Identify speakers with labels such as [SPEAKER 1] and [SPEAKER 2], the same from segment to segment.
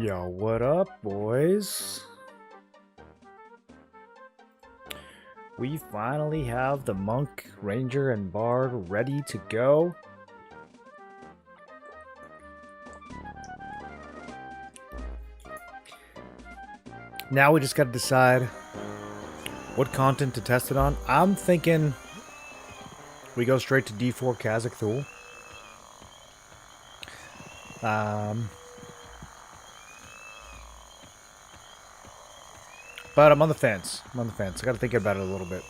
[SPEAKER 1] Yo, what up, boys? We finally have the Monk, Ranger, and Bard ready to go. Now we just gotta decide what content to test it on. I'm thinking we go straight to D4 Kazakh Thule. But I'm on the fence. I gotta think about it a little bit.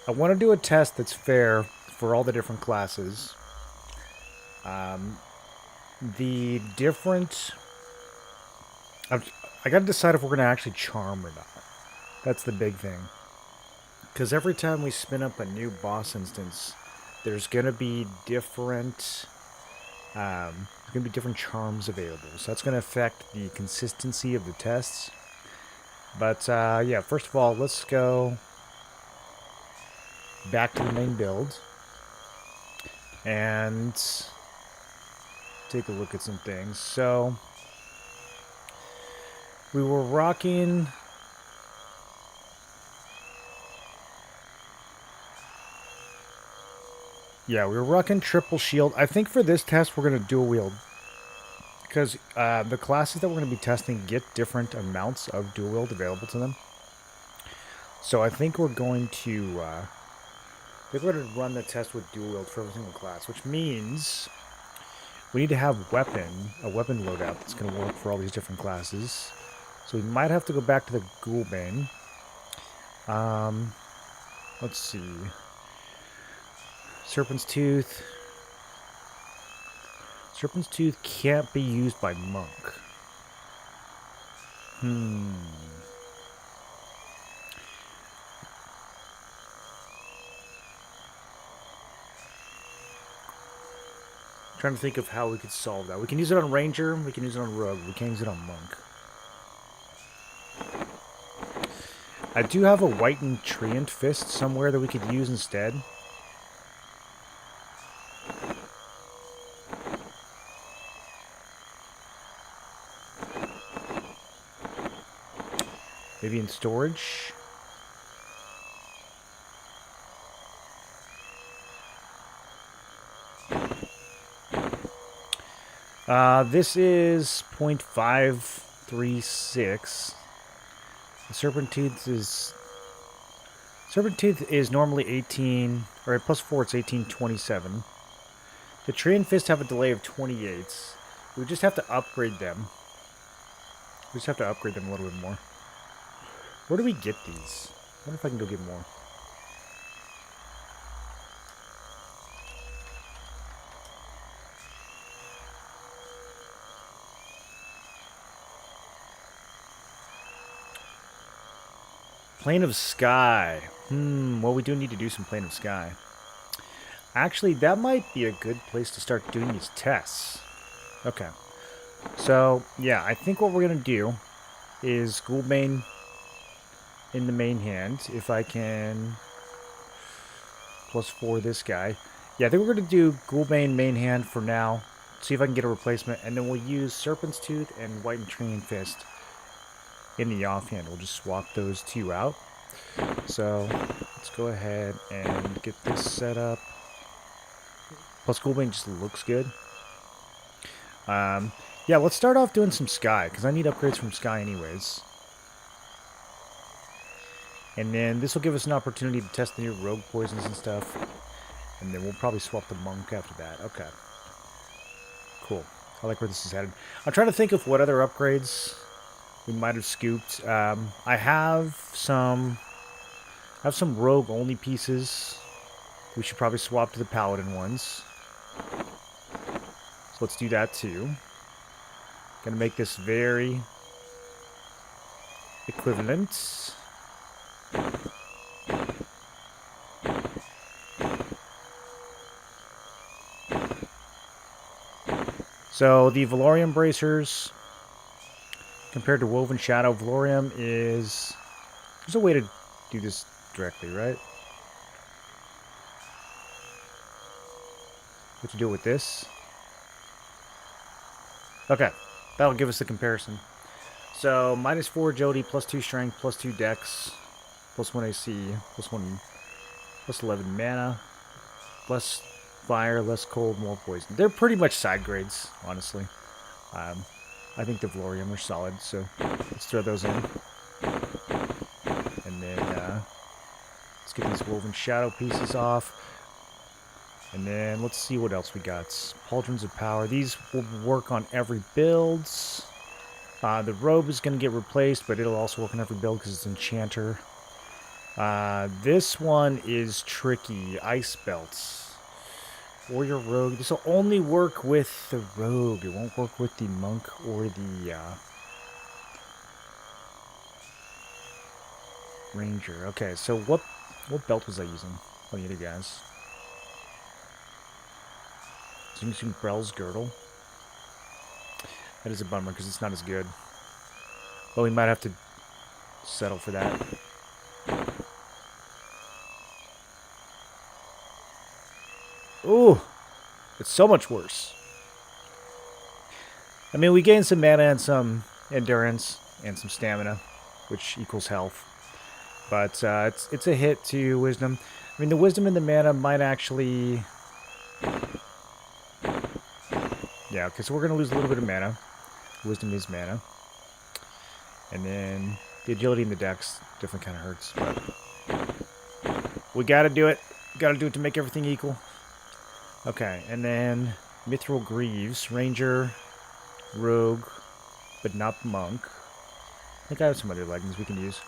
[SPEAKER 1] I want to do a test that's fair for all the different classes. The different... I gotta decide if we're gonna actually charm or not. That's the big thing. Because every time we spin up a new boss instance, there's gonna be different... there's gonna be different charms available. So that's gonna affect the consistency of the tests. But yeah, first of all, let's go back to the main build and take a look at some things. So we were rocking triple shield. I think for this test we're going to dual wield because the classes that we're going to be testing get different amounts of dual wield available to them. So I think we're going to run the test with dual wield for every single class, which means we need to have a weapon loadout that's going to work for all these different classes. So we might have to go back to the Ghoulbane. Let's see. Serpent's Tooth. Serpent's Tooth can't be used by Monk. Trying to think of how we could solve that. We can use it on Ranger, we can use it on Rogue, we can't use it on Monk. I do have a whitened Treant Fist somewhere that we could use instead. Maybe in storage. This is 0.536. The Serpent Tooth is normally 18, or at plus 4 it's 1827. The Treant Fist have a delay of 28. We just have to upgrade them. We just have to upgrade them a little bit more. Where do we get these? I wonder if I can go get more. Plane of Sky. Well, we do need to do some Plane of Sky. Actually, that might be a good place to start doing these tests. Okay. So, yeah, I think what we're going to do is Ghoulbane in the main hand. If I can... plus 4 this guy. Yeah, I think we're going to do Ghoulbane main hand for now. See if I can get a replacement. And then we'll use Serpent's Tooth and White and Treant Fist in the offhand. We'll just swap those two out. So let's go ahead and get this set up. Plus Ghoulbane just looks good. Yeah, let's start off doing some Sky, because I need upgrades from Sky anyways. And then this will give us an opportunity to test the new rogue poisons and stuff. And then we'll probably swap the Monk after that. Okay. Cool. I like where this is headed. I'm trying to think of what other upgrades we might have scooped. I have some rogue only pieces. We should probably swap to the paladin ones. So let's do that too. Gonna make this very equivalent. So the Valorium bracers compared to Woven Shadow, Valorium is... There's a way to do this directly, right? What to do with this? Okay. That'll give us the comparison. So, -4 agility, +2 strength, +2 dex, +1 AC, +1, +11 mana, less fire, less cold, more poison. They're pretty much side grades, honestly. I think the Valorium are solid, so let's throw those in. And then let's get these Woven Shadow pieces off. And then let's see what else we got. Pauldrons of Power. These will work on every build. The Robe is going to get replaced, but it'll also work on every build because it's Enchanter. This one is tricky. Ice Belts. Warrior Rogue. This will only work with the Rogue. It won't work with the Monk or the Ranger. Okay, so what belt was I using? Oh, the other guys. So you can see Brell's Girdle. That is a bummer because it's not as good. But we might have to settle for that. Ooh, it's so much worse. I mean, we gain some mana and some endurance and some stamina, which equals health. But it's a hit to wisdom. I mean, the wisdom and the mana might actually... Yeah, okay, so we're going to lose a little bit of mana. Wisdom is mana. And then the agility and the dex definitely kind of hurts. But we got to do it. Got to do it to make everything equal. Okay, and then Mithril Greaves. Ranger, Rogue, but not Monk. I think I have some other leggings we can use.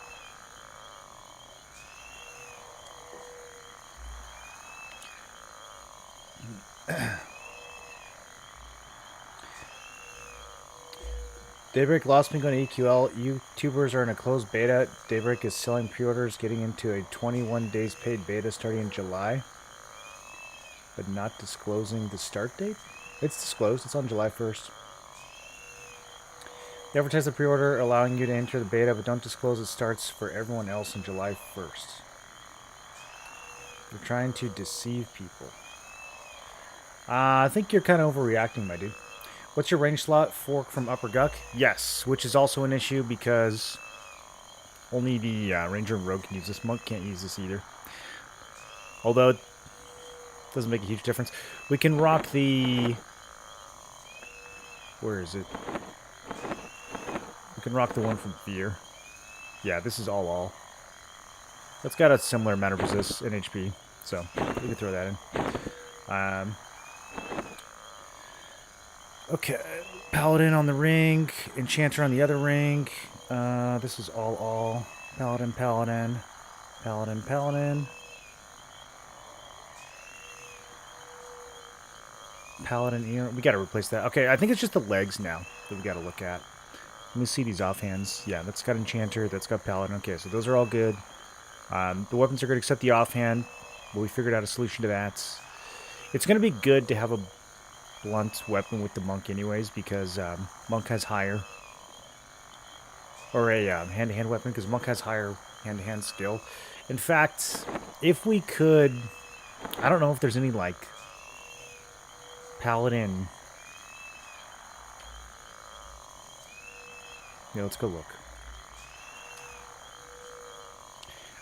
[SPEAKER 1] Daybreak lost me going to EQL. YouTubers are in a closed beta. Daybreak is selling pre-orders, getting into a 21 days paid beta starting in July, but not disclosing the start date. It's disclosed. It's on July 1st. They advertise the pre-order, allowing you to enter the beta, but don't disclose it starts for everyone else on July 1st. You're trying to deceive people. I think you're kind of overreacting, my dude. What's your range slot? Fork from Upper Guck? Yes, which is also an issue because only the Ranger and Rogue can use this. Monk can't use this either. Although it doesn't make a huge difference. We can rock the... Where is it? We can rock the one from Fear. Yeah, this is all. That's got a similar amount of resist in HP, so we can throw that in. Okay, Paladin on the ring, Enchanter on the other ring. This is all. Paladin. Paladin. We gotta replace that. Okay, I think it's just the legs now that we gotta look at. Let me see these offhands. Yeah, that's got Enchanter, that's got Paladin. Okay, so those are all good. The weapons are good except the offhand, but we figured out a solution to that. It's gonna be good to have a blunt weapon with the Monk anyways, because Monk has higher, or a hand-to-hand weapon, because Monk has higher hand-to-hand skill. In fact, if we could, I don't know if there's any, like, Paladin. Yeah, let's go look.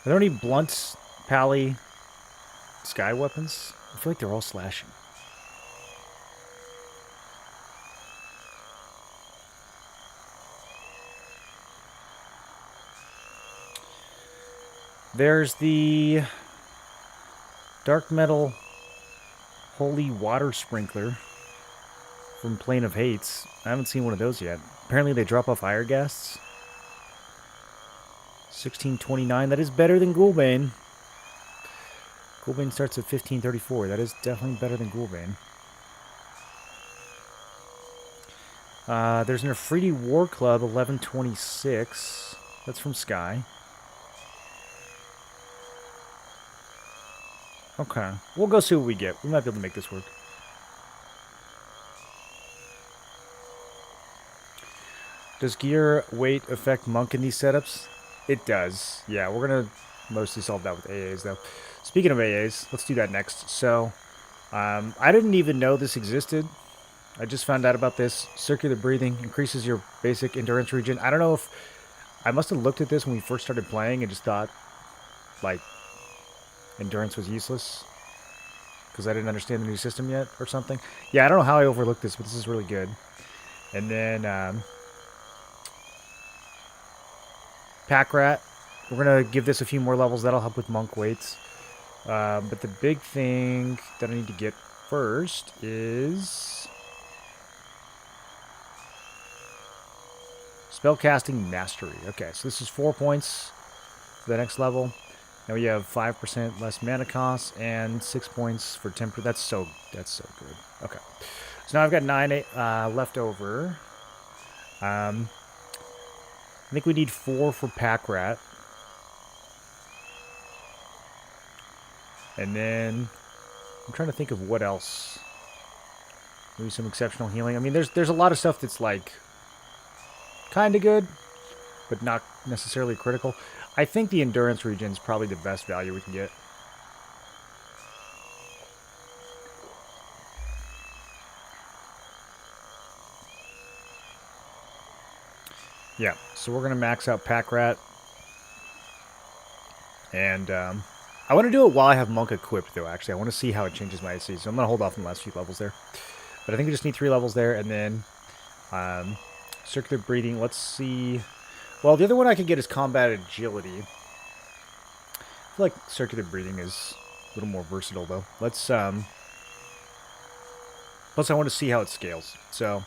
[SPEAKER 1] Are there any blunt pally sky weapons? I feel like they're all slashing. There's the Dark Metal Holy Water Sprinkler from Plane of Hates. I haven't seen one of those yet. Apparently they drop off Ire Ghasts. 1629. That is better than Ghoulbane. Ghoulbane starts at 1534. That is definitely better than Ghoulbane. There's an Afridi War Club 1126. That's from Sky. Okay. We'll go see what we get. We might be able to make this work. Does gear weight affect Monk in these setups? It does. Yeah, we're going to mostly solve that with AAs, though. Speaking of AAs, let's do that next. So, I didn't even know this existed I just found out about this. Circular breathing increases your basic endurance regen. I don't know if I must have looked at this when we first started playing and just thought like endurance was useless because I didn't understand the new system yet or something. Yeah, I don't know how I overlooked this, but this is really good. And then Pack Rat. We're going to give this a few more levels. That'll help with monk weights. But the big thing that I need to get first is Spellcasting Mastery. Okay, so this is 4 points for the next level. Now we have 5% less mana cost and 6 points for temper. That's so good. Okay, so now I've got 9 left over. I think we need 4 for Pack Rat. And then I'm trying to think of what else. Maybe some exceptional healing. I mean, there's a lot of stuff that's like kind of good, but not necessarily critical. I think the endurance regen is probably the best value we can get. Yeah, so we're going to max out Pack Rat. And I want to do it while I have Monk equipped, though, actually. I want to see how it changes my AC, so I'm going to hold off on the last few levels there. But I think we just need 3 levels there, and then Circular Breathing. Let's see. Well, the other one I could get is Combat Agility. I feel like Circular Breathing is a little more versatile, though. Let's, plus I want to see how it scales. So,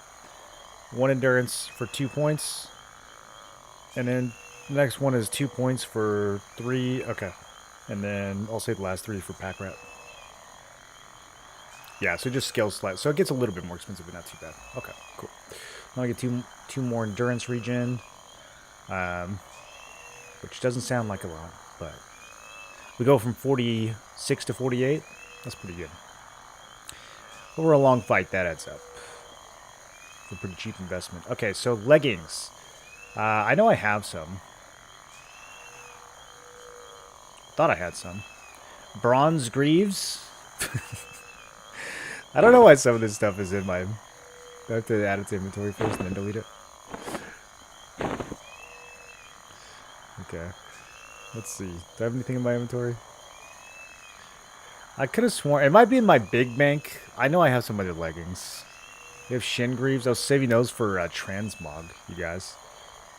[SPEAKER 1] 1 Endurance for 2 points. And then the next one is 2 points for 3. Okay. And then I'll save the last 3 for Pack Rat. Yeah, so it just scales slightly. So it gets a little bit more expensive, but not too bad. Okay, cool. Now I get two more endurance regen. Which doesn't sound like a lot, but we go from 46 to 48. That's pretty good. Over a long fight, that adds up. It's a pretty cheap investment. Okay, so leggings. I know I have some. Thought I had some. Bronze greaves. I don't know why some of this stuff is in my... I have to add it to inventory first and then delete it. Okay. Let's see. Do I have anything in my inventory? I could have sworn... It might be in my big bank. I know I have some other leggings. We have shin greaves. I was saving those for transmog, you guys.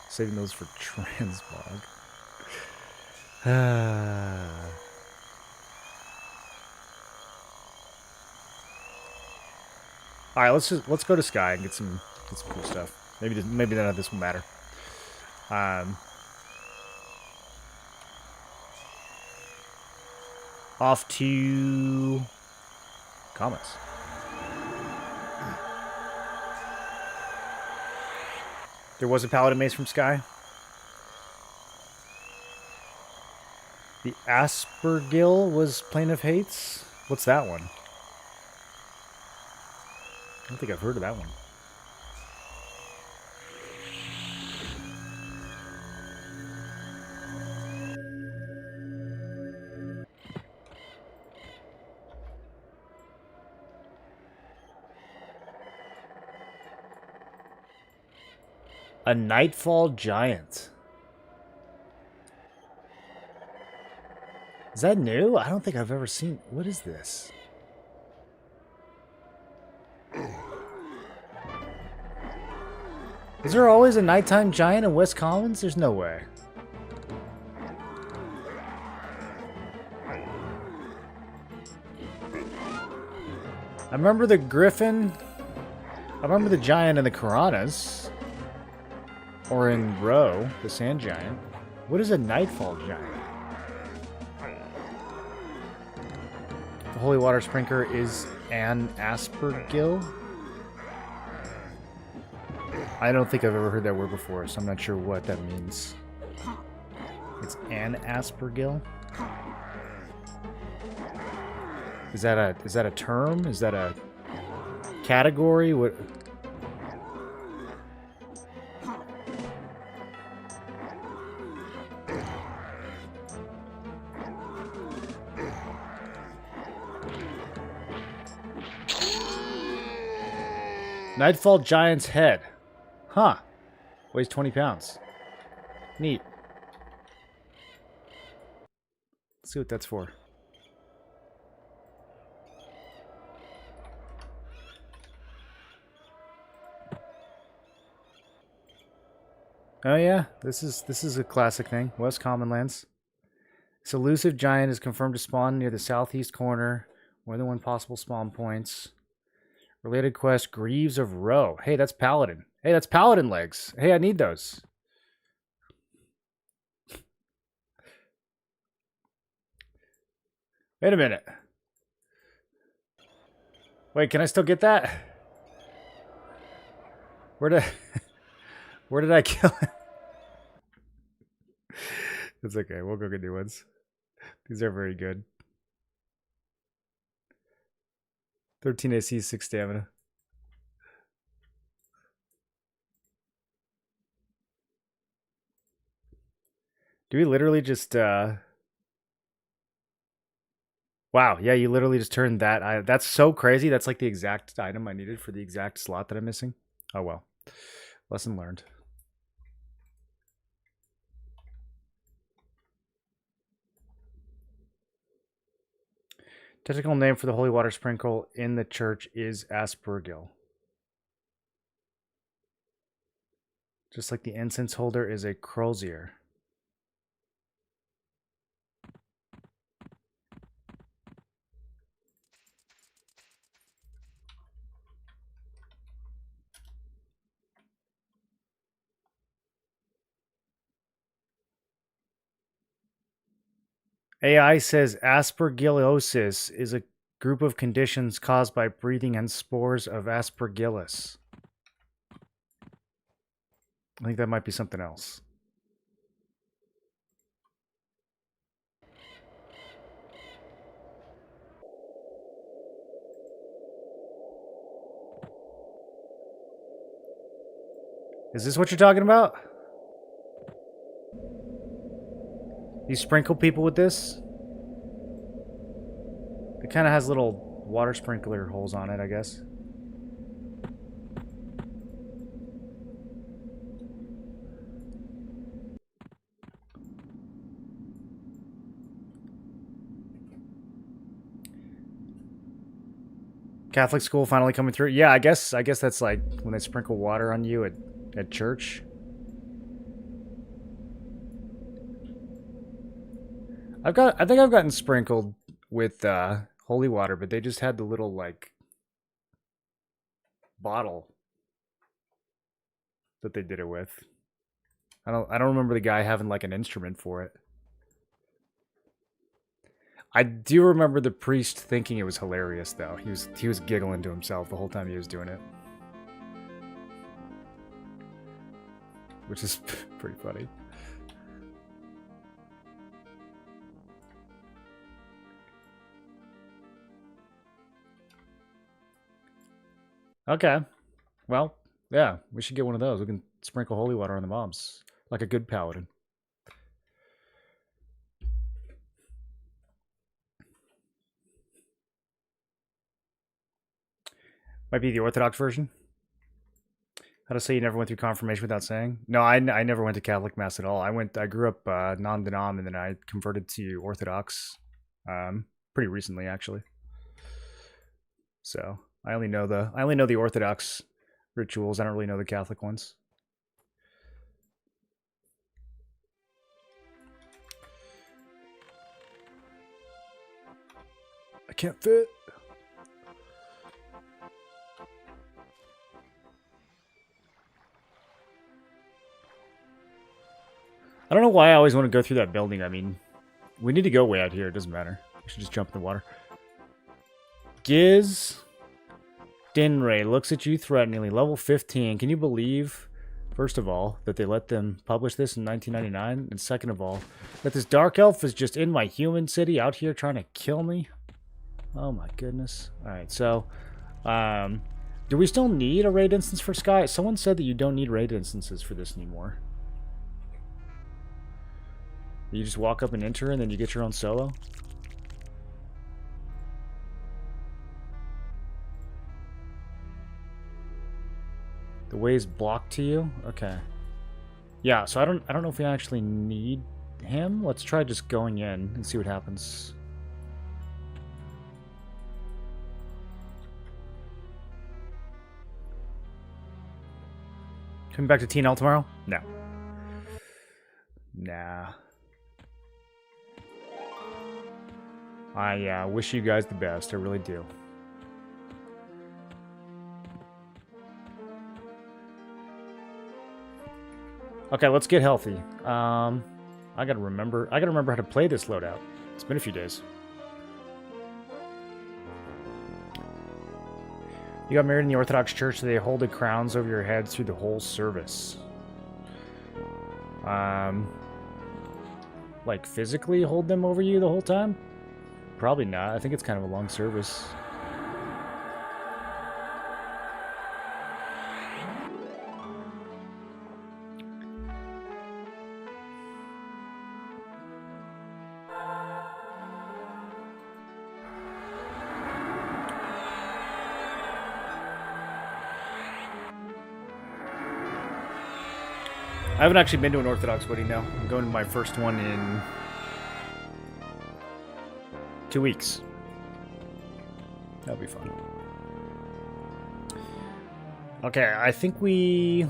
[SPEAKER 1] Saving those for transmog. All right, let's go to Sky and get some cool stuff. Maybe none of this will matter. Off to comments. There was a Paladin Mace from Sky. The Aspergill was Plane of Hates. What's that one? I don't think I've heard of that one. A Nightfall Giant. Is that new? I don't think I've ever seen... What is this? Is there always a nighttime giant in West Commons? There's no way. I remember the griffin. I remember the giant in the Karanas. Or in Row, the sand giant. What is a Nightfall giant? The Holy Water Sprinkler is an Aspergill? I don't think I've ever heard that word before, so I'm not sure what that means. It's an Aspergill? Is that a term? Is that a category? What? Nightfall Giant's head. Huh. Weighs 20 pounds. Neat. Let's see what that's for. Oh yeah, this is a classic thing. West Commonlands. This elusive giant is confirmed to spawn near the southeast corner. More than one possible spawn points. Related quest, Greaves of Roe. Hey, that's Paladin. Hey, that's Paladin legs. Hey, I need those. Wait a minute. Wait, can I still get that? Where did I kill him? It's okay. We'll go get new ones. These are very good. 13 AC, 6 stamina. Do we literally just wow, yeah, you literally just turned that. That's so crazy. That's like the exact item I needed for the exact slot that I'm missing. Oh well. Lesson learned. Technical name for the holy water sprinkle in the church is aspergil. Just like the incense holder is a crozier. AI says aspergillosis is a group of conditions caused by breathing in spores of aspergillus. I think that might be something else. Is this what you're talking about? You sprinkle people with this? It kind of has little water sprinkler holes on it, I guess. Catholic school finally coming through. Yeah, I guess that's like when they sprinkle water on you at church. I think I've gotten sprinkled with holy water, but they just had the little like bottle that they did it with. I don't remember the guy having like an instrument for it. I do remember the priest thinking it was hilarious though. He was giggling to himself the whole time he was doing it. Which is pretty funny. Okay. Well, yeah, we should get one of those. We can sprinkle holy water on the mobs like a good paladin. Might be the Orthodox version. How to say you never went through confirmation without saying? No, I never went to Catholic Mass at all. I grew up non-denom, and then I converted to Orthodox pretty recently, actually. So I only know the Orthodox rituals. I don't really know the Catholic ones. I can't fit. I don't know why I always want to go through that building. I mean, we need to go way out here. It doesn't matter. We should just jump in the water. Giz Dinray looks at you threateningly. Level 15. Can you believe, first of all, that they let them publish this in 1999? And second of all, that this dark elf is just in my human city out here trying to kill me? Oh my goodness. Alright, so, do we still need a raid instance for Sky? Someone said that you don't need raid instances for this anymore. You just walk up and enter and then you get your own solo? The way is blocked to you? Okay. Yeah, so I don't know if we actually need him. Let's try just going in and see what happens. Coming back to TNL tomorrow? No. Nah. I wish you guys the best. I really do. Okay, let's get healthy. I gotta remember how to play this loadout. It's been a few days. You got married in the Orthodox Church, so they hold the crowns over your head through the whole service. Like physically hold them over you the whole time? Probably not. I think it's kind of a long service. I haven't actually been to an Orthodox wedding now. I'm going to my first one in 2 weeks. That'll be fun. Okay, I think we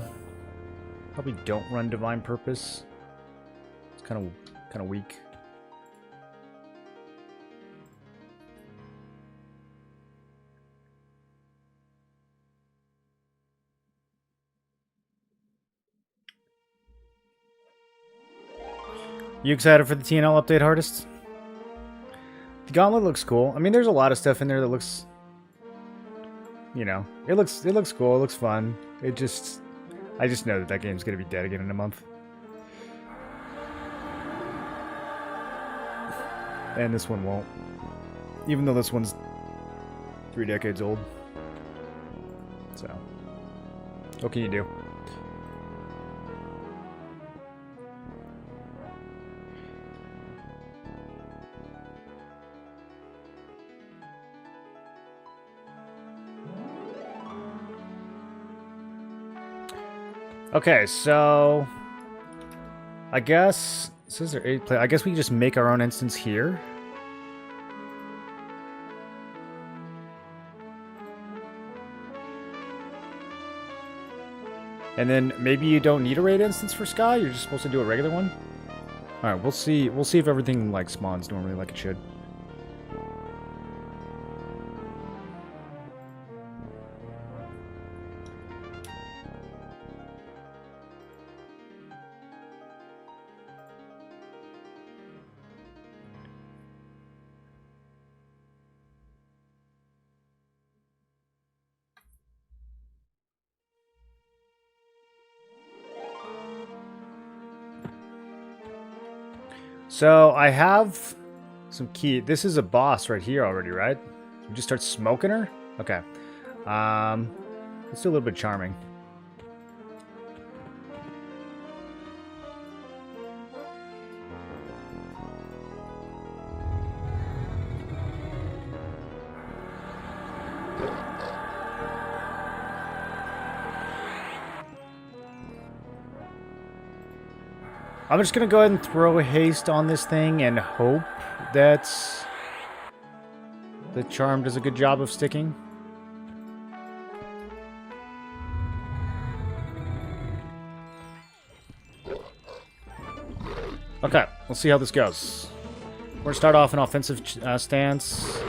[SPEAKER 1] probably don't run Divine Purpose. It's kind of weak. You excited for the TNL update, Hardest? The Gauntlet looks cool. I mean, there's a lot of stuff in there that looks, you know, it looks cool. It looks fun. I just know that game's gonna be dead again in a month. And this one won't. Even though this one's 3 decades old. So, what can you do? Okay, so I guess says there 8 play. I guess we can just make our own instance here. And then maybe you don't need a raid instance for Sky. You're just supposed to do a regular one. All right, we'll see. We'll see if everything like spawns normally like it should. So I have some key. This is a boss right here already, right? We just start smoking her? Okay. Let's do a little bit of charming. I'm just going to go ahead and throw a haste on this thing and hope that the charm does a good job of sticking. Okay, we'll see how this goes. We're going to start off an offensive stance.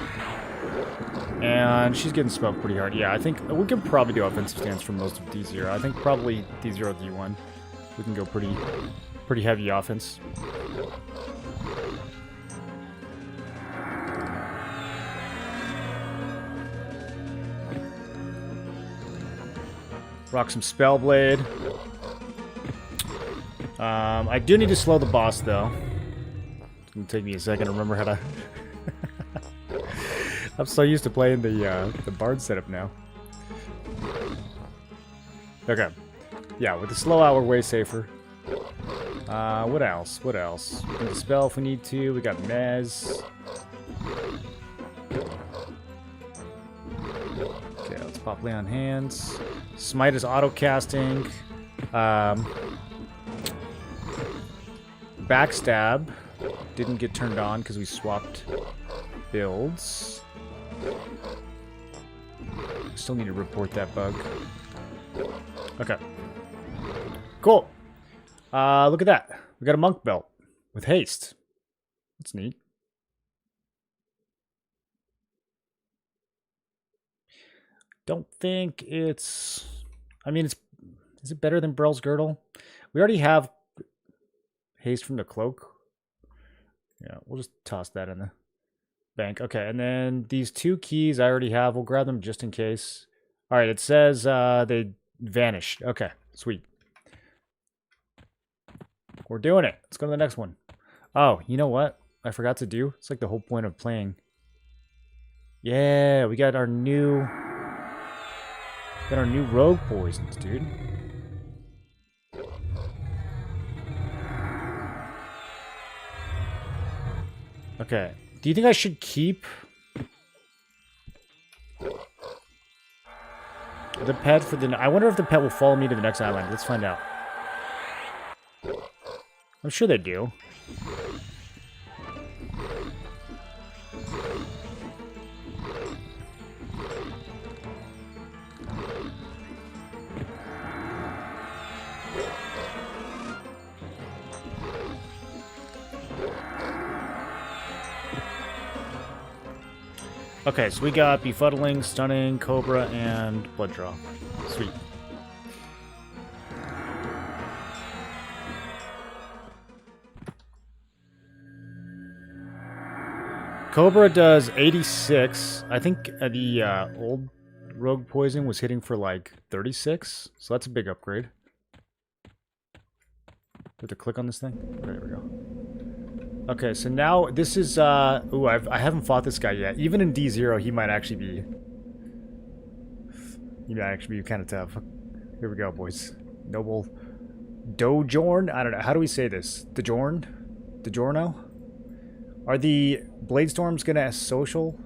[SPEAKER 1] And she's getting smoked pretty hard. Yeah, I think we can probably do offensive stance for most of D0. I think probably D0, D1. We can go pretty heavy offense. Rock some Spellblade. I do need to slow the boss though. It's gonna take me a second to remember how to. I'm so used to playing the Bard setup now. Okay. Yeah, with the slow out we're way safer. What else? What else? We can dispel if we need to. We got Mez. Okay, let's Swap lay on hands. Smite is auto casting. Backstab didn't get turned on because we swapped builds. Still need to report that bug. Okay. Cool. Look at that. We got a monk belt with haste. That's neat. Don't think it's... I mean, it's... Is it better than Brell's Girdle? We already have haste from the cloak. Yeah, we'll just toss that in the bank. Okay, and then these 2 keys I already have. We'll grab them just in case. All right, it says they vanished. Okay, sweet. We're doing it. Let's go to the next one. Oh, you know what I forgot to do? It's like the whole point of playing. Yeah, we got our new... Got our new rogue poisons, dude. Okay. Do you think I should keep the pet for the... I wonder if the pet will follow me to the next island. Let's find out. I'm sure they do. Okay, so we got Befuddling, Stunning, Cobra, and Blood Draw. Sweet. Cobra does 86. I think the old Rogue Poison was hitting for like 36, so that's a big upgrade. Do I have to click on this thing? Okay, there we go. Okay, so now this is, ooh, I haven't fought this guy yet. Even in D0, he might actually be kind of tough. Here we go, boys. Noble Dojorn? I don't know. How do we say this? Dojorn? Dojorno? Are the Blade Storms gonna social?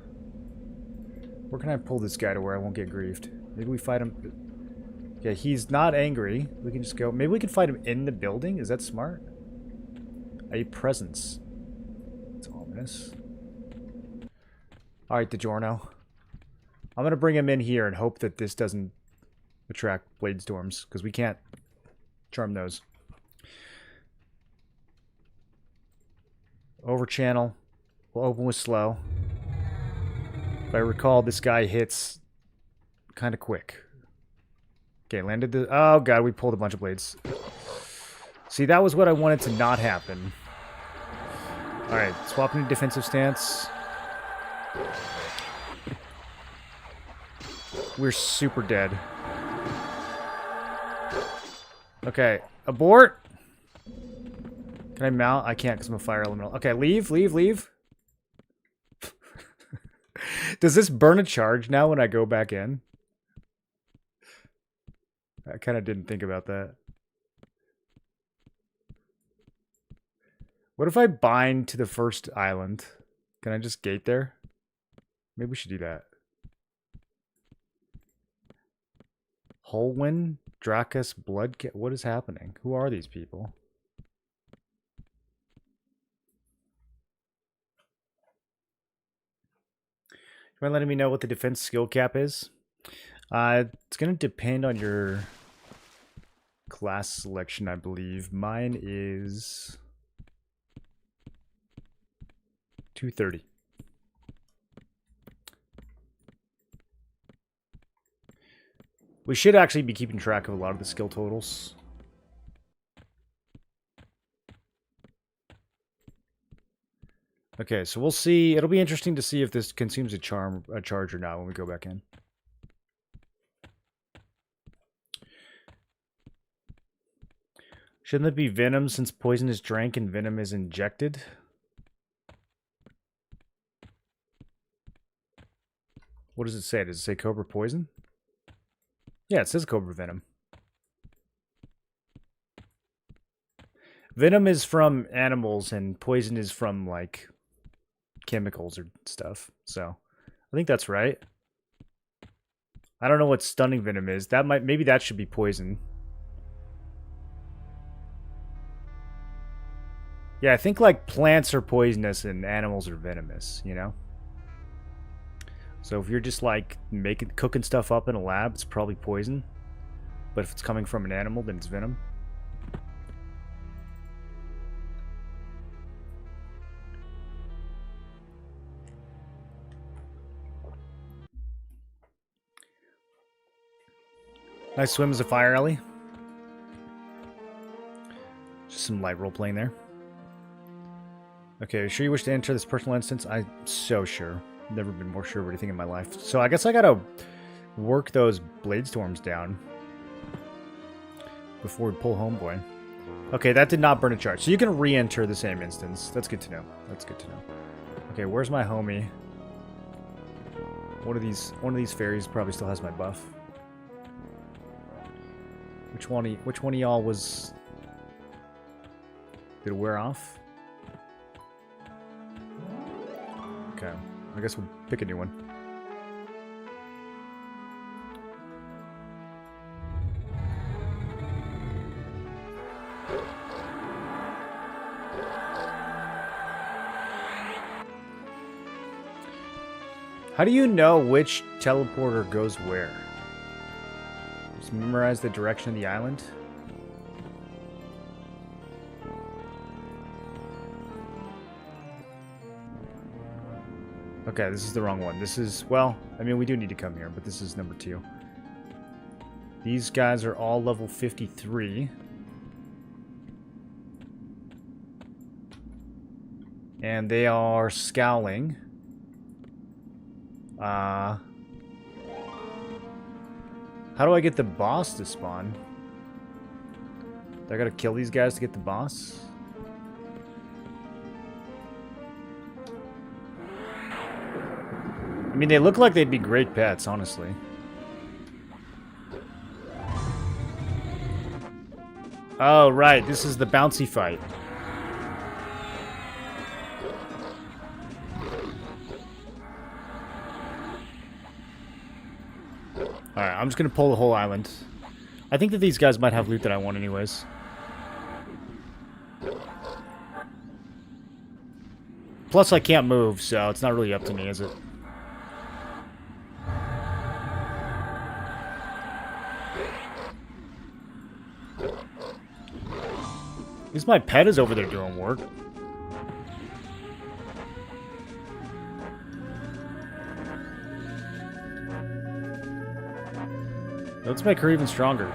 [SPEAKER 1] Where can I pull this guy to where I won't get griefed? Maybe we fight him. Yeah, he's not angry. We can just go. Maybe we can fight him in the building? Is that smart? A presence. It's ominous. Alright, DiGiorno. I'm going to bring him in here and hope that this doesn't attract Blade Storms, because we can't charm those. Over channel. We'll open with slow. If I recall, this guy hits kind of quick. Okay, landed the... Oh, God, we pulled a bunch of blades. See, that was what I wanted to not happen. Alright, swapping to defensive stance. We're super dead. Okay, abort! Can I mount? I can't because I'm a fire elemental. Okay, leave, leave, leave. Does this burn a charge now when I go back in? I kind of didn't think about that. What if I bind to the first island? Can I just gate there? Maybe we should do that. Holwyn, Dracus, Bloodcat. What is happening? Who are these people? You mind letting me know what the defense skill cap is? It's going to depend on your class selection, I believe. Mine is 230. We should actually be keeping track of a lot of the skill totals. Okay, so we'll see. It'll be interesting to see if this consumes a charge or not when we go back in. Shouldn't it be venom since poison is drank and venom is injected? What does it say? Does it say Cobra Poison? Yeah, it says Cobra Venom. Venom is from animals and poison is from, like, chemicals or stuff. So, I think that's right. I don't know what stunning venom is. That might, maybe that should be poison. Yeah, I think like plants are poisonous and animals are venomous, you know? So if you're just like cooking stuff up in a lab, it's probably poison. But if it's coming from an animal, then it's venom. Nice swim as a fire alley. Just some light role playing there. Okay, sure you wish to enter this personal instance? I'm so sure. Never been more sure of anything in my life. So I guess I gotta work those blade storms down before we pull homeboy. Okay, that did not burn a charge. So you can re-enter the same instance. That's good to know. That's good to know. Okay, where's my homie? One of these fairies probably still has my buff. Which one of y'all was... Did it wear off? Okay. I guess we'll pick a new one. How do you know which teleporter goes where? Just memorize the direction of the island? Okay, this is the wrong one. This is, well, I mean, we do need to come here, but this is number 2. These guys are all level 53. And they are scowling. How do I get the boss to spawn? Do I gotta kill these guys to get the boss? I mean, they look like they'd be great pets, honestly. Oh, right. This is the bouncy fight. Alright, I'm just gonna pull the whole island. I think that these guys might have loot that I want anyways. Plus, I can't move, so it's not really up to me, is it? At least my pet is over there doing work. Let's make her even stronger.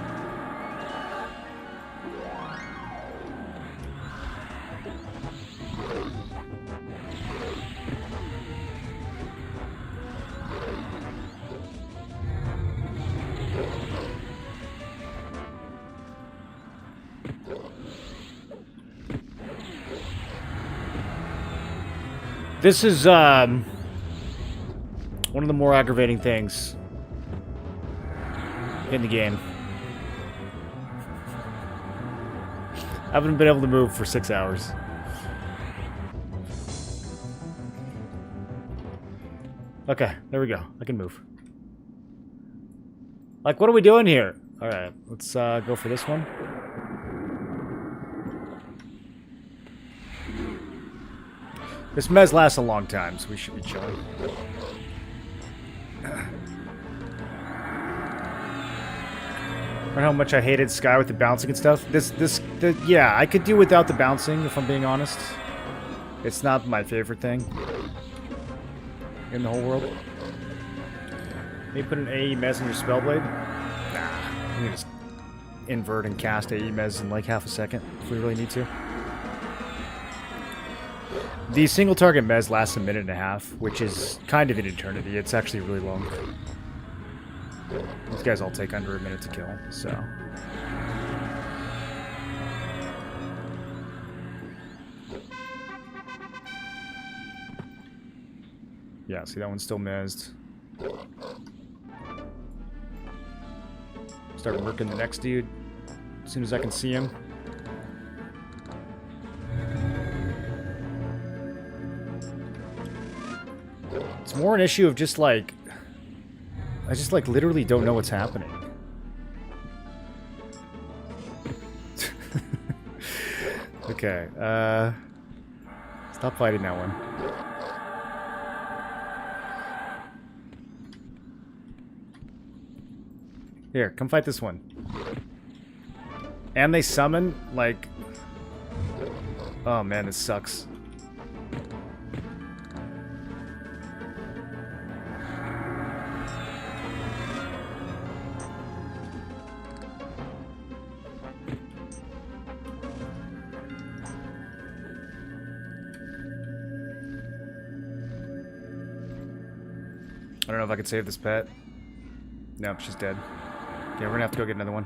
[SPEAKER 1] This is one of the more aggravating things in the game. I haven't been able to move for 6 hours. Okay, there we go. I can move. Like, what are we doing here? Alright, let's go for this one. This mez lasts a long time, so we should be chilling. Remember how much I hated Sky with the bouncing and stuff? Yeah, I could do without the bouncing, if I'm being honest. It's not my favorite thing in the whole world. Maybe put an AE mez in your Spellblade? Nah, we can just invert and cast AE mez in like half a second if we really need to. The single target mez lasts a minute and a half, which is kind of an eternity. It's actually really long. These guys all take under a minute to kill, so... Yeah, see, that one's still mezzed. Start working the next dude as soon as I can see him. It's more an issue of just, like, I just, like, literally don't know what's happening. Okay, stop fighting that one. Here, come fight this one. And they summon, like... Oh man, this sucks. I don't know if I could save this pet. Nope, she's dead. Yeah, we're gonna have to go get another one.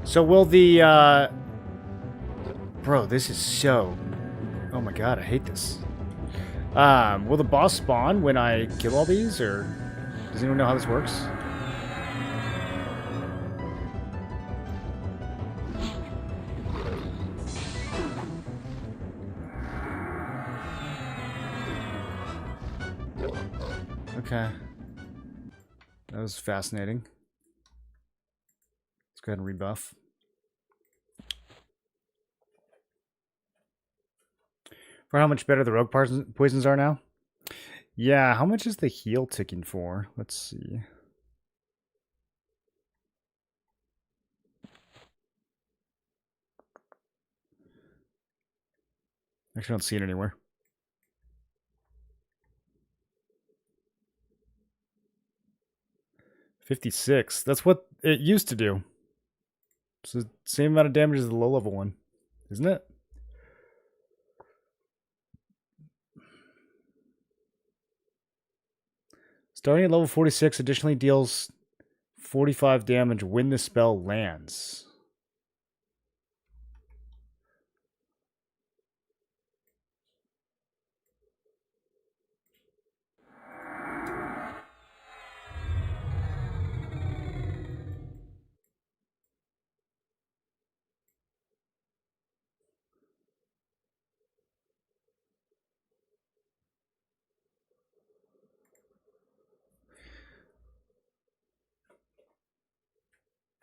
[SPEAKER 1] So will the, Bro, this is so... Oh my god, I hate this. Will the boss spawn when I kill all these, or... Does anyone know how this works? Okay. That was fascinating. Let's go ahead and rebuff. For how much better the rogue poisons are now? Yeah, how much is the heal ticking for? Let's see. Actually, I don't see it anywhere. 56. That's what it used to do. It's the same amount of damage as the low level one, isn't it? Starting at level 46, additionally deals 45 damage when the spell lands.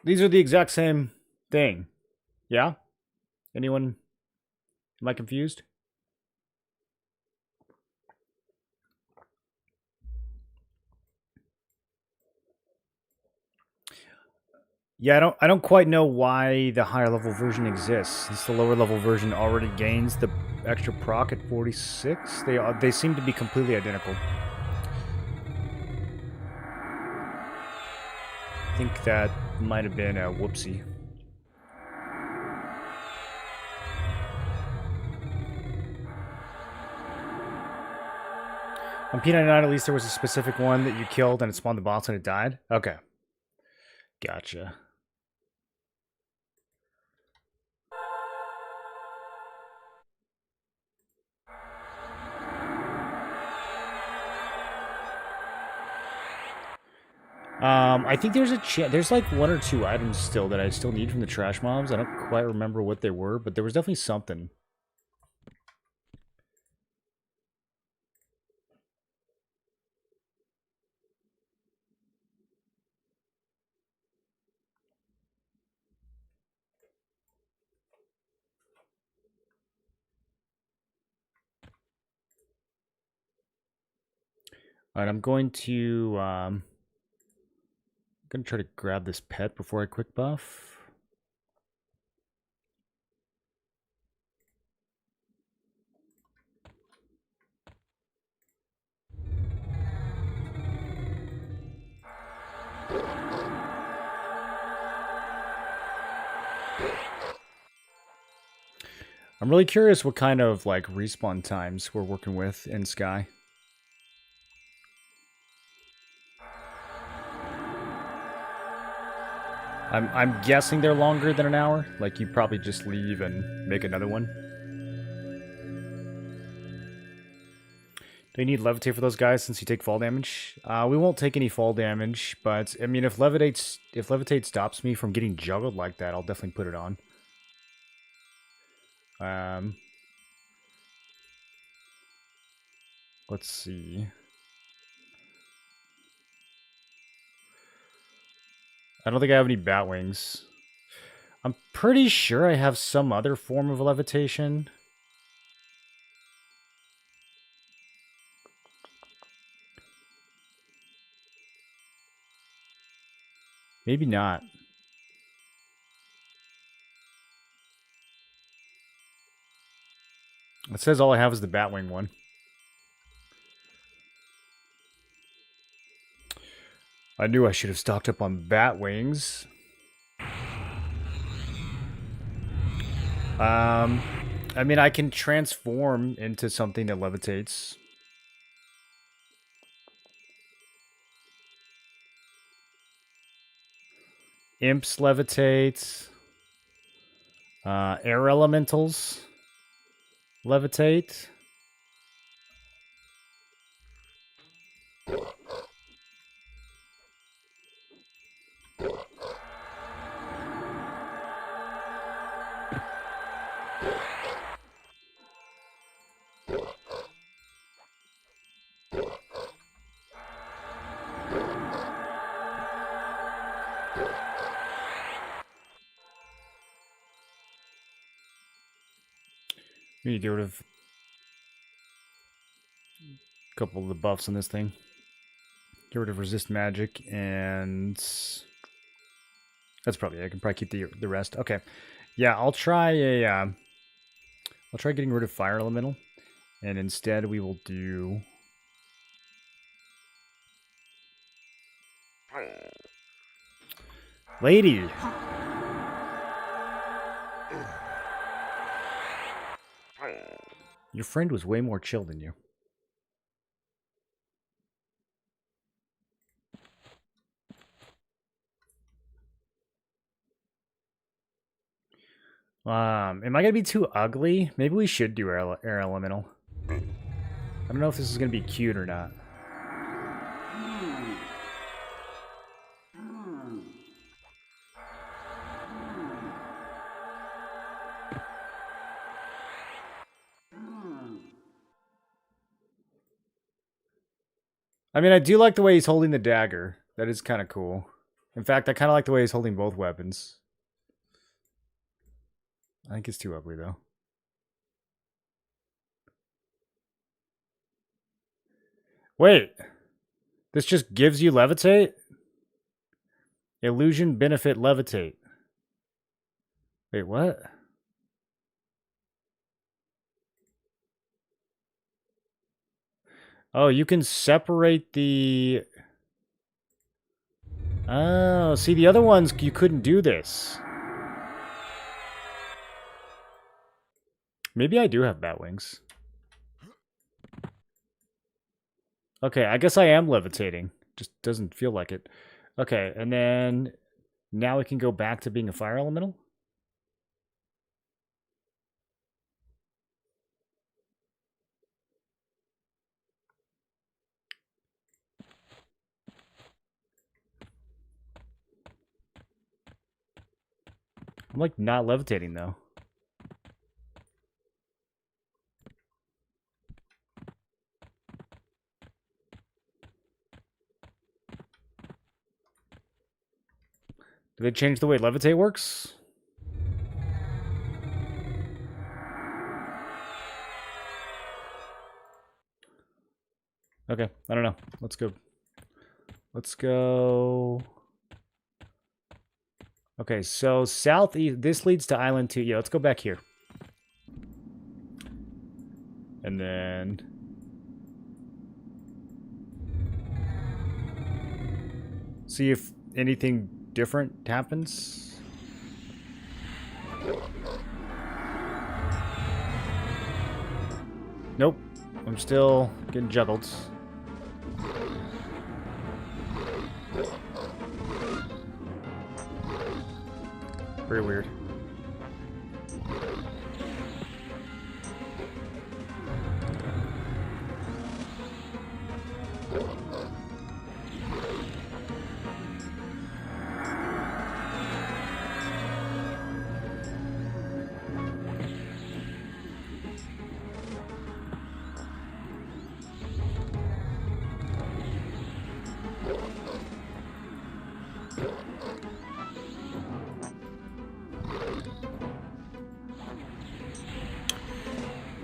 [SPEAKER 1] These are the exact same thing. Yeah? Anyone? Am I confused? Yeah, I don't quite know why the higher level version exists, since the lower level version already gains the extra proc at 46. They seem to be completely identical. I think that might have been a whoopsie. On P99, at least there was a specific one that you killed and it spawned the boss and it died? Okay. Gotcha. I think there's there's like one or two items still that I still need from the trash mobs. I don't quite remember what they were, but there was definitely something. Alright, I'm going to try to grab this pet before I quick buff. I'm really curious what kind of like respawn times we're working with in Sky. I'm guessing they're longer than an hour. Like you probably just leave and make another one. Do you need levitate for those guys since you take fall damage? We won't take any fall damage, but I mean, if levitate stops me from getting juggled like that, I'll definitely put it on. Let's see. I don't think I have any bat wings. I'm pretty sure I have some other form of levitation. Maybe not. It says all I have is the Batwing one. I knew I should have stocked up on Batwings. I mean, I can transform into something that levitates. Imps levitate. Air elementals levitate. We need to get rid of a couple of the buffs on this thing. Get rid of resist magic, and that's probably it. I can probably keep the rest. Okay, yeah, I'll try getting rid of fire elemental, and instead we will do lady. Your friend was way more chill than you. Am I gonna be too ugly? Maybe we should do air elemental. I don't know if this is gonna be cute or not. I mean, I do like the way he's holding the dagger. That is kind of cool. In fact, I kind of like the way he's holding both weapons. I think it's too ugly, though. Wait. This just gives you levitate? Illusion benefit levitate. Wait, what? Oh, you can separate the... Oh, see, the other ones, you couldn't do this. Maybe I do have bat wings. Okay, I guess I am levitating. Just doesn't feel like it. Okay, and then now we can go back to being a fire elemental. I'm like not levitating though. Did they change the way levitate works? Okay, I don't know. Let's go. Let's go. Okay, so southeast. This leads to Island 2. Yeah, let's go back here. And then... see if anything different happens. Nope. I'm still getting juggled. Very weird.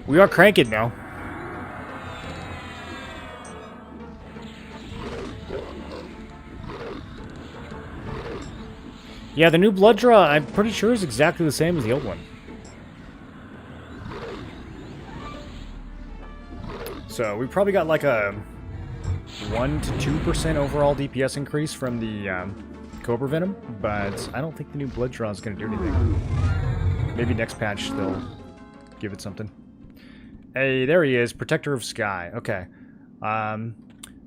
[SPEAKER 1] We are cranking now. Yeah, the new blood draw, I'm pretty sure, is exactly the same as the old one. So we probably got like a 1 to 2% overall DPS increase from the Cobra Venom, but I don't think the new blood draw is going to do anything. Maybe next patch they'll give it something. Hey, there he is, Protector of Sky. Okay.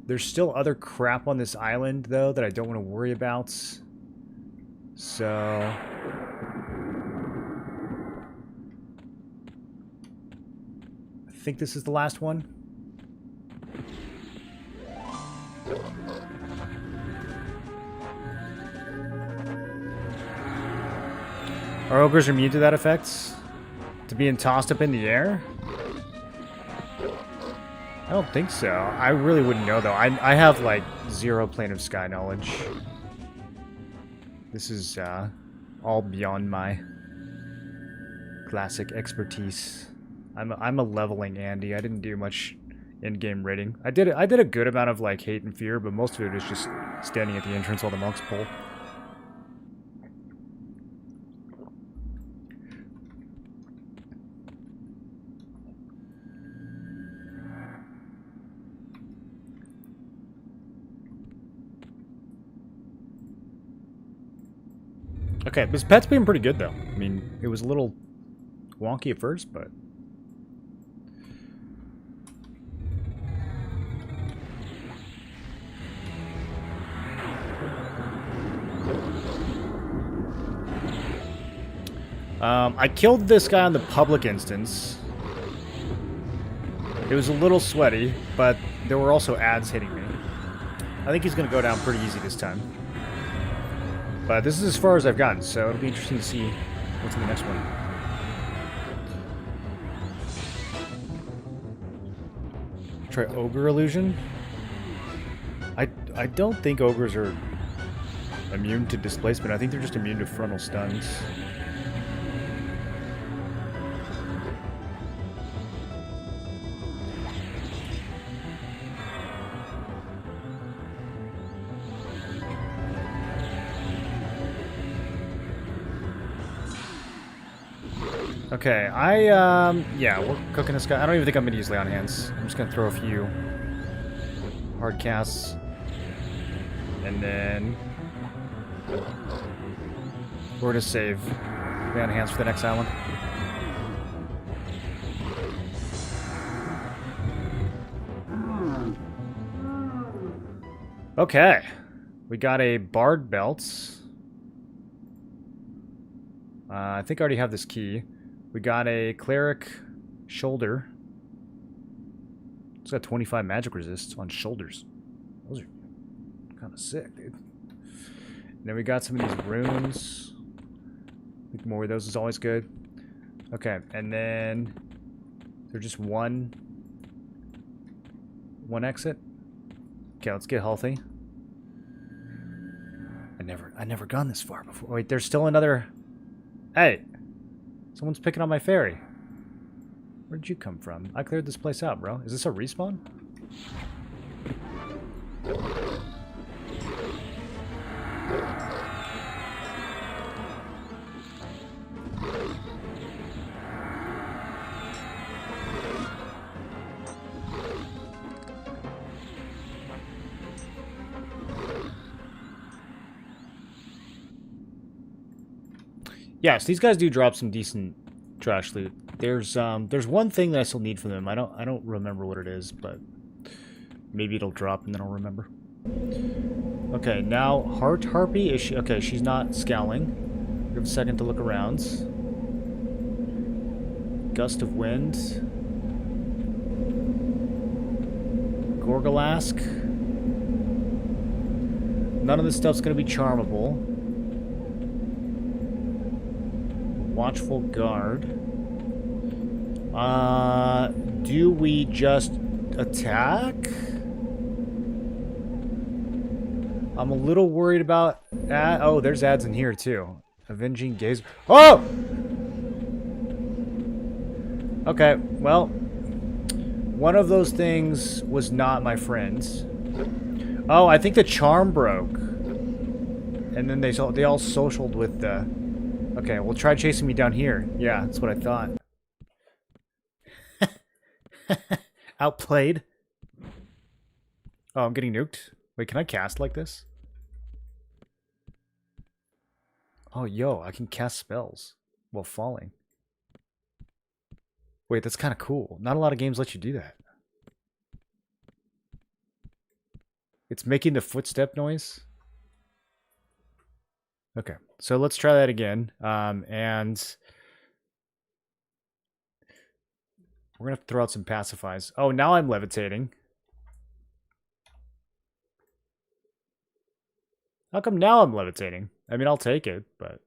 [SPEAKER 1] There's still other crap on this island, though, that I don't want to worry about. So... I think this is the last one. Are ogres immune to that effect? To being tossed up in the air? I don't think so. I really wouldn't know, though. I have, like, 0 Plane of Sky knowledge. This is, all beyond my classic expertise. I'm a leveling Andy. I didn't do much in-game raiding. I did a good amount of, like, hate and fear, but most of it was just standing at the entrance while the monks pull. Okay, this pet's been pretty good, though. I mean, it was a little wonky at first, but... I killed this guy on the public instance. It was a little sweaty, but there were also ads hitting me. I think he's going to go down pretty easy this time. But this is as far as I've gotten, so it'll be interesting to see what's in the next one. Try Ogre Illusion. I don't think ogres are immune to displacement. I think they're just immune to frontal stuns. Okay, yeah, we're cooking this guy. I don't even think I'm going to use Lay on Hands. I'm just going to throw a few hard casts. And then we're going to save Lay on Hands for the next island. Okay, we got a Bard Belt. I think I already have this key. We got a Cleric Shoulder. It's got 25 magic resist on shoulders. Those are kind of sick, dude. And then we got some of these runes. I think more of those is always good. Okay, and then there's just one exit. Okay, let's get healthy. I never gone this far before. Wait, there's still another. Hey, someone's picking on my ferry. Where'd you come from? I cleared this place out, bro. Is this a respawn? Yes, these guys do drop some decent trash loot. There's one thing that I still need from them. I don't remember what it is, but maybe it'll drop and then I'll remember. Okay, now Heart Harpy is she? Okay, she's not scowling. We have a second to look around. Gust of Wind. Gorgolask. None of this stuff's gonna be charmable. Watchful guard. Do we just attack? I'm a little worried about that. Oh, there's ads in here too. Avenging gaze. Oh! Okay, well, one of those things was not my friends. Oh, I think the charm broke. And then they all socialed with the... Okay, well, try chasing me down here. Yeah, that's what I thought. Outplayed. Oh, I'm getting nuked. Wait, can I cast like this? Oh, yo, I can cast spells while falling. Wait, that's kind of cool. Not a lot of games let you do that. It's making the footstep noise. Okay, so let's try that again. And we're going to throw out some pacifies. Oh, now I'm levitating. How come now I'm levitating? I mean, I'll take it, but...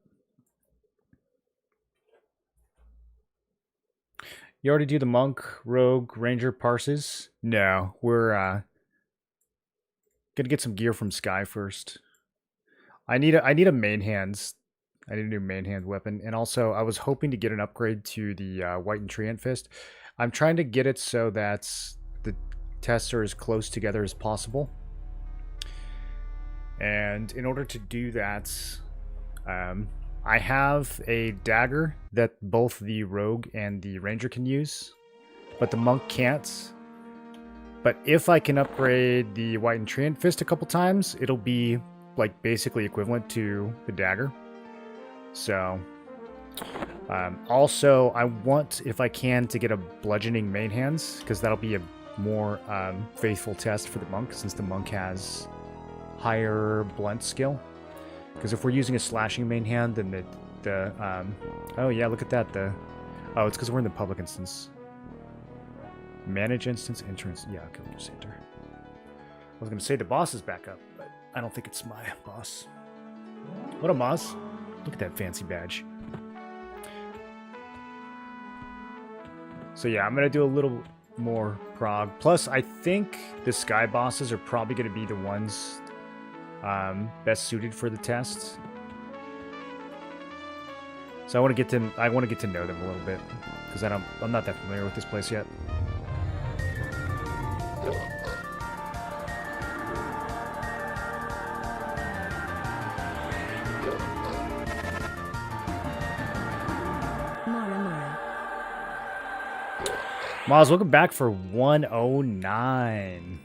[SPEAKER 1] You already do the monk, rogue, ranger, parses? No, we're gonna get some gear from Sky first. I need a main hands. I need a new main hand weapon, and also I was hoping to get an upgrade to the white and treant fist. I'm trying to get it so that the tests are as close together as possible. And in order to do that, I have a dagger that both the rogue and the ranger can use, but the monk can't. But if I can upgrade the white and treant fist a couple times, it'll be like basically equivalent to the dagger. So also I want, if I can, to get a bludgeoning main hands, because that'll be a more faithful test for the monk, since the monk has higher blunt skill. Because if we're using a slashing main hand, then oh yeah, look at that. Oh, it's because we're in the public instance. Manage instance, entrance. Yeah, okay, we'll just enter. I was gonna say the boss is back up, but I don't think it's my boss. What a Moz. Look at that fancy badge. So yeah, I'm gonna do a little more prog. Plus, I think the sky bosses are probably gonna be the ones best suited for the test. So I want to get to know them a little bit, because I'm not that familiar with this place yet. Moz, welcome back for 109.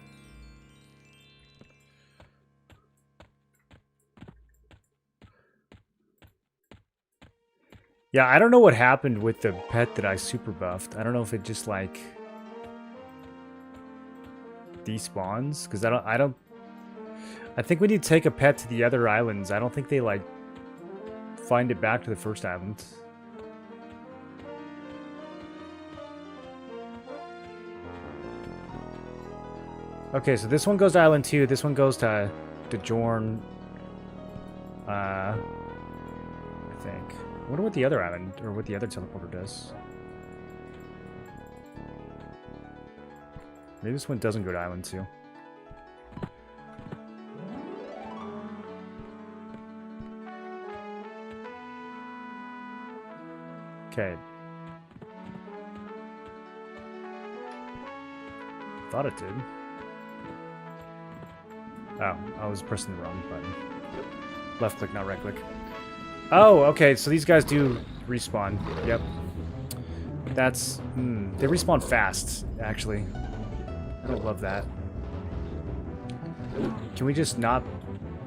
[SPEAKER 1] Yeah, I don't know what happened with the pet that I super buffed. I don't know if it just like despawns, because I think we need to take a pet to the other islands. I don't think they like find it back to the first island. Okay, so this one goes to Island 2. This one goes to Jorn. I think. I wonder what the other island, or what the other teleporter does. Maybe this one doesn't go to Island 2. Okay. Thought it did. Oh, I was pressing the wrong button. Left click, not right click. Oh, okay, so these guys do respawn. Yep. That's... they respawn fast, actually. I don't love that. Can we just not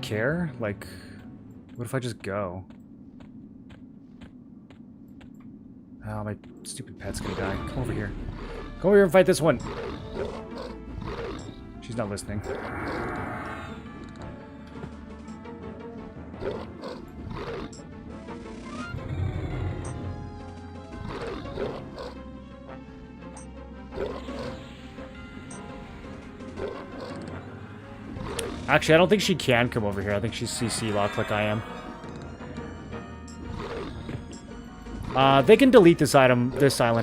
[SPEAKER 1] care? Like, what if I just go? Oh, my stupid pet's gonna die. Come over here. Come over here and fight this one. She's not listening. Actually, I don't think she can come over here. I think she's CC locked like I am. They can delete this island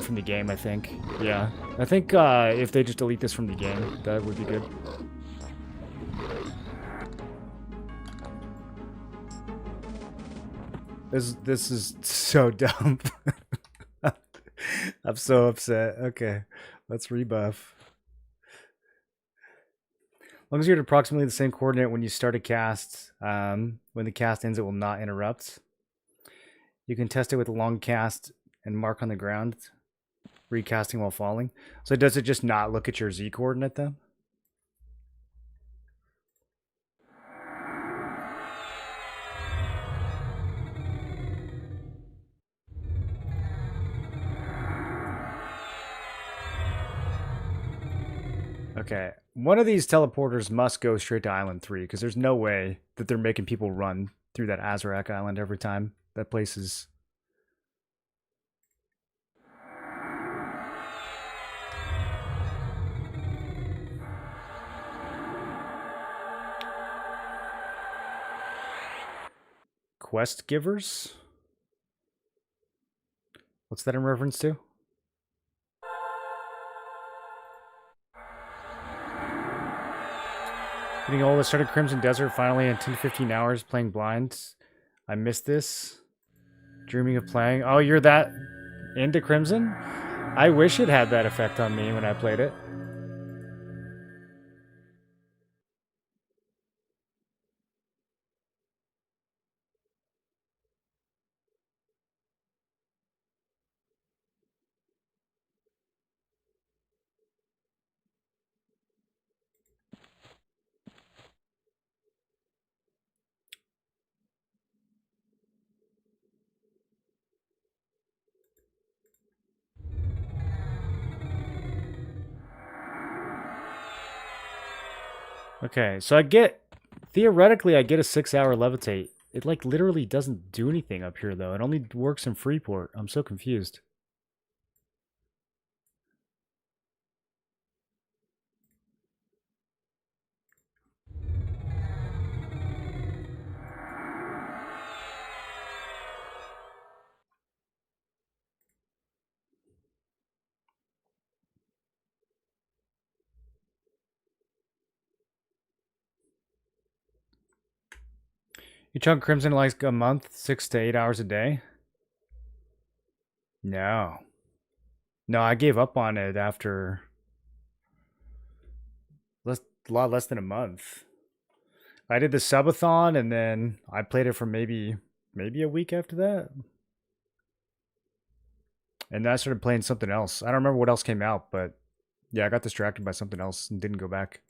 [SPEAKER 1] from the game, I think. Yeah. I think if they just delete this from the game, that would be good. This is so dumb. I'm so upset. Okay, let's rebuff. As long as you're at approximately the same coordinate when you start a cast, when the cast ends, it will not interrupt. You can test it with a long cast and mark on the ground, recasting while falling. So does it just not look at your Z coordinate then? Okay, one of these teleporters must go straight to Island 3, because there's no way that they're making people run through that Azarak Island every time. That place is... Quest givers? What's that in reference to? Getting old, I started Crimson Desert finally in 10 to 15 hours playing blind. I missed this. Dreaming of playing. Oh, you're that into Crimson? I wish it had that effect on me when I played it. Okay, so theoretically, I get a 6-hour levitate. It, like, literally doesn't do anything up here, though. It only works in Freeport. I'm so confused. You chunk Crimson like a month, 6 to 8 hours a day? No. No, I gave up on it after a lot less than a month. I did the subathon and then I played it for maybe a week after that. And then I started playing something else. I don't remember what else came out, but yeah, I got distracted by something else and didn't go back.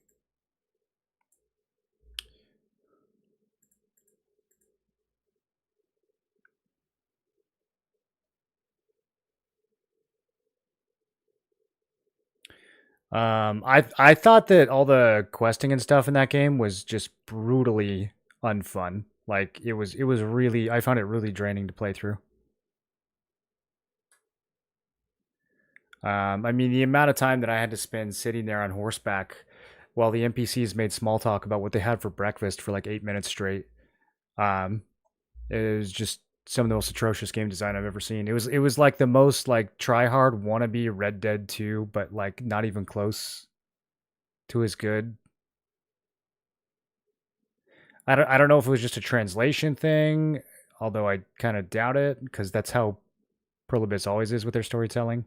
[SPEAKER 1] I thought that all the questing and stuff in that game was just brutally unfun. Like it was really, I found it really draining to play through. I mean, the amount of time that I had to spend sitting there on horseback while the NPCs made small talk about what they had for breakfast for like 8 minutes straight. Um, it was just some of the most atrocious game design I've ever seen. It was like the most like try hard wannabe Red Dead 2, but like not even close to as good. I don't know if it was just a translation thing, although I kind of doubt it because that's how Pearl Abyss always is with their storytelling.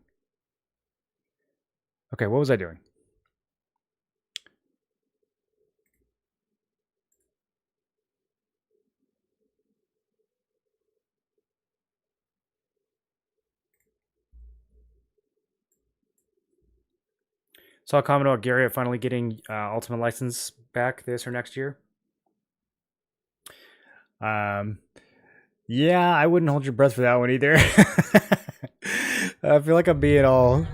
[SPEAKER 1] Okay, what was I doing? Saw a comment about Garriott finally getting Ultimate License back this or next year. Yeah, I wouldn't hold your breath for that one either. I feel like I'm being all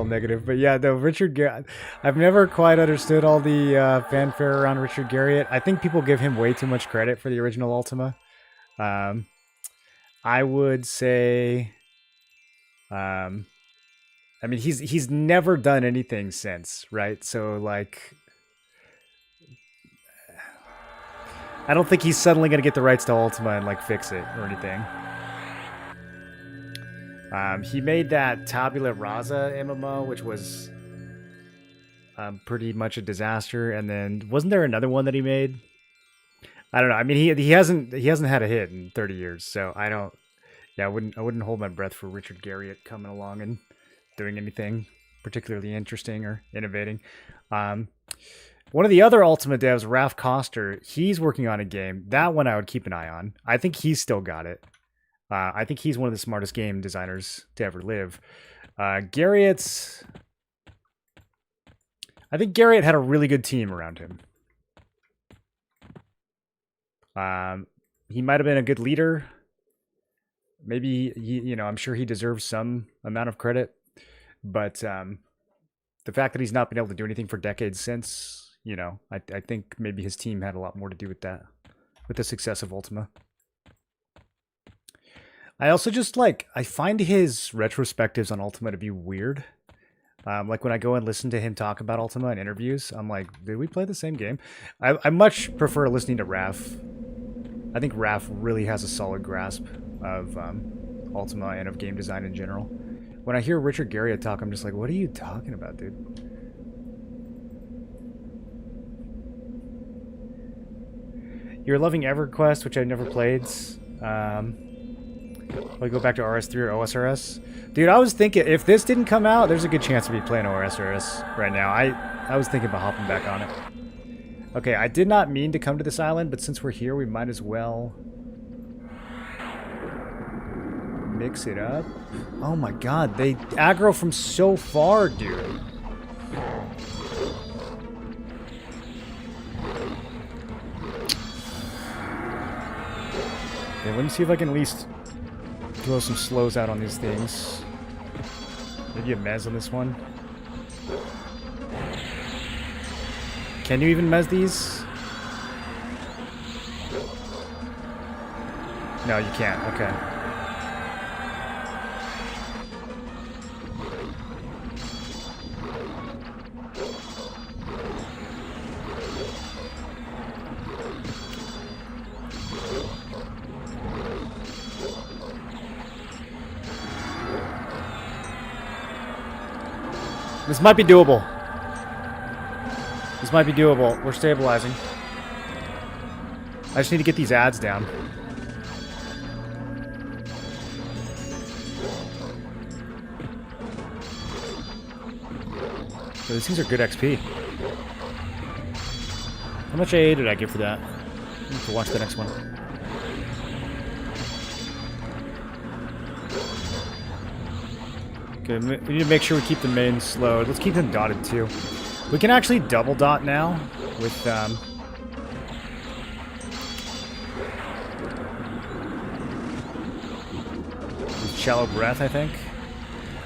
[SPEAKER 1] negative, but yeah, no, Richard Garriott. I've never quite understood all the fanfare around Richard Garriott. I think people give him way too much credit for the original Ultima. I would say, I mean, he's never done anything since, right? So like, I don't think he's suddenly going to get the rights to Ultima and, like, fix it or anything. He made that Tabula Rasa MMO, which was pretty much a disaster. And then, wasn't there another one that he made? I don't know. I mean, he hasn't had a hit in 30 years, so I don't. Yeah, I wouldn't hold my breath for Richard Garriott coming along and doing anything particularly interesting or innovating. One of the other Ultima devs, Ralph Koster, he's working on a game. That one I would keep an eye on. I think he's still got it. I think he's one of the smartest game designers to ever live. Garriott's... I think Garriott had a really good team around him. He might have been a good leader. Maybe, I'm sure he deserves some amount of credit. But the fact that he's not been able to do anything for decades since... I think maybe his team had a lot more to do with that, with the success of Ultima. I also just I find his retrospectives on Ultima to be weird. Like when I go and listen to him talk about Ultima in interviews, I'm like, did we play the same game? I much prefer listening to Raph. I think Raph really has a solid grasp of Ultima and of game design in general. When I hear Richard Garriott talk, I'm just like, what are you talking about, dude? You're loving EverQuest, which I've never played. I'll go back to RS3 or OSRS. Dude, I was thinking, if this didn't come out, there's a good chance to be playing OSRS right now. I was thinking about hopping back on it. Okay, I did not mean to come to this island, but since we're here, we might as well mix it up. Oh my god, they aggro from so far, dude. Okay, let me see if I can at least throw some slows out on these things. Maybe a mez on this one. Can you even mez these? No, you can't. Okay. This might be doable. This might be doable. We're stabilizing. I just need to get these ads down. So these things are good XP. How much AA did I get for that? I need to watch the next one. Okay, we need to make sure we keep the main slowed. Let's keep them dotted too. We can actually double dot now with shallow breath, I think.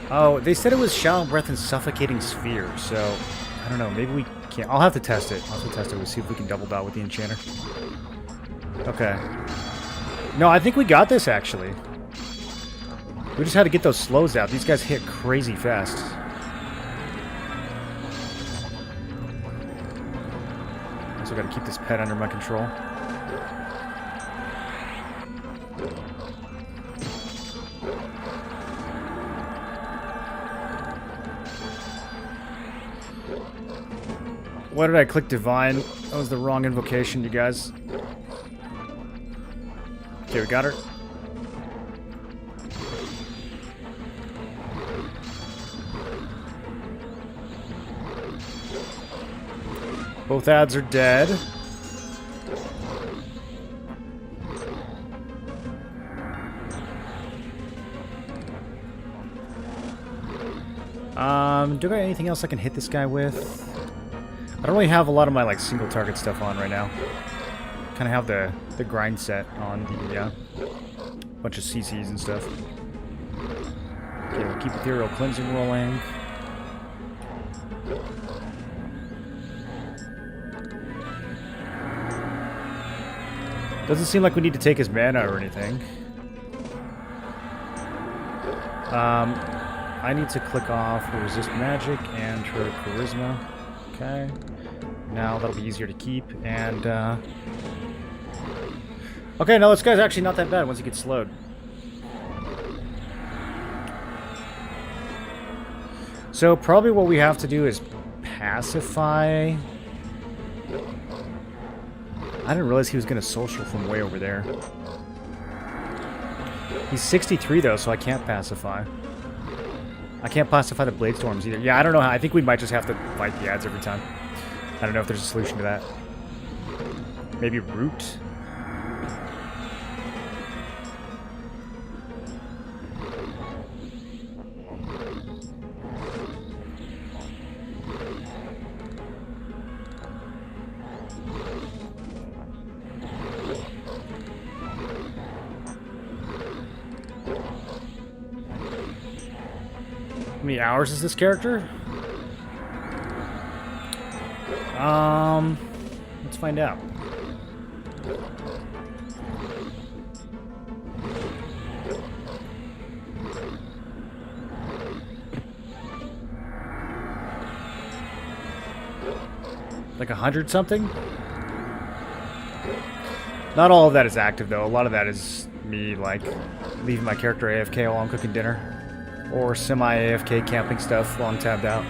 [SPEAKER 1] Oh, they said it was shallow breath and suffocating sphere, so I don't know, maybe we can't. I'll have to test it. We'll see if we can double dot with the enchanter. Okay. No, I think we got this actually. We just had to get those slows out. These guys hit crazy fast. Also got to keep this pet under my control. Why did I click Divine? That was the wrong invocation, you guys. Okay, we got her. Both ads are dead. Do I got anything else I can hit this guy with? I don't really have a lot of my like single target stuff on right now. Kind of have the grind set on the bunch of CCs and stuff. Okay, we'll keep ethereal cleansing rolling. Doesn't seem like we need to take his mana or anything. I need to click off her resist magic and her charisma. Okay. Now that'll be easier to keep. And Okay, no, this guy's actually not that bad once he gets slowed. So probably what we have to do is pacify. I didn't realize he was going to social from way over there. He's 63 though, so I can't pacify. I can't pacify the Blade Storms either. Yeah, I don't know how. I think we might just have to fight the ads every time. I don't know if there's a solution to that. Maybe root? How many hours is this character? Let's find out. Like 100 something? Not all of that is active though. A lot of that is me like leaving my character AFK while I'm cooking dinner. Or semi-AFK camping stuff while I'm tabbed out.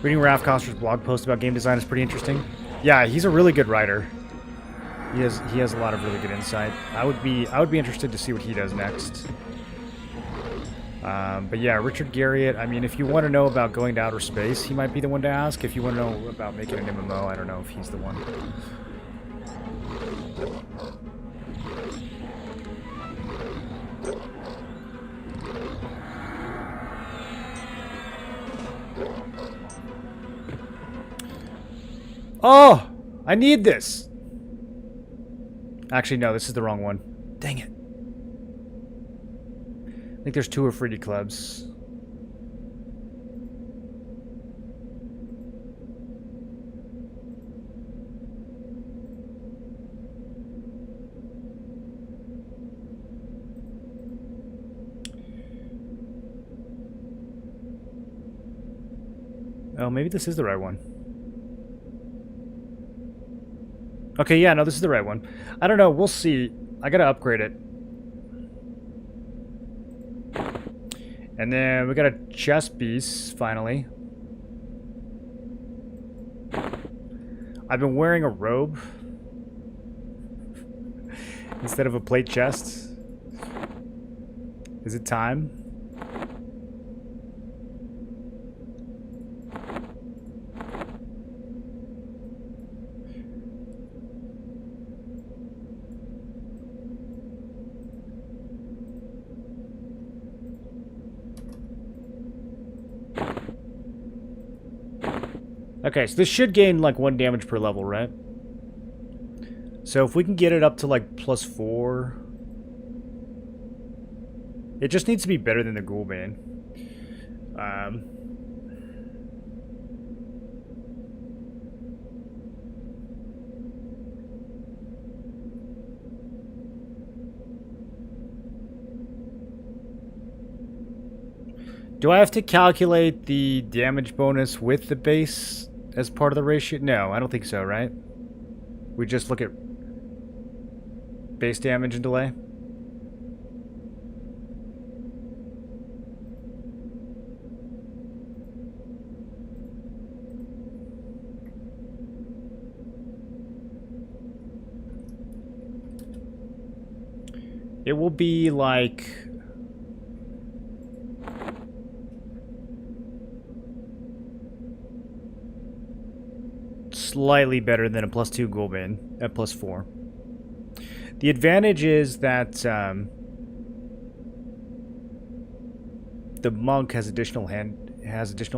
[SPEAKER 1] Reading Raph Koster's blog post about game design is pretty interesting. Yeah, he's a really good writer. He has a lot of really good insight. I would be interested to see what he does next. But yeah, Richard Garriott, I mean, if you want to know about going to outer space, he might be the one to ask. If you want to know about making an MMO, I don't know if he's the one. Oh! I need this! Actually, no, this is the wrong one. Dang it. I think there's 2 Afridi clubs. Oh, maybe this is the right one. Okay, yeah, no, this is the right one. I don't know, we'll see. I gotta upgrade it. And then we got a chest piece, finally. I've been wearing a robe instead of a plate chest. Is it time? Okay, so this should gain like 1 damage per level, right? So if we can get it up to like +4... It just needs to be better than the Ghoulbane. Do I have to calculate the damage bonus with the base as part of the ratio? No, I don't think so, right? We just look at base damage and delay. It will be like... slightly better than a +2 Ghoulbane at +4. The advantage is that the monk has additional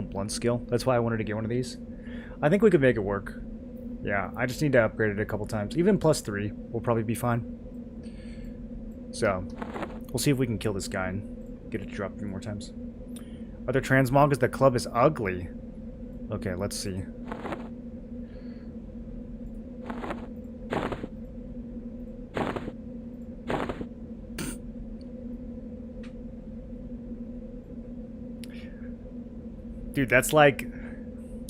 [SPEAKER 1] blunt skill. That's why I wanted to get one of these. I think we could make it work. Yeah, I just need to upgrade it a couple times. Even +3 will probably be fine. So, we'll see if we can kill this guy and get it to drop a few more times. Are there transmongas? The club is ugly. Okay, let's see. Dude, that's like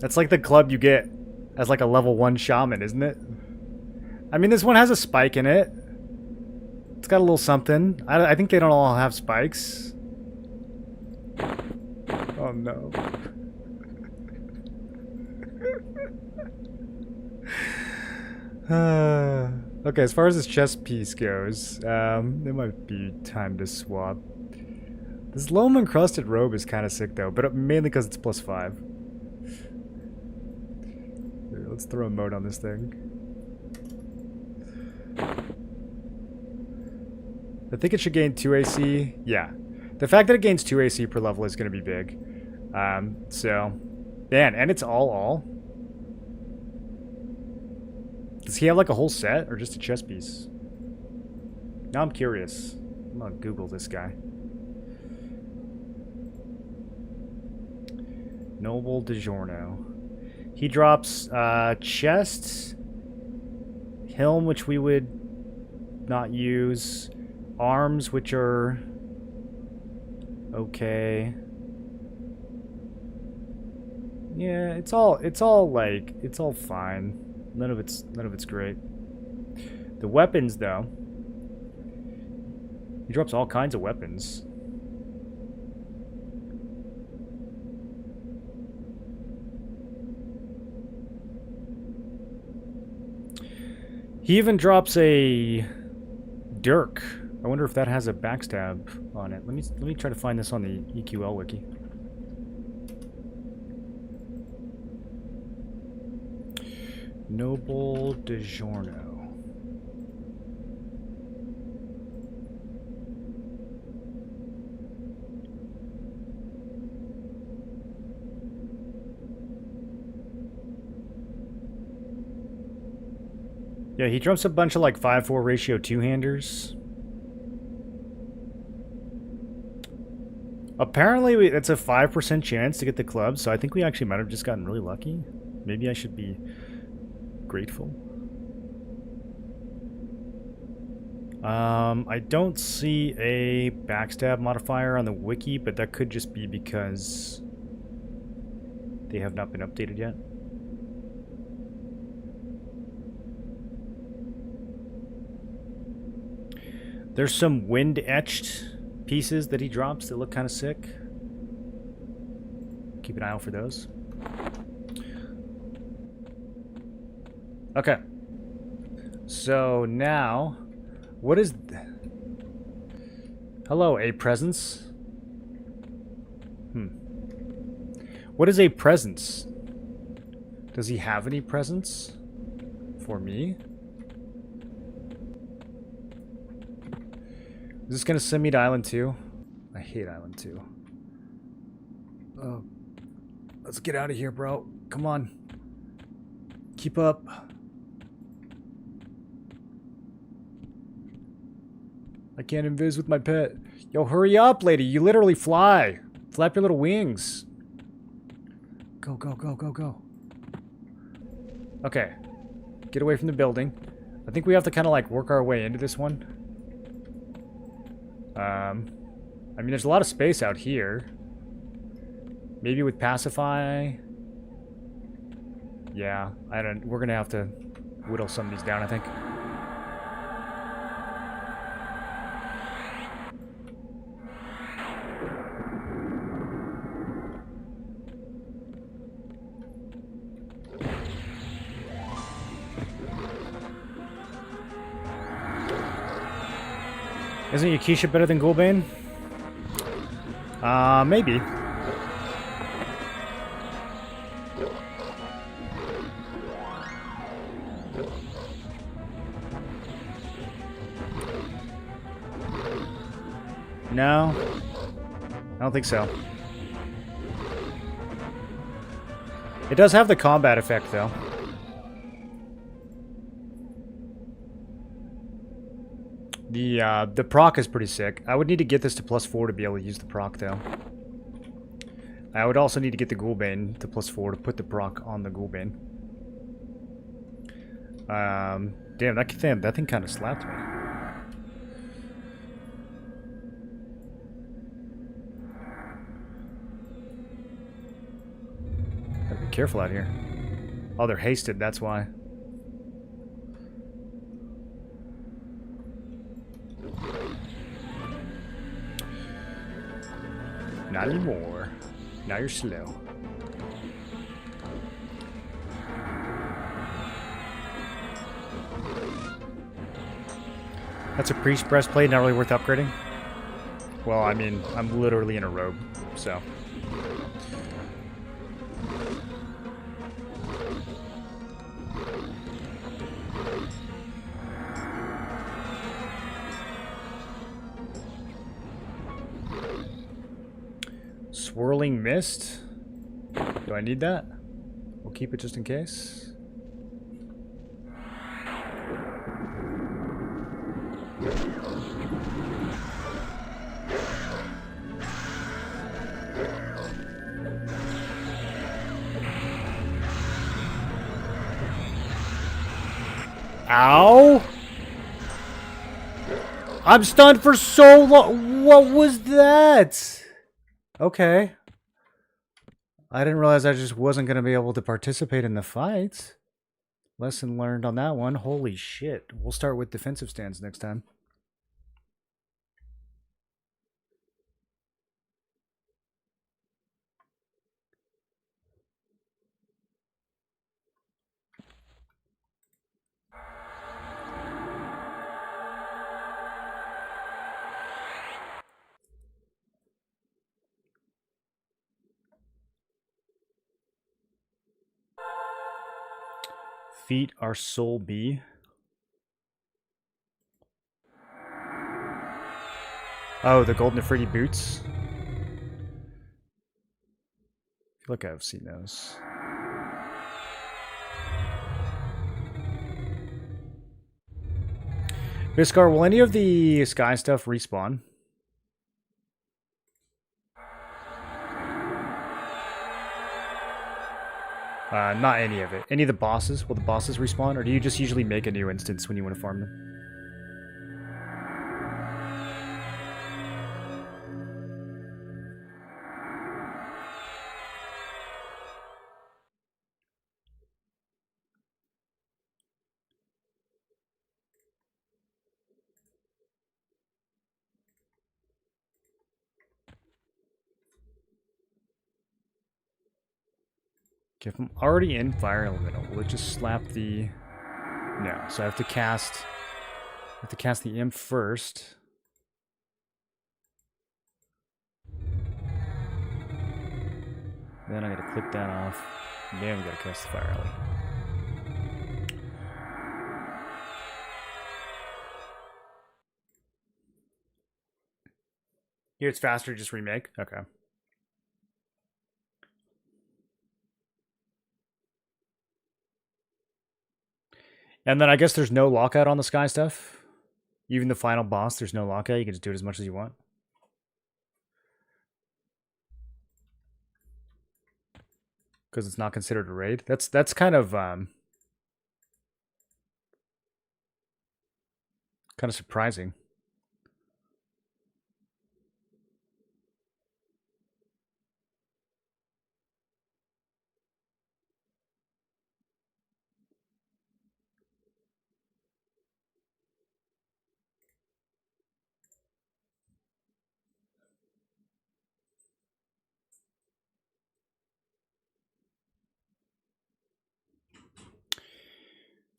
[SPEAKER 1] the club you get as like a level 1 shaman, isn't it? I mean, this one has a spike in it. It's got a little something. I think they don't all have spikes. Oh no. Okay, as far as this chest piece goes, it might be time to swap. This loam encrusted robe is kind of sick though, but mainly because it's +5. Here, let's throw a mode on this thing. I think it should gain 2 AC. Yeah. The fact that it gains 2 AC per level is going to be big. So, man, and it's all. Does he have like a whole set or just a chest piece? Now I'm curious. I'm gonna Google this guy. Noble DiGiorno. He drops chest, helm, which we would not use, arms, which are okay. Yeah, it's all fine. None of it's great. The weapons, though. He drops all kinds of weapons. He even drops a dirk. I wonder if that has a backstab on it. Let me try to find this on the EQL wiki. Noble DiGiorno. Yeah, he drops a bunch of like 5-4 ratio two-handers. Apparently, it's a 5% chance to get the club, so I think we actually might have just gotten really lucky. Maybe I should be grateful. I don't see a backstab modifier on the wiki, but that could just be because they have not been updated yet. There's some wind-etched pieces that he drops that look kind of sick. Keep an eye out for those. Okay. So now, what is... Hello, a presence? What is a presence? Does he have any presents for me? Is this gonna send me to Island 2? I hate Island 2. Oh, let's get out of here, bro. Come on. Keep up. I can't invis with my pet. Yo, hurry up, lady. You literally fly. Flap your little wings. Go, go, go, go, go. Okay. Get away from the building. I think we have to kind of like work our way into this one. I mean, there's a lot of space out here. Maybe with Pacify. Yeah, we're gonna have to whittle some of these down, I think. Isn't Yakisha better than Gul'bane? Maybe. No, I don't think so. It does have the combat effect, though. The proc is pretty sick. I would need to get this to +4 to be able to use the proc, though. I would also need to get the Gul'bane to +4 to put the proc on the Gul'bane. Damn, that thing kind of slapped me. Gotta be careful out here. Oh, they're hasted, that's why. Not anymore. Now you're slow. That's a priest breastplate, not really worth upgrading. Well, I mean, I'm literally in a robe, so. Swirling mist? Do I need that? We'll keep it just in case. Ow! I'm stunned for so long. What was that? Okay. I didn't realize I just wasn't going to be able to participate in the fight. Lesson learned on that one. Holy shit. We'll start with defensive stands next time. Feet are soul B. Oh, the Golden Ifriti boots. I feel like I've seen those. Viscar, will any of the sky stuff respawn? Not any of it. Any of the bosses? Will the bosses respawn? Or do you just usually make a new instance when you want to farm them? Okay, if I'm already in Fire Elemental, will it just slap the... No, so I have to cast the imp first. Then I gotta click that off. Then we gotta cast the Fire Alley. Here it's faster, just remake? Okay. And then I guess there's no lockout on the sky stuff. Even the final boss, there's no lockout. You can just do it as much as you want. Because it's not considered a raid. That's kind of surprising.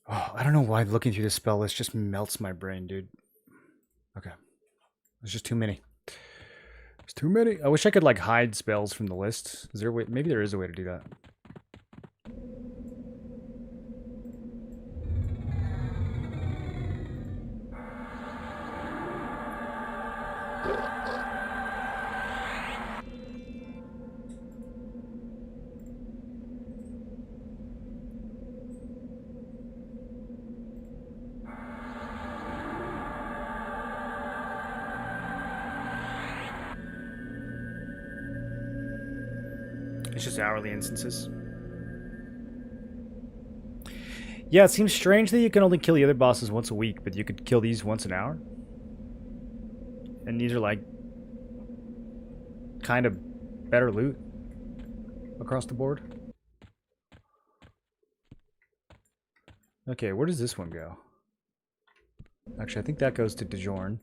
[SPEAKER 1] Oh, I don't know why looking through this spell list just melts my brain, dude. Okay. There's just too many. There's too many. I wish I could, like, hide spells from the list. Is there a way? Maybe there is a way to do that. It's just hourly instances. Yeah, it seems strange that you can only kill the other bosses once a week, but you could kill these once an hour. And these are like kind of better loot across the board. Okay, where does this one go? Actually, I think that goes to DeJorn.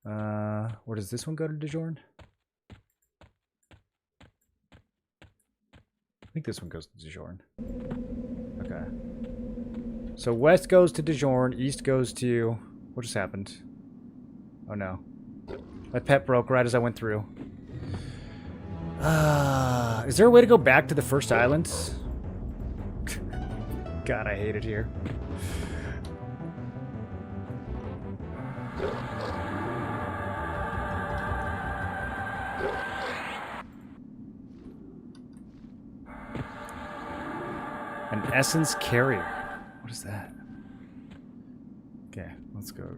[SPEAKER 1] Where does this one go to DeJorn? I think this one goes to DeJorn. Okay. So west goes to DeJorn, east goes to... What just happened? Oh no. My pet broke right as I went through. Is there a way to go back to the first island? God, I hate it here. An essence carrier. What is that? Okay, let's go.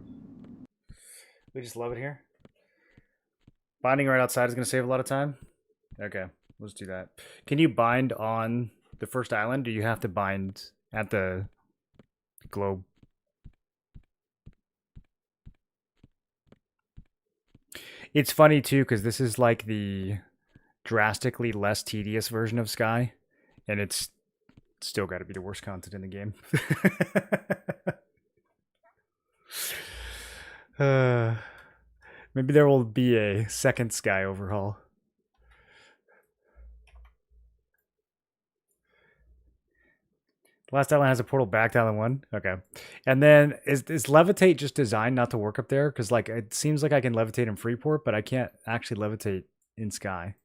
[SPEAKER 1] We just love it here. Binding right outside is going to save a lot of time. Okay, let's do that. Can you bind on the first island, or do you have to bind at the globe? It's funny too, because this is like the drastically less tedious version of Sky, and it's still got to be the worst content in the game. Maybe there will be a second Sky overhaul. Last island has a portal back to island 1. Okay. And then is levitate just designed not to work up there? Because like it seems like I can levitate in Freeport, but I can't actually levitate in Sky.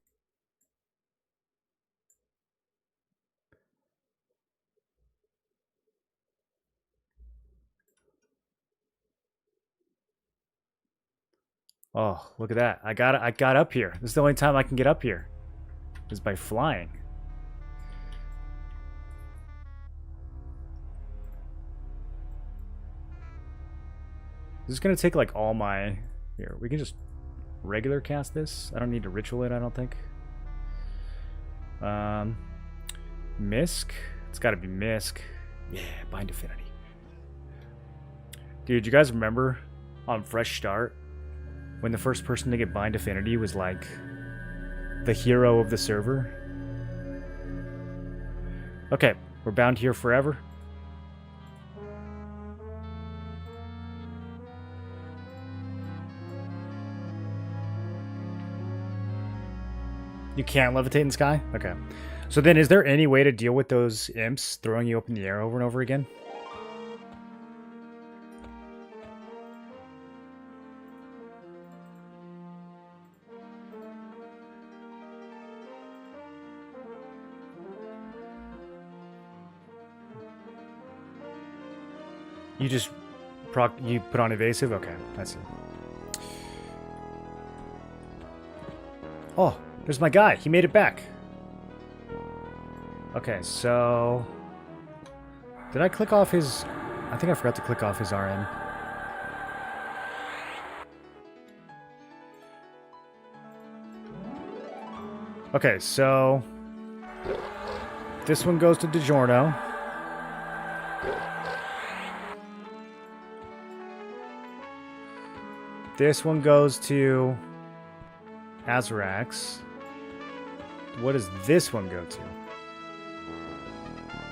[SPEAKER 1] Oh, look at that. I got up here. This is the only time I can get up here. Is by flying. This is going to take like all my... Here, we can just regular cast this. I don't need to ritual it, I don't think. Misk? It's got to be Misk. Yeah, Bind Affinity. Dude, you guys remember on Fresh Start when the first person to get Bind Affinity was like the hero of the server? Okay, we're bound here forever. You can't levitate in Sky? Okay. So then is there any way to deal with those imps throwing you up in the air over and over again? You just you put on evasive? Okay, I see. Oh, there's my guy. He made it back. Okay, so... Did I click off his... I think I forgot to click off his RN. Okay, so... This one goes to DiGiorno. This one goes to Azrax. What does this one go to?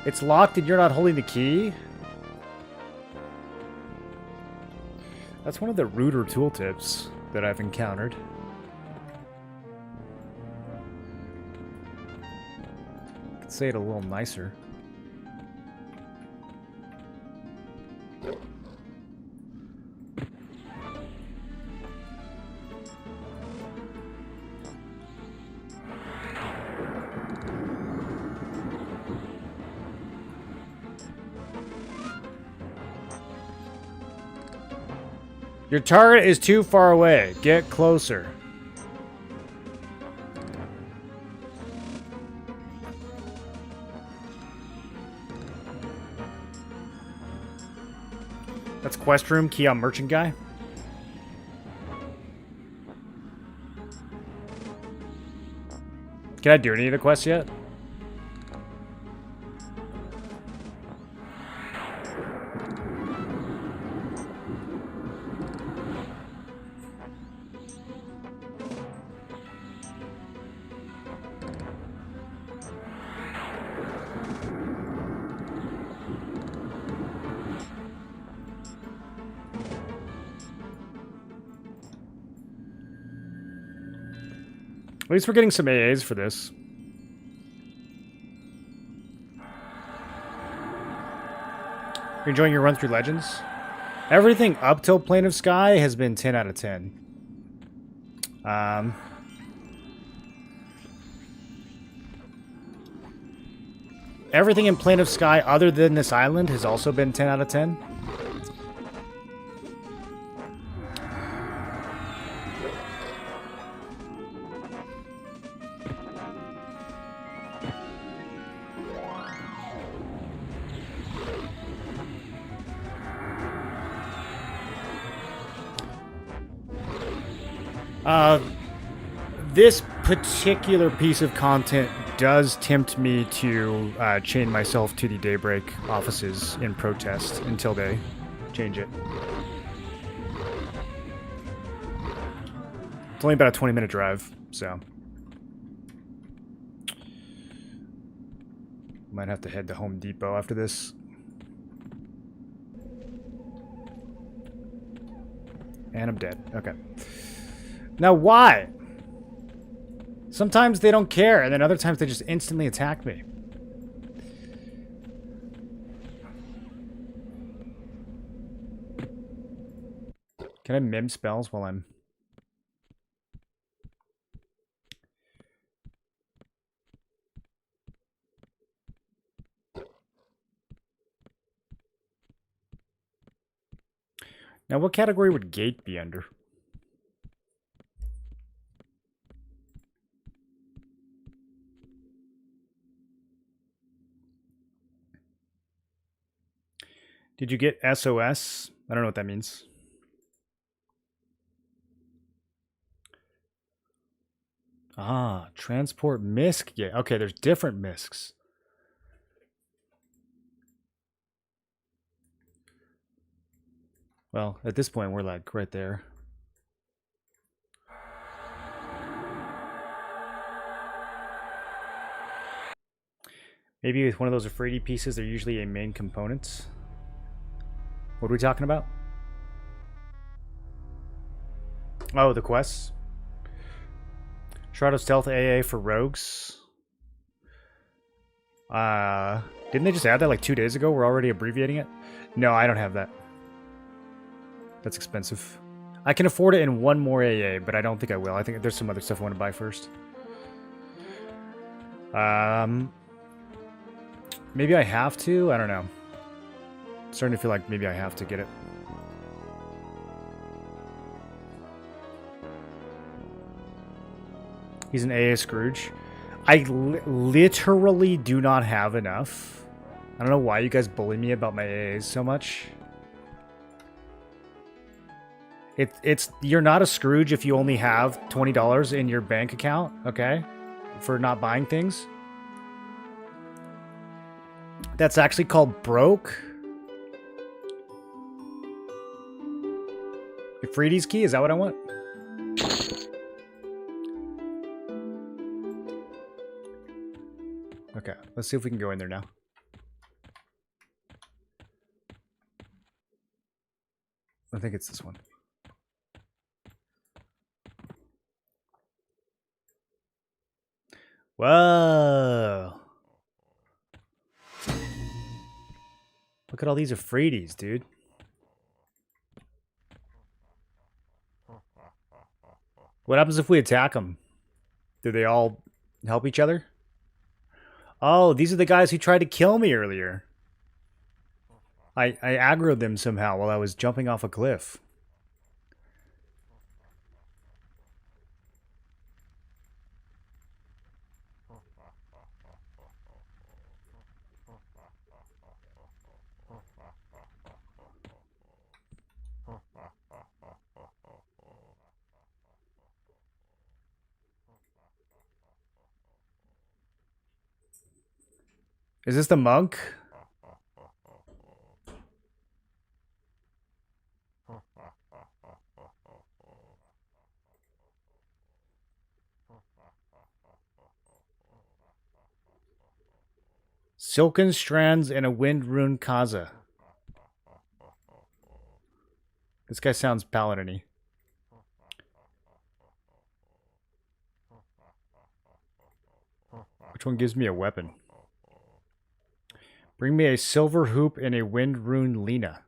[SPEAKER 1] It's locked and you're not holding the key? That's one of the ruder tooltips that I've encountered. I could say it a little nicer. Your target is too far away. Get closer. That's quest room. Key on merchant guy. Can I do any of the quests yet? At least we're getting some AAs for this. You're enjoying your run through Legends? Everything up till Plane of Sky has been 10 out of 10. Everything in Plane of Sky other than this island has also been 10 out of 10. This particular piece of content does tempt me to chain myself to the Daybreak offices in protest until they change it. It's only about a 20-minute drive, so might have to head to Home Depot after this. And I'm dead. Okay. Now why? Sometimes they don't care, and then other times they just instantly attack me. Can I mim spells while I'm... Now what category would Gate be under? Did you get SOS? I don't know what that means. Ah, transport misc. Yeah, okay, there's different miscs. Well, at this point, we're like right there. Maybe with one of those Afridi pieces, they're usually a main component. What are we talking about? Oh, the quests. Shroud of Stealth AA for rogues. Didn't they just add that like 2 days ago? We're already abbreviating it? No, I don't have that. That's expensive. I can afford it in one more AA, but I don't think I will. I think there's some other stuff I want to buy first. Maybe I have to? I don't know. I'm starting to feel like maybe I have to get it. He's an AA Scrooge. I literally do not have enough. I don't know why you guys bully me about my AAs so much. You're not a Scrooge if you only have $20 in your bank account, okay? For not buying things. That's actually called broke. Afridi's key, is that what I want? Okay, let's see if we can go in there now. I think it's this one. Whoa. Look at all these Afridi's, dude. What happens if we attack them? Do they all help each other? Oh, these are the guys who tried to kill me earlier. I aggroed them somehow while I was jumping off a cliff. Is this the monk? Silken strands and a wind-ruined Kaza. This guy sounds paladin-y. Which one gives me a weapon? Bring me a silver hoop and a wind rune Lena.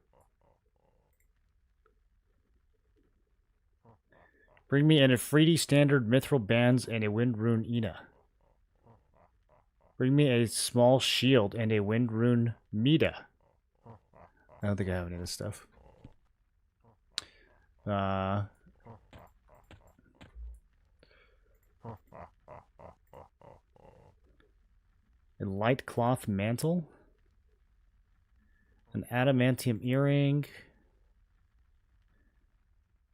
[SPEAKER 1] Bring me an Afridi standard mithril bands and a wind rune Ina. Bring me a small shield and a wind rune Mida. I don't think I have any of this stuff. A light cloth mantle. An adamantium earring.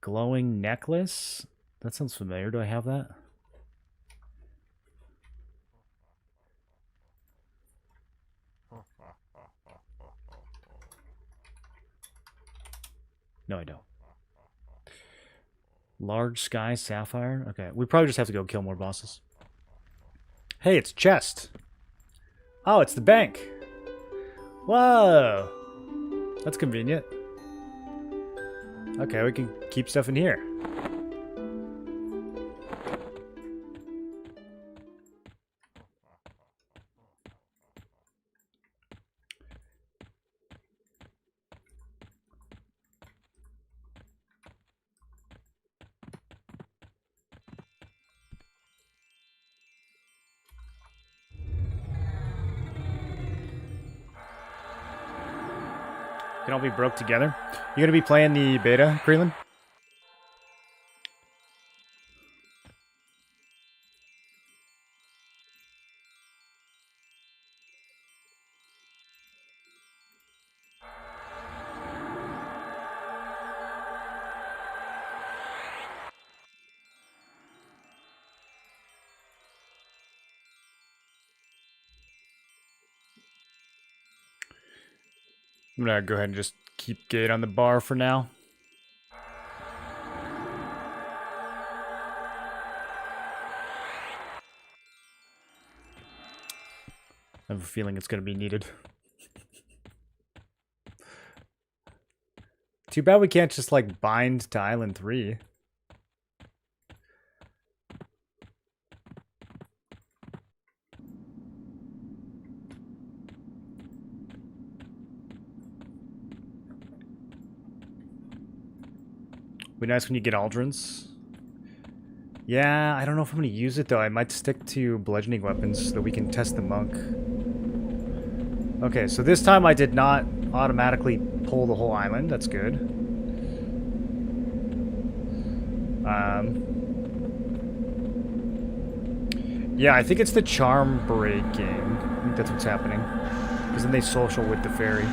[SPEAKER 1] Glowing necklace. That sounds familiar. Do I have that? No, I don't. Large sky sapphire. Okay, we probably just have to go kill more bosses. Hey, it's chest. Oh, it's the bank. Whoa. That's convenient. Okay, we can keep stuff in here. Can all be broke together. You gonna be playing the beta, Creelan? I'm gonna go ahead and just keep Gate on the bar for now. I have a feeling it's gonna be needed. Too bad we can't just like bind to Island 3. Be nice when you get Aldrins. Yeah, I don't know if I'm going to use it though. I might stick to bludgeoning weapons so that we can test the monk. Okay, so this time I did not automatically pull the whole island. That's good. Yeah, I think it's the charm breaking. I think that's what's happening. Because then they social with the fairy.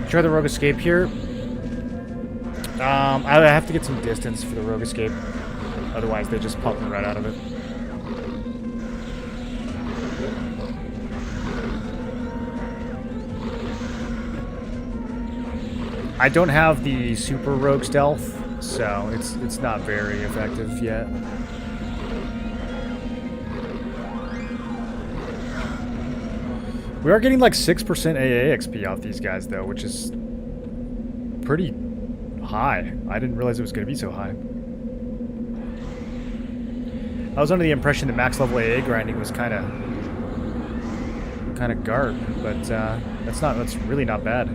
[SPEAKER 1] Try the rogue escape here. I have to get some distance for the rogue escape. Otherwise, they just pop me right out of it. I don't have the super rogue stealth, so it's not very effective yet. We are getting like 6% AA XP off these guys, though, which is pretty high. I didn't realize it was going to be so high. I was under the impression that max level AA grinding was kind of garb, but that's really not bad.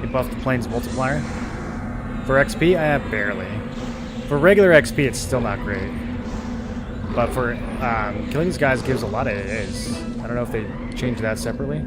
[SPEAKER 1] They buffed the planes multiplier for XP. Barely. For regular XP, it's still not great. But for killing these guys gives a lot of AAs. I don't know if they changed that separately.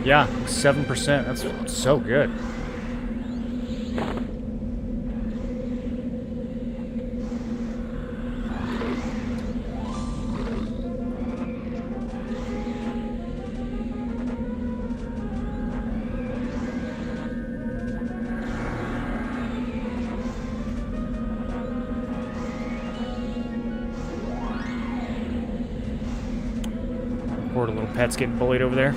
[SPEAKER 1] Yeah, 7%. That's so good. Poor little pet's getting bullied over there.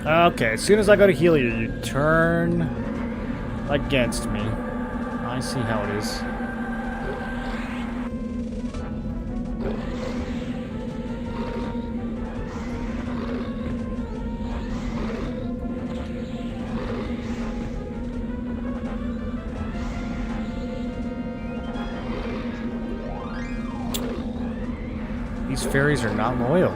[SPEAKER 1] Okay, as soon as I go to heal you, you turn against me. I see how it is. These fairies are not loyal.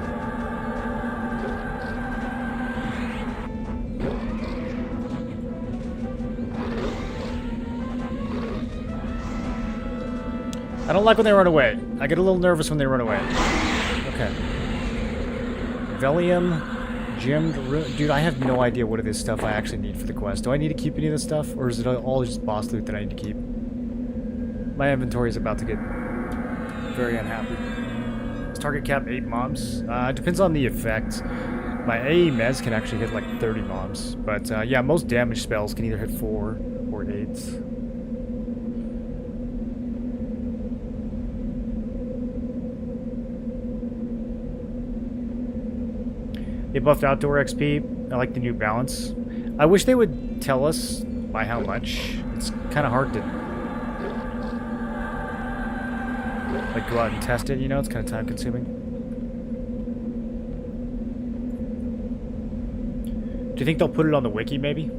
[SPEAKER 1] I don't like when they run away. I get a little nervous when they run away. Okay. Velium, gemmed... Dude, I have no idea what of this stuff I actually need for the quest. Do I need to keep any of this stuff? Or is it all just boss loot that I need to keep? My inventory is about to get very unhappy. Is target cap 8 mobs? It depends on the effect. My AE mez can actually hit like 30 mobs. But yeah, most damage spells can either hit 4 or 8. They buffed outdoor XP. I like the new balance. I wish they would tell us by how much. It's kind of hard to like go out and test it, you know? It's kind of time consuming. Do you think they'll put it on the wiki maybe?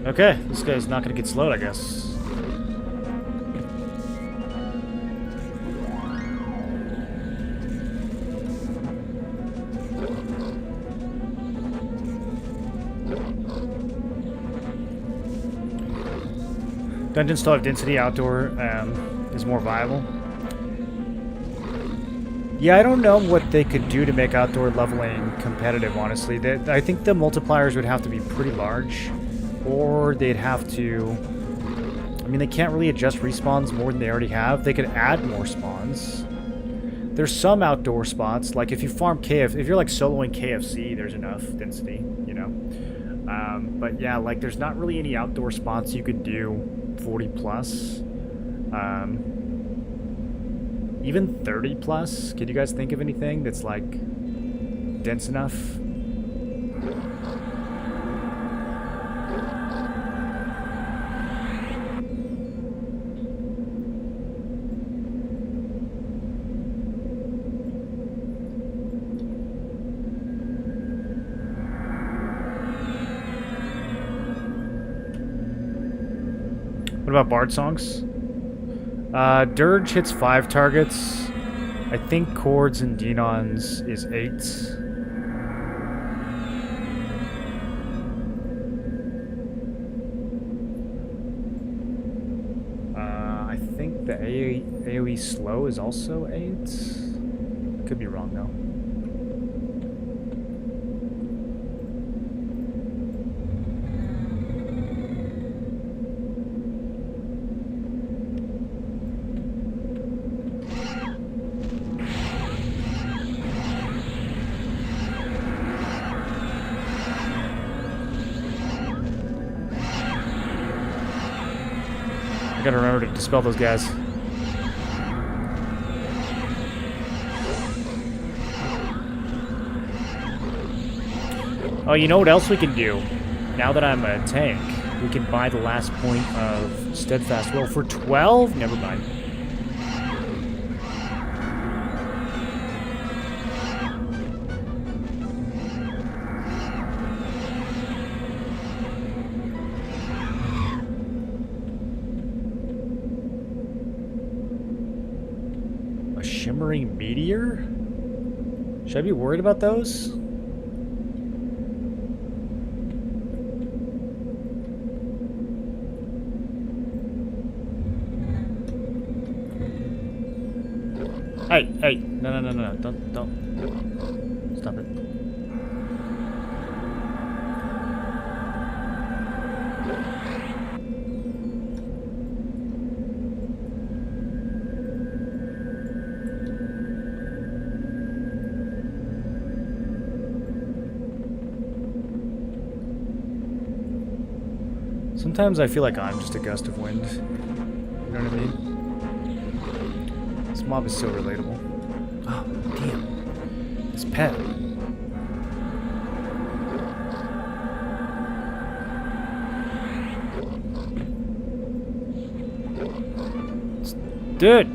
[SPEAKER 1] Okay, this guy's not gonna get slowed, I guess. Dungeons still have density. Outdoor is more viable. Yeah, I don't know what they could do to make outdoor leveling competitive, honestly. I think the multipliers would have to be pretty large. Or they'd have to... I mean, they can't really adjust respawns more than they already have. They could add more spawns. There's some outdoor spots, like if you farm KF... If you're like soloing KFC, there's enough density, you know? But yeah, like there's not really any outdoor spots you could do 40 plus. Even 30 plus? Can you guys think of anything that's like dense enough? What about Bard songs? Dirge hits 5 targets. I think Chords and Denons is 8. I think the AoE slow is also 8. Could be wrong though. I gotta remember to dispel those guys. Oh, you know what else we can do? Now that I'm a tank, we can buy the last point of Steadfast Will for 12? Never mind. Shimmering meteor? Should I be worried about those? Hey, hey, no, don't. Stop it. Sometimes I feel like I'm just a gust of wind. You know what I mean? This mob is so relatable. Oh, damn. This pet. Dude!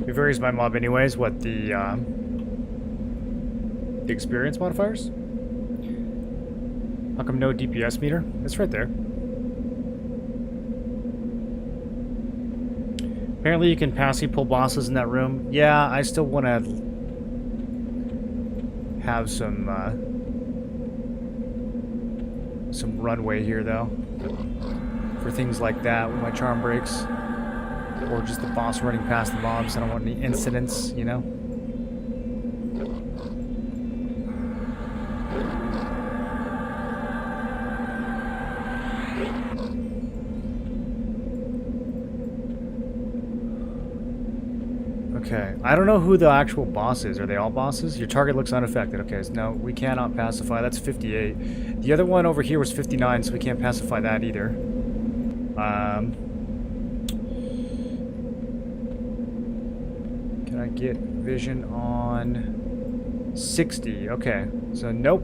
[SPEAKER 1] It varies by mob anyways, what the experience modifiers? How come no DPS meter? It's right there. Apparently you can passive pull bosses in that room. Yeah, I still want to have some runway here though. For things like that when my charm breaks. Or just the boss running past the mobs. I don't want any incidents, you know? Okay. I don't know who the actual boss is. Are they all bosses? Your target looks unaffected. Okay, so no, we cannot pacify. That's 58. The other one over here was 59, so we can't pacify that either. Can I get vision on 60? Okay, so nope.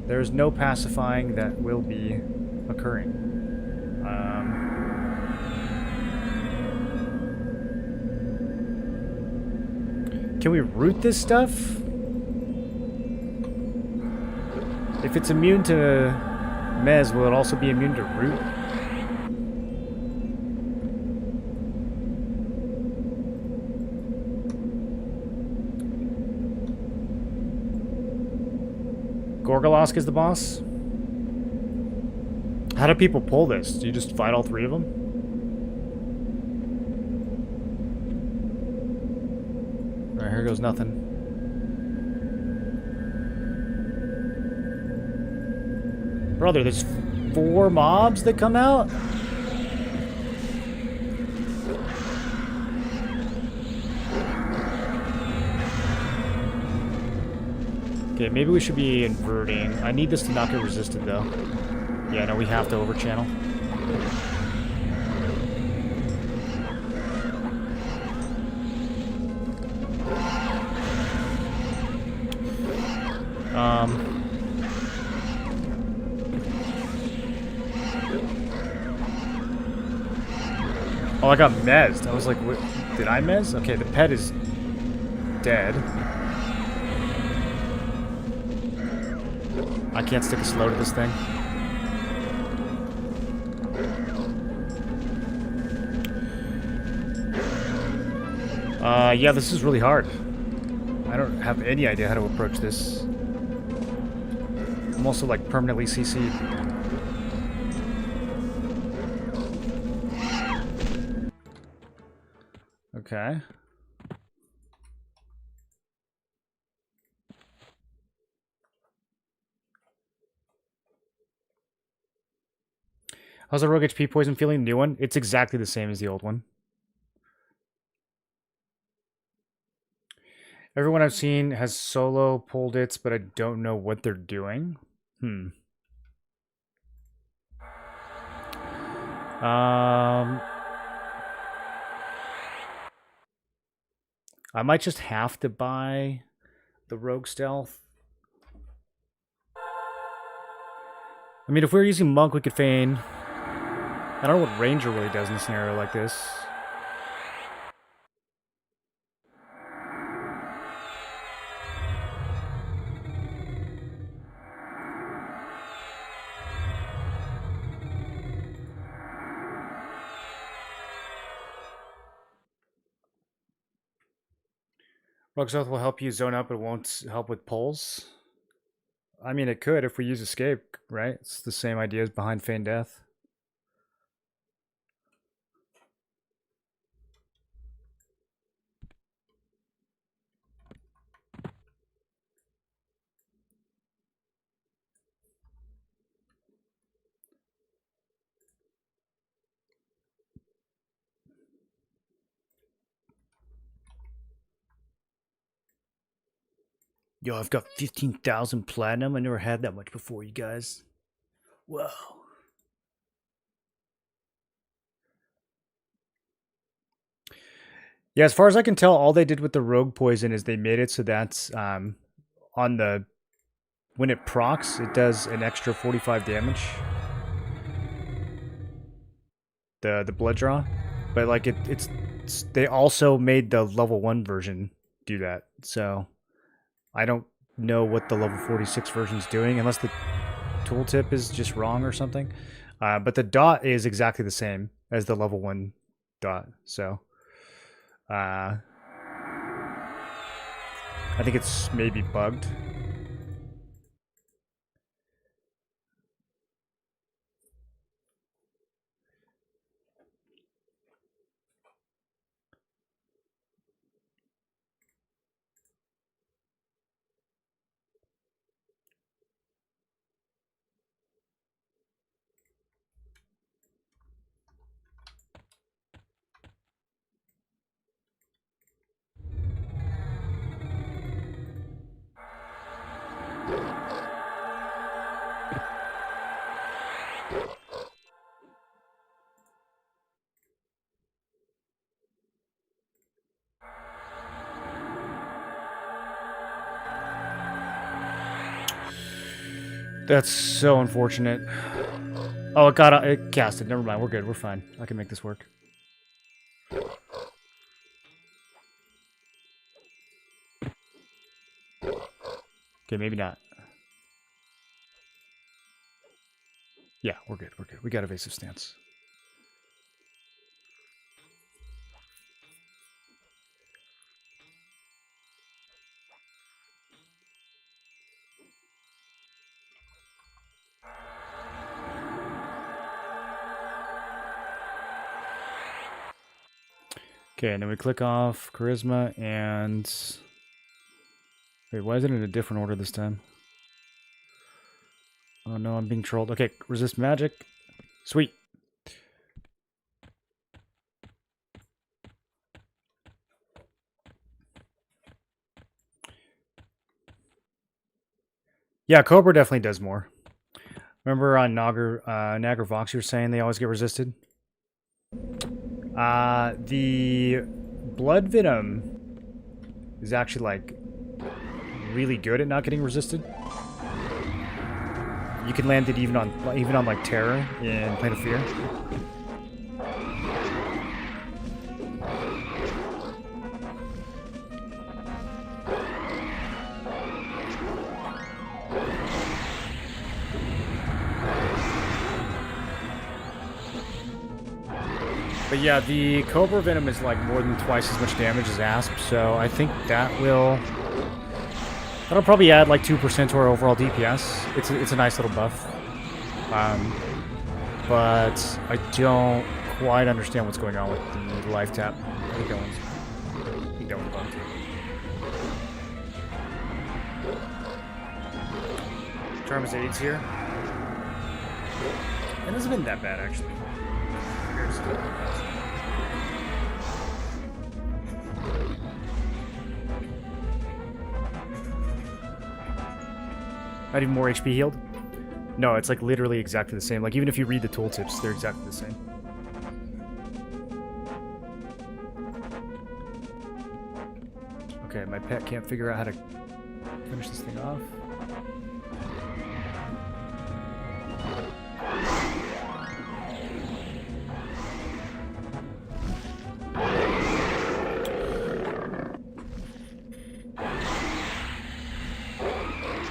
[SPEAKER 1] There's no pacifying that will be occurring. Can we root this stuff? If it's immune to Mez, will it also be immune to root? Gorgolosk is the boss? How do people pull this? Do you just fight all three of them? Alright, here goes nothing. Brother, there's 4 mobs that come out? Okay, maybe we should be inverting. I need this to not get resisted, though. Yeah, no, we have to overchannel. Oh, I got mezzed. I was like, what? Did I mezz? Okay, the pet is dead. I can't stick a slow to this thing. Yeah, this is really hard. I don't have any idea how to approach this. I'm also like permanently CC'd. Okay. How's the rogue HP poison feeling? New one? It's exactly the same as the old one. Everyone I've seen has solo pulled it, but I don't know what they're doing. I might just have to buy the rogue stealth. I mean, if we were using monk, we could feign. I don't know what ranger really does in a scenario like this. Rogue stealth will help you zone up, but it won't help with pulls. I mean, it could if we use escape, right? It's the same idea as behind feign death. Yo, I've got 15,000 platinum. I never had that much before, you guys. Whoa. Yeah, as far as I can tell, all they did with the rogue poison is they made it so that's on the when it procs, it does an extra 45 damage. The blood draw, but like it's they also made the level 1 version do that. So I don't know what the level 46 version's doing unless the tooltip is just wrong or something. But the dot is exactly the same as the level 1 dot. So I think it's maybe bugged. That's so unfortunate. Oh, it casted. Never mind. We're good. We're fine. I can make this work. Okay, maybe not. Yeah, we're good. We're good. We got evasive stance. Okay, and then we click off charisma and wait, why is it in a different order this time? Oh no, I'm being trolled. Okay, resist magic. Sweet. Yeah, Cobra definitely does more. Remember on Nagar Vox you were saying they always get resisted? The Blood Venom is actually like really good at not getting resisted. You can land it even on like Terror in Plane of Fear. But yeah, the Cobra Venom is like more than twice as much damage as Asp, so I think that'll probably add like 2% to our overall DPS. It's a nice little buff. But I don't quite understand what's going on with the life tap. I think that one's bugged. Charm's aids here. It hasn't been that bad actually. Not even more HP healed? No, it's like literally exactly the same. Like even if you read the tooltips, they're exactly the same. Okay, my pet can't figure out how to finish this thing off.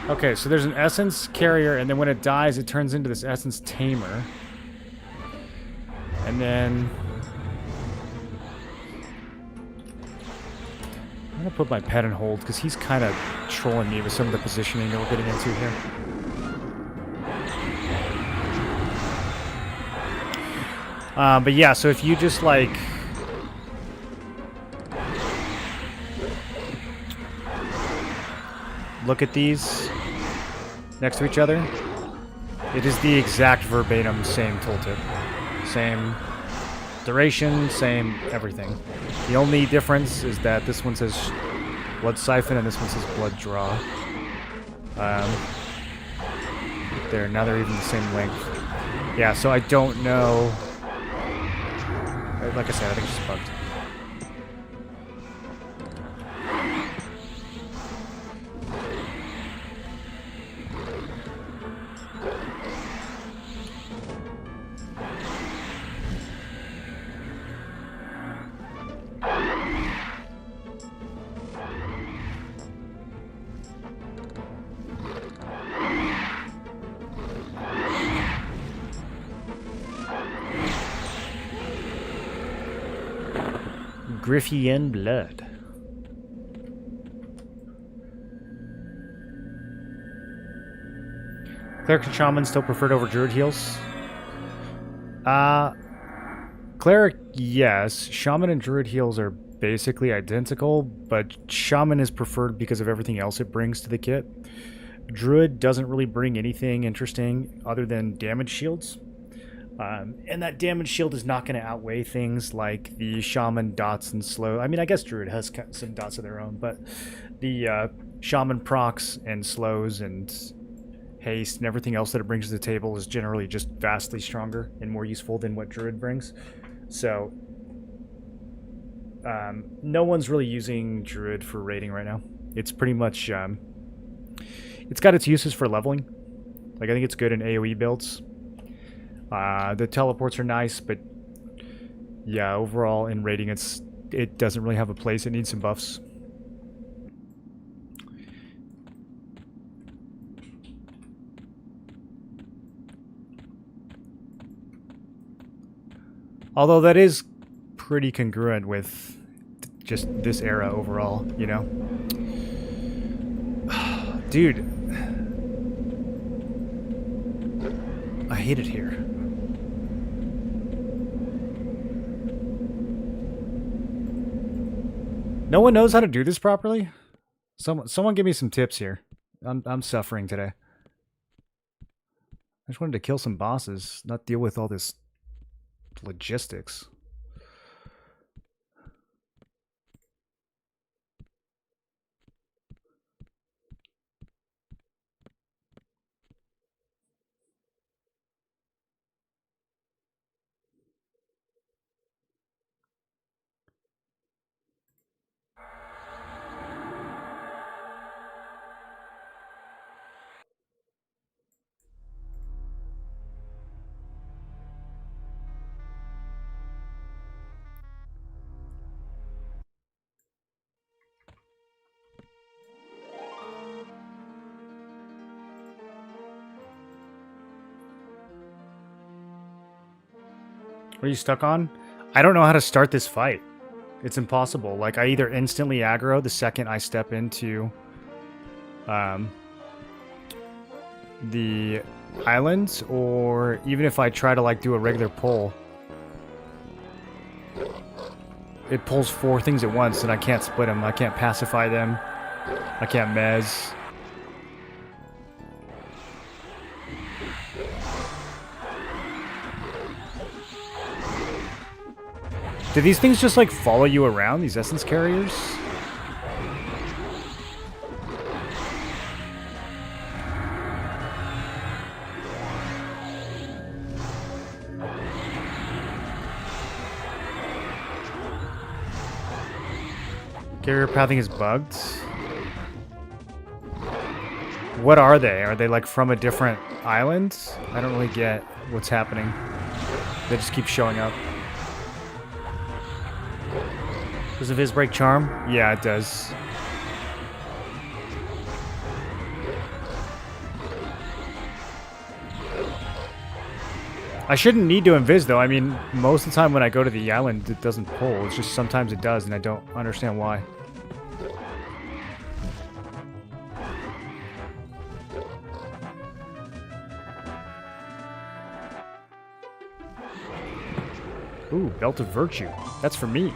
[SPEAKER 1] Okay, so there's an essence carrier, and then when it dies, it turns into this essence tamer. And then... I'm gonna put my pet in hold, because he's kind of trolling me with some of the positioning that we're getting into here. But yeah, so if you just, like... look at these next to each other, it is the exact verbatim same tooltip. Same duration, same everything. The only difference is that this one says blood siphon and this one says blood draw. Now they're even the same length. Yeah, so I don't know. Like I said, I think it's just bugged. Griffian blood. Cleric and Shaman still preferred over Druid heals? Cleric, yes. Shaman and Druid heals are basically identical, but Shaman is preferred because of everything else it brings to the kit. Druid doesn't really bring anything interesting other than damage shields. And that damage shield is not going to outweigh things like the Shaman dots and slow. I mean, I guess Druid has some dots of their own, but the Shaman procs and slows and haste and everything else that it brings to the table is generally just vastly stronger and more useful than what Druid brings. So, no one's really using Druid for raiding right now. It's pretty much, it's got its uses for leveling. Like, I think it's good in AoE builds. The teleports are nice, but yeah, overall in raiding it doesn't really have a place. It needs some buffs. Although that is pretty congruent with just this era overall, you know? Dude. I hate it here. No one knows how to do this properly? Someone give me some tips here. I'm suffering today. I just wanted to kill some bosses, not deal with all this logistics. What are you stuck on? I don't know how to start this fight. It's impossible. Like, I either instantly aggro the second I step into the islands, or even if I try to, like, do a regular pull, it pulls 4 things at once, and I can't split them. I can't pacify them. I can't mez. Do these things just, like, follow you around, these essence carriers? Carrier pathing is bugged. What are they? Are they like from a different island? I don't really get what's happening. They just keep showing up. Does Invis break charm? Yeah, it does. I shouldn't need to invis though. I mean, most of the time when I go to the island, it doesn't pull. It's just sometimes it does, and I don't understand why. Ooh, Belt of Virtue. That's for me.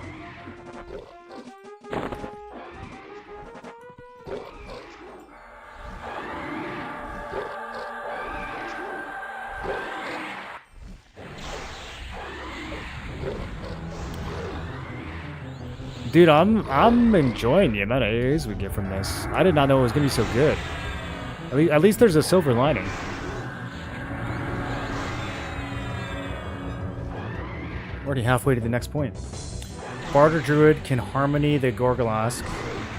[SPEAKER 1] Dude, I'm enjoying the amount of AAs we get from this. I did not know it was gonna be so good. At least there's a silver lining. Already halfway to the next point. Barter Druid can harmony the Gorgolask.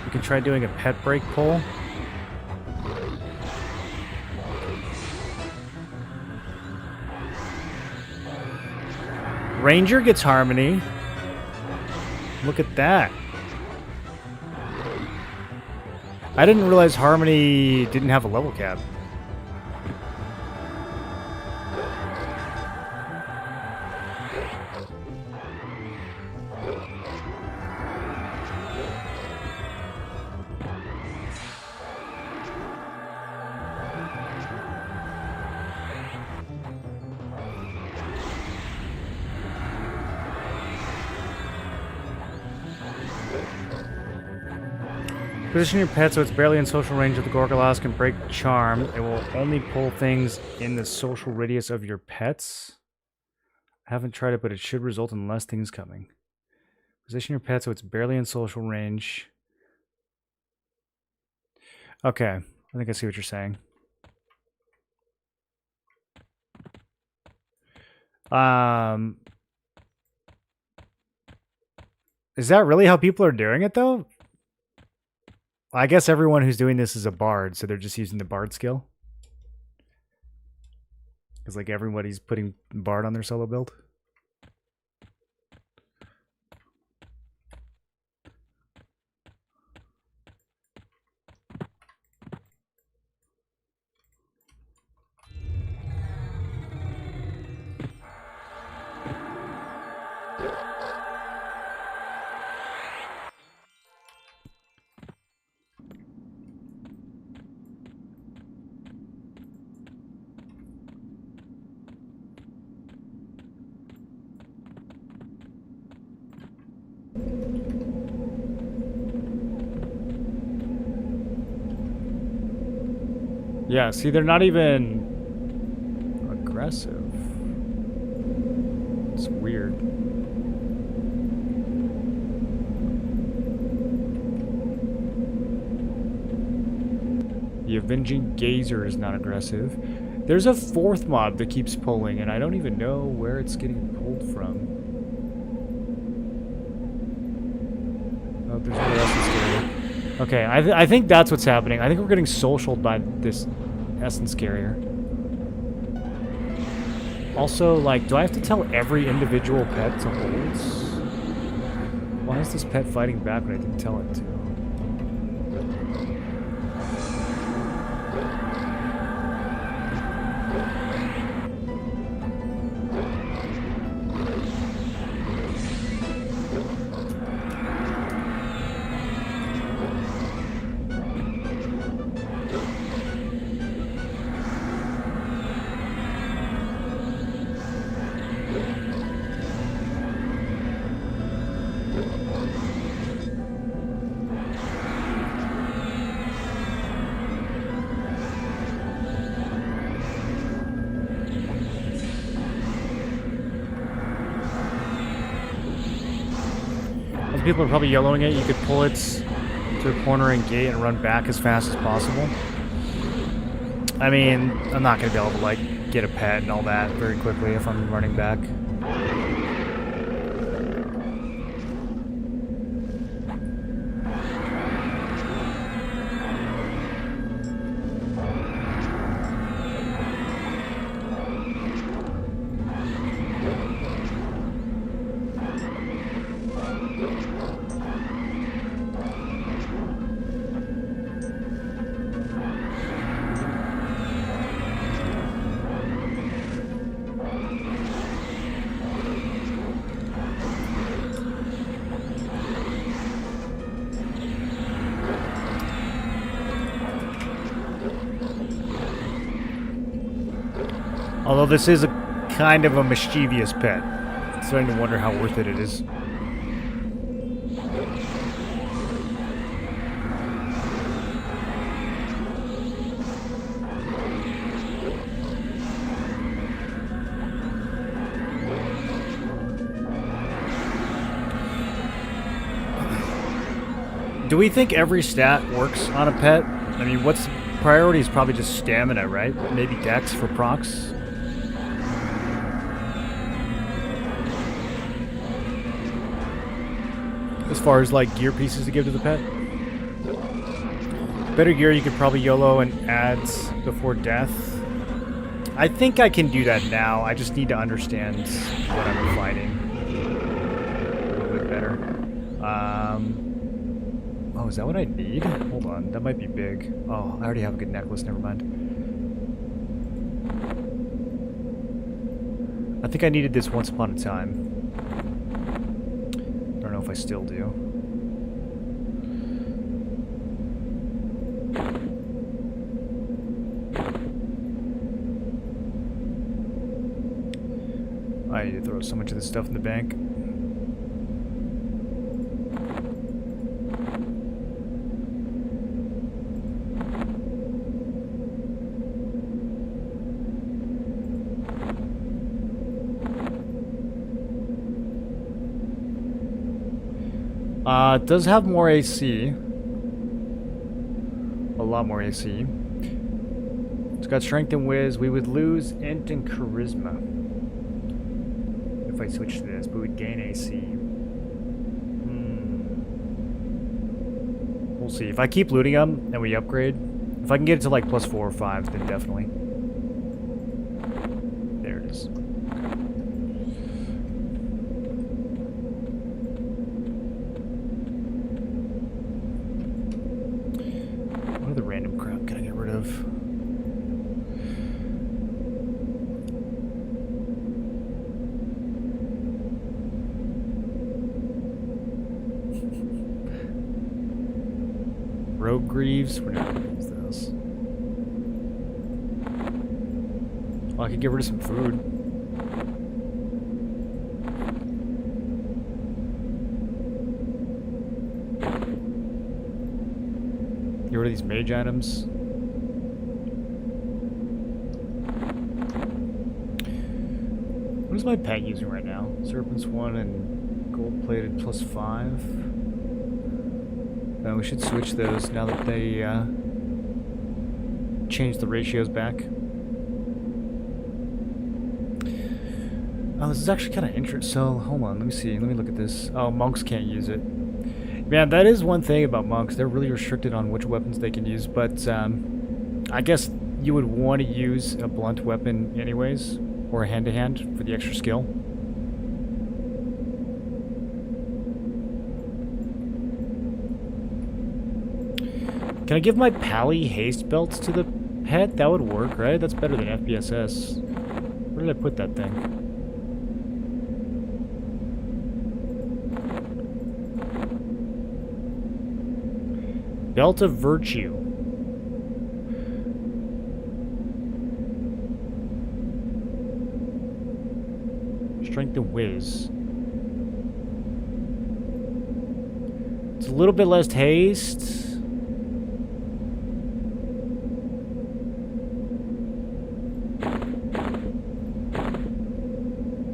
[SPEAKER 1] We can try doing a pet break pull. Ranger gets harmony. Look at that. I didn't realize harmony didn't have a level cap. Position your pet so it's barely in social range of the Gorgolask and break charm. It will only pull things in the social radius of your pets. I haven't tried it, but it should result in less things coming. Position your pet so it's barely in social range. Okay, I think I see what you're saying. Is that really how people are doing it, though? I guess everyone who's doing this is a bard, so they're just using the bard skill. Because, like, everybody's putting bard on their solo build. Yeah, see, they're not even aggressive. It's weird. The Avenging Gazer is not aggressive. There's a fourth mob that keeps pulling, and I don't even know where it's getting pulled from. Oh, there's no essence carrier. Okay, I think that's what's happening. I think we're getting socialed by this essence carrier. Also, like, do I have to tell every individual pet to hold? Why is this pet fighting back when I didn't tell it to? People are probably yellowing it. You could pull it to a corner and gate and run back as fast as possible. I mean, I'm not going to be able to, like, get a pet and all that very quickly if I'm running back. Although this is a kind of a mischievous pet. I'm starting to wonder how worth it is. Do we think every stat works on a pet? I mean, what's priority is probably just stamina, right? Maybe dex for procs? As far as like gear pieces to give to the pet? Better gear you could probably YOLO and ads before death. I think I can do that now. I just need to understand what I'm fighting a little bit better. Oh, is that what I need? Hold on, that might be big. Oh, I already have a good necklace, never mind. I think I needed this once upon a time. I don't know if I still do. I need to throw so much of this stuff in the bank. It does have more AC. A lot more AC. It's got strength and whiz. We would lose int and charisma if I switch to this, but we'd gain AC. We'll see. If I keep looting them and we upgrade, if I can get it to like +4 or 5, then definitely. There it is. What other random crap can I get rid of? Rogue Greaves? We're not gonna use those. Oh, I could get rid of some food. Get rid of these mage items. What is my pet using right now? Serpent's 1 and gold-plated +5. We should switch those now that they changed the ratios back. Oh, this is actually kind of interesting. So, hold on, let me see. Let me look at this. Oh, monks can't use it. Man, that is one thing about monks. They're really restricted on which weapons they can use, but I guess you would want to use a blunt weapon anyways, or a hand-to-hand for the extra skill. Can I give my Pally haste belts to the pet? That would work, right? That's better than FBSS. Where did I put that thing? Belt of Virtue. Strength and Whiz. It's a little bit less haste.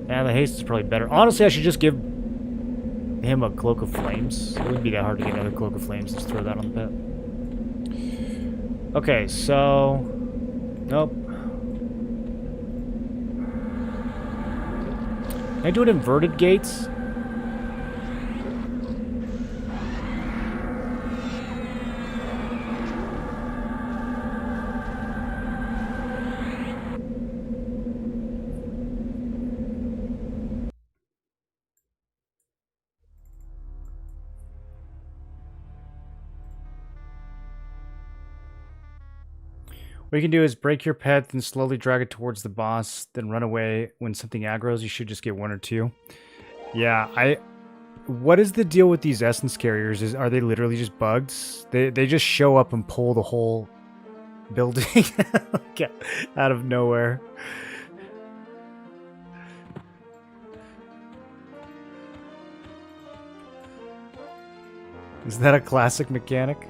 [SPEAKER 1] Yeah, the haste is probably better. Honestly, I should just give him a Cloak of Flames. It wouldn't be that hard to get another Cloak of Flames. Just throw that on the pet. Okay, so... Nope. Can I do it inverted gates? What you can do is break your pet, then slowly drag it towards the boss, then run away. When something aggroes, you should just get 1 or 2. Yeah, what is the deal with these essence carriers? Are they literally just bugs? They just show up and pull the whole building out of nowhere. Is that a classic mechanic?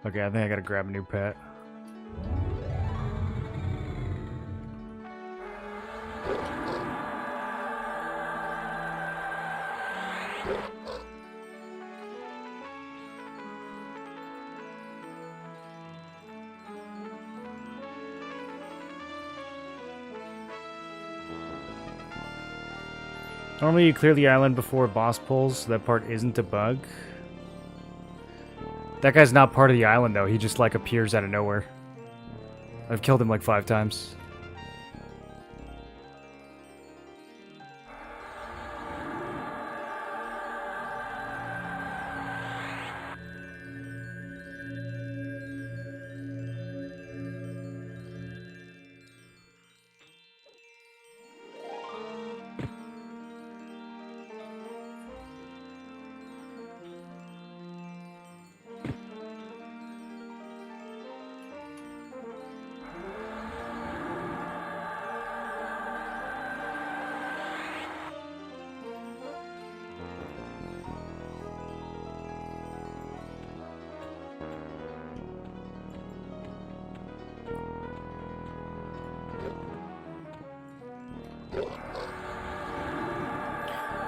[SPEAKER 1] Okay, I think I gotta grab a new pet. Normally you clear the island before a boss pulls, so that part isn't a bug. That guy's not part of the island though, he just like appears out of nowhere. I've killed him like 5 times.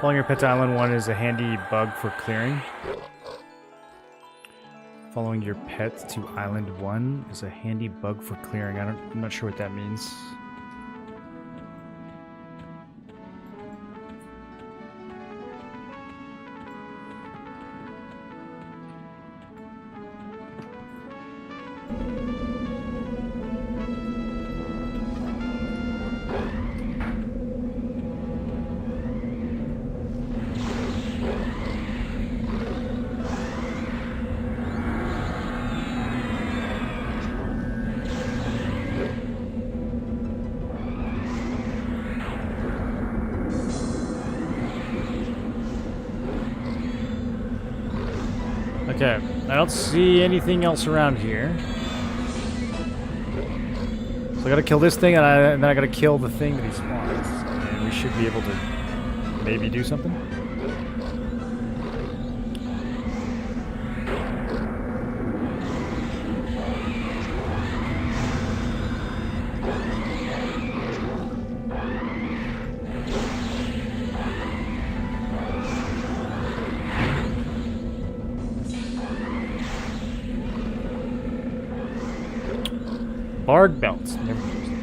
[SPEAKER 1] Following your pet to Island 1 is a handy bug for clearing. Following your pet to Island 1 is a handy bug for clearing. I'm not sure what that means. Okay, I don't see anything else around here. So I gotta kill this thing, and then I gotta kill the thing that he spawns. And we should be able to maybe do something. Barred belts. Never used them.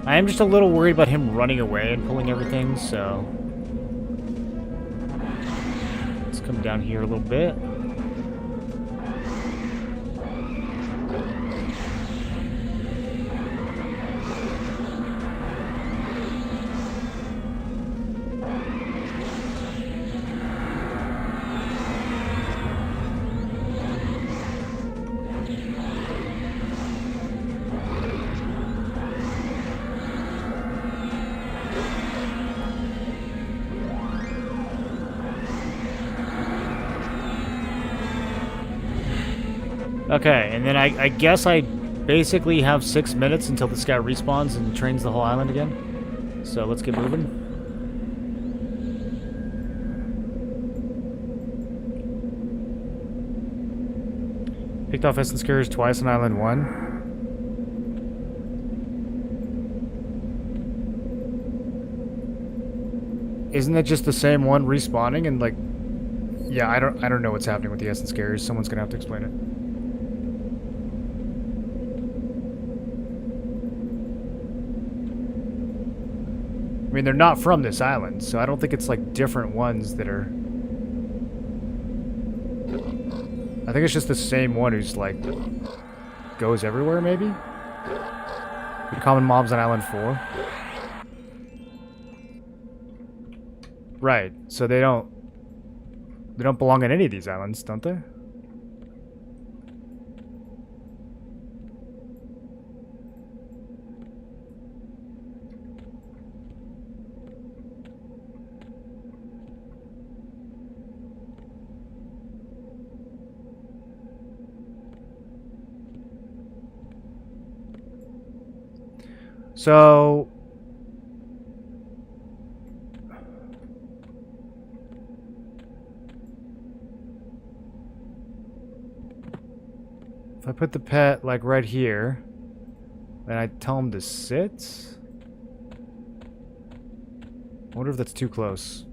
[SPEAKER 1] I am just a little worried about him running away and pulling everything, so let's come down here a little bit. Okay, and then I guess I basically have 6 minutes until this guy respawns and trains the whole island again. So let's get moving. Picked off essence carriers twice on Island 1. Isn't that just the same one respawning and like... Yeah, I don't know what's happening with the essence carriers. Someone's gonna have to explain it. I mean, they're not from this island, so I don't think it's like different ones that are... I think it's just the same one who's like... goes everywhere, maybe? The common mobs on Island 4. Right, so they don't belong on any of these islands, don't they? So... if I put the pet, like, right here, and I tell him to sit? I wonder if that's too close.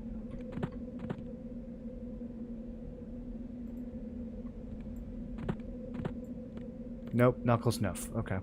[SPEAKER 1] Nope, not close enough. Okay.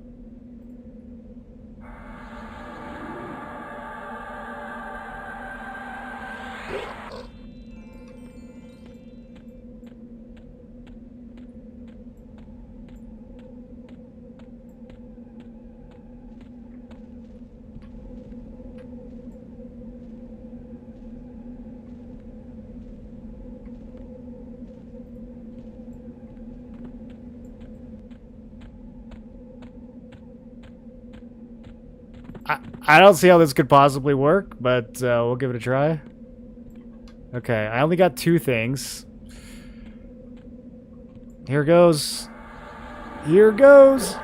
[SPEAKER 1] I don't see how this could possibly work, but we'll give it a try. Okay, I only got 2 things. Here goes. Here goes.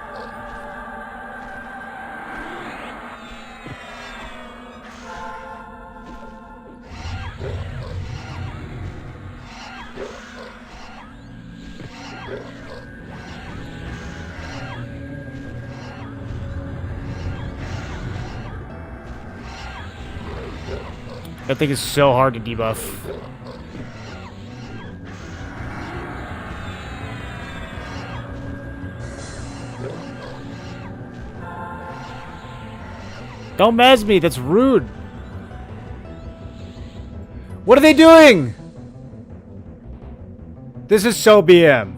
[SPEAKER 1] That thing is so hard to debuff. Don't mez me, that's rude. What are they doing? This is so BM.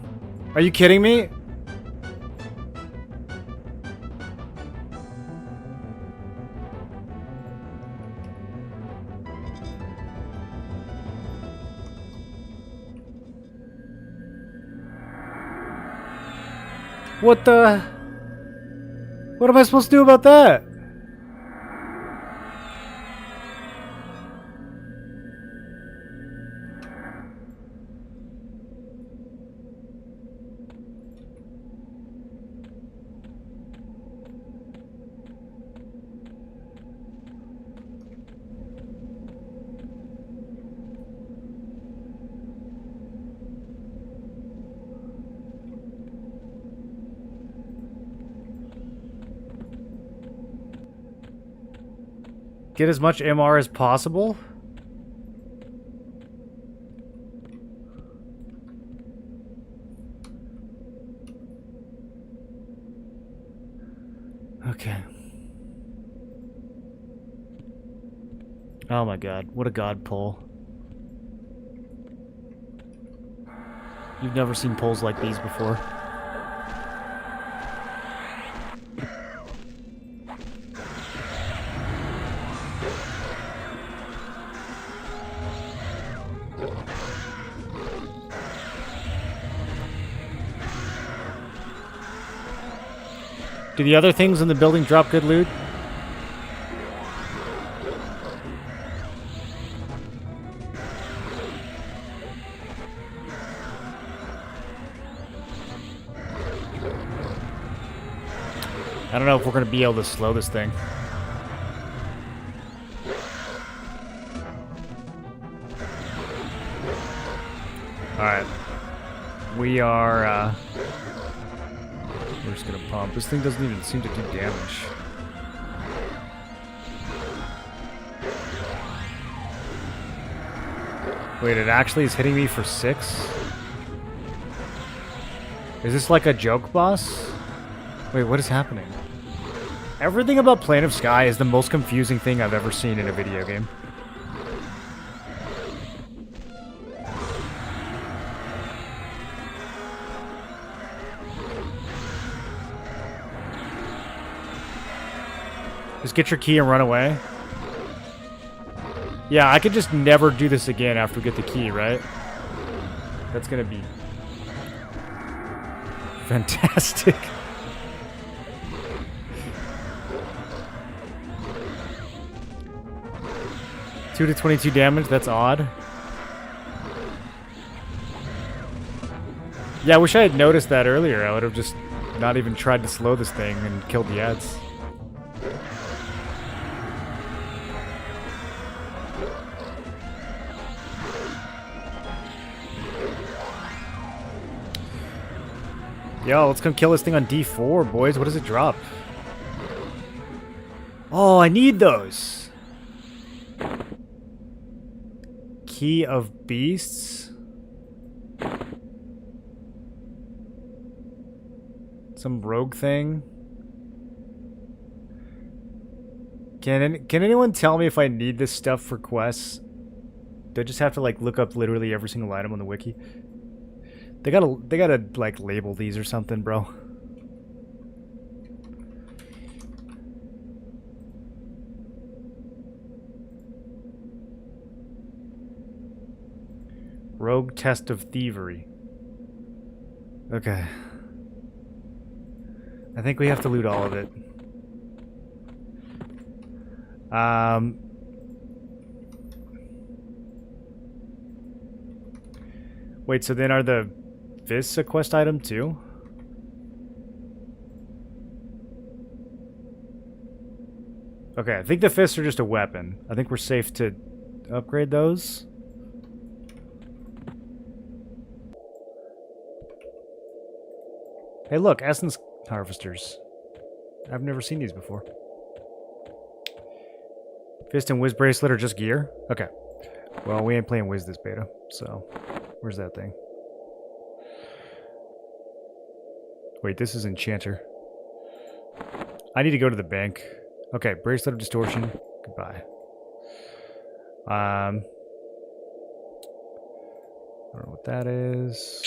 [SPEAKER 1] Are you kidding me? What the... what am I supposed to do about that? Get as much MR as possible? Okay. Oh my god, what a god pull. You've never seen pulls like these before. Do the other things in the building drop good loot? I don't know if we're going to be able to slow this thing. Alright. We are, we're just gonna pump. This thing doesn't even seem to do damage. Wait, it actually is hitting me for 6? Is this like a joke boss? Wait, what is happening? Everything about Plane of Sky is the most confusing thing I've ever seen in a video game. Just get your key and run away. Yeah, I could just never do this again after we get the key, right? That's gonna be fantastic. Two to 22 damage, that's odd. Yeah, I wish I had noticed that earlier. I would have just not even tried to slow this thing and killed the ads. Yo, let's come kill this thing on D4, boys. What does it drop? Oh, I need those. Key of Beasts. Some rogue thing. Can anyone tell me if I need this stuff for quests? Do I just have to like look up literally every single item on the wiki? They gotta like label these or something, bro. Rogue test of thievery. Okay. I think we have to loot all of it. Wait, so then are the fists a quest item too? Okay, I think the fists are just a weapon. I think we're safe to upgrade those. Hey look, essence harvesters. I've never seen these before. Fist and Wiz bracelet are just gear? Okay. Well, we ain't playing Wiz this beta, so where's that thing? Wait, this is Enchanter. I need to go to the bank. Okay, bracelet of distortion. Goodbye. I don't know what that is.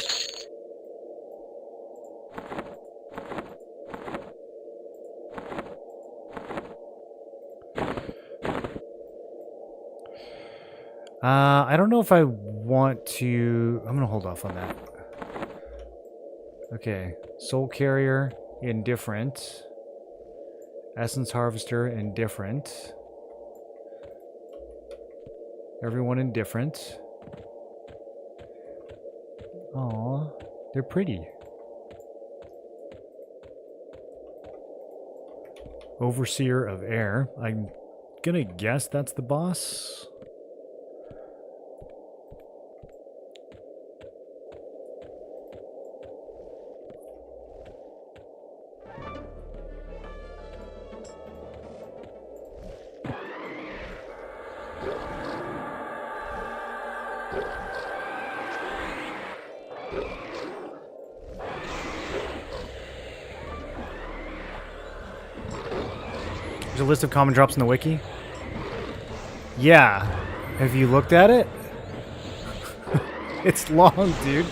[SPEAKER 1] I don't know if I want to... I'm gonna hold off on that. Okay, Soul Carrier, indifferent. Essence Harvester, indifferent. Everyone indifferent. Aw, they're pretty. Overseer of Air. I'm gonna guess that's the boss. There's a list of common drops in the wiki. Yeah. Have you looked at it? It's long, dude.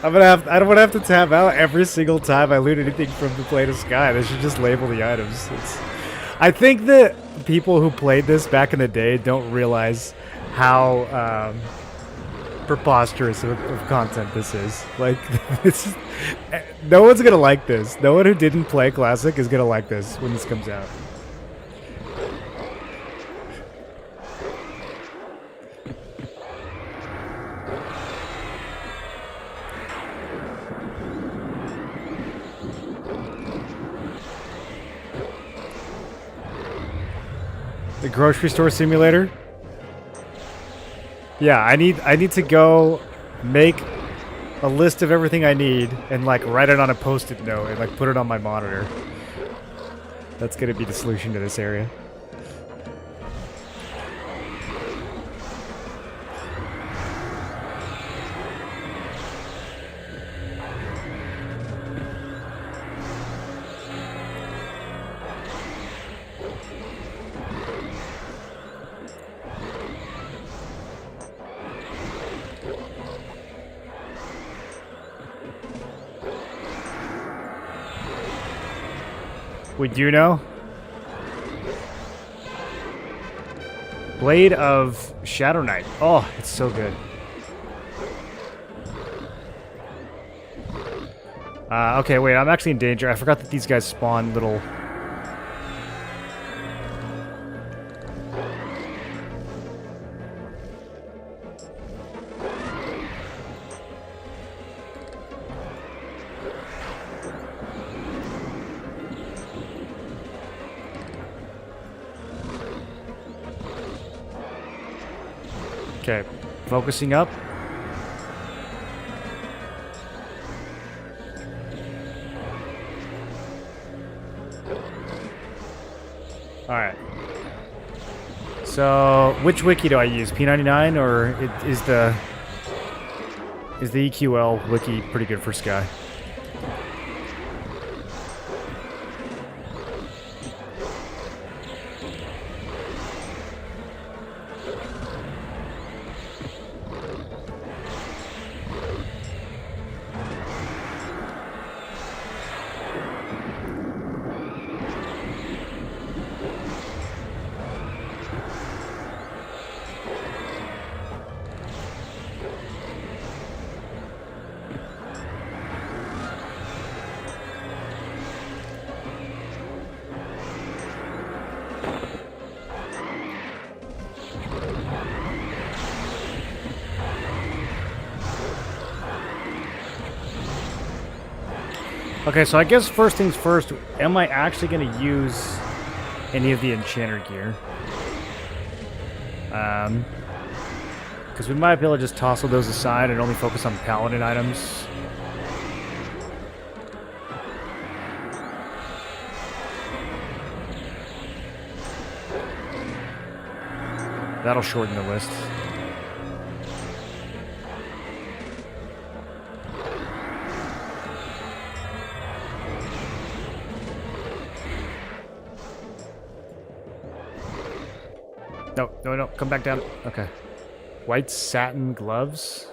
[SPEAKER 1] I don't want to have to tab out every single time I loot anything from the Plane of Sky. They should just label the items. I think that people who played this back in the day don't realize how preposterous of content this is. Like, no one's gonna like this. No one who didn't play Classic is gonna like this when this comes out. The grocery store simulator? Yeah, I need to go make a list of everything I need and like write it on a post-it note and like put it on my monitor. That's gonna be the solution to this area. Would you know? Blade of Shadow Knight. Oh, it's so good. Okay, wait, I'm actually in danger. I forgot that these guys spawn little... Okay, focusing up. Alright. So, which wiki do I use? P99 or is the EQL wiki pretty good for Sky? Okay, so I guess first things first, am I actually going to use any of the enchanter gear? Because we might be able to just toss all those aside and only focus on paladin items. That'll shorten the list. No, no, no. Come back down. Okay. White satin gloves.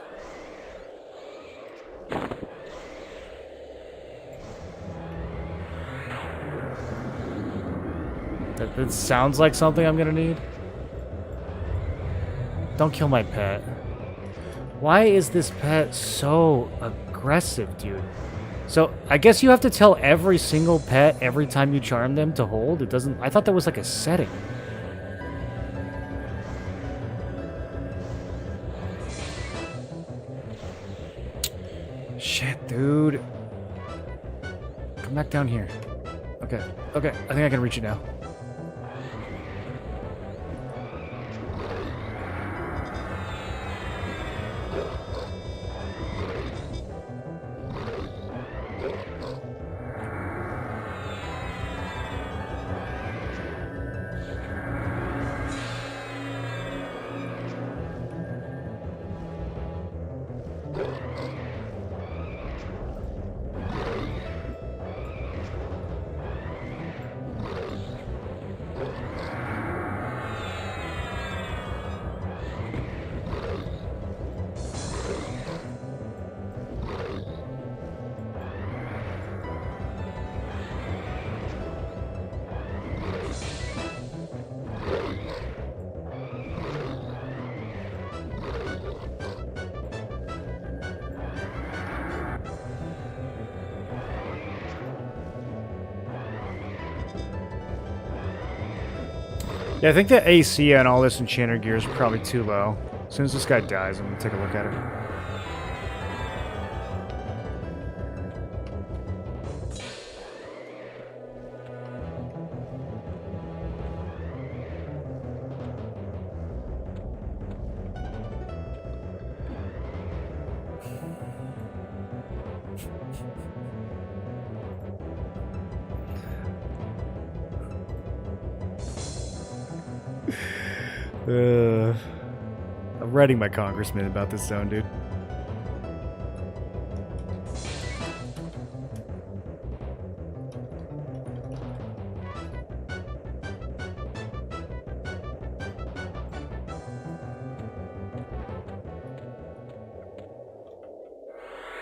[SPEAKER 1] That sounds like something I'm gonna need. Don't kill my pet. Why is this pet so aggressive, dude? So, I guess you have to tell every single pet every time you charm them to hold? It doesn't... I thought that was like a setting. Shit, dude. Come back down here. Okay, okay. I think I can reach it now. Yeah, I think the AC on all this enchanter gear is probably too low. As soon as this guy dies, I'm gonna take a look at it. I'm writing my congressman about this zone, dude.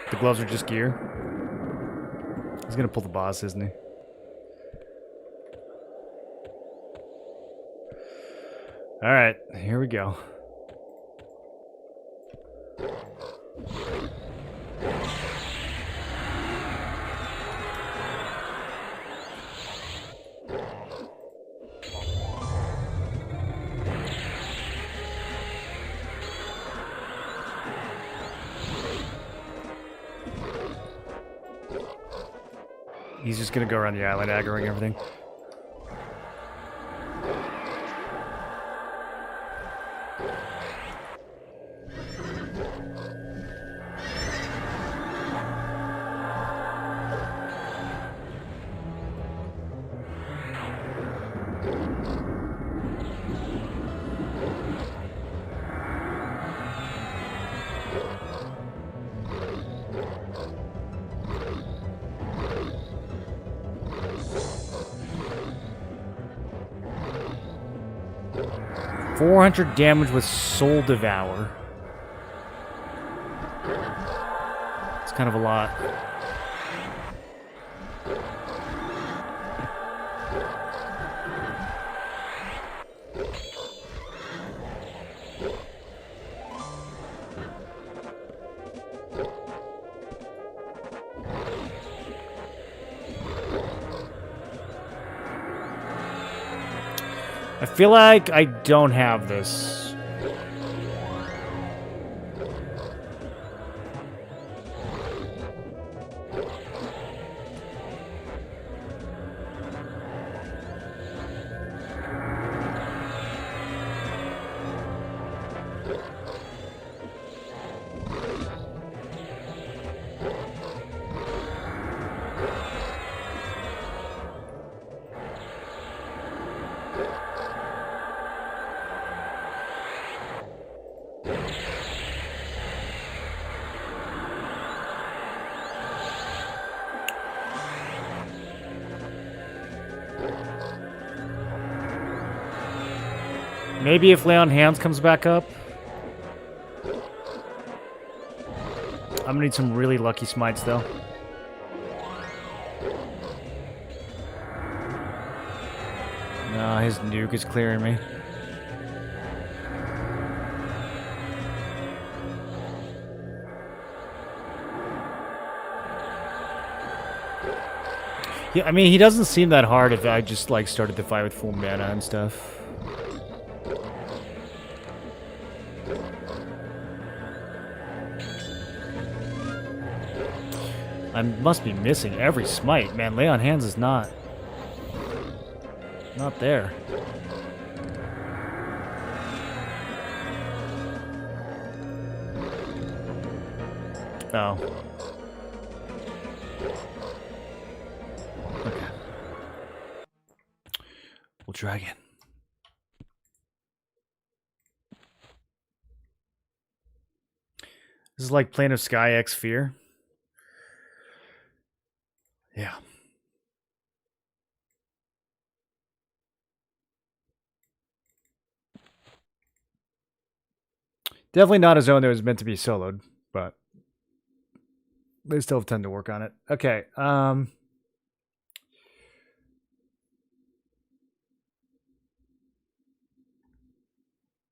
[SPEAKER 1] The gloves are just gear. He's gonna pull the boss, isn't he? Alright, here we go. He's just gonna go around the island aggroing everything. $400 damage with Soul Devour. It's kind of a lot. I feel like I don't have this. Maybe if Lay on Hands comes back up. I'm gonna need some really lucky smites, though. No, his nuke is clearing me. Yeah, I mean, he doesn't seem that hard if I just, like, started the fight with full mana and stuff. I must be missing every smite. Man, Lay on Hands is not there. Oh. Okay. We'll try again. This is like Plane of Sky X Fear. Yeah. Definitely not a zone that was meant to be soloed, but they still have time to work on it. Okay.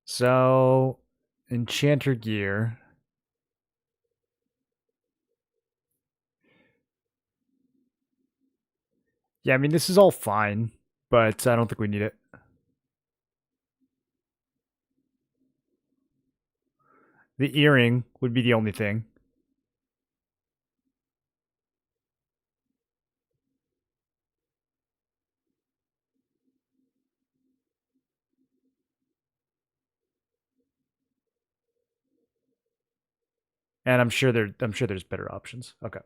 [SPEAKER 1] So, Enchanter Gear. Yeah, I mean, this is all fine, but I don't think we need it. The earring would be the only thing. And I'm sure there's better options. Okay.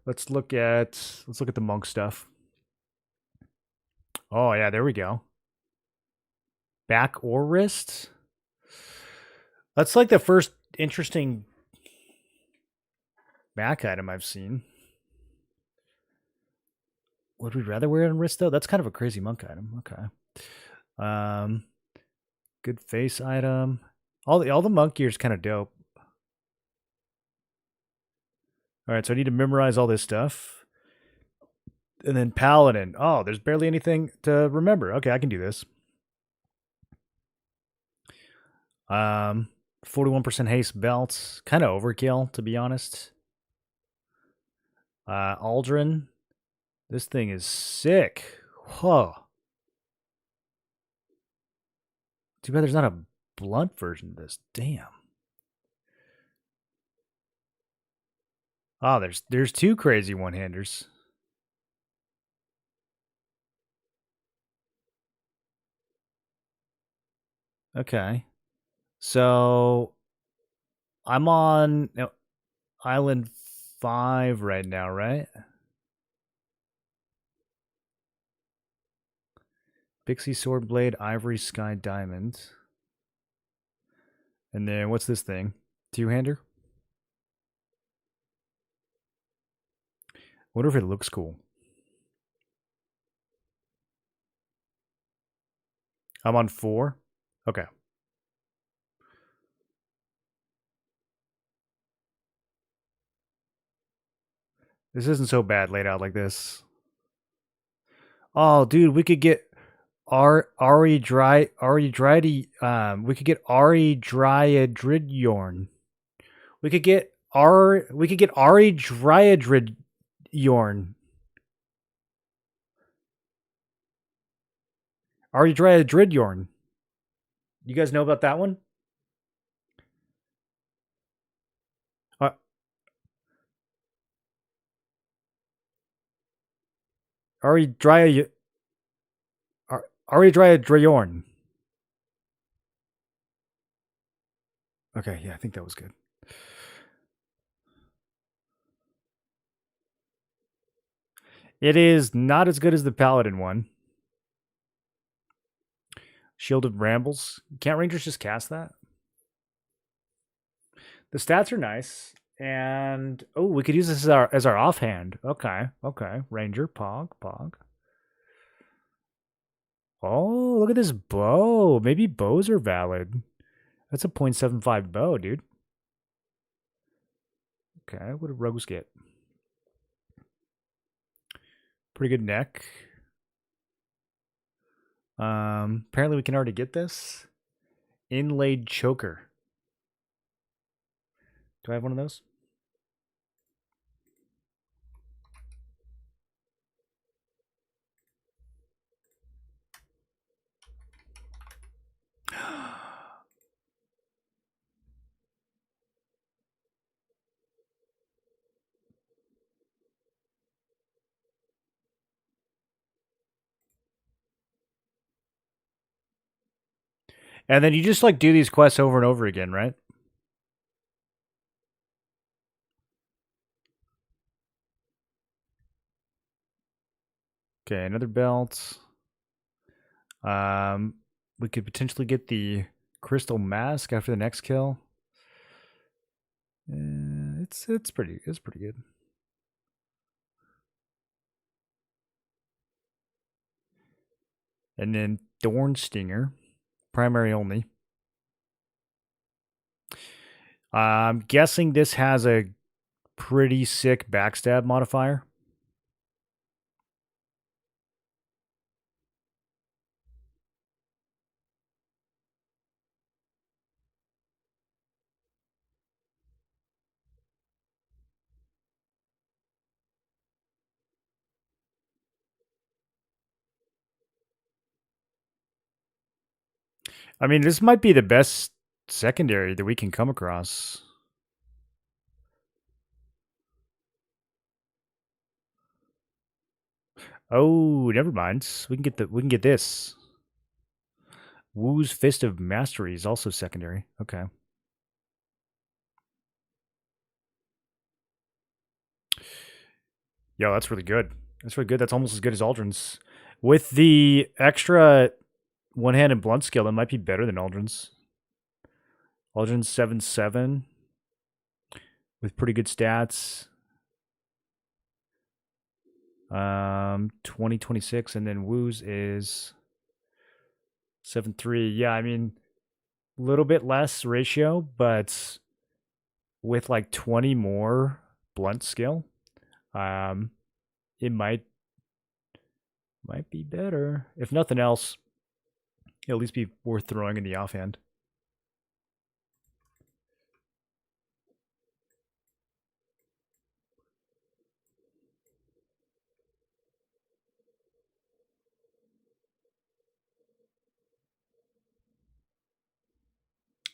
[SPEAKER 1] Let's look at the monk stuff. Oh yeah, there we go. Back or wrist? That's like the first interesting back item I've seen. Would we rather wear it on wrist though? That's kind of a crazy monk item. Okay. Good face item. All the monk gear is kind of dope. All right, so I need to memorize all this stuff. And then Paladin. Oh, there's barely anything to remember. Okay, I can do this. 41% haste belts. Kind of overkill, to be honest. Aldrin. This thing is sick. Whoa. Too bad there's not a blunt version of this. Damn. Oh, there's two crazy one-handers. Okay. So I'm on Island 5 right now, right? Pixie Sword Blade, Ivory Sky Diamond. And then what's this thing? Two-hander? Wonder if it looks cool. I'm on 4. Okay. This isn't so bad laid out like this. Oh, dude, we could get we could get Ari Dryadridyorn. We could get Ari Dryadridyorn. Ari Dryadridyorn. You guys know about that one? Uh, Ari Dryad Ari Dryadridyorn. Okay, yeah, I think that was good. It is not as good as the Paladin one. Shield of Rambles. Can't Rangers just cast that? The stats are nice. And oh, we could use this as our offhand. Okay, okay. Ranger, Pog, Pog. Oh, look at this bow. Maybe bows are valid. That's a 0.75 bow, dude. Okay, what did rogues get? Pretty good neck. Apparently we can already get this. Inlaid choker. Do I have one of those? And then you just like do these quests over and over again, right? Okay, another belt. We could potentially get the crystal mask after the next kill. It's pretty good. And then Thorn Stinger, primary only. I'm guessing this has a pretty sick backstab modifier. I mean, this might be the best secondary that we can come across. Oh, never mind. We can get this. Wu's Fist of Mastery is also secondary. Okay. Yo, that's really good. That's really good. That's almost as good as Aldrin's. With the extra one-handed blunt skill, it might be better than Aldrin's. Aldrin's 7/7 with pretty good stats. 2026, and then Wu's is 7/3. Yeah, I mean, a little bit less ratio, but with like 20 more blunt skill, it might be better. If nothing else, it'll at least be worth throwing in the offhand.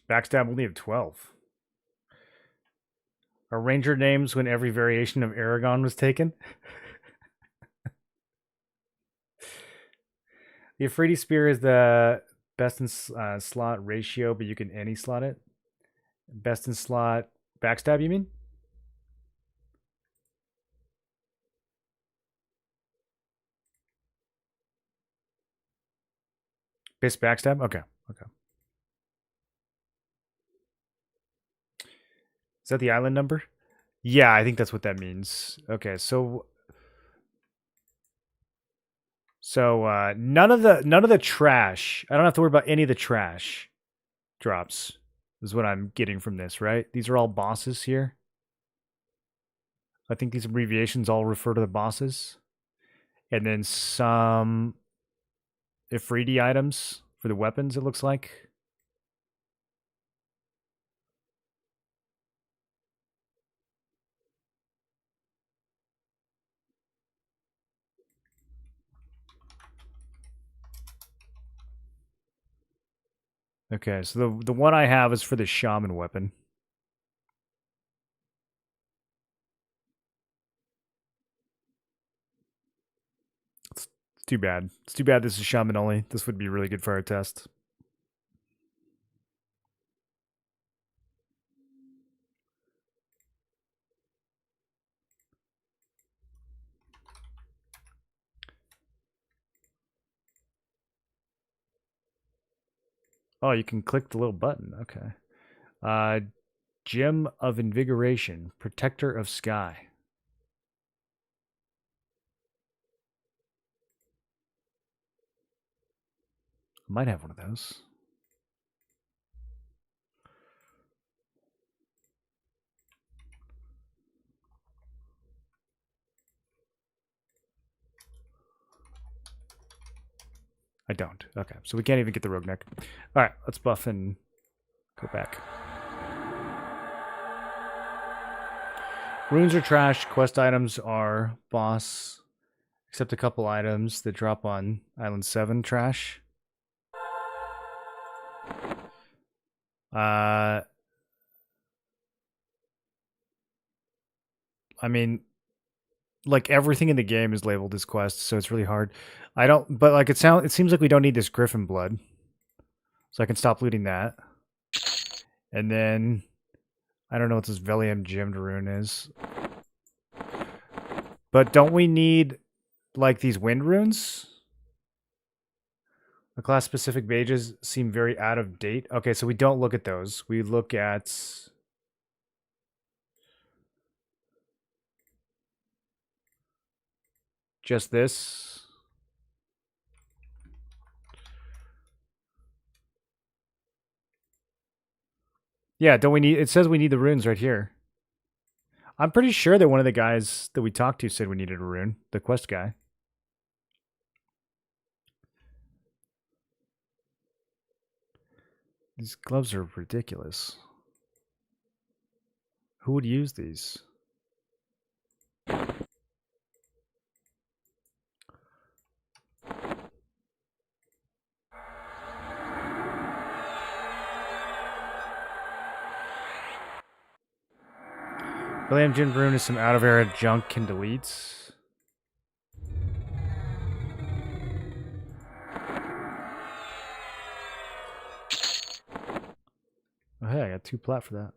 [SPEAKER 1] Backstab only have 12. Are ranger names when every variation of Aragon was taken? The Afridi Spear is the best in slot ratio, but you can any slot it. Best in slot backstab, you mean? Base backstab? Okay. Okay. Is that the island number? Yeah, I think that's what that means. Okay, so So none of the trash. I don't have to worry about any of the trash drops. Is what I'm getting from this, right? These are all bosses here. I think these abbreviations all refer to the bosses. And then some Ifriti items for the weapons, it looks like. Okay, so the one I have is for the shaman weapon. It's too bad. It's too bad this is shaman only. This would be really good for our test. Oh, you can click the little button. Okay. Gem of Invigoration, Protector of Sky. I might have one of those. I don't. Okay, so we can't even get the rogue neck. All right, let's buff and go back. Runes are trash. Quest items are boss, except a couple items that drop on Island 7 trash. I mean, like everything in the game is labeled as quests, so it's really hard. I don't, but like it seems like we don't need this griffin blood, so I can stop looting that. And then I don't know what this Velium gemmed rune is, but don't we need like these wind runes? The class specific pages seem very out of date. Okay, so we don't look at those. We look at just this. Yeah, don't we need, it says we need the runes right here. I'm pretty sure that one of the guys that we talked to said we needed a rune, the quest guy. These gloves are ridiculous. Who would use these? Valium Gin Rune is some out-of-era junk and deletes. Oh, hey, I got 2 plat for that.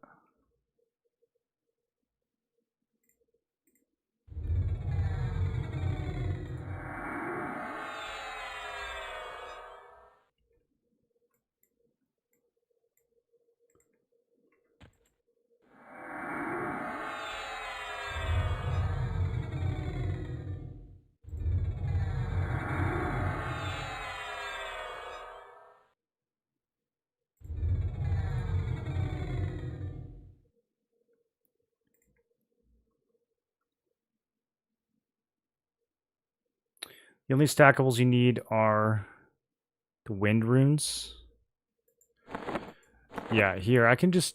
[SPEAKER 1] The only stackables you need are the wind runes. Yeah, here, I can just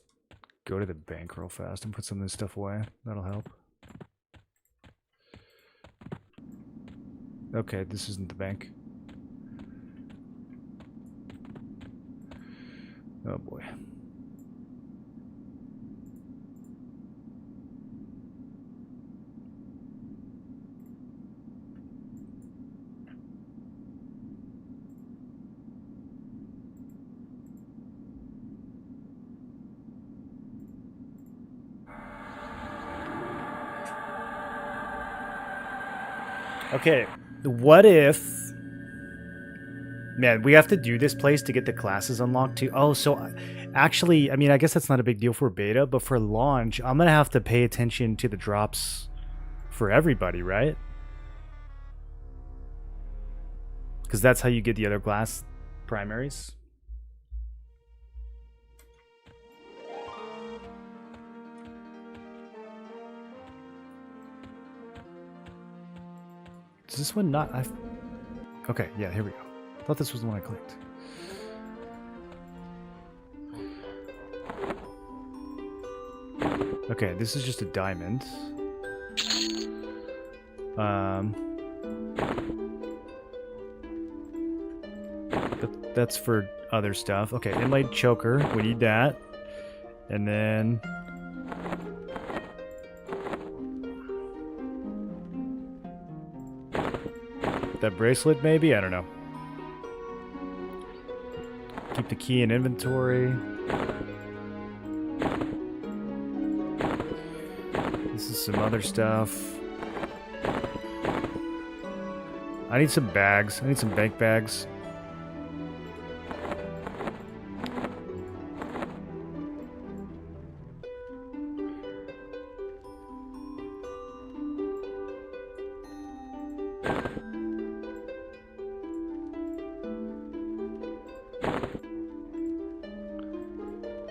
[SPEAKER 1] go to the bank real fast and put some of this stuff away. That'll help. Okay, this isn't the bank. Oh boy. Okay, what if... Man, we have to do this place to get the classes unlocked too. Oh, so actually, I mean, I guess that's not a big deal for beta, but for launch, I'm going to have to pay attention to the drops for everybody, right? Because that's how you get the other glass primaries. Is this one not? Okay, yeah, here we go. I thought this was the one I clicked. Okay, this is just a diamond. But that's for other stuff. Okay, inlaid choker. We need that. And then... that bracelet, maybe? I don't know. Keep the key in inventory. This is some other stuff. I need some bags. I need some bank bags.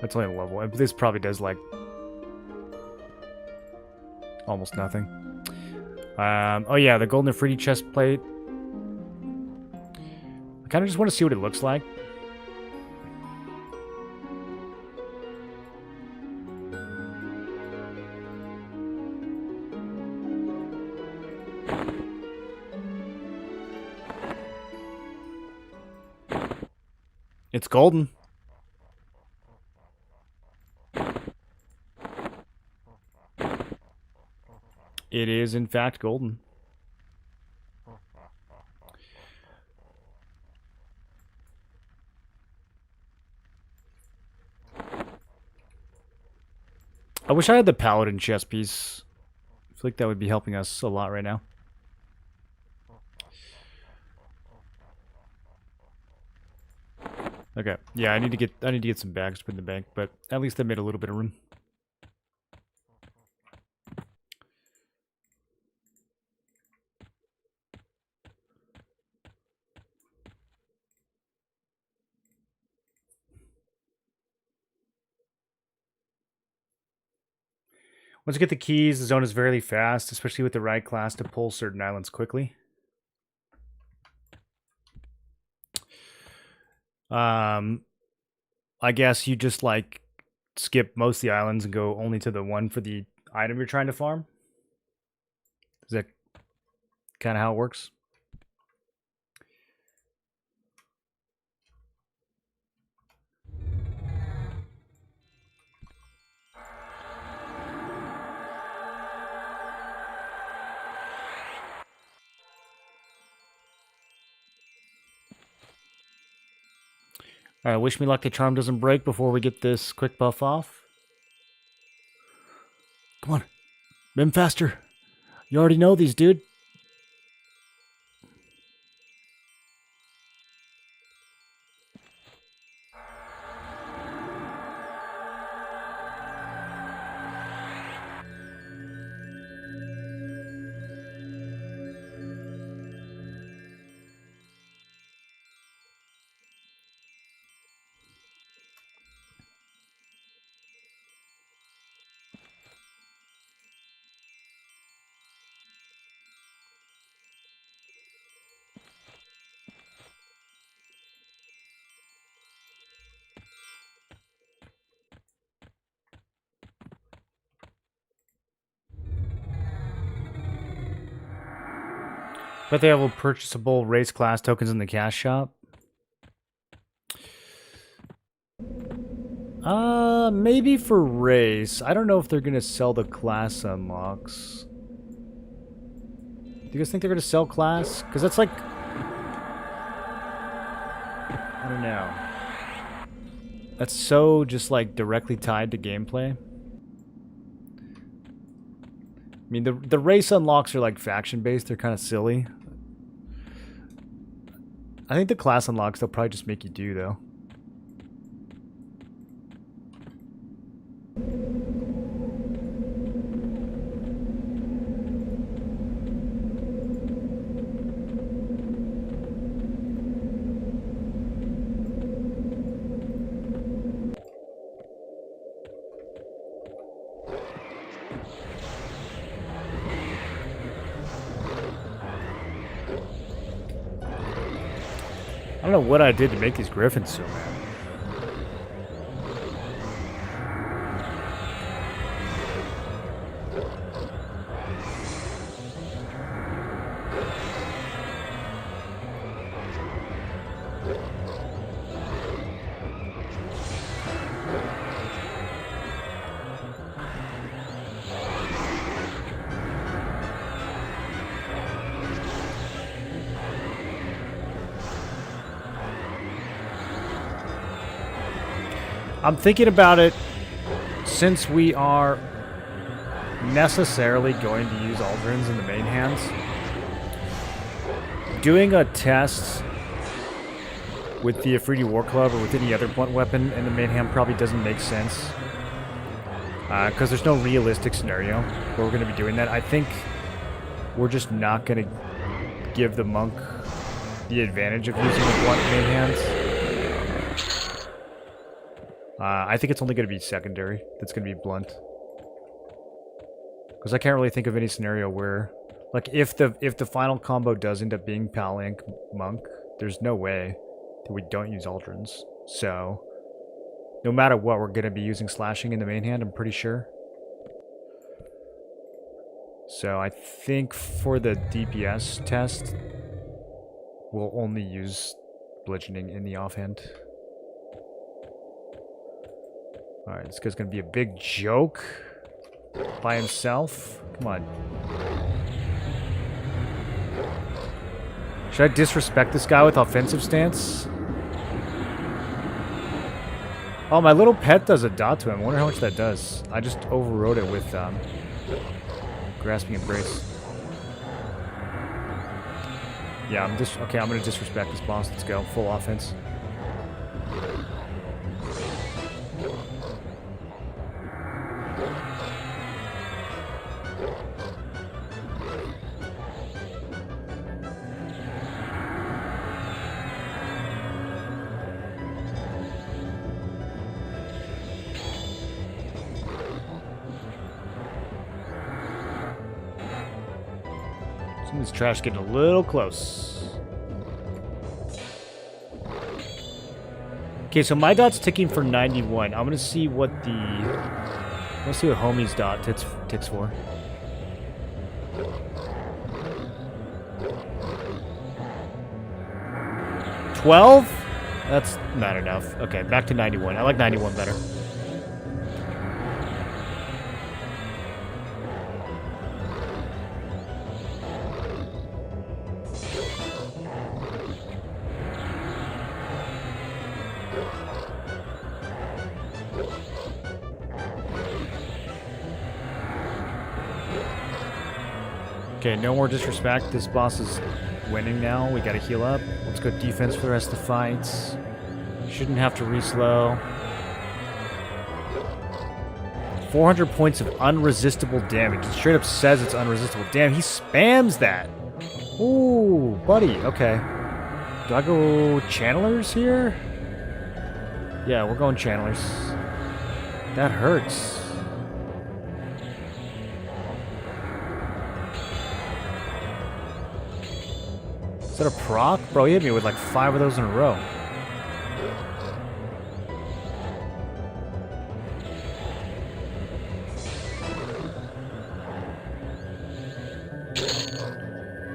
[SPEAKER 1] That's only a level. This probably does like almost nothing. Oh yeah, the golden Afridi chest plate. I kind of just want to see what it looks like. It's golden. It is, in fact, golden. I wish I had the paladin chest piece. I feel like that would be helping us a lot right now. Okay, yeah, I need to get some bags to put in the bank, but at least I made a little bit of room. Once you get the keys, the zone is very fast, especially with the right class to pull certain islands quickly. I guess you just like skip most of the islands and go only to the one for the item you're trying to farm. Is that kind of how it works? Alright, wish me luck the charm doesn't break before we get this quick buff off. Come on. Mim faster. You already know these, dude. But they have purchasable race class tokens in the cash shop. Maybe for race. I don't know if they're gonna sell the class unlocks. Do you guys think they're gonna sell class? Because that's like... I don't know. That's so just like directly tied to gameplay. I mean, the race unlocks are like faction-based. They're kind of silly. I think the class unlocks, they'll probably just make you do, though. don't know what I did to make these griffins so mad. I'm thinking about it, since we are necessarily going to use Aldrins in the main hands. Doing a test with the Afridi War Club or with any other blunt weapon in the main hand probably doesn't make sense. Because there's no realistic scenario where we're going to be doing that. I think we're just not going to give the monk the advantage of using the blunt main hands. I think it's only going to be secondary that's going to be blunt. Because I can't really think of any scenario where, like, if the final combo does end up being Palank Monk, there's no way that we don't use Aldrins. So, no matter what, we're going to be using slashing in the main hand, I'm pretty sure. So I think for the DPS test, we'll only use bludgeoning in the offhand. Alright, this guy's gonna be a big joke by himself. Come on. Should I disrespect this guy with offensive stance? Oh, my little pet does a dot to him. I wonder how much that does. I just overrode it with grasping embrace. Yeah, okay, I'm gonna disrespect this boss. Let's go. Full offense. Some of this trash getting a little close. Okay, so my dot's ticking for 91. I'm gonna see what let's see what homie's dot ticks for. $12? That's not enough. Okay, back to 91. I like 91 better. Okay, no more disrespect. This boss is winning now. We gotta heal up. Let's go defense for the rest of the fights. Shouldn't have to reslow. 400 points of unresistible damage. It straight up says it's unresistible. Damn, he spams that. Ooh, buddy. Okay. Do I go channelers here? Yeah, we're going channelers. That hurts. Is that a proc? Bro, he hit me with like 5 of those in a row.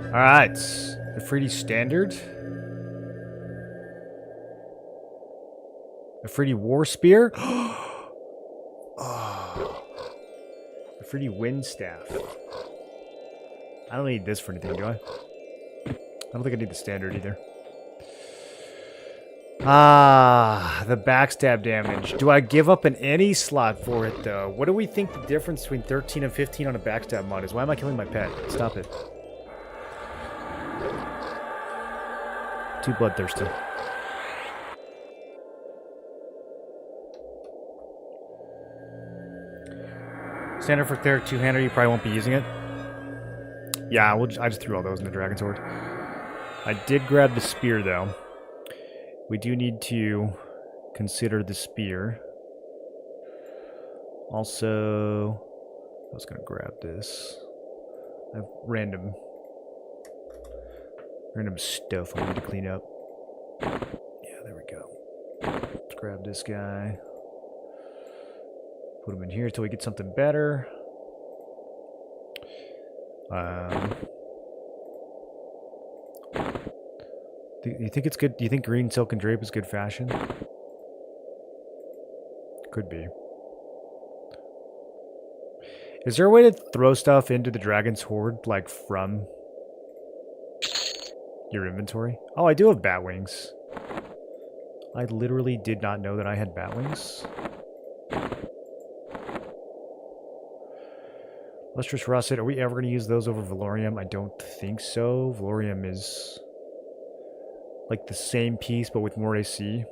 [SPEAKER 1] Alright. Afridi Standard. Afridi War Spear. Oh. Afridi Wind Staff. I don't need this for anything, do I? I don't think I need the standard either. Ah, the backstab damage. Do I give up an any slot for it, though? What do we think the difference between 13 and 15 on a backstab mod is? Why am I killing my pet? Stop it. Too bloodthirsty. Standard for Cleric two-hander, you probably won't be using it. Yeah, I just threw all those in the Dragon Sword. I did grab the spear, though. We do need to consider the spear. Also, I was going to grab this. I have random stuff I need to clean up. Yeah, there we go. Let's grab this guy. Put him in here until we get something better. Do you think it's good? Do you think green silk and drape is good fashion? Could be. Is there a way to throw stuff into the dragon's hoard, like, from your inventory? Oh, I do have bat wings. I literally did not know that I had bat wings. Lustrous russet. Are we ever going to use those over Valorium? I don't think so. Valorium is like the same piece, but with more AC.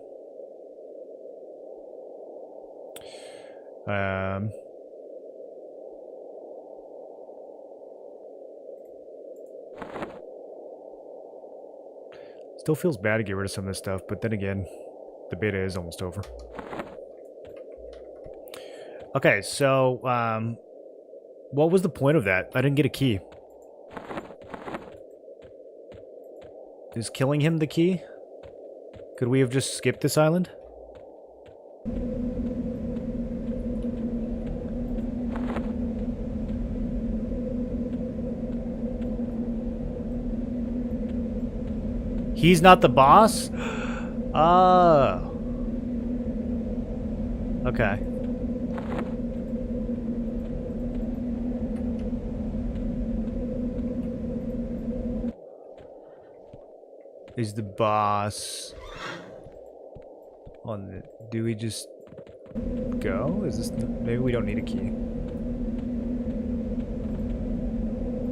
[SPEAKER 1] Still feels bad to get rid of some of this stuff, but then again, the beta is almost over. Okay, so, what was the point of that? I didn't get a key. Is killing him the key? Could we have just skipped this island? He's not the boss? Oh. Okay. Is the boss on the... Do we just go? Is this... Maybe we don't need a key.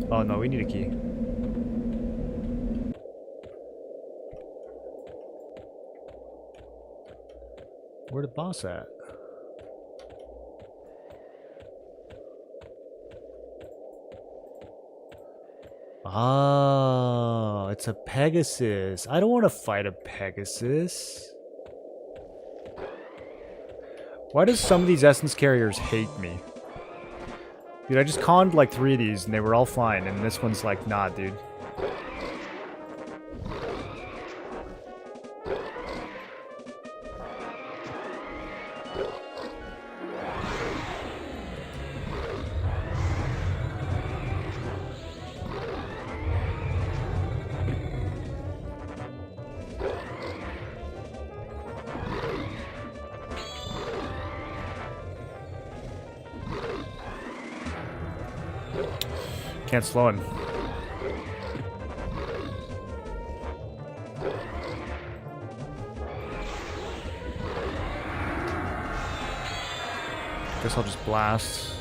[SPEAKER 1] Oh no, we need a key. Where the boss at? Oh, it's a Pegasus. I don't want to fight a Pegasus. Why does some of these essence carriers hate me? Dude, I just conned like 3 of these and they were all fine, and this one's like, nah, dude. Can't slow him. Guess I'll just blast.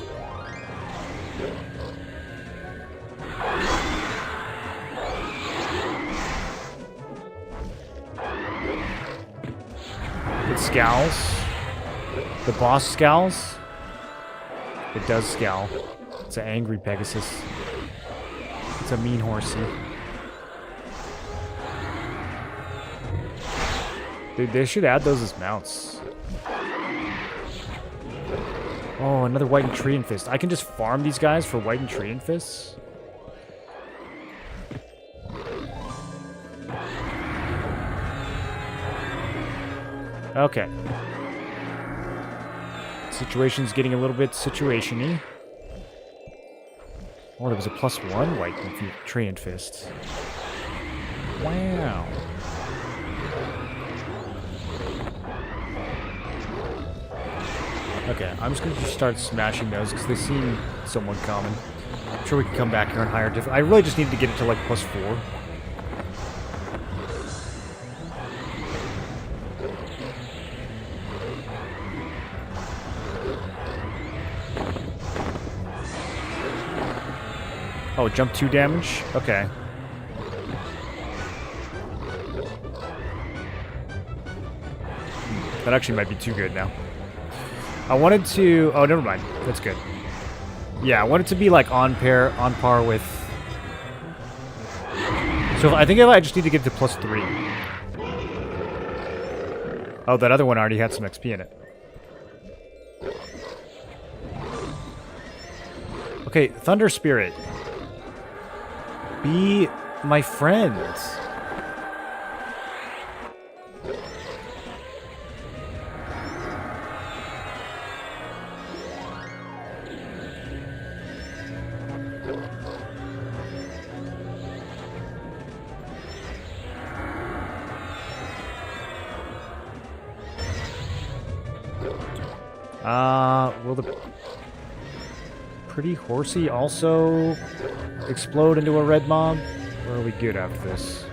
[SPEAKER 1] It scowls. The boss scowls. It does scowl. It's an angry Pegasus. It's a mean horsey. Dude, they should add those as mounts. Oh, another White and Tree and Fist. I can just farm these guys for White and Tree and Fists. Okay. Situation's getting a little bit situation-y. Oh, there was a +1 White and Tree and Fist. Wow. Okay, I'm just going to start smashing those because they seem somewhat common. I'm sure we can come back here on higher difficulty. I really just need to get it to like +4. Oh, jump 2 damage? Okay. That actually might be too good now. I wanted to... Oh, never mind. That's good. Yeah, I want it to be like on par with... So I think I just need to get to +3. Oh, that other one already had some XP in it. Okay, Thunder Spirit. Be my friend. Will the pretty horsey also explode into a red mob? Or are we good after this?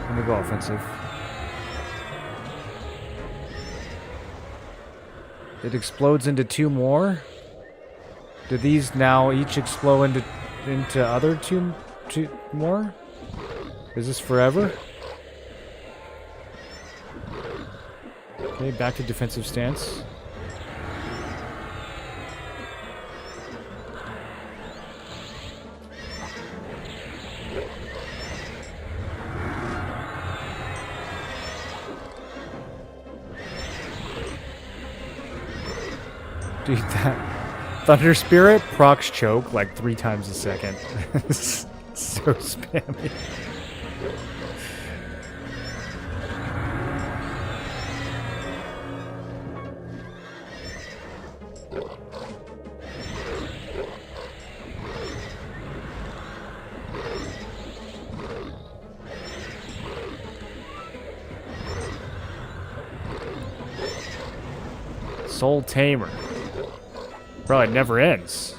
[SPEAKER 1] I'm gonna go offensive. It explodes into 2 more? Do these now each explode into other two more? Is this forever? Okay, back to defensive stance. Dude, that Thunder Spirit procs choke like 3 times a second. It's so spammy. Soul Tamer. Bro, it never ends.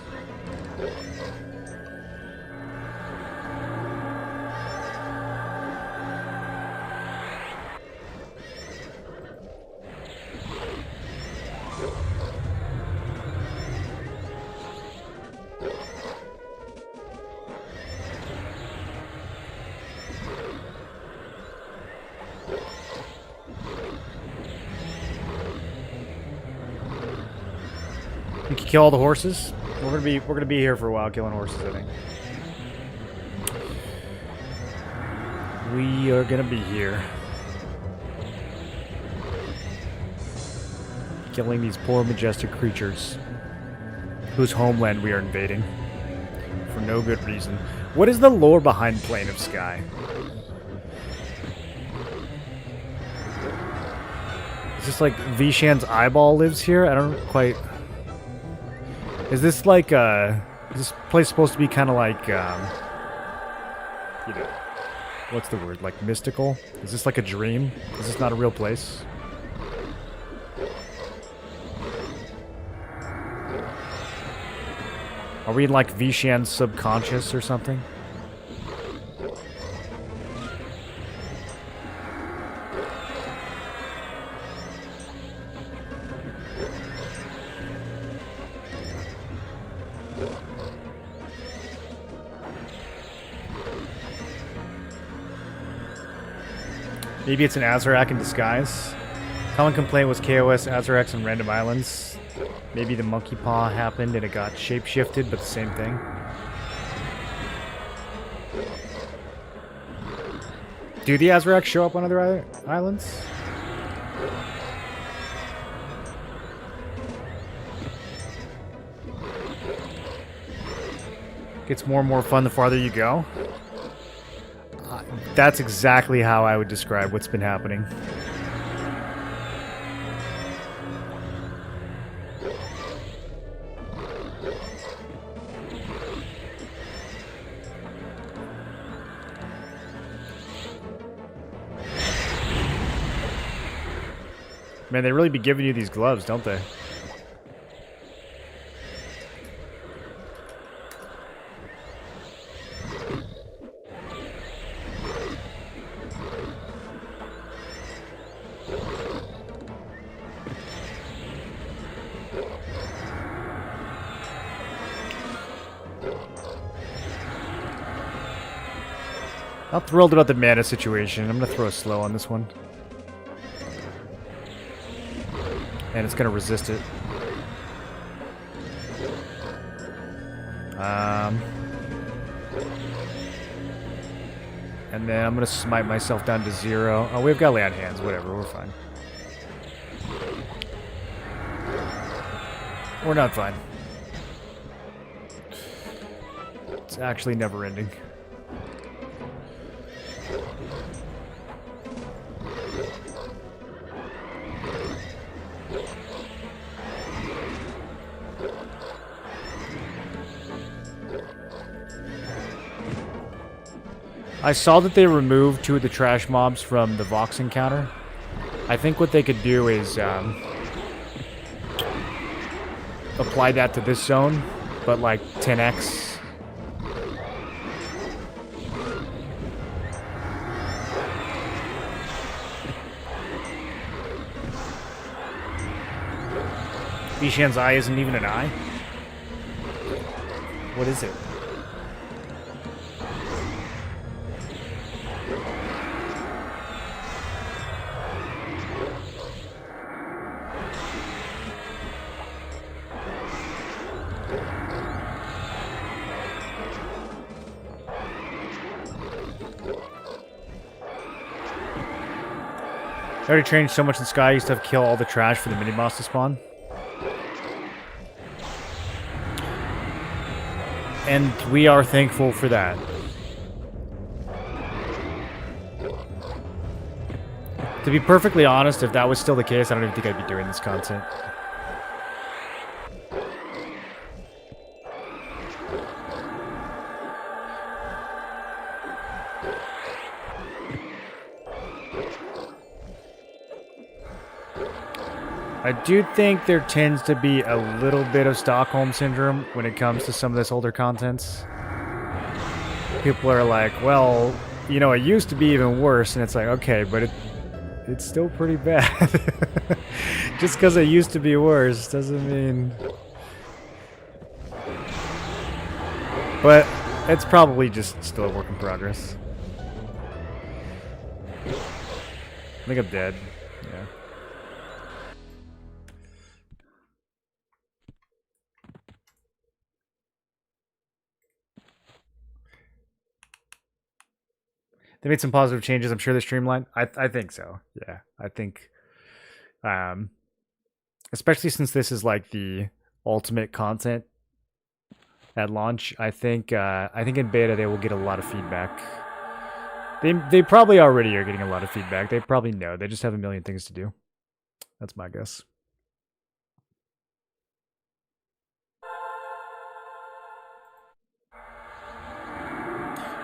[SPEAKER 1] We can kill all the horses. We're gonna be here for a while killing horses, I think. We are gonna be here. Killing these poor majestic creatures whose homeland we are invading. For no good reason. What is the lore behind Plane of Sky? Is this like Vishan's eyeball lives here? I don't quite... Is this like, is this place supposed to be kind of like, you know, what's the word, like mystical? Is this like a dream? Is this not a real place? Are we in like Vishan's subconscious or something? Maybe it's an Azarak in disguise. Common complaint was KOS, Azaraks, and random islands. Maybe the monkey paw happened and it got shape-shifted, but the same thing. Do the Azaraks show up on other islands? Gets more and more fun the farther you go. That's exactly how I would describe what's been happening. Man, they really be giving you these gloves, don't they? Not thrilled about the mana situation. I'm gonna throw a slow on this one. And it's gonna resist it. And then I'm gonna smite myself down to 0. Oh, we've got land hands. Whatever, we're fine. We're not fine. It's actually never ending. I saw that they removed 2 of the trash mobs from the Vox encounter. I think what they could do is apply that to this zone, but like 10x. Bishan's eye isn't even an eye? What is it? I already changed so much in Sky, I used to have to kill all the trash for the mini-boss to spawn. And we are thankful for that. To be perfectly honest, if that was still the case, I don't even think I'd be doing this content. I do think there tends to be a little bit of Stockholm Syndrome when it comes to some of this older contents. People are like, well, you know, it used to be even worse, and it's like, okay, but it's still pretty bad. Just because it used to be worse doesn't mean... But it's probably just still a work in progress. I think I'm dead. Yeah. They made some positive changes. I'm sure they streamlined. I think so. Yeah, I think, especially since this is like the ultimate content at launch. I think in beta they will get a lot of feedback. They probably already are getting a lot of feedback. They probably know. They just have a million things to do. That's my guess.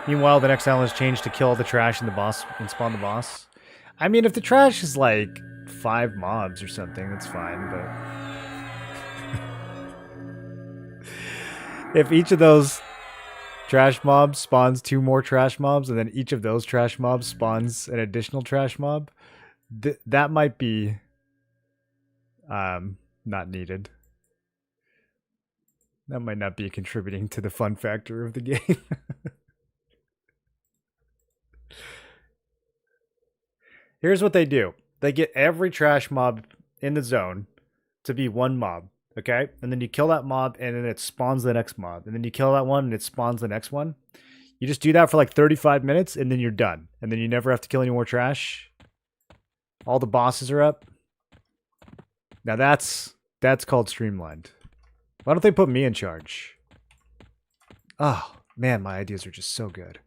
[SPEAKER 1] Meanwhile, the next island is changed to kill all the trash in the boss and spawn the boss. I mean, if the trash is like 5 mobs or something, that's fine, but... if each of those trash mobs spawns 2 more trash mobs, and then each of those trash mobs spawns an additional trash mob, that might be not needed. That might not be contributing to the fun factor of the game. Here's what they do. They get every trash mob in the zone to be 1 mob, okay? And then you kill that mob, and then it spawns the next mob. And then you kill that one, and it spawns the next one. You just do that for like 35 minutes, and then you're done. And then you never have to kill any more trash. All the bosses are up. Now that's called streamlined. Why don't they put me in charge? Oh, man, my ideas are just so good.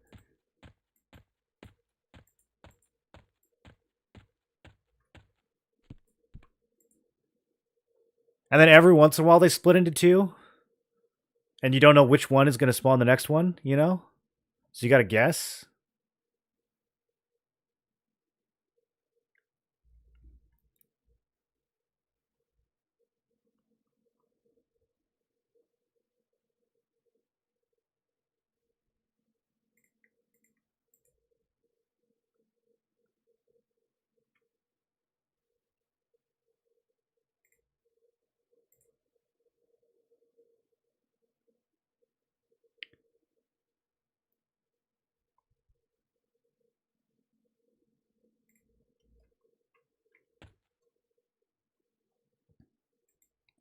[SPEAKER 1] And then every once in a while they split into 2. And you don't know which one is going to spawn the next one, you know? So you got to guess.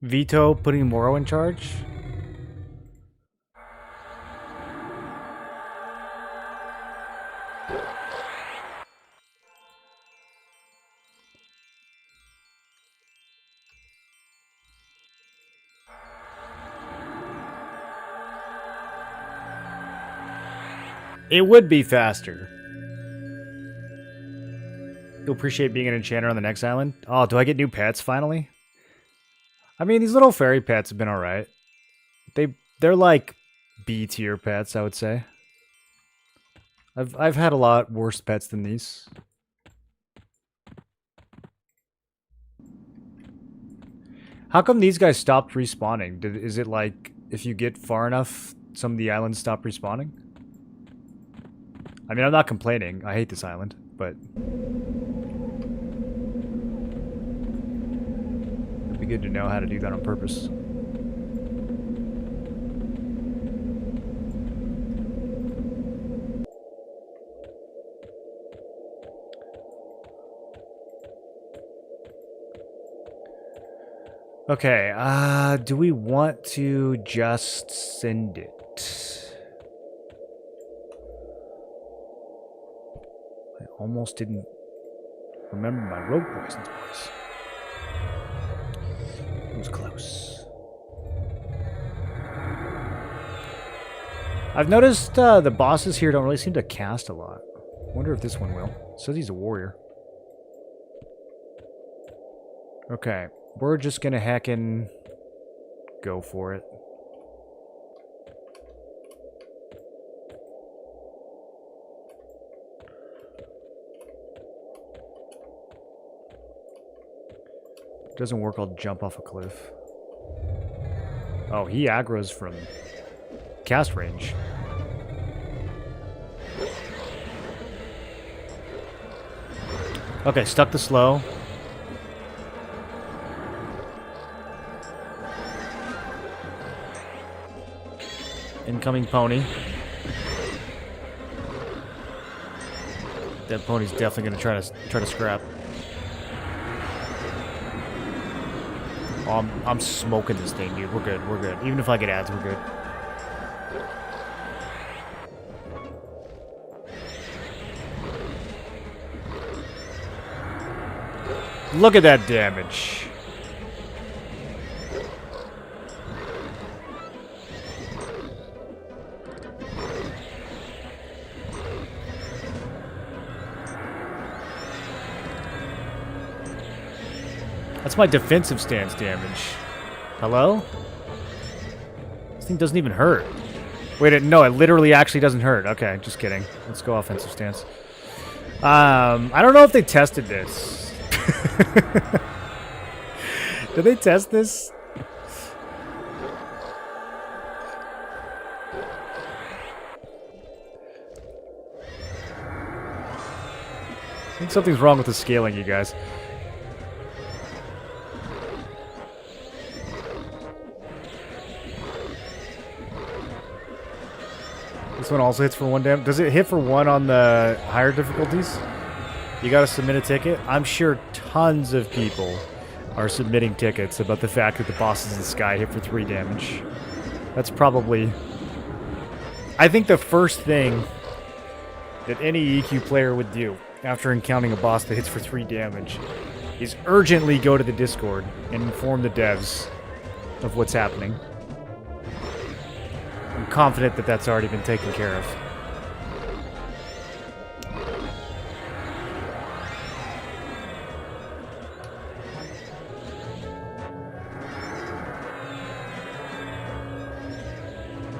[SPEAKER 1] Veto putting Moro in charge? It would be faster. You'll appreciate being an enchanter on the next island. Oh, do I get new pets finally? I mean, these little fairy pets have been alright. They're like B tier pets, I would say. I've had a lot worse pets than these. How come these guys stopped respawning? Is it like if you get far enough, some of the islands stop respawning? I mean, I'm not complaining. I hate this island, but it'd be good to know how to do that on purpose. Okay, do we want to just send it? I almost didn't remember my rogue poisons was. It was close. I've noticed the bosses here don't really seem to cast a lot. I wonder if this one will. It says he's a warrior. Okay, we're just gonna heckin' go for it. If it doesn't work, I'll jump off a cliff. Oh, he aggroes from cast range. Okay, stuck to slow. Incoming pony. That pony's definitely gonna try to scrap. Oh, I'm smoking this thing, dude. We're good. We're good. Even if I get ads, we're good. Look at that damage. That's my defensive stance damage. Hello? This thing doesn't even hurt. Wait, no, it literally actually doesn't hurt. Okay, just kidding. Let's go offensive stance. I don't know if they tested this. Did they test this? I think something's wrong with the scaling, you guys. This one also hits for 1 damage. Does it hit for 1 on the higher difficulties? You gotta submit a ticket? I'm sure tons of people are submitting tickets about the fact that the bosses in the sky hit for 3 damage. That's probably... I think the first thing that any EQ player would do after encountering a boss that hits for 3 damage is urgently go to the Discord and inform the devs of what's happening. I'm confident that that's already been taken care of.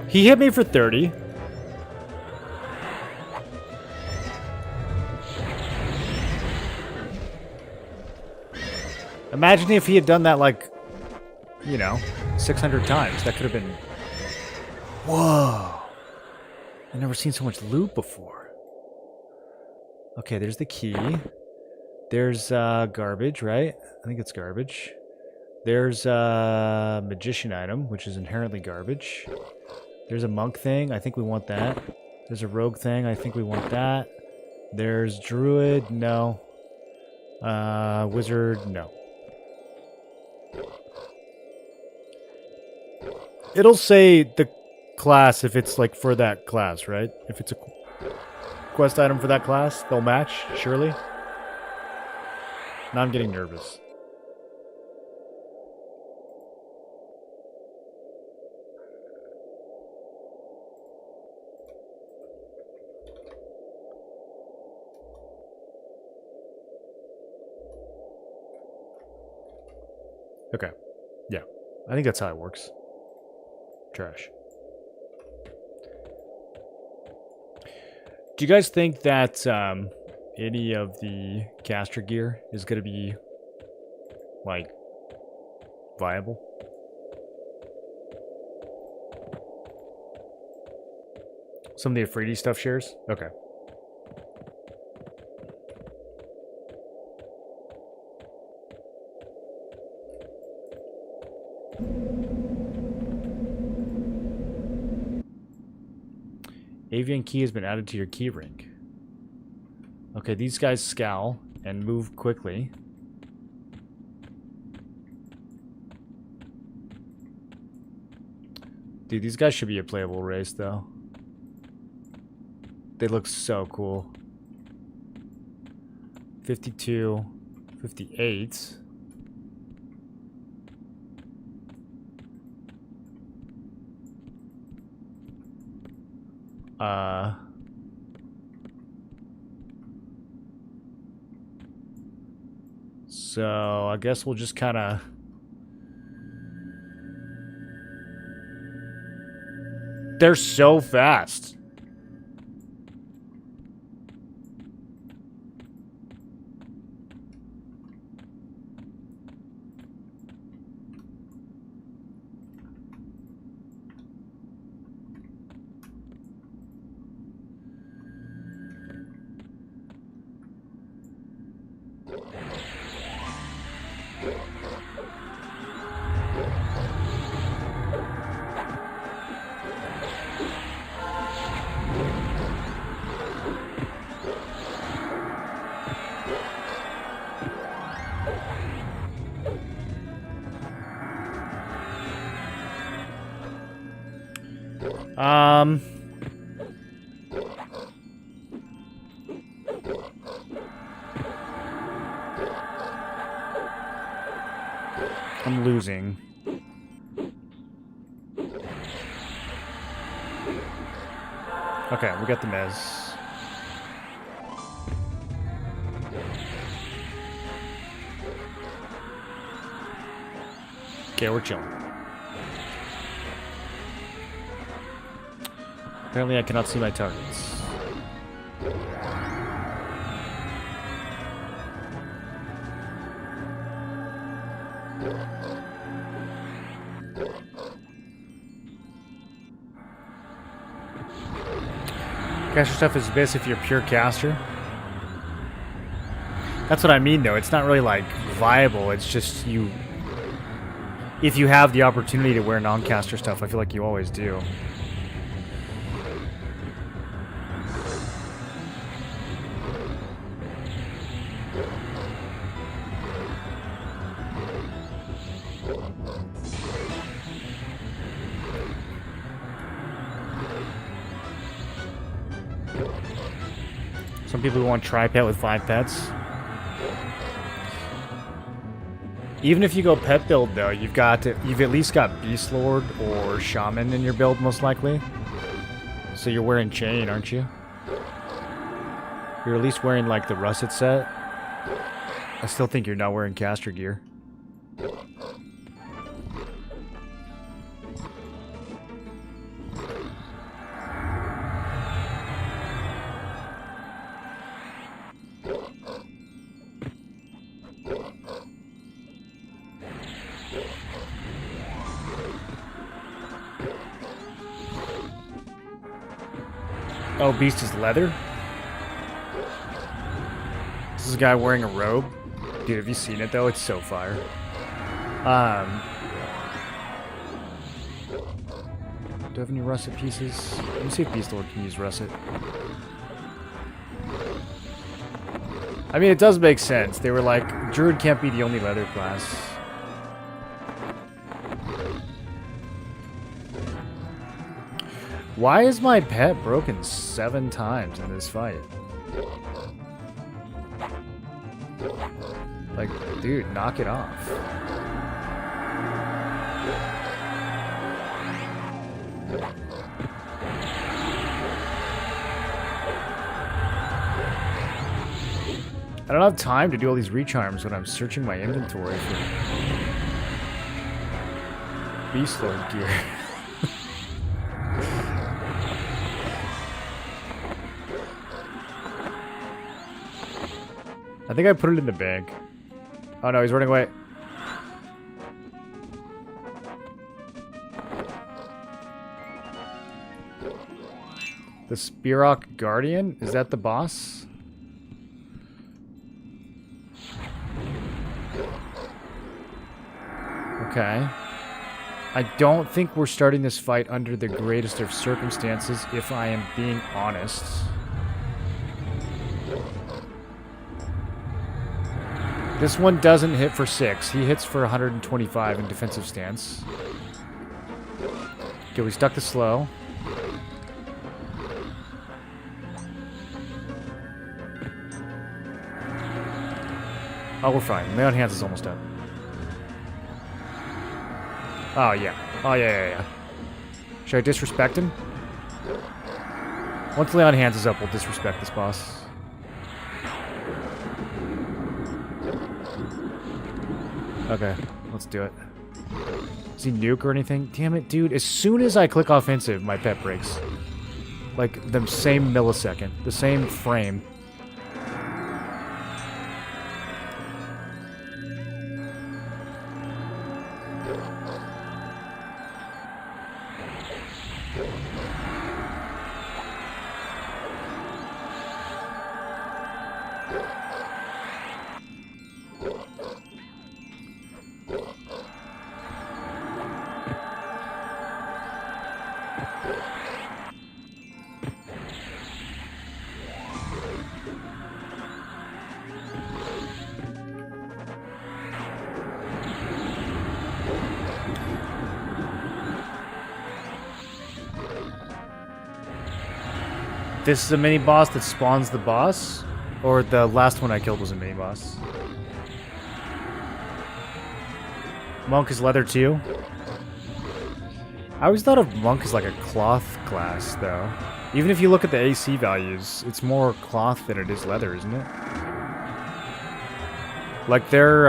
[SPEAKER 1] He hit me for 30. Imagine if he had done that, like, you know, 600 times. That could have been... Whoa. I've never seen so much loot before. Okay, there's the key. There's garbage, right? I think it's garbage. There's a magician item, which is inherently garbage. There's a monk thing. I think we want that. There's a rogue thing. I think we want that. There's druid. No. Wizard. No. It'll say the class if it's like for that class, right? If it's a quest item for that class, they'll match, surely. Now I'm getting nervous. Okay. Yeah. I think that's how it works. Trash. Do you guys think that any of the caster gear is going to be, like, viable. Some of the Afridi stuff shares? Okay. Avian key has been added to your key ring. Okay, these guys scowl and move quickly. Dude, these guys should be a playable race, though. They look so cool. 52, 58. So I guess we'll just kind of... They're so fast. I'm losing. Okay, we got the mez. Okay, we're chilling. Apparently I cannot see my targets. Caster stuff is best if you're a pure caster. That's what I mean, though. It's not really, like, viable. It's just you... If you have the opportunity to wear non-caster stuff, I feel like you always do. Some people want tri-pet with 5 pets. Even if you go pet build, though, you've at least got Beast Lord or Shaman in your build, most likely. So you're wearing Chain, aren't you? You're at least wearing, like, the Russet set. I still think you're not wearing caster gear. Oh, Beast is leather? This is a guy wearing a robe. Dude, have you seen it, though? It's so fire. Do I have any russet pieces? Let me see if Beast Lord can use russet. I mean, it does make sense. They were like, Druid can't be the only leather class. Why is my pet broken 7 times in this fight? Like, dude, knock it off. I don't have time to do all these recharms when I'm searching my inventory for Beast Lord gear. I think I put it in the bag. Oh no, he's running away. The Spirok Guardian? Is that the boss? Okay. I don't think we're starting this fight under the greatest of circumstances, if I am being honest. This one doesn't hit for 6. He hits for 125 in defensive stance. Okay, we stuck the slow. Oh, we're fine. Lay on Hands is almost up. Oh, yeah. Oh, yeah. Should I disrespect him? Once Lay on Hands is up, we'll disrespect this boss. Okay, let's do it. Does he nuke or anything? Damn it, dude. As soon as I click offensive, my pet breaks. Like, the same millisecond. The same frame. This is a mini boss that spawns the boss? Or the last one I killed was a mini boss? Monk is leather too? I always thought of Monk as like a cloth class, though. Even if you look at the AC values, it's more cloth than it is leather, isn't it? Like their,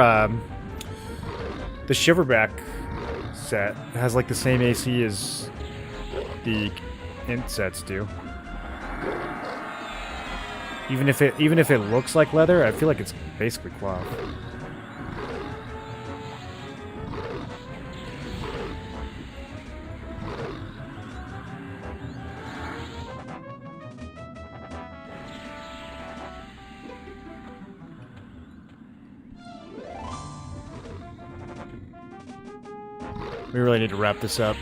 [SPEAKER 1] the Shiverback set has like the same AC as the int sets do. Even if it looks like leather, I feel like it's basically cloth. We really need to wrap this up.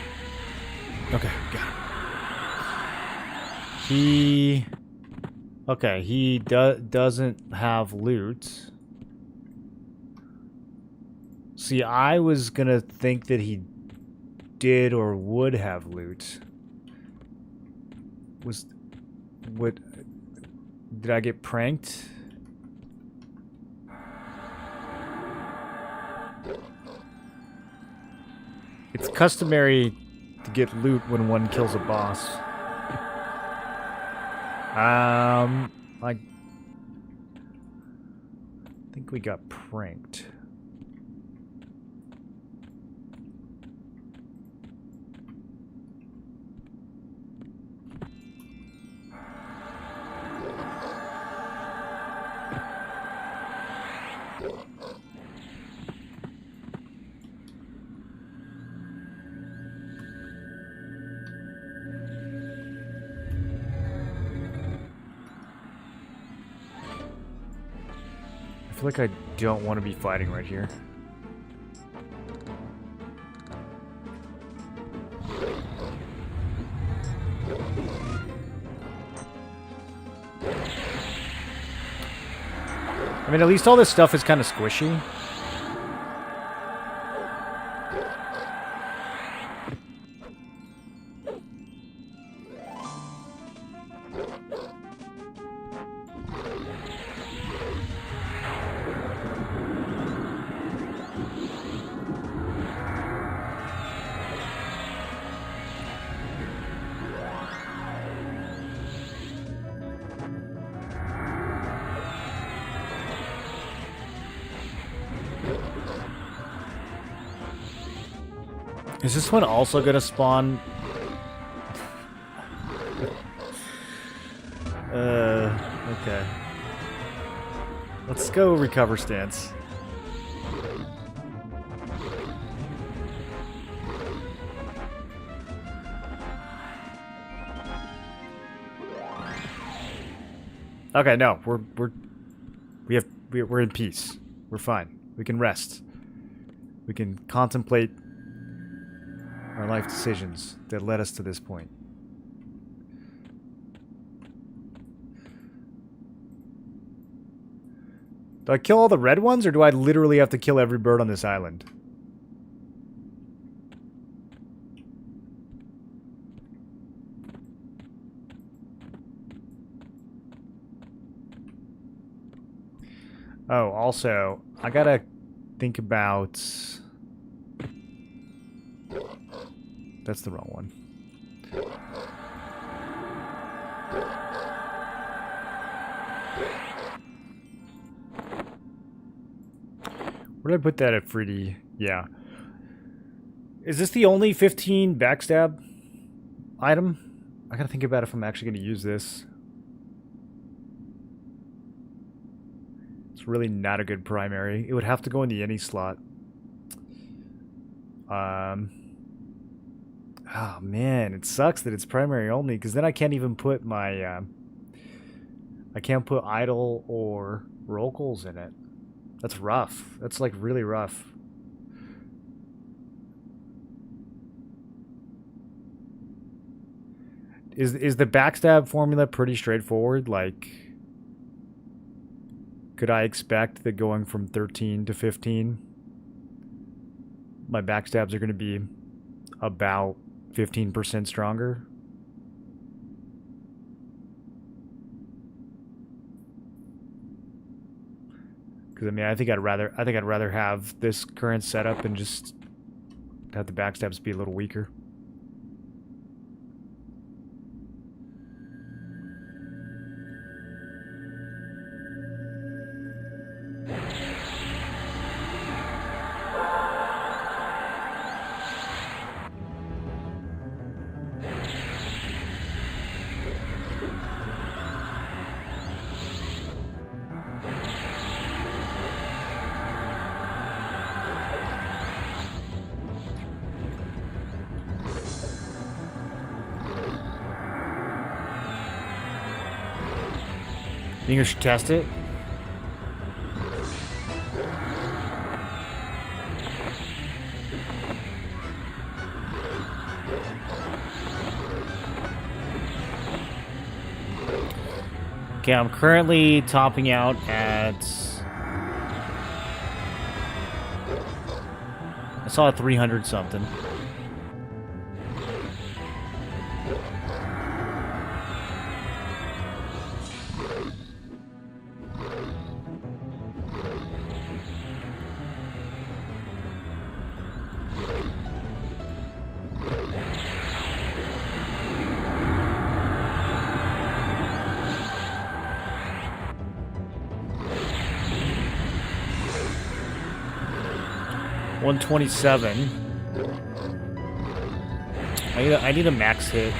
[SPEAKER 1] Okay, got it. Okay, he doesn't have loot. See, I was gonna think that he did or would have loot. Did I get pranked? It's customary to get loot when one kills a boss. I think we got pranked. I feel like I don't want to be fighting right here. I mean, at least all this stuff is kind of squishy. Is this one also gonna spawn? Okay. Let's go recover stance. Okay, no, we're in peace. We're fine. We can rest. We can contemplate our life decisions that led us to this point. Do I kill all the red ones, or do I literally have to kill every bird on this island? Oh, also, I gotta think about... That's the wrong one. Where did I put that at Fruity? Yeah. Is this the only 15 backstab item? I gotta think about if I'm actually gonna use this. It's really not a good primary. It would have to go in the any slot. Oh man, it sucks that it's primary only, because then I can't even put my I can't put idle or locals in it. That's rough. That's like really rough. Is the backstab formula pretty straightforward? Like, could I expect that going from 13 to 15, my backstabs are going to be about 15% stronger? Because I mean, I think I'd rather have this current setup and just have the backstabs be a little weaker. Think I should test it? Okay, I'm currently topping out at... I saw a 300 something. $127. I need a max hit.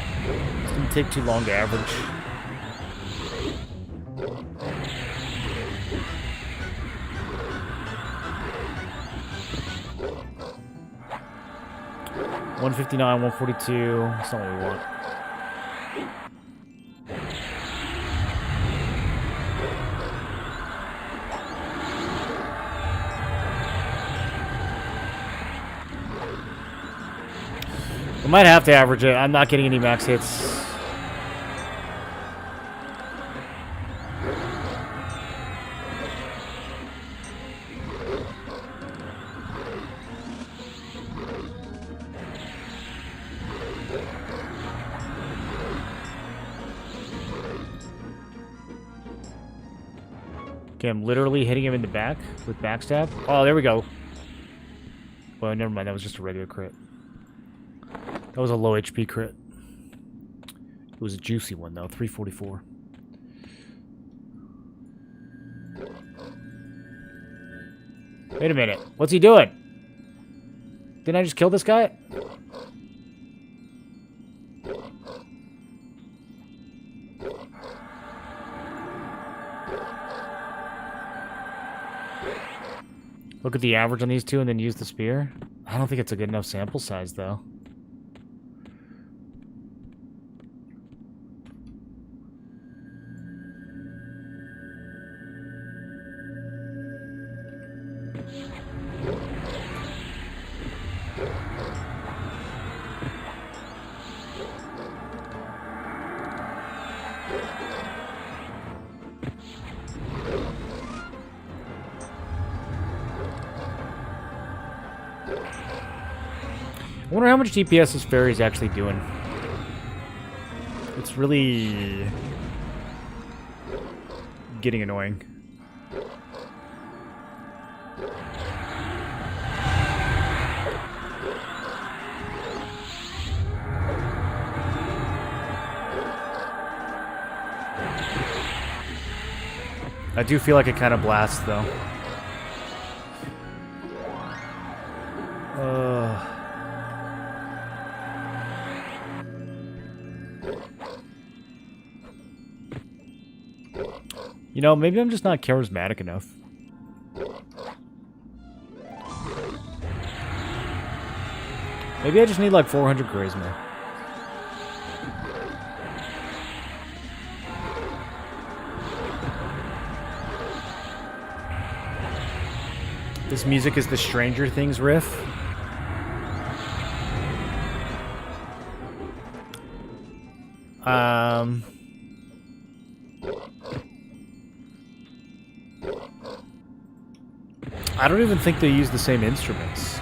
[SPEAKER 1] It's gonna take too long to average. $159, $142. That's not what we want. I might have to average it. I'm not getting any max hits. Okay, I'm literally hitting him in the back with backstab. Oh, there we go. Well, never mind. That was just a regular crit. That was a low HP crit. It was a juicy one, though. 344. Wait a minute. What's he doing? Didn't I just kill this guy? Look at the average on these two and then use the spear. I don't think it's a good enough sample size, though. I wonder how much DPS this fairy is actually doing. It's really getting annoying. I do feel like it kind of blasts, though. You know, maybe I'm just not charismatic enough. Maybe I just need like 400 charisma. This music is the Stranger Things riff. I don't even think they use the same instruments.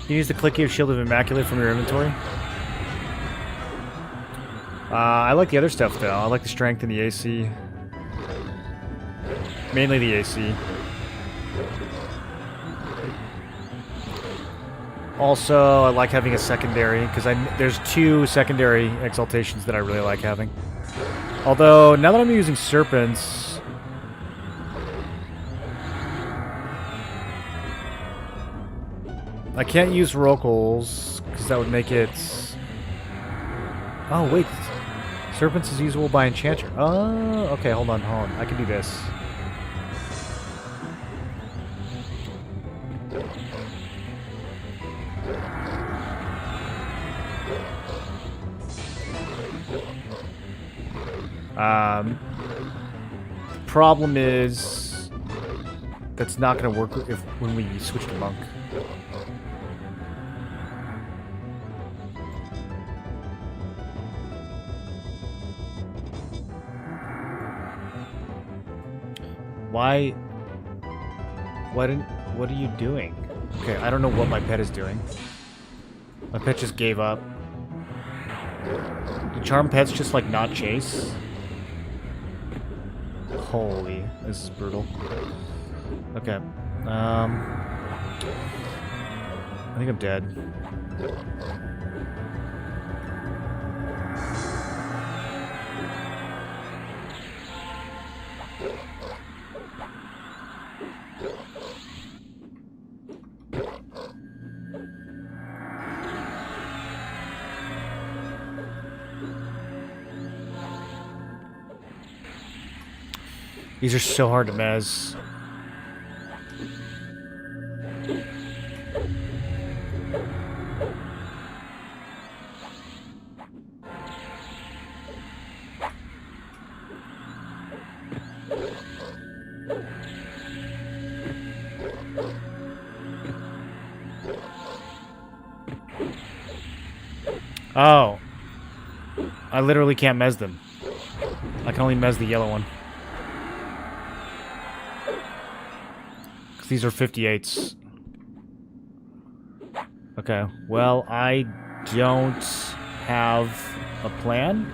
[SPEAKER 1] You use the clicky of Shield of Immaculate from your inventory. I like the other stuff, though. I like the strength and the AC. Mainly the AC. Also, I like having a secondary, because there's 2 secondary exaltations that I really like having. Although, now that I'm using Serpents... I can't use Rocals, because that would make it... Oh, wait. Serpents is usable by Enchanter. Oh, okay, hold on. I can do this. Problem is... That's not going to work when we switch to Monk. Why? What are you doing? Okay, I don't know what my pet is doing. My pet just gave up. Do charm pets just, like, not chase? Holy, this is brutal. Okay. I think I'm dead. These are so hard to mez. Oh. I literally can't mez them. I can only mez the yellow one. These are 58s. Okay, well, I don't have a plan.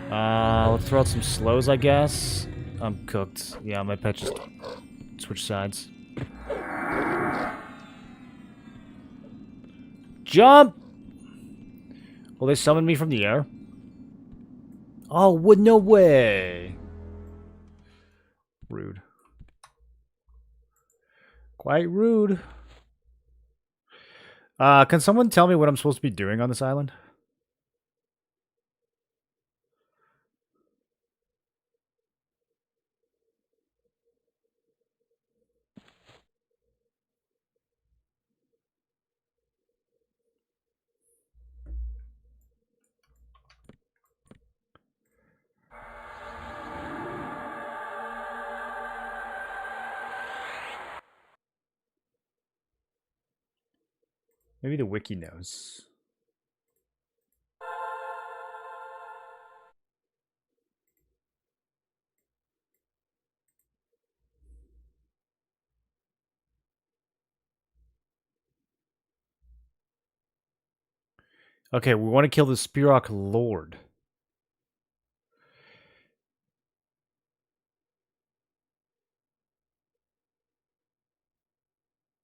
[SPEAKER 1] Let's throw out some slows, I guess. I'm cooked. Yeah, my pet just switched sides. Jump! Will they summon me from the air? Oh, no way! Rude. Quite rude. Can someone tell me what I'm supposed to be doing on this island? Maybe the wiki knows. Okay, we want to kill the Spirok Lord.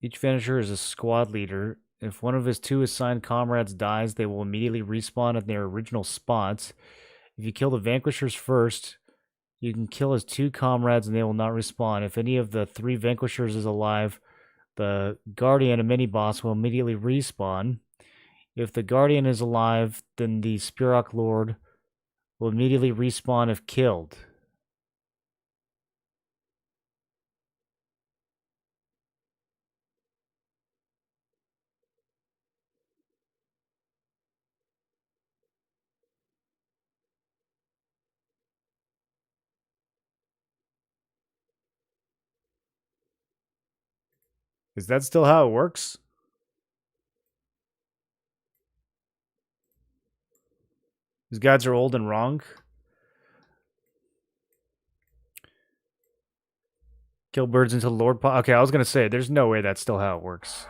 [SPEAKER 1] Each Vanisher is a squad leader. If one of his 2 assigned comrades dies, they will immediately respawn at their original spots. If you kill the Vanquishers first, you can kill his 2 comrades and they will not respawn. If any of the 3 Vanquishers is alive, the Guardian, a mini-boss, will immediately respawn. If the Guardian is alive, then the Spirok Lord will immediately respawn if killed. Is that still how it works? These guys are old and wrong. Kill birds until Lord... Okay, I was going to say, there's no way that's still how it works.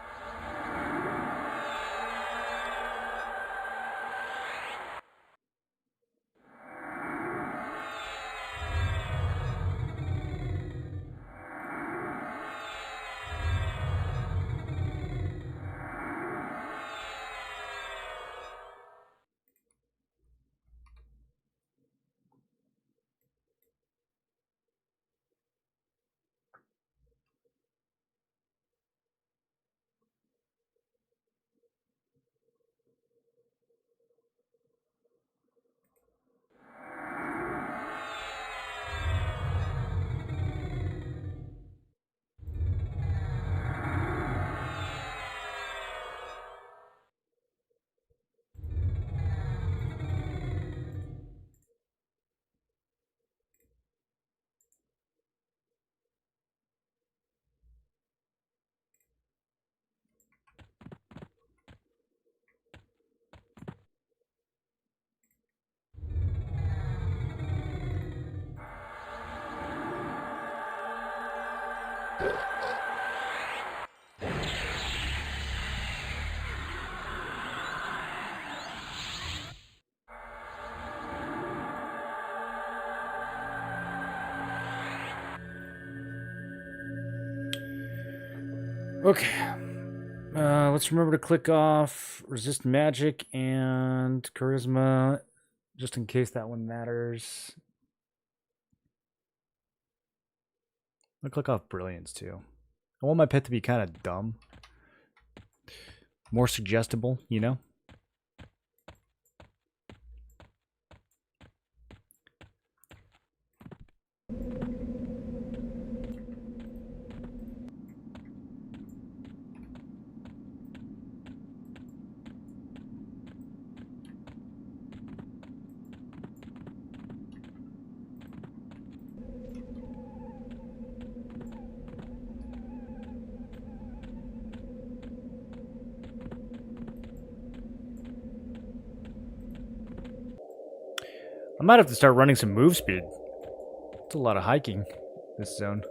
[SPEAKER 1] Okay. Let's remember to click off resist magic and charisma, just in case that one matters. I'll click off brilliance too. I want my pet to be kind of dumb. More suggestible, you know? I might have to start running some move speed. It's a lot of hiking, this zone.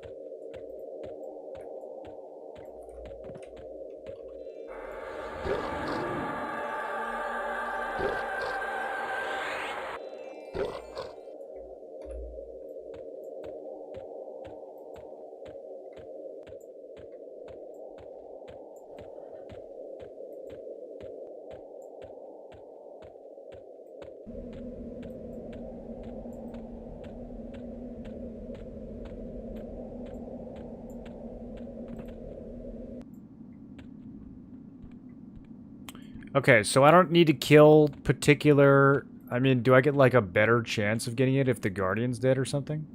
[SPEAKER 1] Okay, so I don't need to kill particular... I mean, do I get, like, a better chance of getting it if the Guardian's dead or something?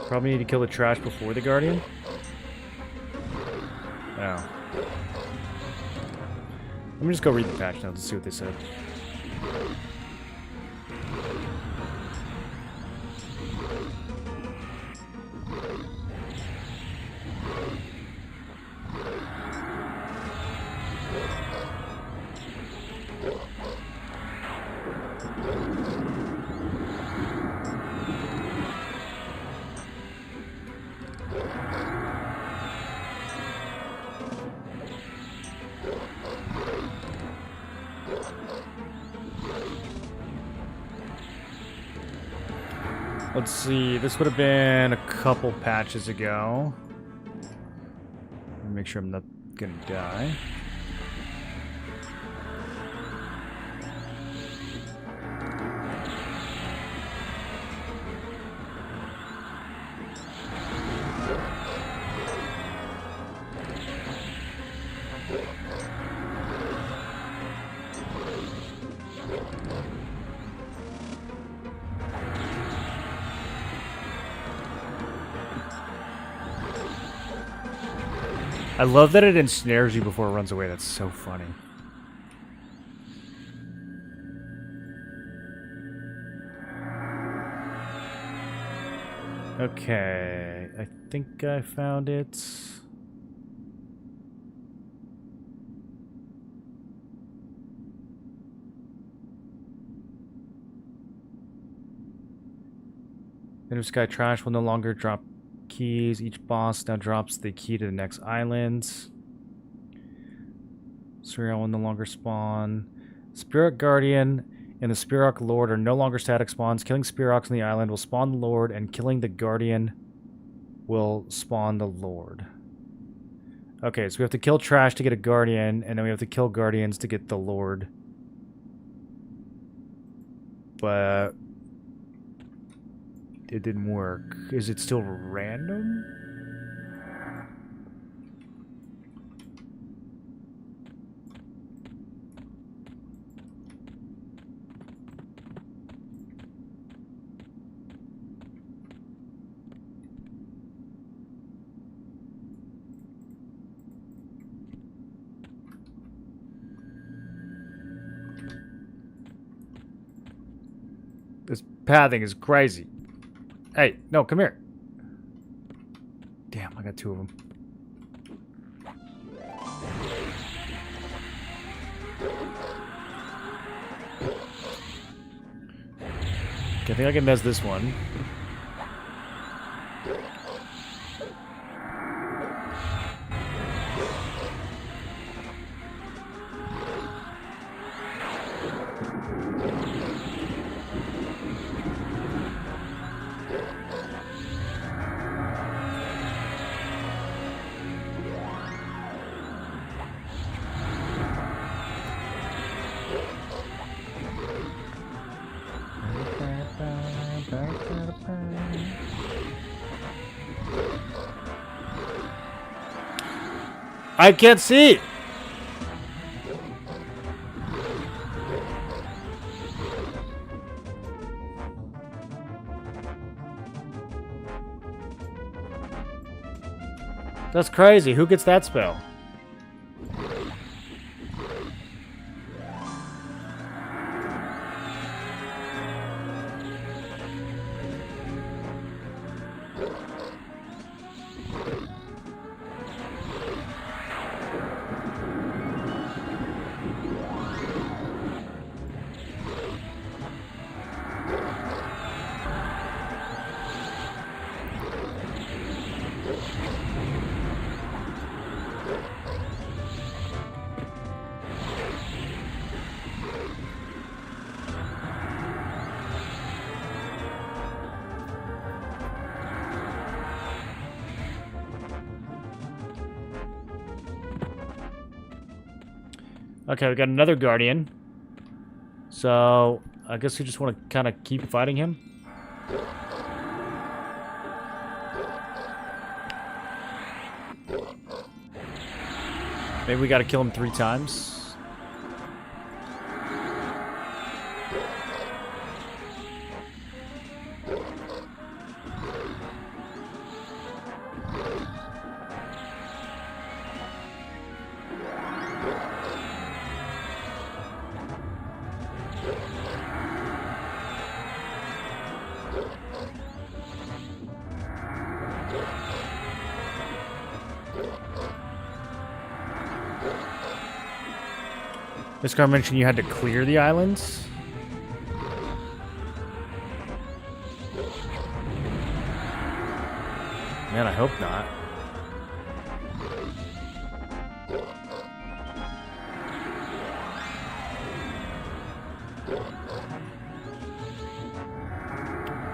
[SPEAKER 1] Probably need to kill the trash before the Guardian? Oh. Let me just go read the patch notes and see what they said. Let's see, this would have been a couple patches ago. Make sure I'm not gonna die. I love that it ensnares you before it runs away. That's so funny. Okay, I think I found it. End of Sky Trash will no longer drop keys. Each boss now drops the key to the next island. Surreal will no longer spawn. Spirit Guardian and the Spirok Lord are no longer static spawns. Killing Spiroks on the island will spawn the Lord, and killing the Guardian will spawn the Lord. Okay, so we have to kill Trash to get a Guardian, and then we have to kill Guardians to get the Lord. But it didn't work. Is it still random? This pathing is crazy. Hey, no, come here. Damn, I got two of them. Okay, I think I can mess this one. I can't see. That's crazy. Who gets that spell? Okay, we got another Guardian. So, I guess we just want to kind of keep fighting him. Maybe we got to kill him 3 times. This car mentioned you had to clear the islands. Man, I hope not.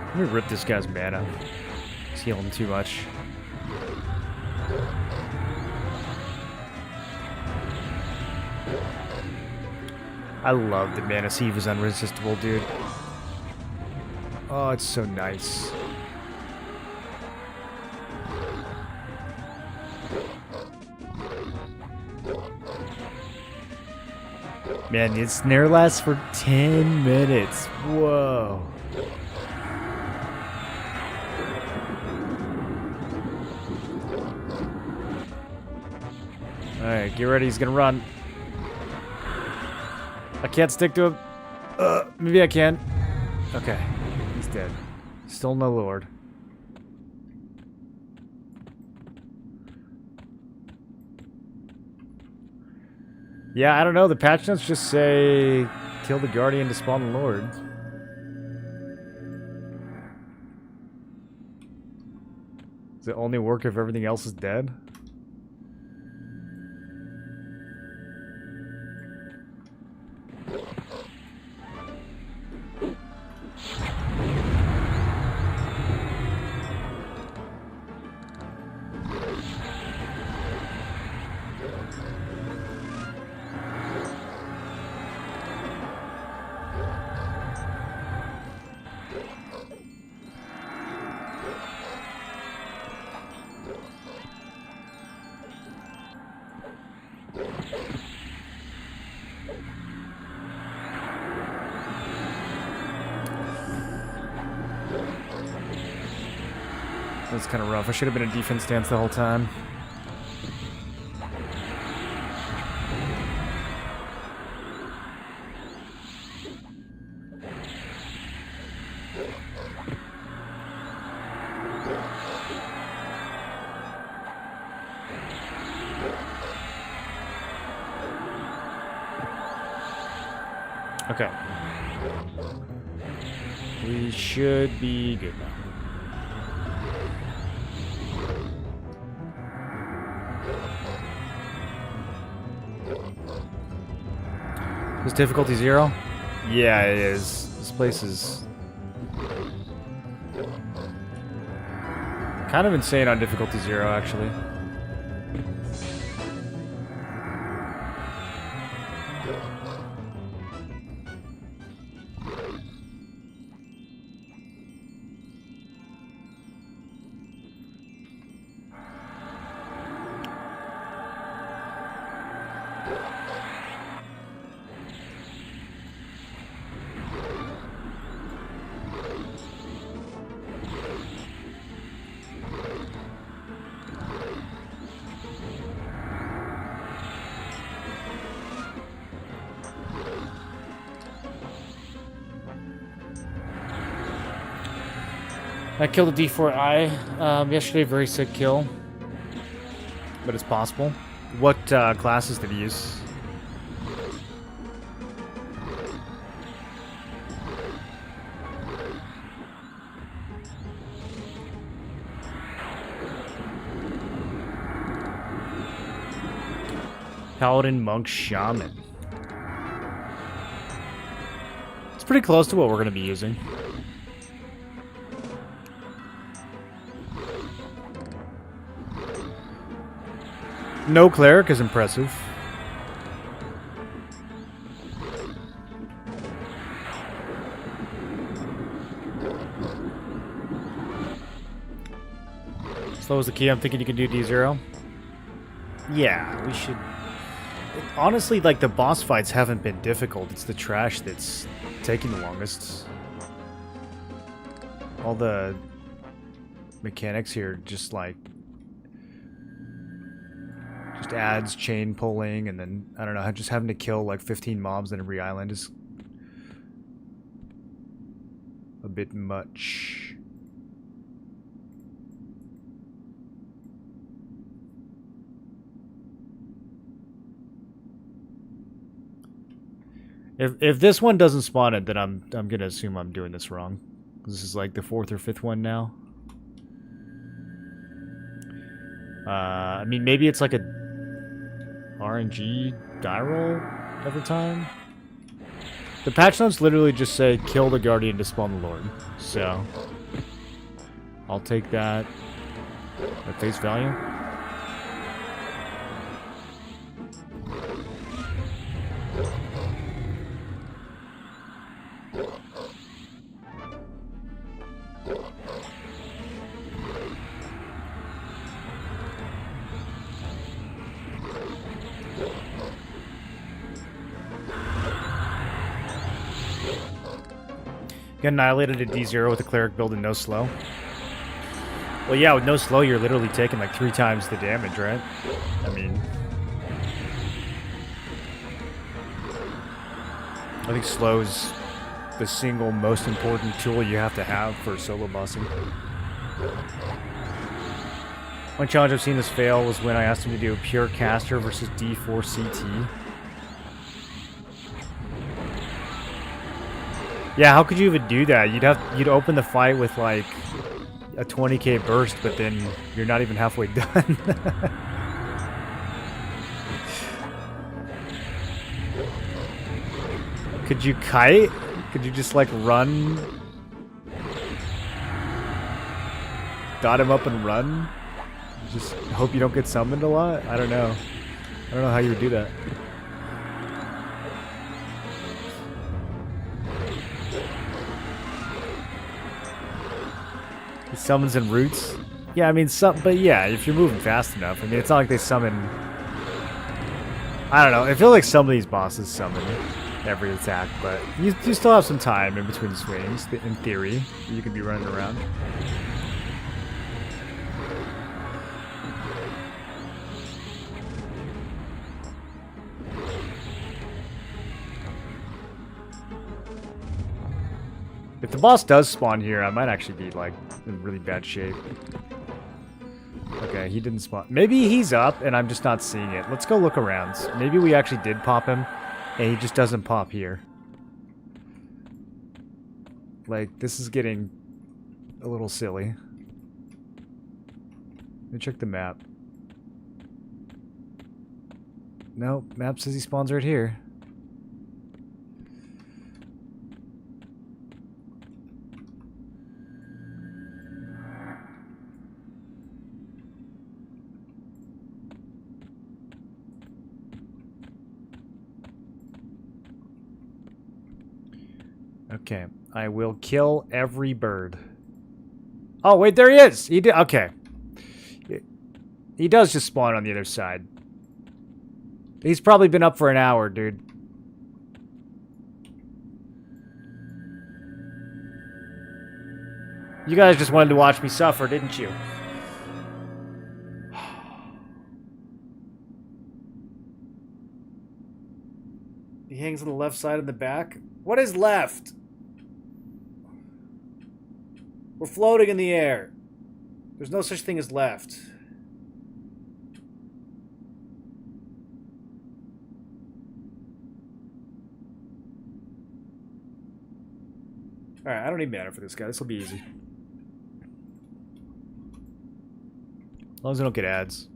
[SPEAKER 1] Let me rip this guy's mana. He's healing too much. I love that Mana Sieve is unresistible, dude. Oh, it's so nice. Man, the snare lasts for 10 minutes. Whoa. Alright, get ready. He's gonna run. I can't stick to him. Maybe I can. Okay. He's dead. Still no lord. Yeah, I don't know. The patch notes just say kill the Guardian to spawn the Lord. Does it only work if everything else is dead? That's kind of rough. I should have been in defense stance the whole time. Okay. We should be good now. Is difficulty 0? Yeah, it is. This place is kind of insane on difficulty 0, actually. I killed a D4I yesterday, very sick kill. But it's possible. What classes did he use? Paladin, Monk, Shaman. It's pretty close to what we're going to be using. No cleric is impressive. Slow is the key. I'm thinking you can do D0. Yeah, we should... Honestly, like, the boss fights haven't been difficult. It's the trash that's taking the longest. All the mechanics here just, like... Just adds chain pulling, and then, I don't know, just having to kill, like, 15 mobs on every island is... a bit much. If this one doesn't spawn it, then I'm gonna assume I'm doing this wrong. This is like the 4th or 5th one now. I mean, maybe it's like a RNG die roll every time. The patch notes literally just say kill the Guardian to spawn the Lord. So I'll take that at face value. Get annihilated at D0 with a cleric build and no slow. Well, yeah, with no slow, you're literally taking like 3 times the damage, right? I mean... I think slow's the single most important tool you have to have for solo bossing. One challenge I've seen this fail was when I asked him to do a pure caster versus D4 CT. Yeah, how could you even do that? You'd open the fight with like a 20k burst, but then you're not even halfway done. Could you kite? Could you just like run? Dot him up and run? Just hope you don't get summoned a lot? I don't know. I don't know how you would do that. He summons in roots? Yeah, I mean, but yeah, if you're moving fast enough. I mean, it's not like they summon... I don't know. I feel like some of these bosses summon every attack, but you still have some time in between swings, in theory. You could be running around. If the boss does spawn here, I might actually be, like, in really bad shape. Okay, he didn't spawn. Maybe he's up, and I'm just not seeing it. Let's go look around. Maybe we actually did pop him, and he just doesn't pop here. Like, this is getting a little silly. Let me check the map. No, map says he spawns right here. Okay, I will kill every bird. Oh, wait, there he is! He did. Okay. He does just spawn on the other side. He's probably been up for an hour, dude. You guys just wanted to watch me suffer, didn't you? He hangs on the left side of the back. What is left? We're floating in the air. There's no such thing as left. Alright, I don't need mana for this guy. This will be easy. As long as I don't get ads.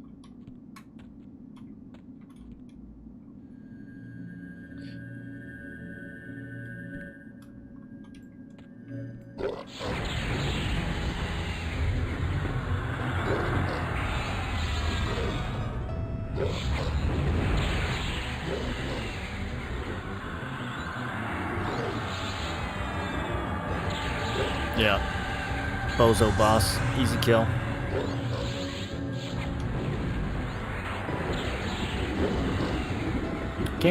[SPEAKER 1] Yeah. Bozo boss. Easy kill.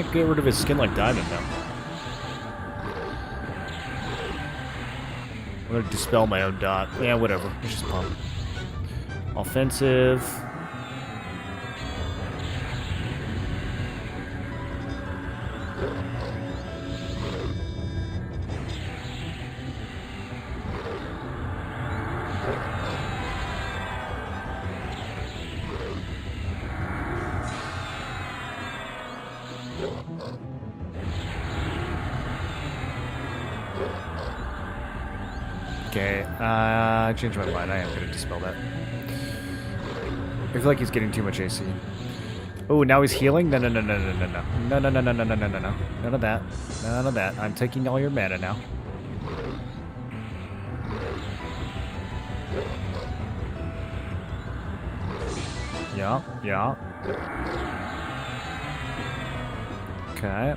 [SPEAKER 1] can't get rid of his skin like Diamond, though. I'm gonna dispel my own dot. Yeah, whatever. Let's just pump. Offensive. Okay, I changed my mind. I am going to dispel that. I feel like he's getting too much AC. Oh, now he's healing? No, no, no, no, no, no, no. No, no, no, no, no, no, no, no, no. None of that. None of that. I'm taking all your mana now. Yeah, yeah. Okay.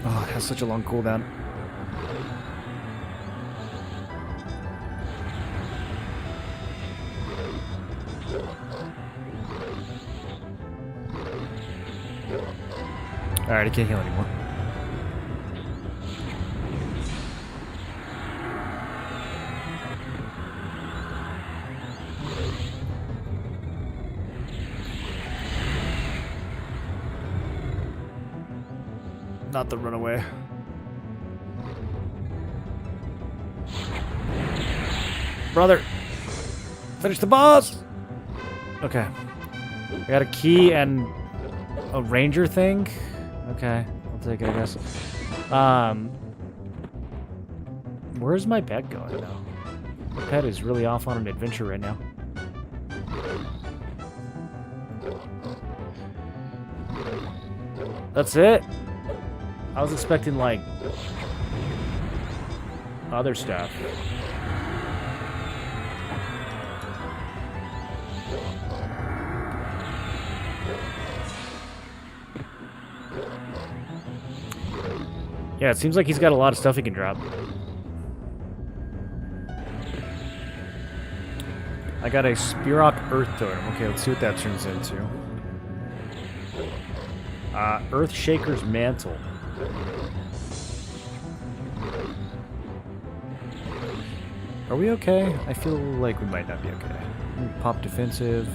[SPEAKER 1] Oh, it has such a long cooldown. Alright, I can't heal anymore. Not the runaway. Brother! Finish the boss! Okay. I got a key and a ranger thing. Okay, I'll take it, I guess. Where's my pet going now? My pet is really off on an adventure right now. That's it? I was expecting, like, other stuff. Yeah, it seems like he's got a lot of stuff he can drop. I got a Spearrock Earth Totem. Okay, let's see what that turns into. Earthshaker's Mantle. Are we okay? I feel like we might not be okay. Pop defensive.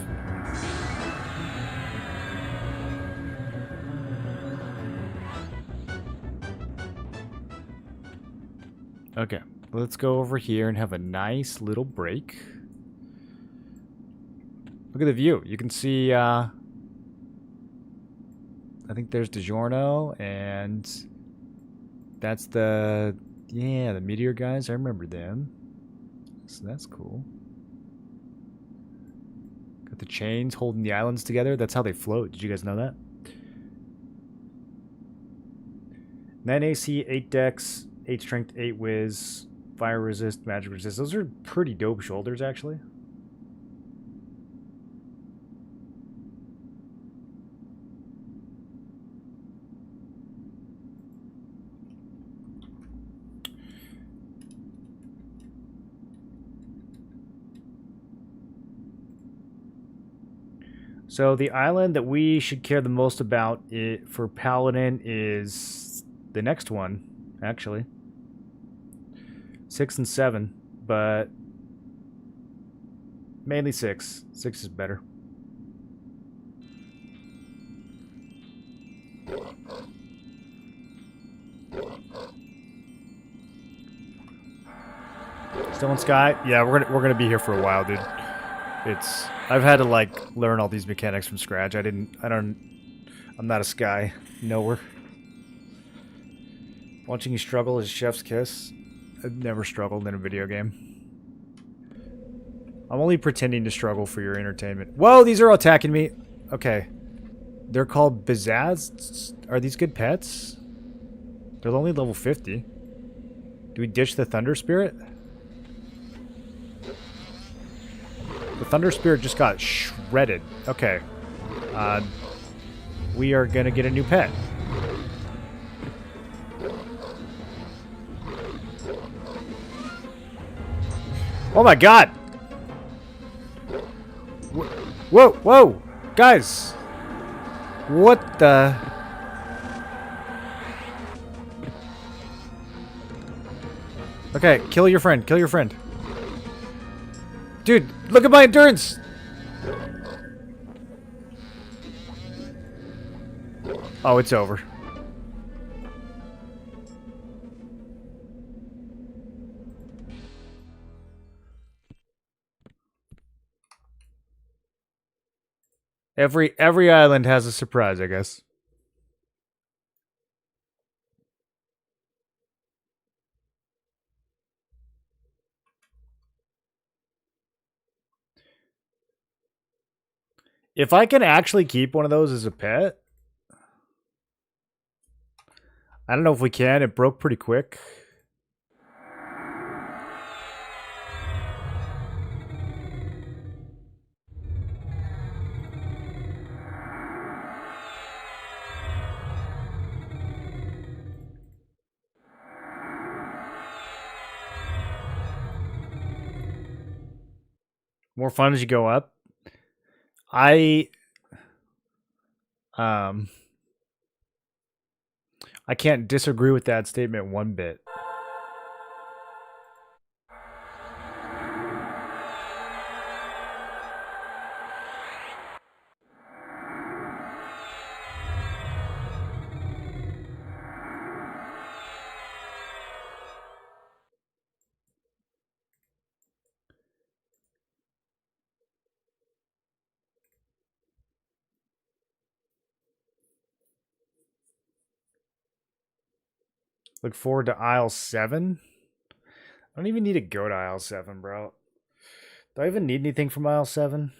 [SPEAKER 1] Okay, let's go over here and have a nice little break. Look at the view. You can see, I think there's DiGiorno, and that's the Meteor guys. I remember them. So that's cool. Got the chains holding the islands together. That's how they float. Did you guys know that? 9 AC, 8 Dex, 8 Strength, 8 Wiz, Fire Resist, Magic Resist. Those are pretty dope shoulders, actually. So the island that we should care the most about for Paladin is the next one, actually. 6 and 7, but mainly 6. 6 is better. Still in Sky? Yeah, we're gonna be here for a while, dude. I've had to like learn all these mechanics from scratch. I'm not a Sky knower. Watching you struggle is chef's kiss. I've never struggled in a video game. I'm only pretending to struggle for your entertainment. Whoa, these are attacking me. Okay. They're called Bizazz. Are these good pets? They're only level 50. Do we ditch the Thunder Spirit? The Thunder Spirit just got shredded. Okay. We are gonna get a new pet. Oh my god! Whoa, whoa! Guys! What the... Okay, kill your friend. Kill your friend. Dude, look at my endurance! Oh, it's over. Every island has a surprise, I guess. If I can actually keep one of those as a pet, I don't know if we can. It broke pretty quick. More fun as you go up. I can't disagree with that statement one bit. Look forward to aisle 7. I don't even need to go to aisle 7, bro. Do I even need anything from aisle 7?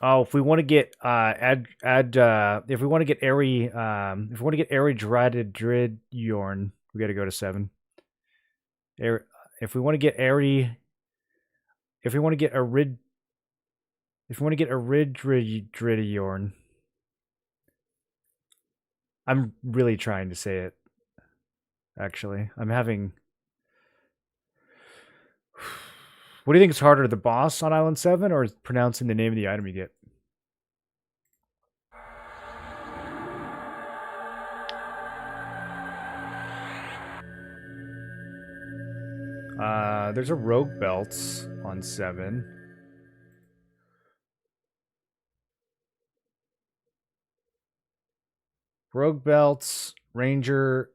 [SPEAKER 1] Oh, if we want to get if we want to get airy dreaded drid yorn, we got to go to 7. If we want to get airy, if we want to get a rid yorn, I'm really trying to say it. Actually, I'm having. What do you think is harder, the boss on Island 7 or pronouncing the name of the item you get? There's a rogue belt on 7. Rogue belts, ranger,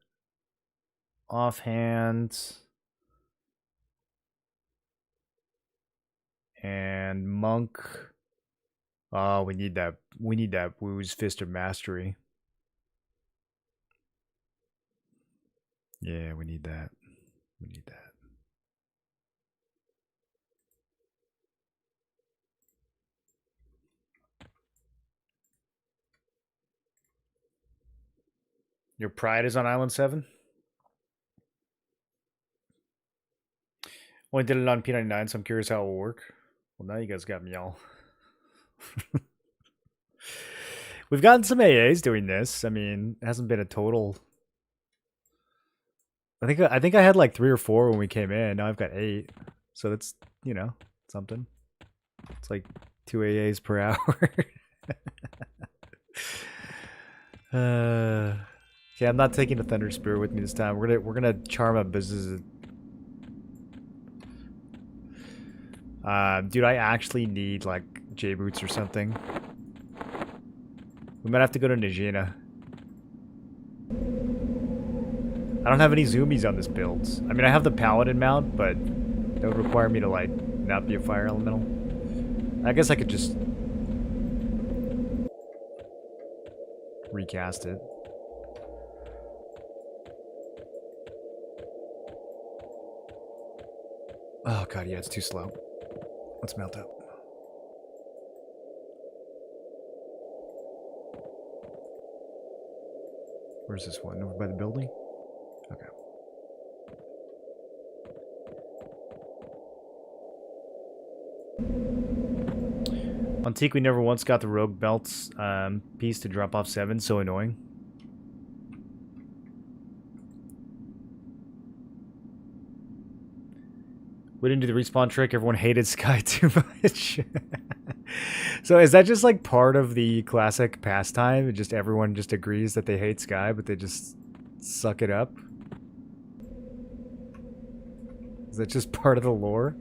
[SPEAKER 1] offhand, and monk. Oh, we need that. We need that Wu's Fist of Mastery. Yeah, we need that. We need that. Your pride is on Island 7? Only did it on P99, so I'm curious how it will work. Well, now you guys got me all. We've gotten some AAs doing this. I mean, it hasn't been a total. I think I had like 3 or 4 when we came in. Now I've got 8. So that's, you know, something. It's like 2 AAs per hour. Okay, I'm not taking a Thunder Spear with me this time. We're gonna charm up business. Dude, I actually need like J boots or something. We might have to go to Nijina. I don't have any zoomies on this build. I mean, I have the Paladin mount, but that would require me to like not be a fire elemental. I guess I could just recast it. Oh god, yeah, it's too slow. Let's melt up. Where's this one? Over by the building? Okay. On Teak, we never once got the rogue belts piece to drop off 7. So annoying. We didn't do the respawn trick. Everyone hated Sky too much. So is that just like part of the classic pastime? Just everyone just agrees that they hate Sky, but they just suck it up? Is that just part of the lore?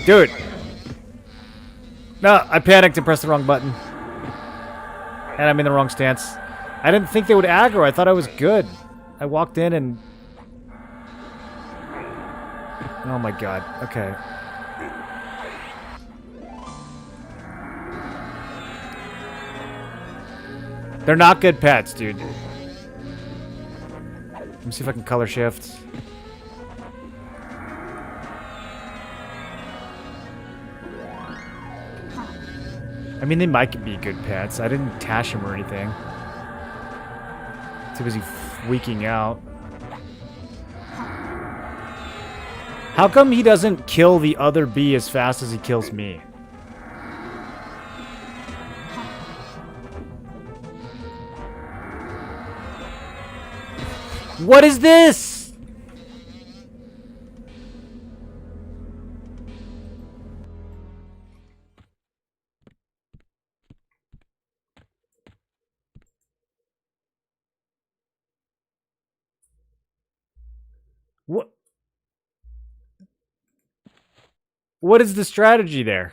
[SPEAKER 1] Dude! No, I panicked and pressed the wrong button. And I'm in the wrong stance. I didn't think they would aggro. I thought I was good. I walked in and... Oh my god. Okay. They're not good pets, dude. Let me see if I can color shift. I mean, they might be good pets. I didn't tash him or anything. Too busy freaking out. How come he doesn't kill the other bee as fast as he kills me? What is this? What? What is the strategy there?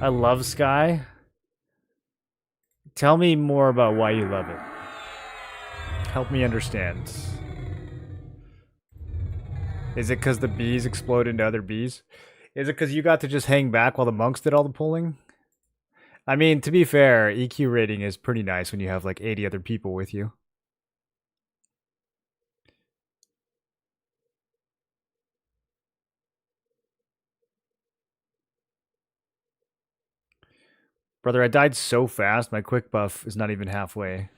[SPEAKER 1] I love Sky. Tell me more about why you love it. Help me understand. Is it because the bees explode into other bees? Is it because you got to just hang back while the monks did all the pulling? I mean, to be fair, EQ rating is pretty nice when you have like 80 other people with you. Brother, I died so fast, my quick buff is not even halfway.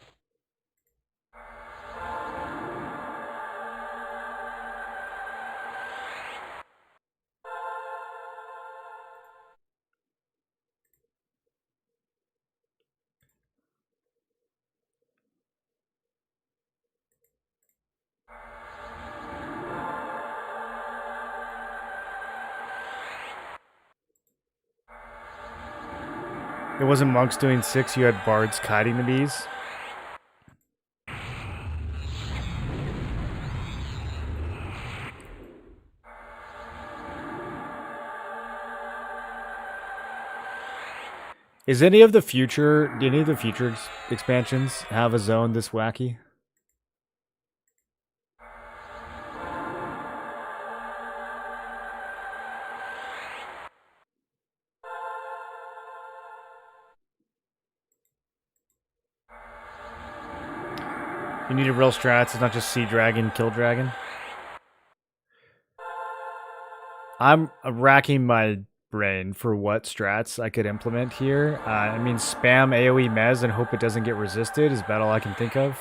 [SPEAKER 1] It wasn't monks doing 6, you had bards kiting the bees. Is any of the future, do any of the future expansions have a zone this wacky? You need a real strats, it's not just see dragon, kill dragon. I'm racking my brain for what strats I could implement here. I mean, spam AoE mez and hope it doesn't get resisted is about all I can think of.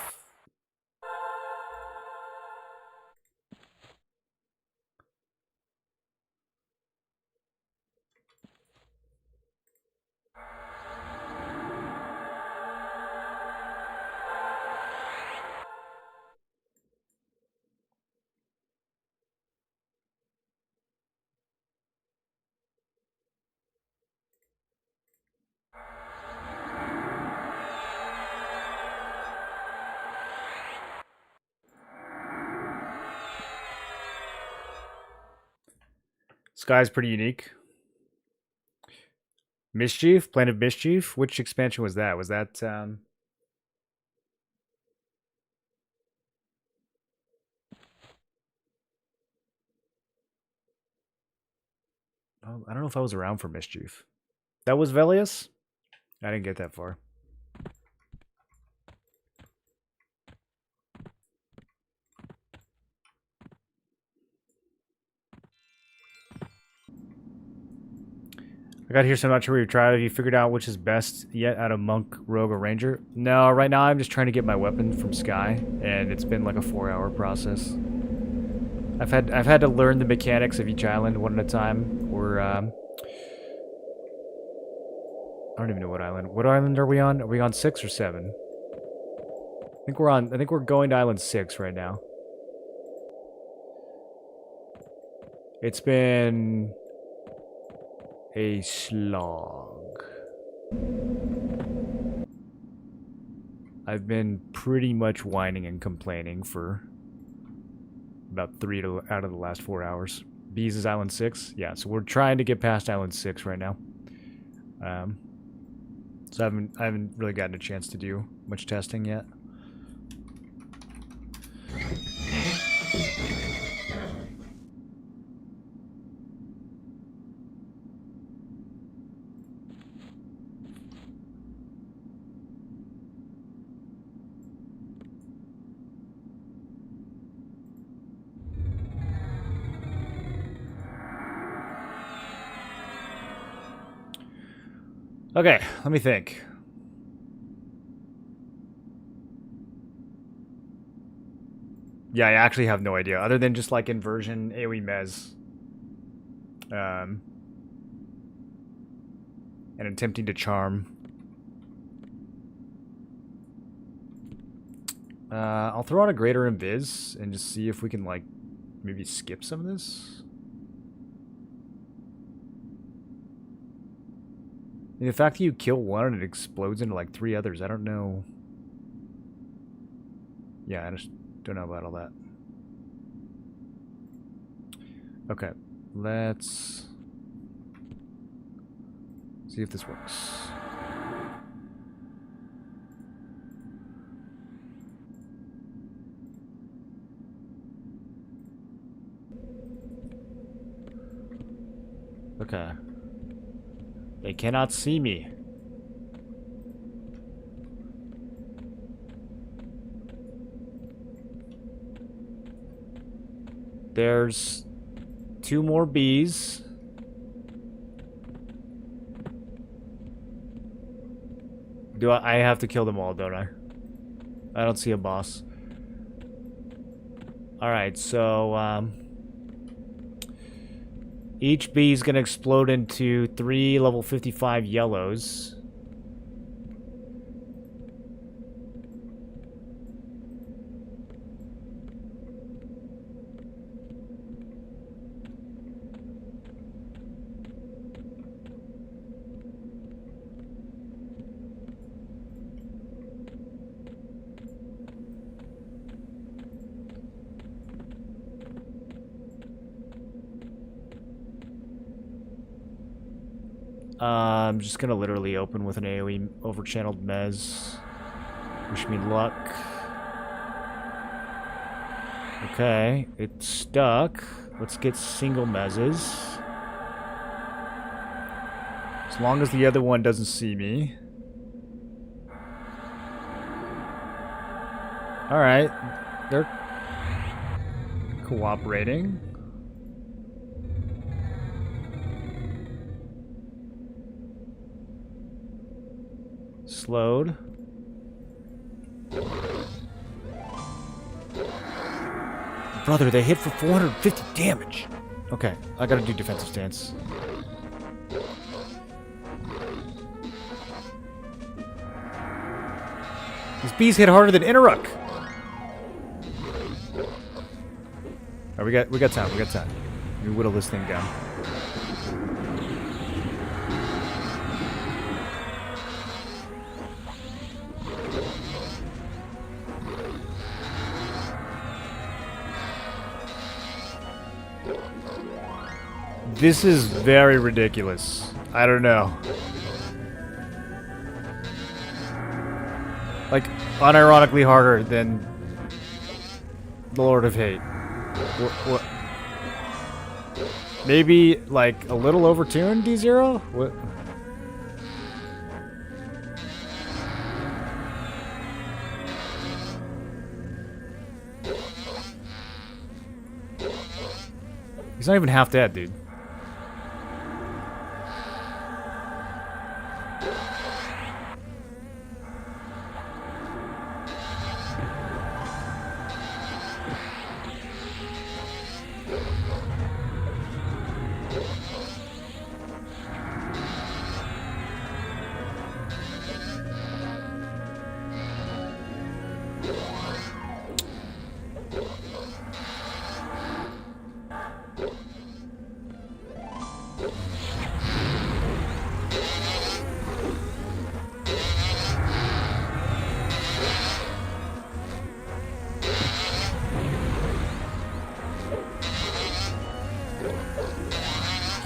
[SPEAKER 1] Sky's pretty unique. Mischief? Plane of Mischief? Which expansion was that? Was that, oh, I don't know if I was around for Mischief. That was Velius? I didn't get that far. I got here, so I'm not sure where you tried. Have you figured out which is best yet out of Monk, Rogue, or Ranger? No, right now I'm just trying to get my weapon from Sky, and it's been like a 4-hour process. I've had to learn the mechanics of each island one at a time. Or I don't even know what island. What island are we on? Are we on 6 or 7? I think we're going to island 6 right now. It's been a slog. I've been pretty much whining and complaining for about 3 out of the last 4 hours. Bees is Island 6? Yeah, so we're trying to get past Island 6 right now. So I haven't really gotten a chance to do much testing yet. Okay, let me think. Yeah, I actually have no idea, other than just like inversion, AoE Mez. And attempting to charm. I'll throw out a greater invis and just see if we can like maybe skip some of this. And the fact that you kill one and it explodes into like 3 others, I don't know. Yeah, I just don't know about all that. Okay, let's see if this works. Okay. They cannot see me. There's 2 more bees. Do I have to kill them all, don't I? I don't see a boss. Alright, so, each bee is going to explode into 3 level 55 yellows. I'm just gonna literally open with an AoE overchanneled Mez. Wish me luck. Okay, it's stuck. Let's get single Mezes. As long as the other one doesn't see me. Alright, they're cooperating. Slowed. Brother, they hit for 450 damage. Okay, I gotta do defensive stance. These bees hit harder than Interruck. Alright, we got time, we got time. Let me whittle this thing down. This is very ridiculous. I don't know. Like, unironically harder than the Lord of Hate. What? Maybe, like, a little overtuned, D0? What? He's not even half dead, dude.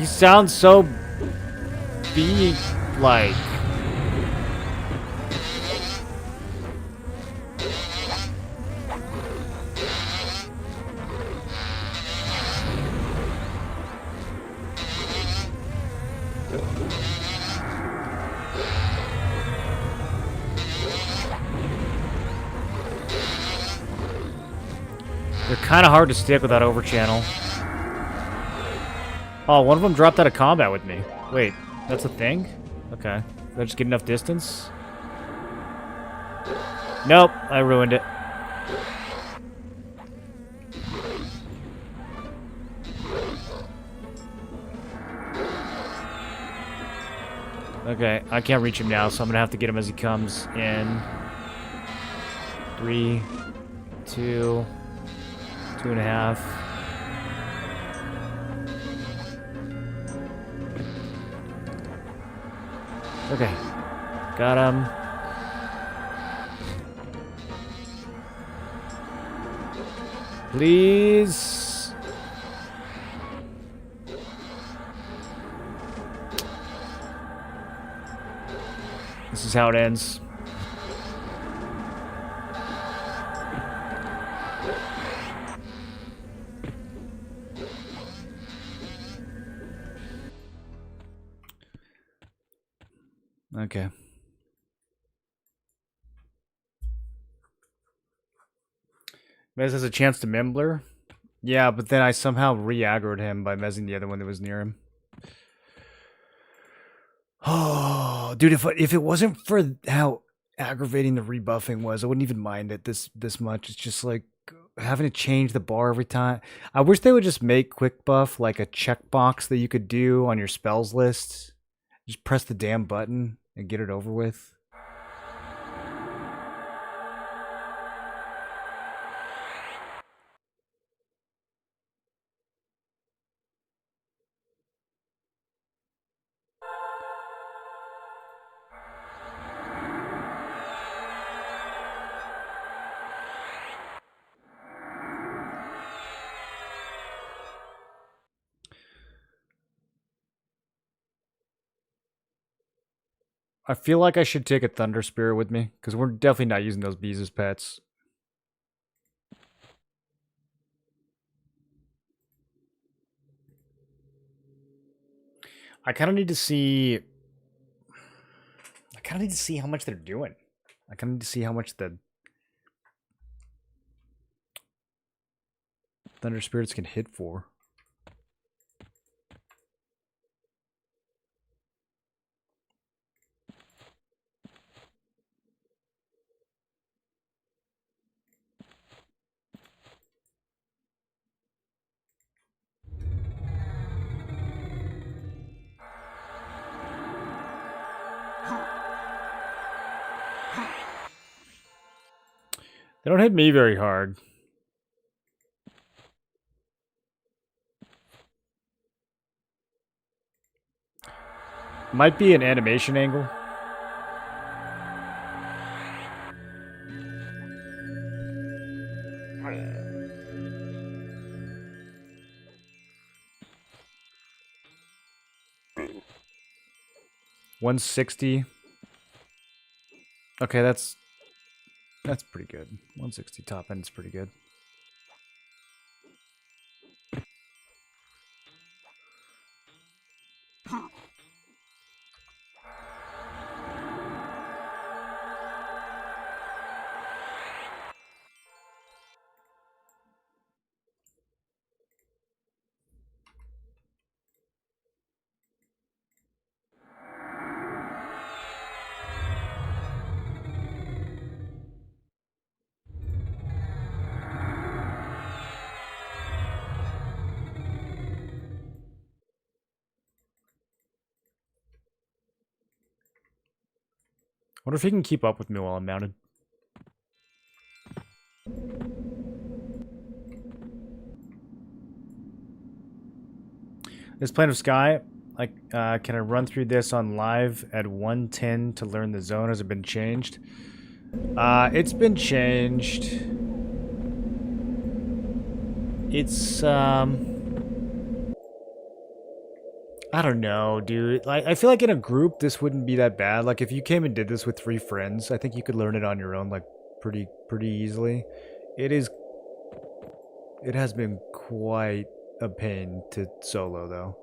[SPEAKER 1] He sounds so bee-like. They're kind of hard to stick with that overchannel. Oh, one of them dropped out of combat with me. Wait, that's a thing? Okay. Did I just get enough distance? Nope, I ruined it. Okay, I can't reach him now, so I'm gonna have to get him as he comes in. 3, 2, 2.5. Okay, got him. Please. This is how it ends. Okay. Mez has a chance to Membler. Yeah, but then I somehow re-aggroed him by mezzing the other one that was near him. Oh, dude, if it wasn't for how aggravating the rebuffing was, I wouldn't even mind it this much. It's just like having to change the bar every time. I wish they would just make quick buff like a checkbox that you could do on your spells list. Just press the damn button and get it over with. I feel like I should take a Thunder Spirit with me, because we're definitely not using those bees as pets. I kind of need to see... I kind of need to see how much they're doing. I kind of need to see how much the Thunder Spirits can hit for. They don't hit me very hard. Might be an animation angle. $160. Okay, that's pretty good. 160 top end is pretty good. Wonder if he can keep up with me while I'm mounted. This Plane of Sky, can I run through this on live at 110 to learn the zone? Has it been changed? It's been changed. It's I don't know, dude. Like, I feel like in a group, this wouldn't be that bad. Like, if you came and did this with 3 friends, I think you could learn it on your own, like, pretty easily. It has been quite a pain to solo, though.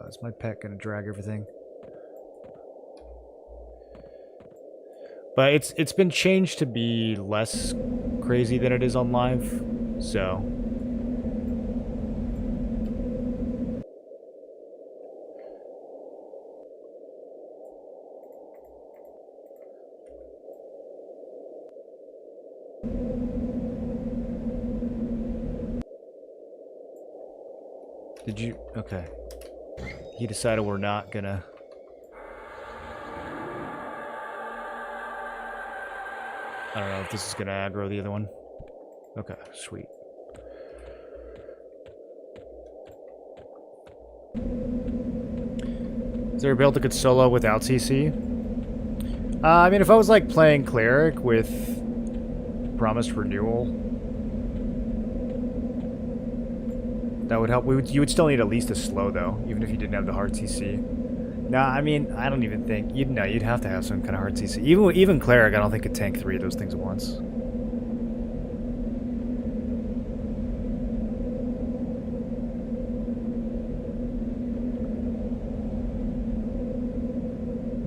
[SPEAKER 1] Is my pet gonna drag everything? But it's been changed to be less crazy than it is on live, so... Did you... Okay. He decided we're not gonna... I don't know if this is gonna aggro the other one. Okay, sweet. Is there a build that could solo without CC? I mean, if I was like playing Cleric with Promised Renewal, that would help. You would still need at least a slow though, even if you didn't have the hard CC. Nah, I mean, I don't even think you'd have to have some kind of hard CC. Even Cleric, I don't think could tank 3 of those things at once.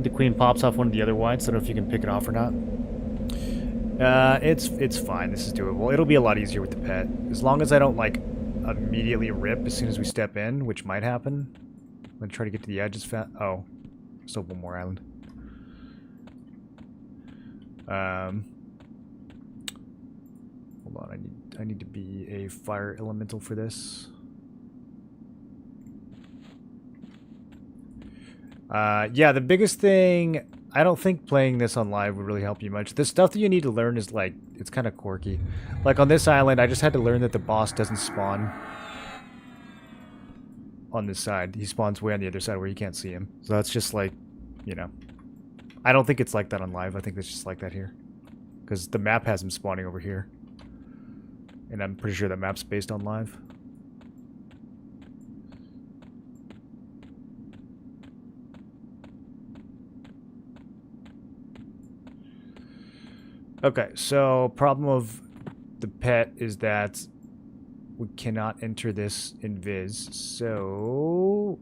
[SPEAKER 1] The queen pops off one of the other whites. I don't know if you can pick it off or not. It's fine. This is doable. It'll be a lot easier with the pet. As long as I don't, like, immediately rip as soon as we step in, which might happen. I'm gonna try to get to the edge as fast. Oh. Still one more island. Hold on. I need to be a fire elemental for this. Yeah, the biggest thing, I don't think playing this on live would really help you much. The stuff that you need to learn is, like, it's kind of quirky. Like, on this island, I just had to learn that the boss doesn't spawn on this side. He spawns way on the other side where you can't see him. So that's just, like, you know. I don't think it's like that on live. I think it's just like that here. Because the map has him spawning over here. And I'm pretty sure that map's based on live. Okay, so problem of the pet is that we cannot enter this in Viz, so...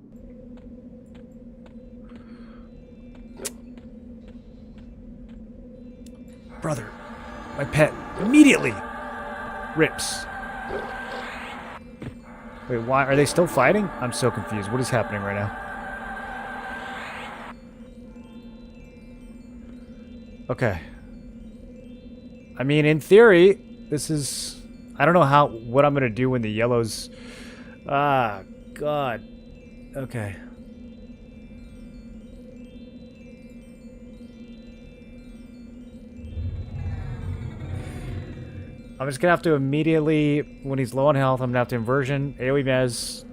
[SPEAKER 1] Brother, my pet immediately rips. Wait, why? Are they still fighting? I'm so confused. What is happening right now? Okay. I mean, in theory, this is... I don't know what I'm gonna do when the yellows... Ah, God. Okay. I'm just gonna have to immediately, when he's low on health, I'm gonna have to inversion, AoE Mez.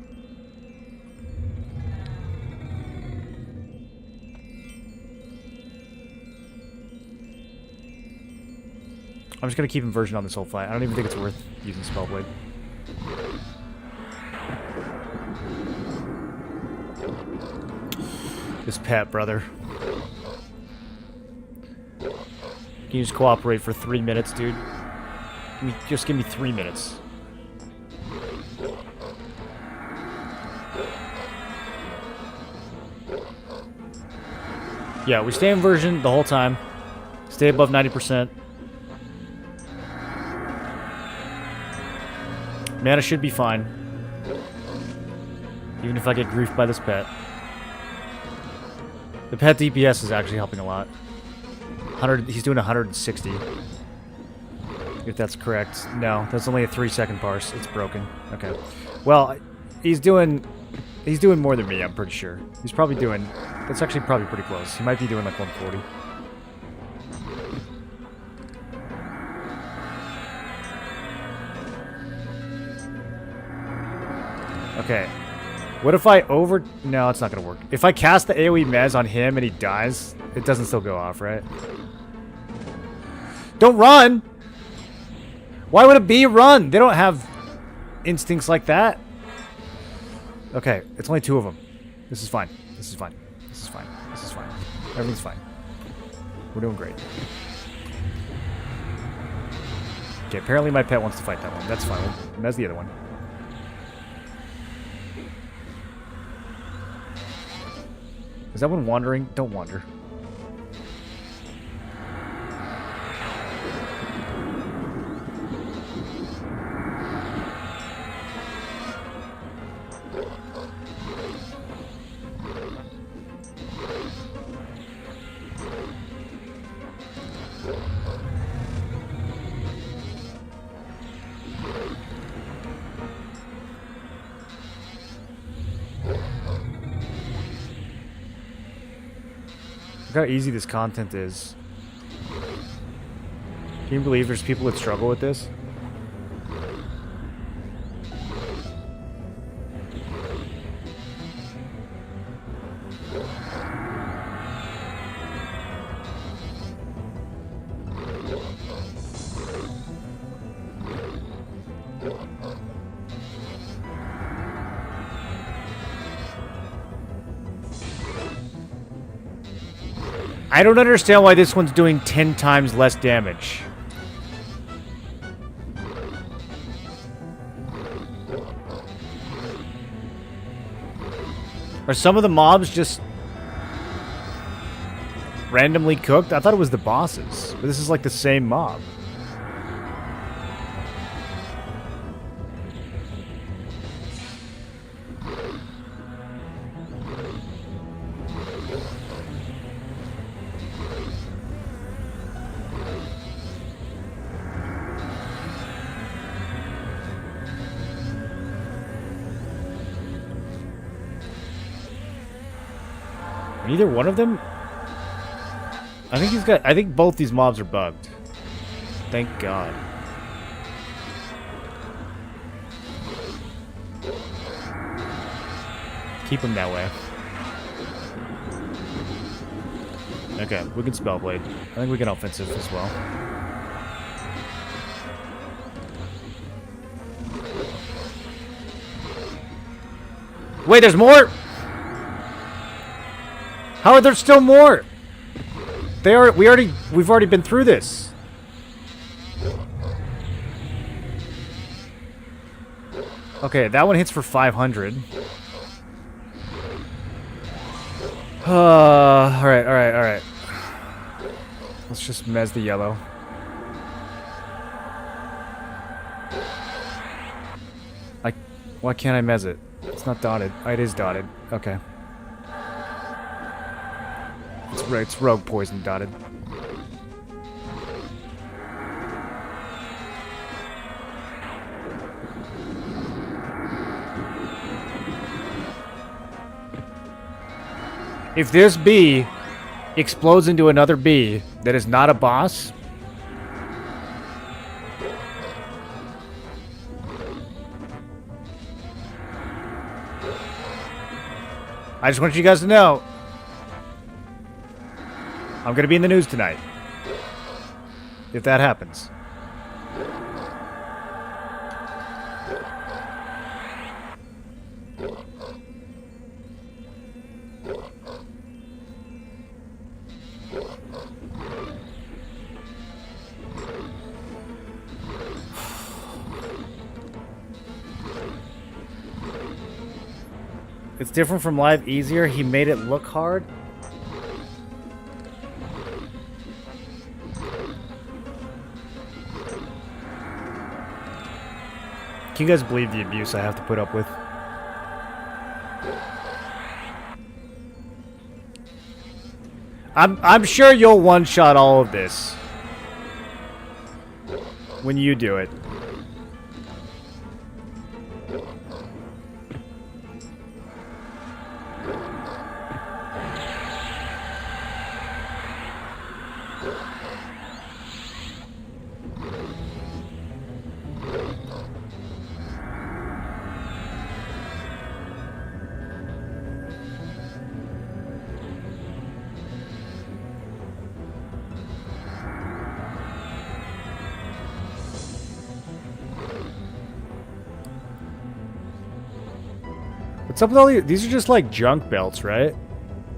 [SPEAKER 1] I'm just gonna keep inversion on this whole fight. I don't even think it's worth using Spellblade. This pet, brother. Can you just cooperate for 3 minutes, dude? Just give me 3 minutes. Yeah, we stay inversion the whole time. Stay above 90%. Mana should be fine. Even if I get griefed by this pet. The pet DPS is actually helping a lot. He's doing 160. If that's correct. No, that's only a 3-second parse. It's broken. Okay. Well, he's doing more than me, I'm pretty sure. He's probably doing... That's actually probably pretty close. He might be doing like 140. Okay. What if I over... No, it's not going to work. If I cast the AoE Mez on him and he dies, it doesn't still go off, right? Don't run! Why would a bee run? They don't have instincts like that. Okay, it's only 2 of them. This is fine. This is fine. This is fine. This is fine. Everything's fine. We're doing great. Okay, apparently my pet wants to fight that one. That's fine. And that's the other one. Is that one wandering? Don't wander. Look how easy this content is. Can you believe there's people that struggle with this? I don't understand why this one's doing 10 times less damage. Are some of the mobs just randomly cooked? I thought it was the bosses, but this is like the same mob. Neither one of them? I think both these mobs are bugged. Thank God. Keep them that way. Okay, we can Spellblade. I think we can offensive as well. Wait, there's more? How are there still more? We've already been through this. Okay, that one hits for 500. Alright. Let's just mez the yellow. Why can't I mez it? It's not dotted. Oh, it is dotted. Okay. It's rogue poison dotted. If this bee explodes into another bee that is not a boss, I just want you guys to know I'm gonna be in the news tonight if that happens. It's different from live easier. He made it look hard. Can you guys believe the abuse I have to put up with? I'm sure you'll one-shot all of this when you do it. What's up with all these are just like junk belts, right?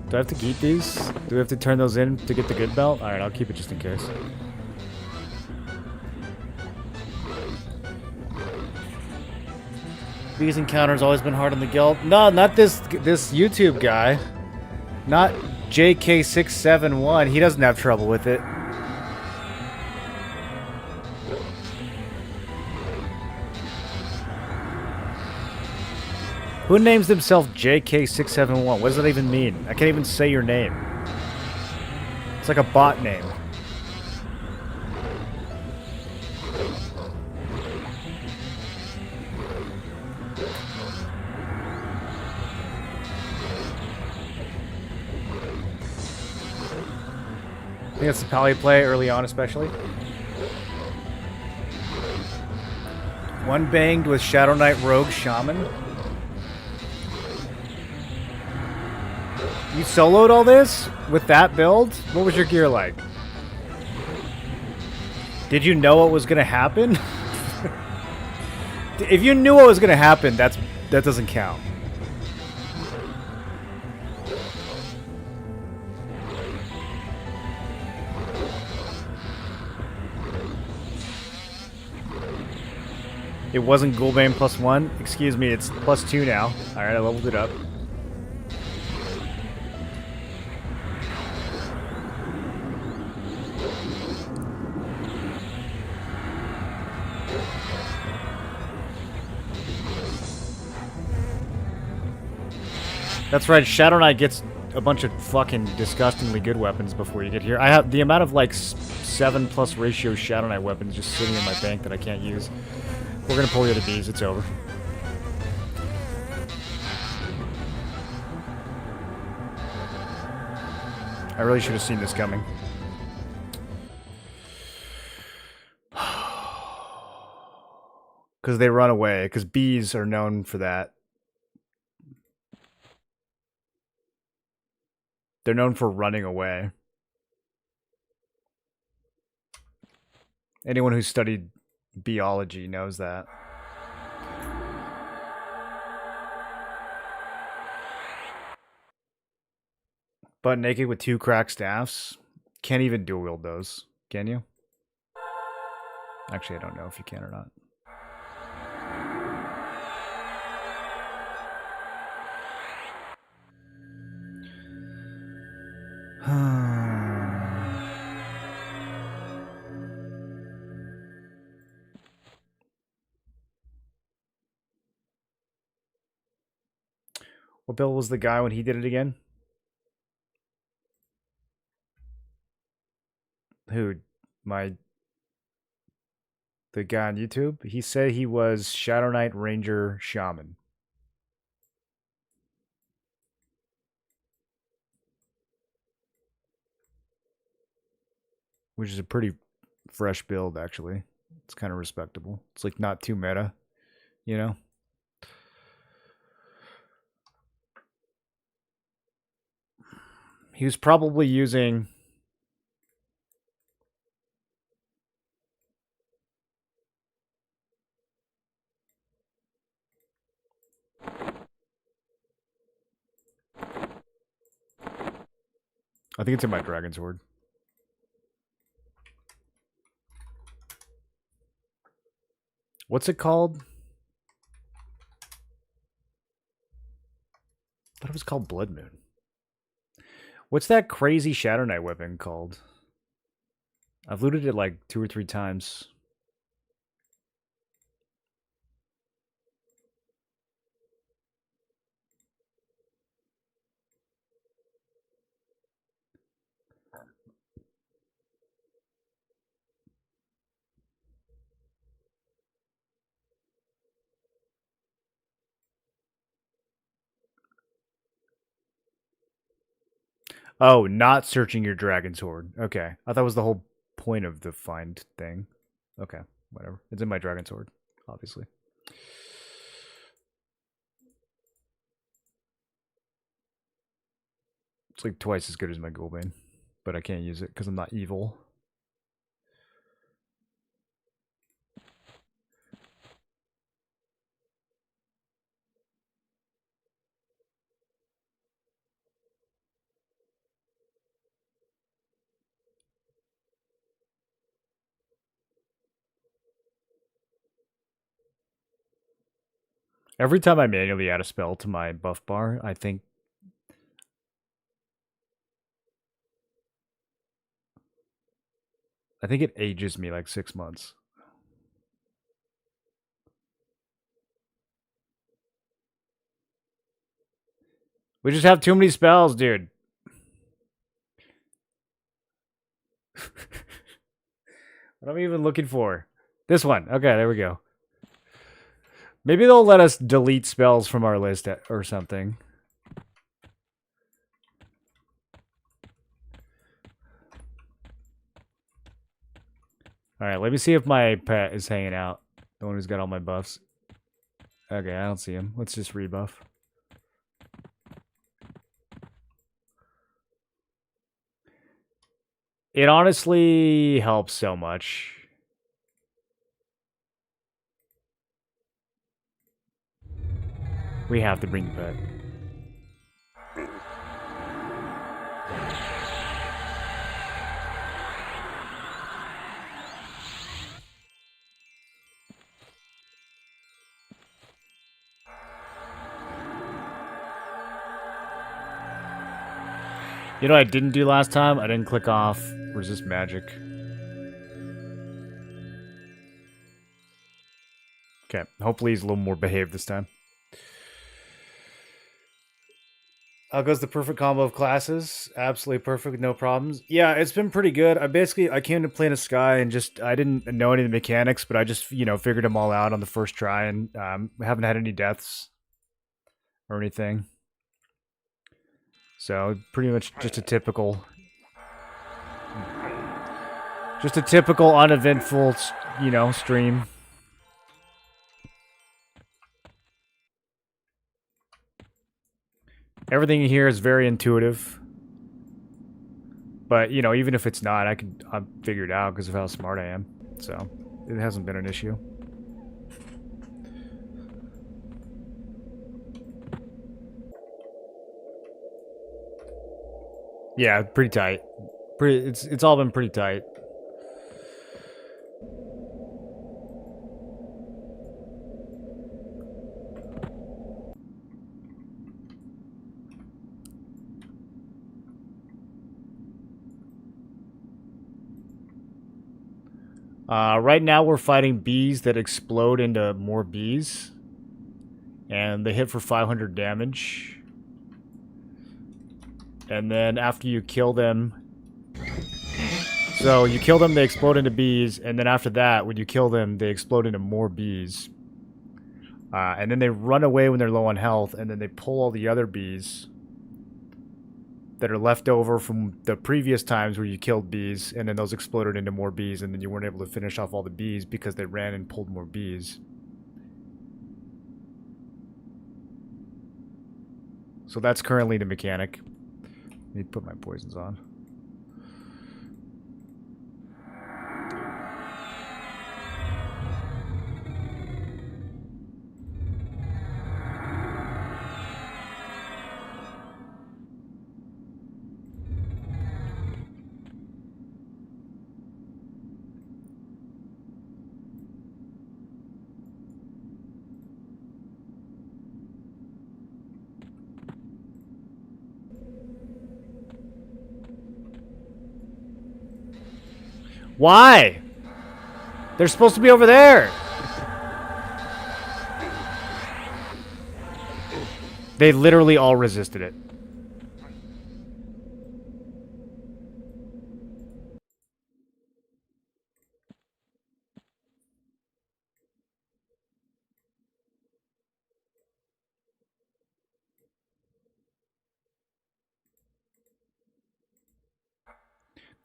[SPEAKER 1] Do I have to keep these? Do we have to turn those in to get the good belt? Alright, I'll keep it just in case. These encounters always been hard on the guild. No, not this YouTube guy. Not JK671. He doesn't have trouble with it. Who names himself JK671? What does that even mean? I can't even say your name. It's like a bot name. I think that's the pally play early on, especially. One banged with Shadow Knight Rogue Shaman. You soloed all this with that build? What was your gear like? Did you know what was gonna happen? If you knew what was gonna happen, that doesn't count. It wasn't Ghoulbane +1? Excuse me, it's +2 now. Alright, I leveled it up. That's right, Shadow Knight gets a bunch of fucking disgustingly good weapons before you get here. I have the amount of like 7+ ratio Shadow Knight weapons just sitting in my bank that I can't use. We're gonna pull the other bees, it's over. I really should have seen this coming. Because they run away, because bees are known for that. They're known for running away. Anyone who's studied biology knows that. But naked with 2 cracked staffs? Can't even dual wield those, can you? Actually, I don't know if you can or not. What build was the guy when he did it again? Who? The guy on YouTube? He said he was Shadow Knight Ranger Shaman. Which is a pretty fresh build, actually. It's kind of respectable. It's like not too meta, you know? He was probably using... I think it's in my Dragon Sword. What's it called? I thought it was called Blood Moon. What's that crazy Shadow Knight weapon called? I've looted it like 2 or 3 times. Oh, not searching your Dragon Sword. Okay. I thought it was the whole point of the find thing. Okay, whatever. It's in my Dragon Sword, obviously. It's like twice as good as my Ghoulbane, but I can't use it because I'm not evil. Every time I manually add a spell to my buff bar, I think it ages me like 6 months. We just have too many spells, dude. What am I even looking for? This one. Okay, there we go. Maybe they'll let us delete spells from our list or something. Alright, let me see if my pet is hanging out. The one who's got all my buffs. Okay, I don't see him. Let's just rebuff. It honestly helps so much. We have to bring the pet. You know what I didn't do last time? I didn't click off resist magic. Okay, hopefully he's a little more behaved this time. How goes the perfect combo of classes? Absolutely perfect, no problems. Yeah, it's been pretty good. I came to Plane of Sky and I didn't know any of the mechanics, but I just, figured them all out on the first try and haven't had any deaths or anything. So, pretty much just a typical uneventful, stream. Everything here is very intuitive. But, even if it's not, I'll figure it out because of how smart I am. So, it hasn't been an issue. Yeah, pretty tight. It's all been pretty tight. Right now we're fighting bees that explode into more bees. And they hit for 500 damage. And then after you kill them... So you kill them, they explode into bees. And then after that, when you kill them, they explode into more bees. And then they run away when they're low on health. And then they pull all the other bees that are left over from the previous times where you killed bees, and then those exploded into more bees, and then you weren't able to finish off all the bees because they ran and pulled more bees. So that's currently the mechanic. Let me put my poisons on. Why? They're supposed to be over there. They literally all resisted it.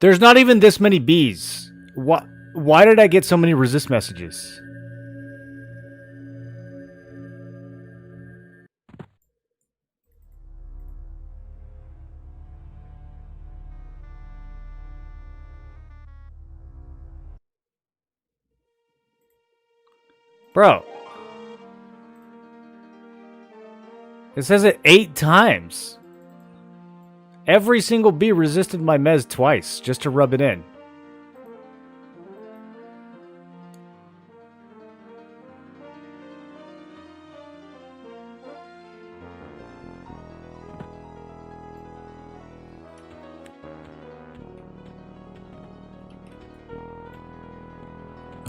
[SPEAKER 1] There's not even this many bees. Why did I get so many resist messages? Bro. It says it 8 times. Every single bee resisted my mez twice, just to rub it in.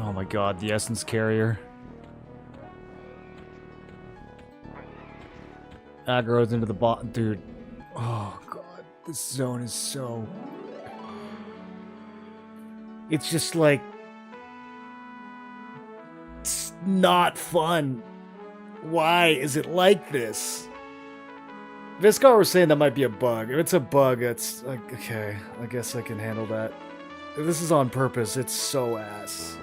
[SPEAKER 1] Oh my god, the essence carrier. Aggro's into the bot, dude. Oh god, this zone is so... It's just like... It's not fun. Why is it like this? Viscar was saying that might be a bug. If it's a bug, it's like, okay, I guess I can handle that. If this is on purpose, it's so ass.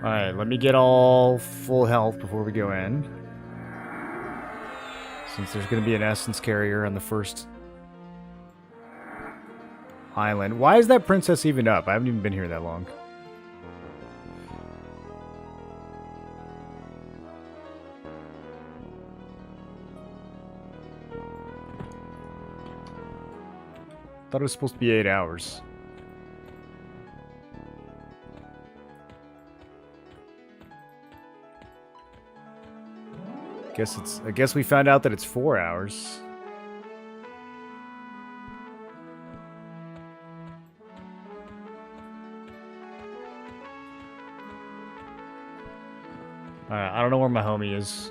[SPEAKER 1] Alright, let me get all full health before we go in. Since there's going to be an essence carrier on the first island. Why is that princess even up? I haven't even been here that long. Thought it was supposed to be 8 hours. I guess we found out that it's 4 hours. I don't know where my homie is.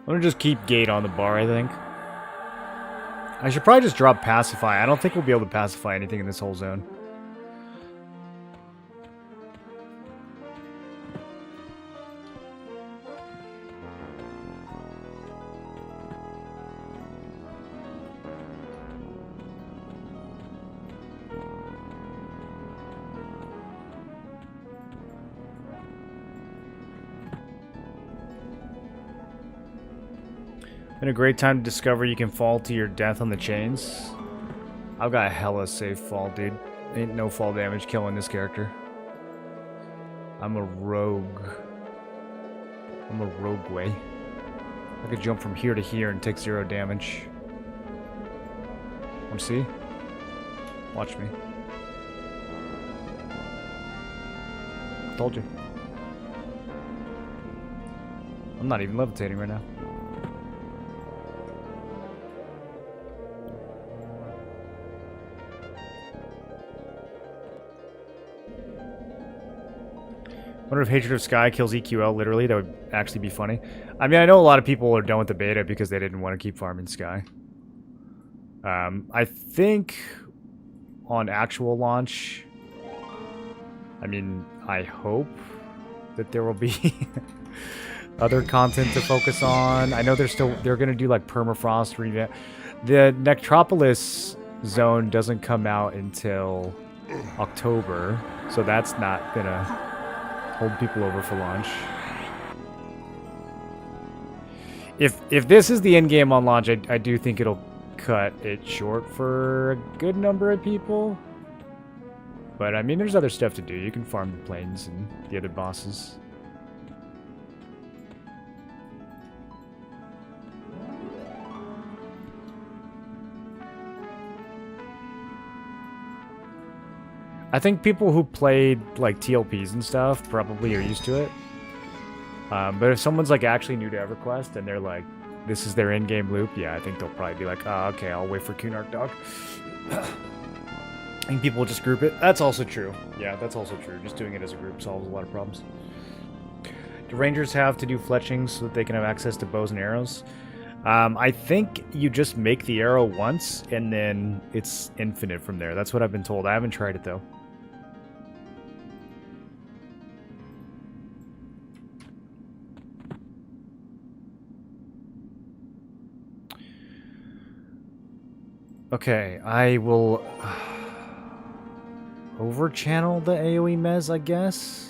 [SPEAKER 1] I'm gonna just keep gate on the bar, I think. I should probably just drop pacify. I don't think we'll be able to pacify anything in this whole zone. Been a great time to discover you can fall to your death on the chains. I've got a hella safe fall, dude. Ain't no fall damage killing this character. I'm a rogue. I'm a rogue way. I could jump from here to here and take 0 damage. Want to see? Watch me. Told you. I'm not even levitating right now. I wonder if Hatred of Sky kills EQL literally. That would actually be funny. I mean, I know a lot of people are done with the beta because they didn't want to keep farming Sky. I think on actual launch, I mean, I hope that there will be other content to focus on. I know they're going to do like permafrost revamp. The Nectropolis zone doesn't come out until October, so that's not going to hold people over for launch. If this is the end game on launch, I do think it'll cut it short for a good number of people. But I mean, there's other stuff to do. You can farm the planes and the other bosses. I think people who played like TLPs and stuff probably are used to it. But if someone's like actually new to Everquest and they're like, this is their in-game loop, yeah, I think they'll probably be like, oh, okay, I'll wait for Cunark Dog. I think people will just group it. That's also true. Yeah, that's also true. Just doing it as a group solves a lot of problems. Do Rangers have to do fletchings so that they can have access to bows and arrows? I think you just make the arrow once, and then it's infinite from there. That's what I've been told. I haven't tried it, though. Okay, I will over-channel the AoE mez, I guess.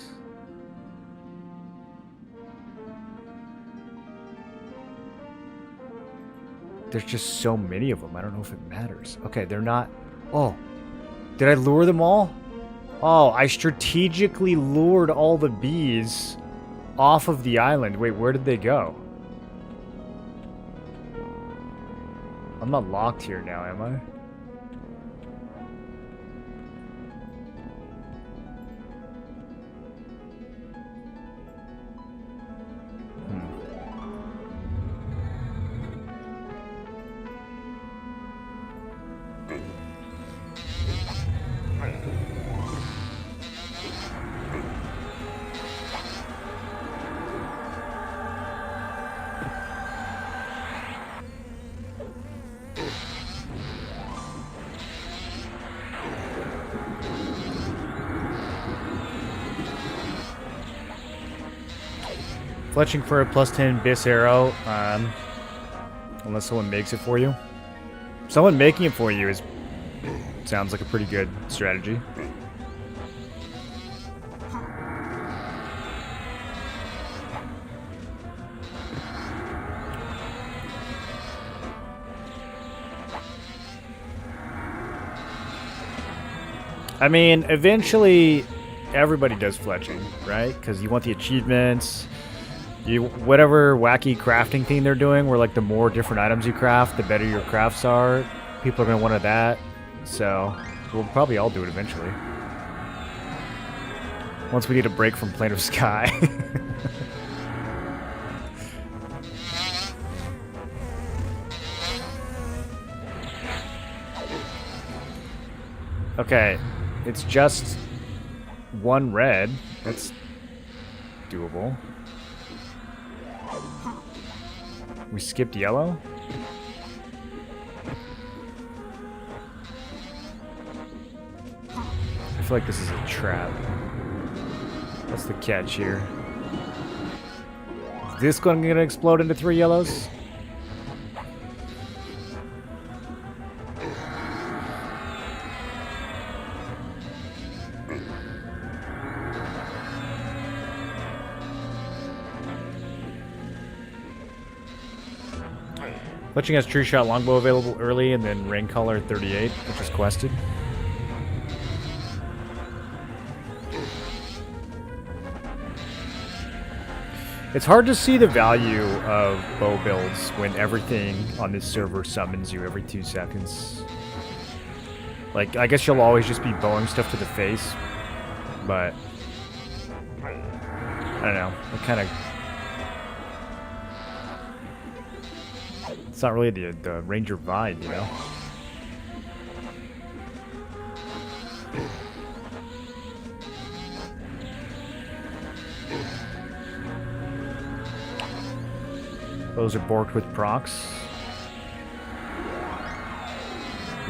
[SPEAKER 1] There's just so many of them. I don't know if it matters. Okay, they're not... Oh, did I lure them all? Oh, I strategically lured all the bees off of the island. Wait, where did they go? I'm not locked here now, am I? Fletching for a +10 bis arrow, unless someone makes it for you. Someone making it for you sounds like a pretty good strategy. I mean, eventually everybody does fletching, right? Because you want the achievements. Whatever wacky crafting thing they're doing, where like the more different items you craft, the better your crafts are. People are going to want that. So we'll probably all do it eventually. Once we get a break from Plane of Sky. Okay, it's just one red. That's doable. We skipped yellow? I feel like this is a trap. What's the catch here? Is this going to explode into 3 yellows? Fletching has True Shot Longbow available early, and then Rain Color 38, which is quested. It's hard to see the value of bow builds when everything on this server summons you every 2 seconds. Like, I guess you'll always just be bowing stuff to the face, but I don't know. It kind of... It's not really the Ranger vibe, you know? Those are borked with procs.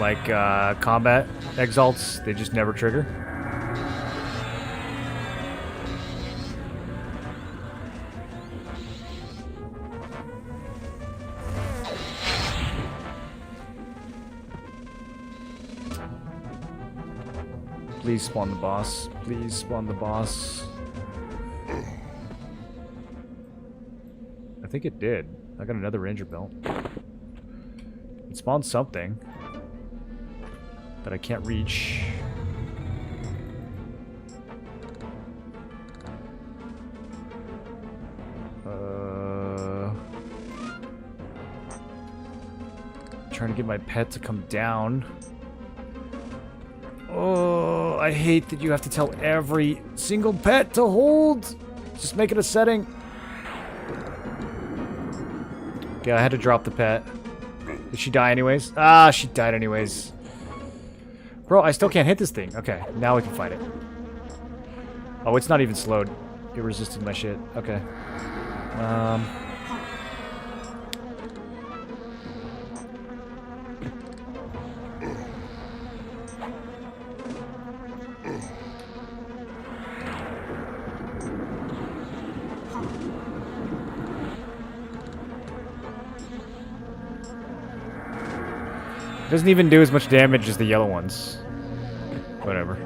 [SPEAKER 1] Like combat exalts, they just never trigger. Please spawn the boss. Please spawn the boss. I think it did. I got another ranger belt. It spawned something that I can't reach. Trying to get my pet to come down. Oh, I hate that you have to tell every single pet to hold. Just make it a setting. Okay, I had to drop the pet. Did she die anyways? Ah, she died anyways. Bro, I still can't hit this thing. Okay, now we can fight it. Oh, it's not even slowed. It resisted my shit. Okay. Doesn't even do as much damage as the yellow ones. Whatever.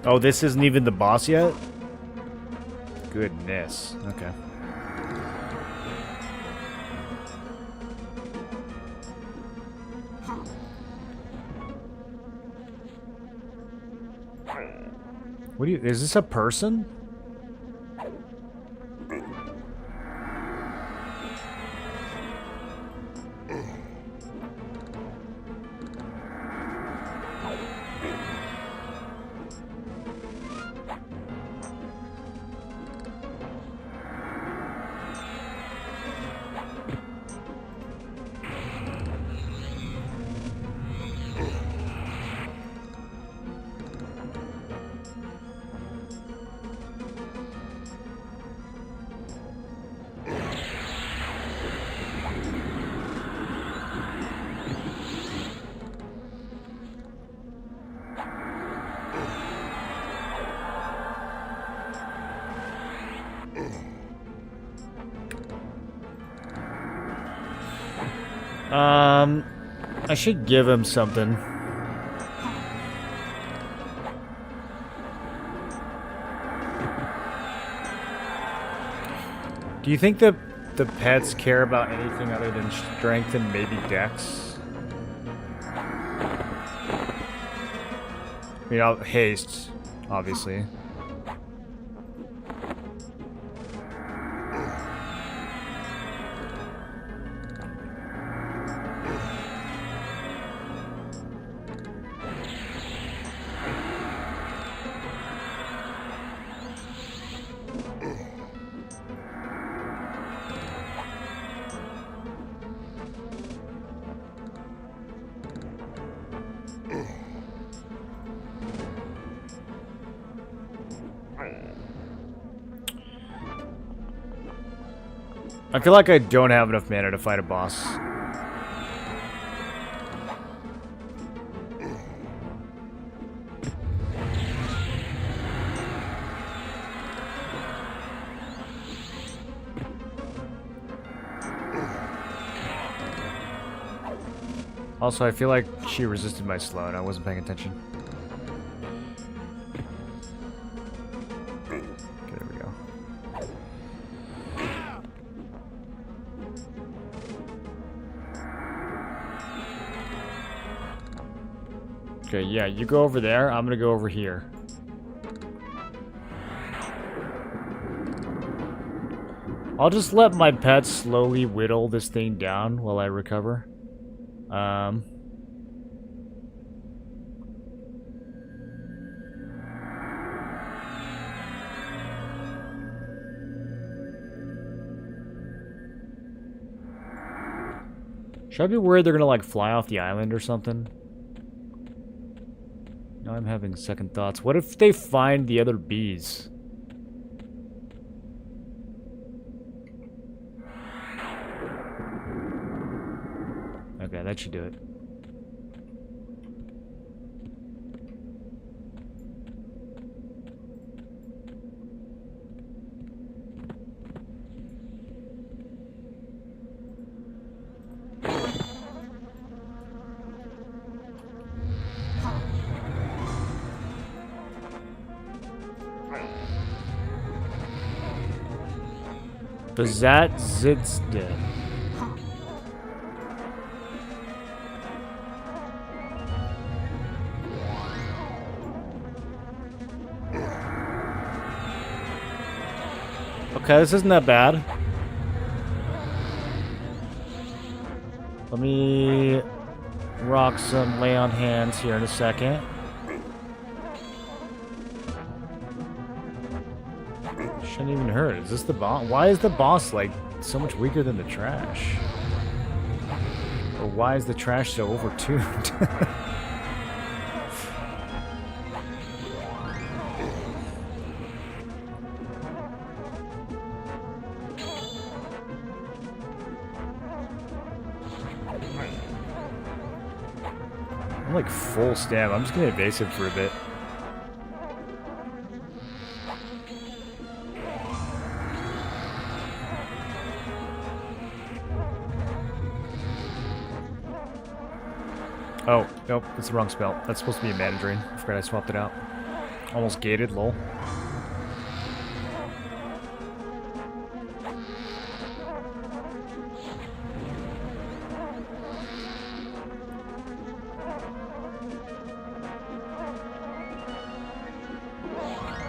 [SPEAKER 1] Oh, this isn't even the boss yet? Goodness. Okay. What do you... Is this a person? I should give him something. Do you think the pets care about anything other than strength and maybe dex? I mean, haste, obviously. I feel like I don't have enough mana to fight a boss. Also, I feel like she resisted my slow and I wasn't paying attention. Okay, there we go. Okay, yeah, you go over there. I'm gonna go over here. I'll just let my pets slowly whittle this thing down while I recover. Should I be worried they're gonna like fly off the island or something? Now I'm having second thoughts. What if they find the other bees? Okay, that should do it. Bazat Zidsden. Okay, this isn't that bad. Let me rock some lay on hands here in a second. Shouldn't even hurt. Is this the boss? Why is the boss like so much weaker than the trash? Or why is the trash so overtuned? I'm like full stam. I'm just gonna evasive for a bit. Oh, nope, that's the wrong spell. That's supposed to be a mana drain. I forgot I swapped it out. Almost gated, lol.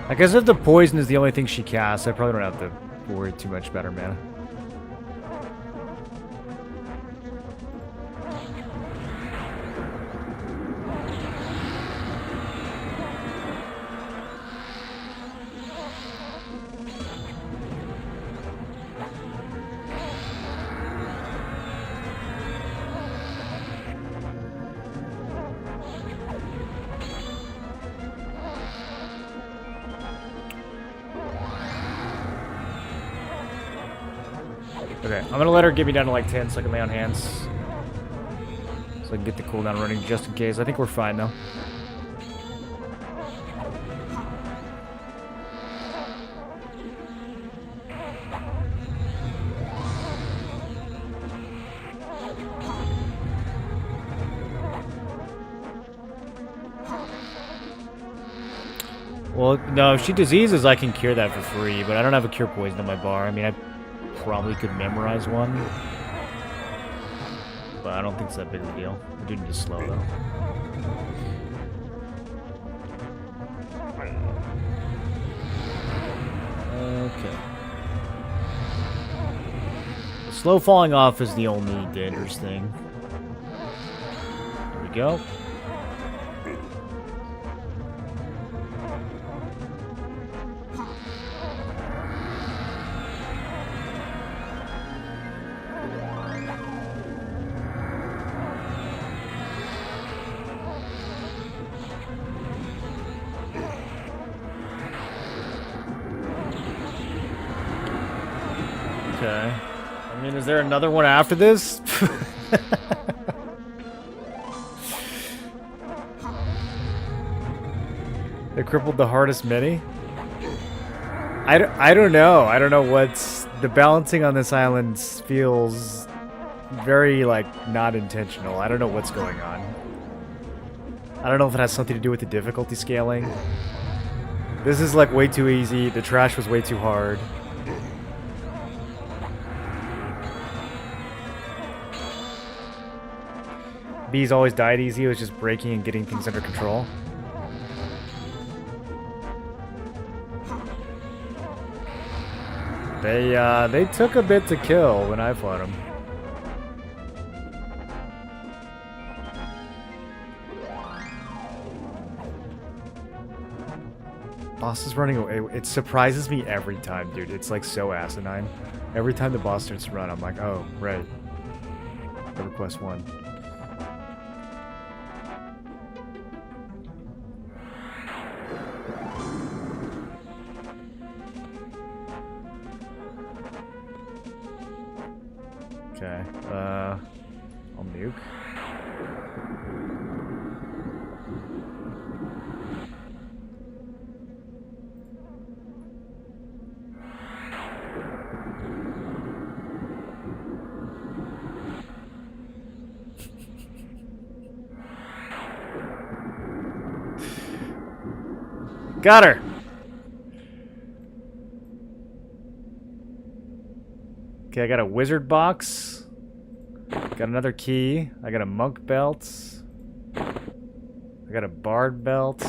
[SPEAKER 1] I guess if the poison is the only thing she casts, I probably don't have to worry too much about her mana. Okay, I'm gonna let her get me down to like 10 so I can lay on hands. So I can get the cooldown running just in case. I think we're fine though. Well, no, if she diseases, I can cure that for free, but I don't have a cure poison on my bar. I mean, I probably could memorize one, but I don't think it's that big of a deal. I do need to slow, though. Okay. Slow falling off is the only dangerous thing. There we go. Okay. I mean, is there another one after this? They crippled the hardest mini? I don't know. I don't know what's... The balancing on this island feels very, like, not intentional. I don't know what's going on. I don't know if it has something to do with the difficulty scaling. This is, like, way too easy. The trash was way too hard. B's always died easy. It was just breaking and getting things under control. They took a bit to kill when I fought them. Boss is running away. It surprises me every time, dude. It's like so asinine. Every time the boss starts to run, I'm like, oh, right. Everquest 1. Okay, I'll nuke. Got her! Okay, I got a wizard box. Got another key. I got a monk belt. I got a bard belt.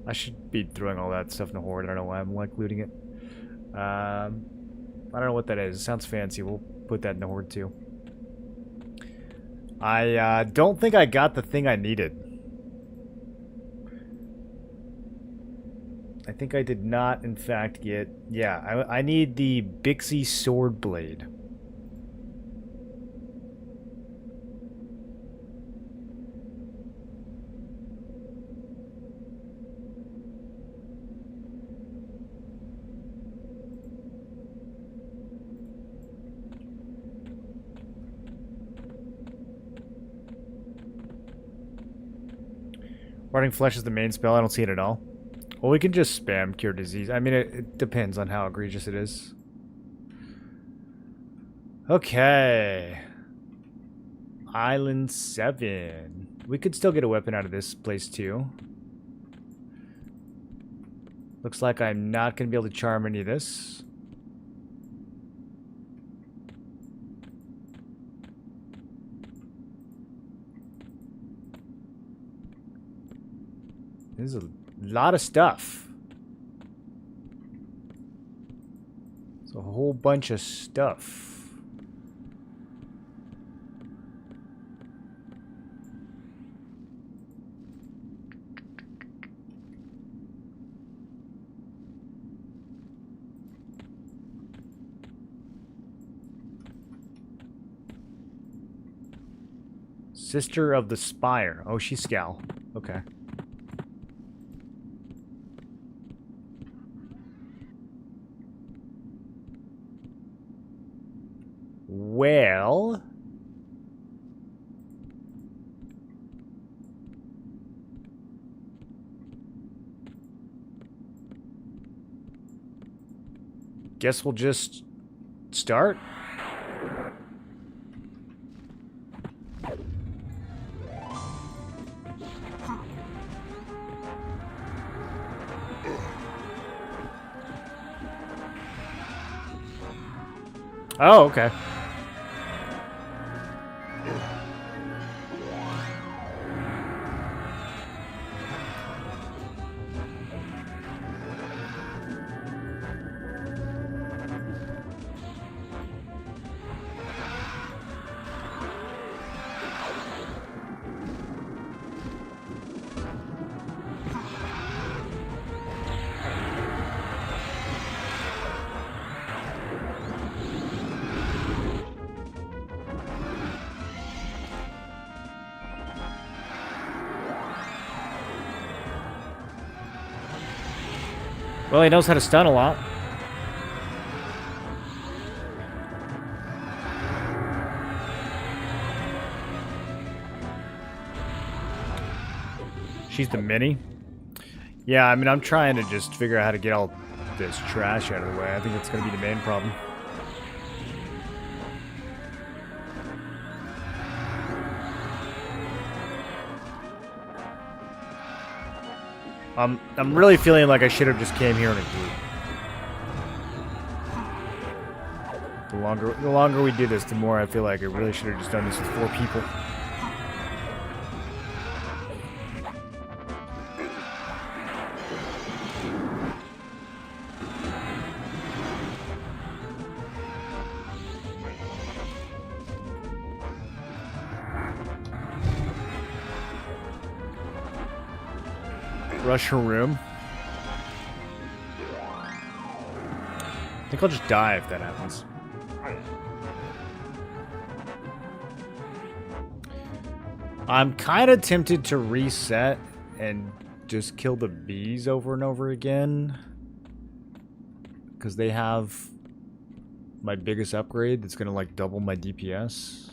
[SPEAKER 1] I should be throwing all that stuff in the horde. I don't know why I'm like looting it. I don't know what that is. It sounds fancy. We'll put that in the horde too. I don't think I got the thing I needed. I think I did not, in fact, get... Yeah, I need the Bixie Sword Blade. Parting Flesh is the main spell. I don't see it at all. Well, we can just spam Cure Disease. I mean, it depends on how egregious it is. Okay. Island 7. We could still get a weapon out of this place, too. Looks like I'm not going to be able to charm any of this. There's a lot of stuff. It's a whole bunch of stuff. Sister of the Spire. Oh, she's Scal. Okay. Well... guess we'll just start. Oh, okay. Well, he knows how to stun a lot. She's the mini. Yeah, I mean, I'm trying to just figure out how to get all this trash out of the way. I think that's going to be the main problem. I'm really feeling like I should have just came here in a group. The longer we do this, the more I feel like I really should have just done this with 4 people. Rush her room. I think I'll just die if that happens. I'm kind of tempted to reset and just kill the bees over and over again. Because they have my biggest upgrade that's going to like double my DPS.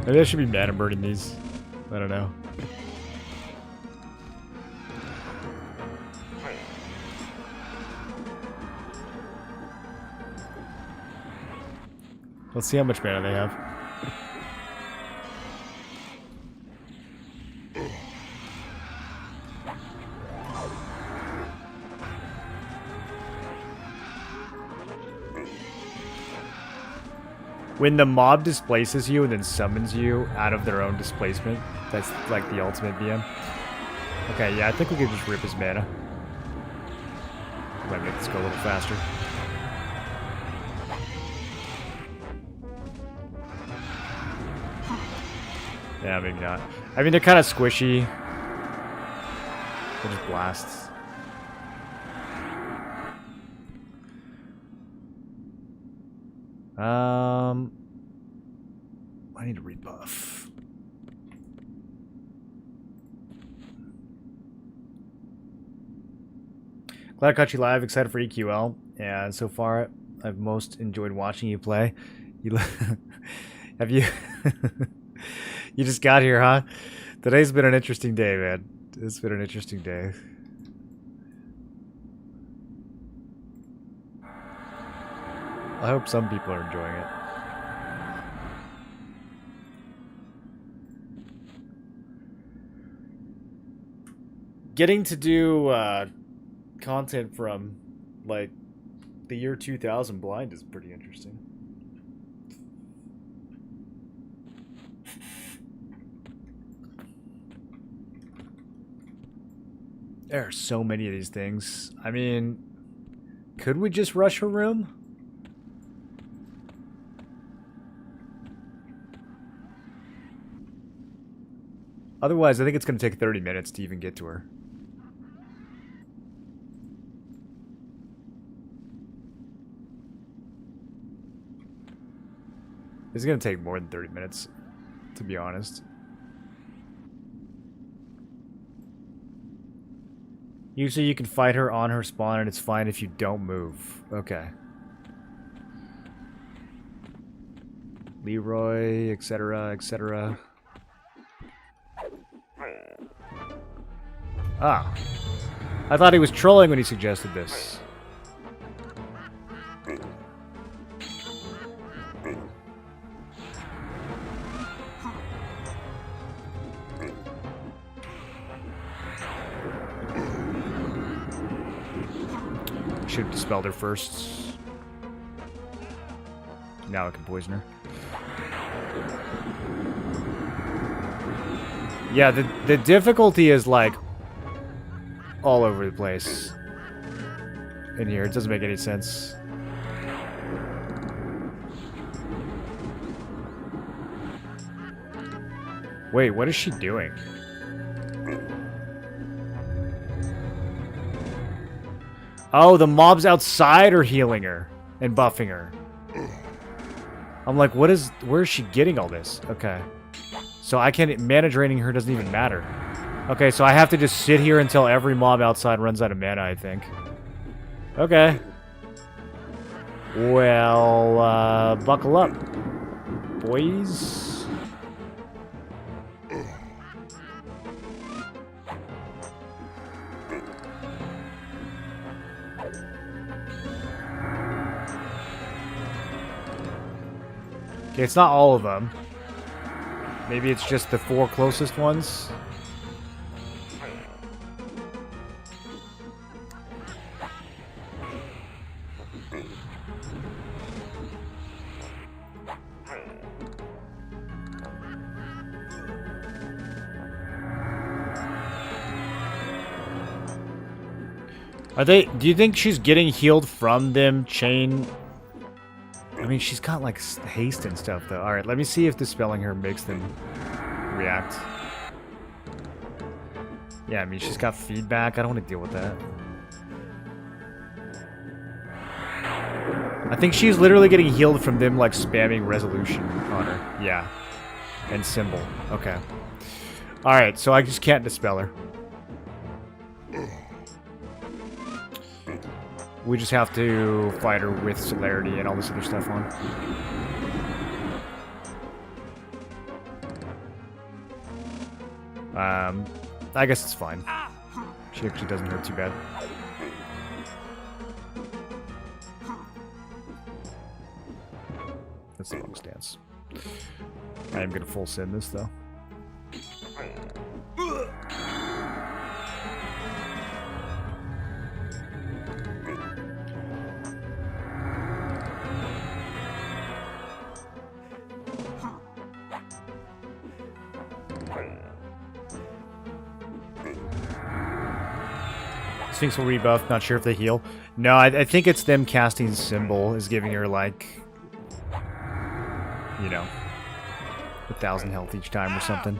[SPEAKER 1] Maybe I should be mana birding these. I don't know. Let's see how much mana they have. When the mob displaces you and then summons you out of their own displacement, that's like the ultimate BM. Okay, yeah, I think we could just rip his mana. Might make this go a little faster. Yeah, maybe not. I mean, they're kind of squishy. They're just blasts. I need to rebuff. Glad I caught you live. Excited for EQL. And so far, I've most enjoyed watching you play. You have you? You just got here, huh? Today's been an interesting day, man. It's been an interesting day. I hope some people are enjoying it. Getting to do content from, like, the year 2000 blind is pretty interesting. There are so many of these things. I mean, could we just rush her room? Otherwise, I think it's going to take 30 minutes to even get to her. It's going to take more than 30 minutes, to be honest. Usually you can fight her on her spawn and it's fine if you don't move. Okay. Leroy, etc., etc. Ah. I thought he was trolling when he suggested this. Should have dispelled her first. Now I can poison her. Yeah, the difficulty is like all over the place in here. It doesn't make any sense. Wait, what is she doing? Oh, the mobs outside are healing her and buffing her. I'm like, where is she getting all this? Okay. So I can't, mana draining her doesn't even matter. Okay, so I have to just sit here until every mob outside runs out of mana, I think. Okay. Well, buckle up, boys. Okay, it's not all of them. Maybe it's just the 4 closest ones. Are they... Do you think she's getting healed from them chain... I mean, she's got, like, haste and stuff, though. Alright, let me see if dispelling her makes them react. Yeah, I mean, she's got feedback. I don't want to deal with that. I think she's literally getting healed from them, like, spamming resolution on her. Yeah. And symbol. Okay. Alright, so I just can't dispel her. We just have to fight her with celerity and all this other stuff on. I guess it's fine. She actually doesn't hurt too bad. That's the wrong stance. I am gonna full send this though. Sphinx will rebuff, not sure if they heal. No, I think it's them casting Symbol is giving her, like, you know, 1,000 health each time or something.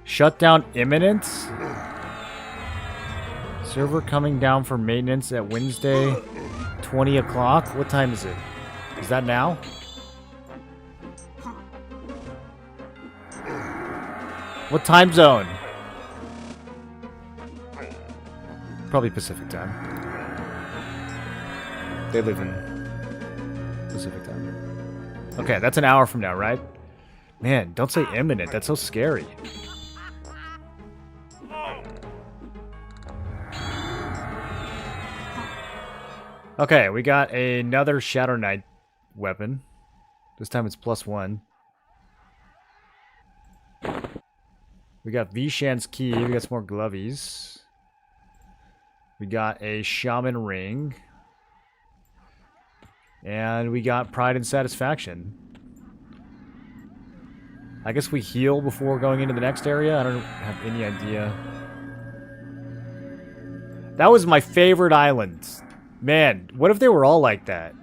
[SPEAKER 1] Shutdown imminent. Server coming down for maintenance at Wednesday, 20 o'clock. What time is it? Is that now? What time zone? Probably Pacific time. They live in Pacific time. Okay, that's an hour from now, right? Man, don't say imminent. That's so scary. Okay, we got another Shadow Knight weapon. This time it's +1. We got Vishan's key. We got some more glovies. We got a Shaman ring. And we got Pride and Satisfaction. I guess we heal before going into the next area. I don't have any idea. That was my favorite island. Man, what if they were all like that?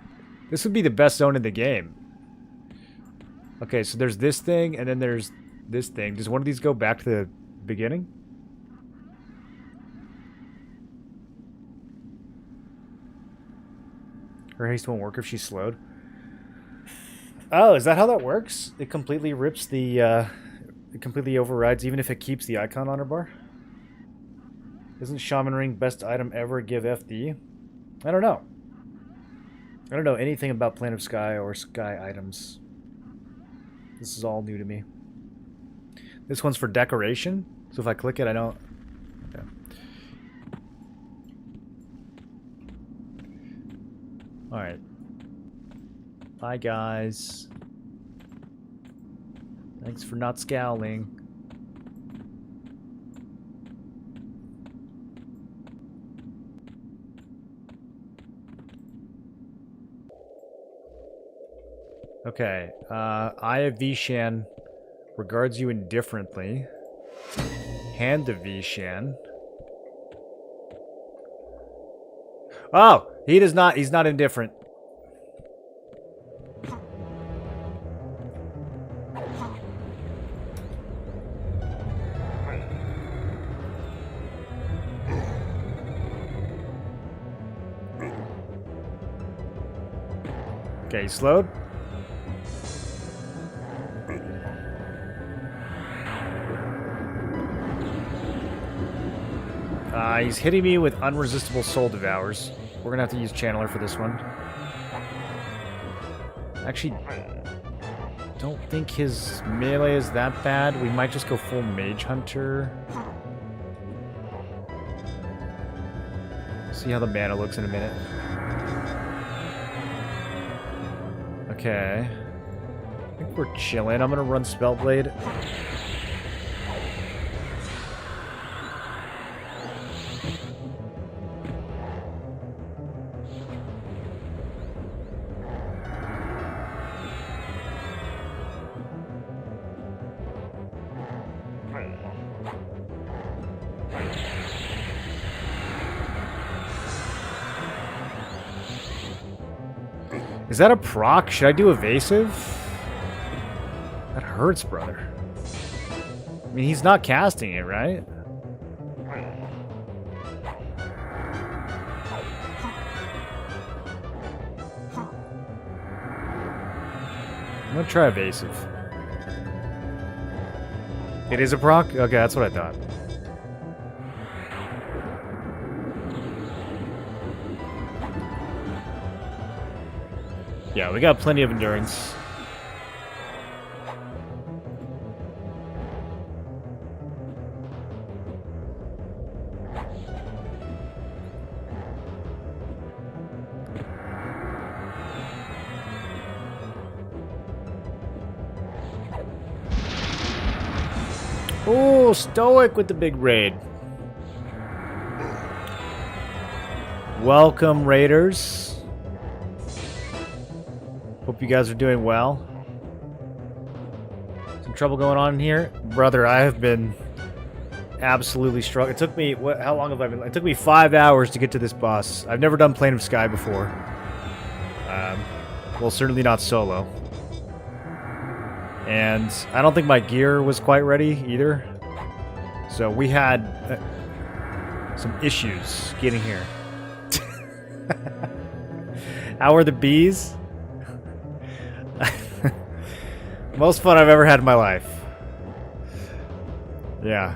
[SPEAKER 1] This would be the best zone in the game. Okay, so there's this thing, and then there's this thing. Does one of these go back to the beginning? Her haste won't work if she's slowed. Oh, is that how that works? It completely rips the, it completely overrides even if it keeps the icon on her bar? Isn't Shaman Ring best item ever give FD? I don't know. I don't know anything about Plane of Sky or Sky items. This is all new to me. This one's for decoration, so if I click it, I don't... Okay. Alright. Bye, guys. Thanks for not scowling. Okay, Eye of Vishan regards you indifferently. Hand of Vishan. Oh! He does not, he's not indifferent. Okay, he's slowed. He's hitting me with Unresistible Soul Devours. We're gonna have to use Channeler for this one. Actually, don't think his melee is that bad. We might just go full Mage Hunter. See how the mana looks in a minute. Okay. I think we're chilling. I'm gonna run Spellblade. Is that a proc? Should I do evasive? That hurts, brother. I mean, he's not casting it, right? I'm gonna try evasive. It is a proc? Okay, that's what I thought. Yeah, we got plenty of endurance. Oh, Stoic with the big raid. Welcome, Raiders. Hope you guys are doing well. Some trouble going on here? Brother, I have been absolutely struggling. It took me, how long have I been? It took me 5 hours to get to this boss. I've never done Plane of Sky before. Well, certainly not solo. And I don't think my gear was quite ready either. So we had some issues getting here. How are the bees? Most fun I've ever had in my life. Yeah.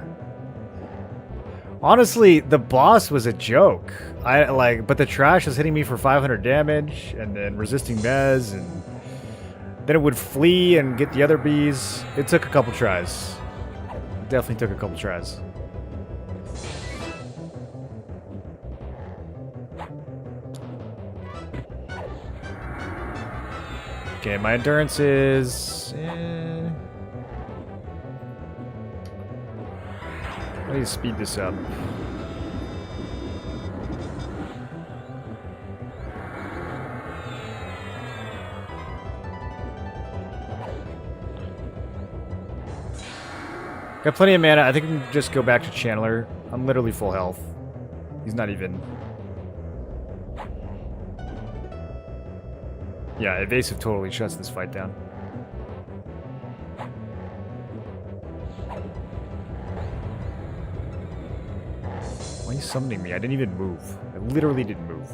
[SPEAKER 1] Honestly, the boss was a joke. But the trash was hitting me for 500 damage, and then resisting mez, and then it would flee and get the other bees. It took a couple tries. It definitely took a couple tries. Okay, my endurance is... I need to speed this up. Got plenty of mana. I think we can just go back to Chandler. I'm literally full health. He's not even... Yeah, evasive totally shuts this fight down. Why are you summoning me? I didn't even move. I literally didn't move.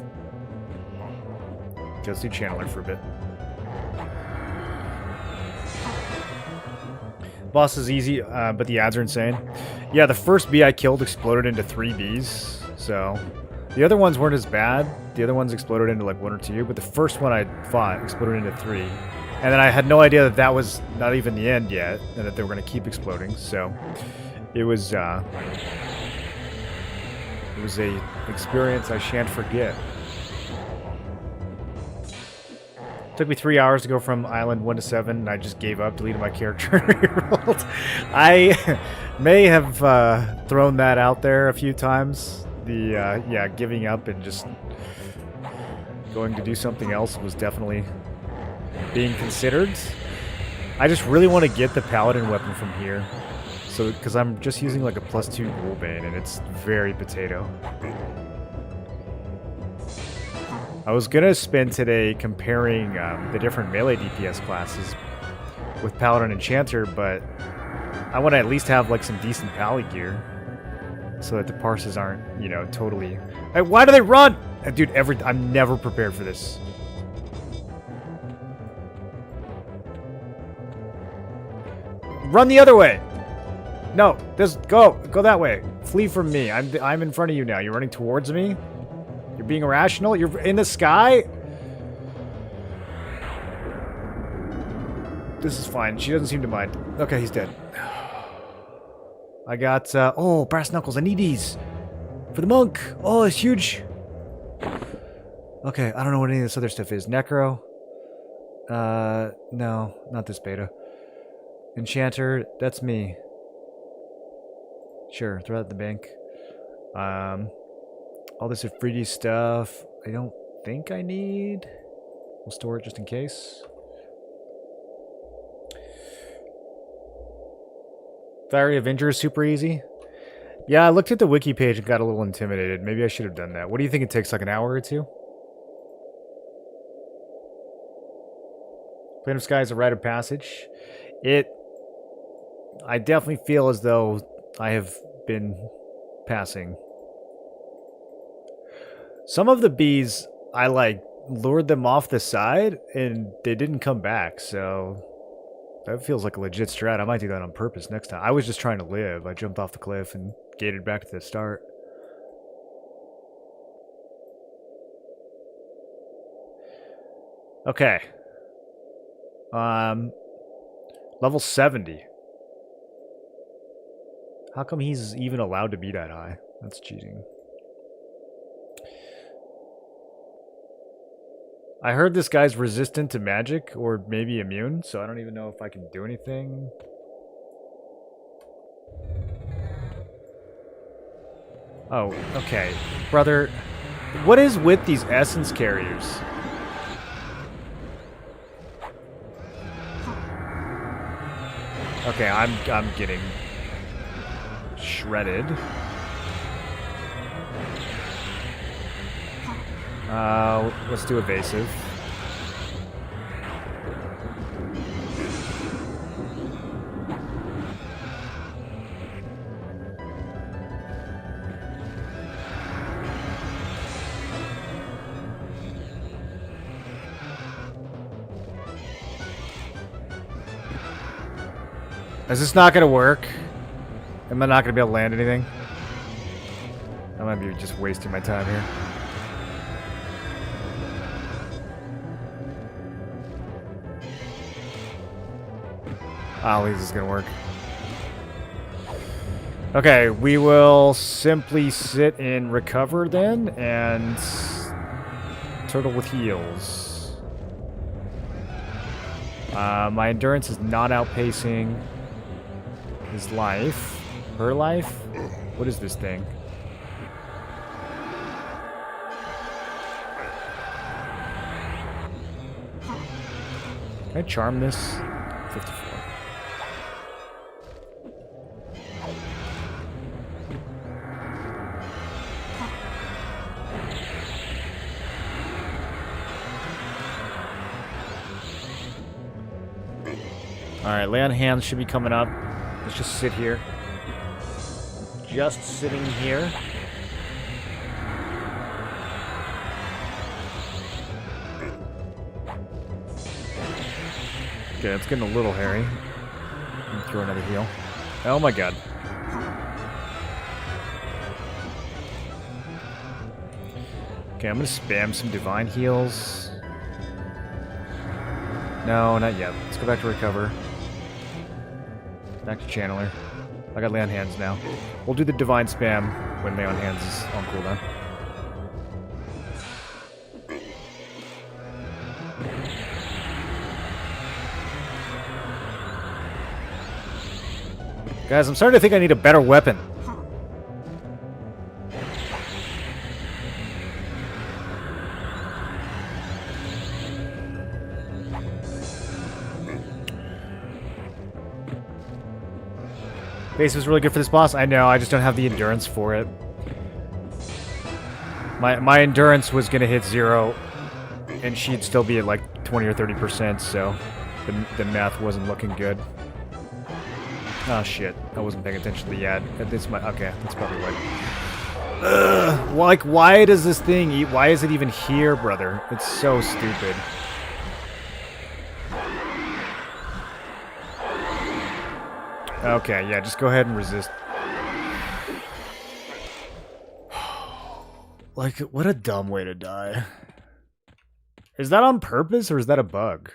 [SPEAKER 1] Okay, let's do Channeler for a bit. Boss is easy, but the ads are insane. Yeah, the first bee I killed exploded into 3 bees, so... The other ones weren't as bad. The other ones exploded into like 1 or 2, but the first one I fought exploded into 3. And then I had no idea that that was not even the end yet, and that they were going to keep exploding, so... It was a experience I shan't forget. Took me 3 hours to go from Island 1 to 7, and I just gave up, deleted my character, and rerolled. I may have thrown that out there a few times. Yeah, giving up and just going to do something else was definitely being considered. I just really want to get the Paladin weapon from here. So, because I'm just using like a +2 Ghoulbane, and it's very potato. I was gonna spend today comparing the different melee DPS classes with Paladin and Enchanter, but I want to at least have like some decent Pally gear, so that the parses aren't, you know, totally... Hey, why do they run? Dude, I'm never prepared for this. Run the other way! No, just go that way. Flee from me. I'm in front of you now. You're running towards me? You're being irrational? You're in the sky? This is fine. She doesn't seem to mind. Okay, he's dead. I got, oh, brass knuckles. I need these. For the monk. Oh, it's huge. Okay, I don't know what any of this other stuff is. Necro. No, not this beta. Enchanter, that's me. Sure, throw that at the bank. All this Ifriti stuff, I don't think I need. We'll store it just in case. Fiery Avenger is super easy. Yeah, I looked at the wiki page and got a little intimidated. Maybe I should have done that. What do you think it takes, like an hour or two? Plane of Sky is a rite of passage. I definitely feel as though I have been passing. Some of the bees, I like lured them off the side and they didn't come back, so that feels like a legit strat. I might do that on purpose next time. I was just trying to live. I jumped off the cliff and gated back to the start. Okay. Level 70. How come he's even allowed to be that high? That's cheating. I heard this guy's resistant to magic, or maybe immune, so I don't even know if I can do anything. Oh, okay. Brother, what is with these essence carriers? Okay, I'm getting shredded. Let's do evasive. Is this not gonna work? Am I not gonna be able to land anything? I might be just wasting my time here. I don't think this is gonna work. Okay, we will simply sit and recover then, and turtle with heals. My endurance is not outpacing his life. Her life? What is this thing? Can I charm this? 54. Alright, lay on hands should be coming up. Let's just sit here. Just sitting here. Okay, it's getting a little hairy. Throw another heal. Oh my god. Okay, I'm gonna spam some divine heals. No, not yet. Let's go back to recover. Back to channeler. I got lay on hands now. We'll do the divine spam when lay on hands is on cooldown. Guys, I'm starting to think I need a better weapon. Base was really good for this boss. I know, I just don't have the endurance for it. My endurance was gonna hit 0, and she'd still be at like 20 or 30%, so the math wasn't looking good. Oh shit, I wasn't paying attention to the ad. That's my okay. That's probably why. Like, why does this thing eat? Why is it even here, brother? It's so stupid. Okay, yeah, just go ahead and resist. Like, what a dumb way to die. Is that on purpose or is that a bug?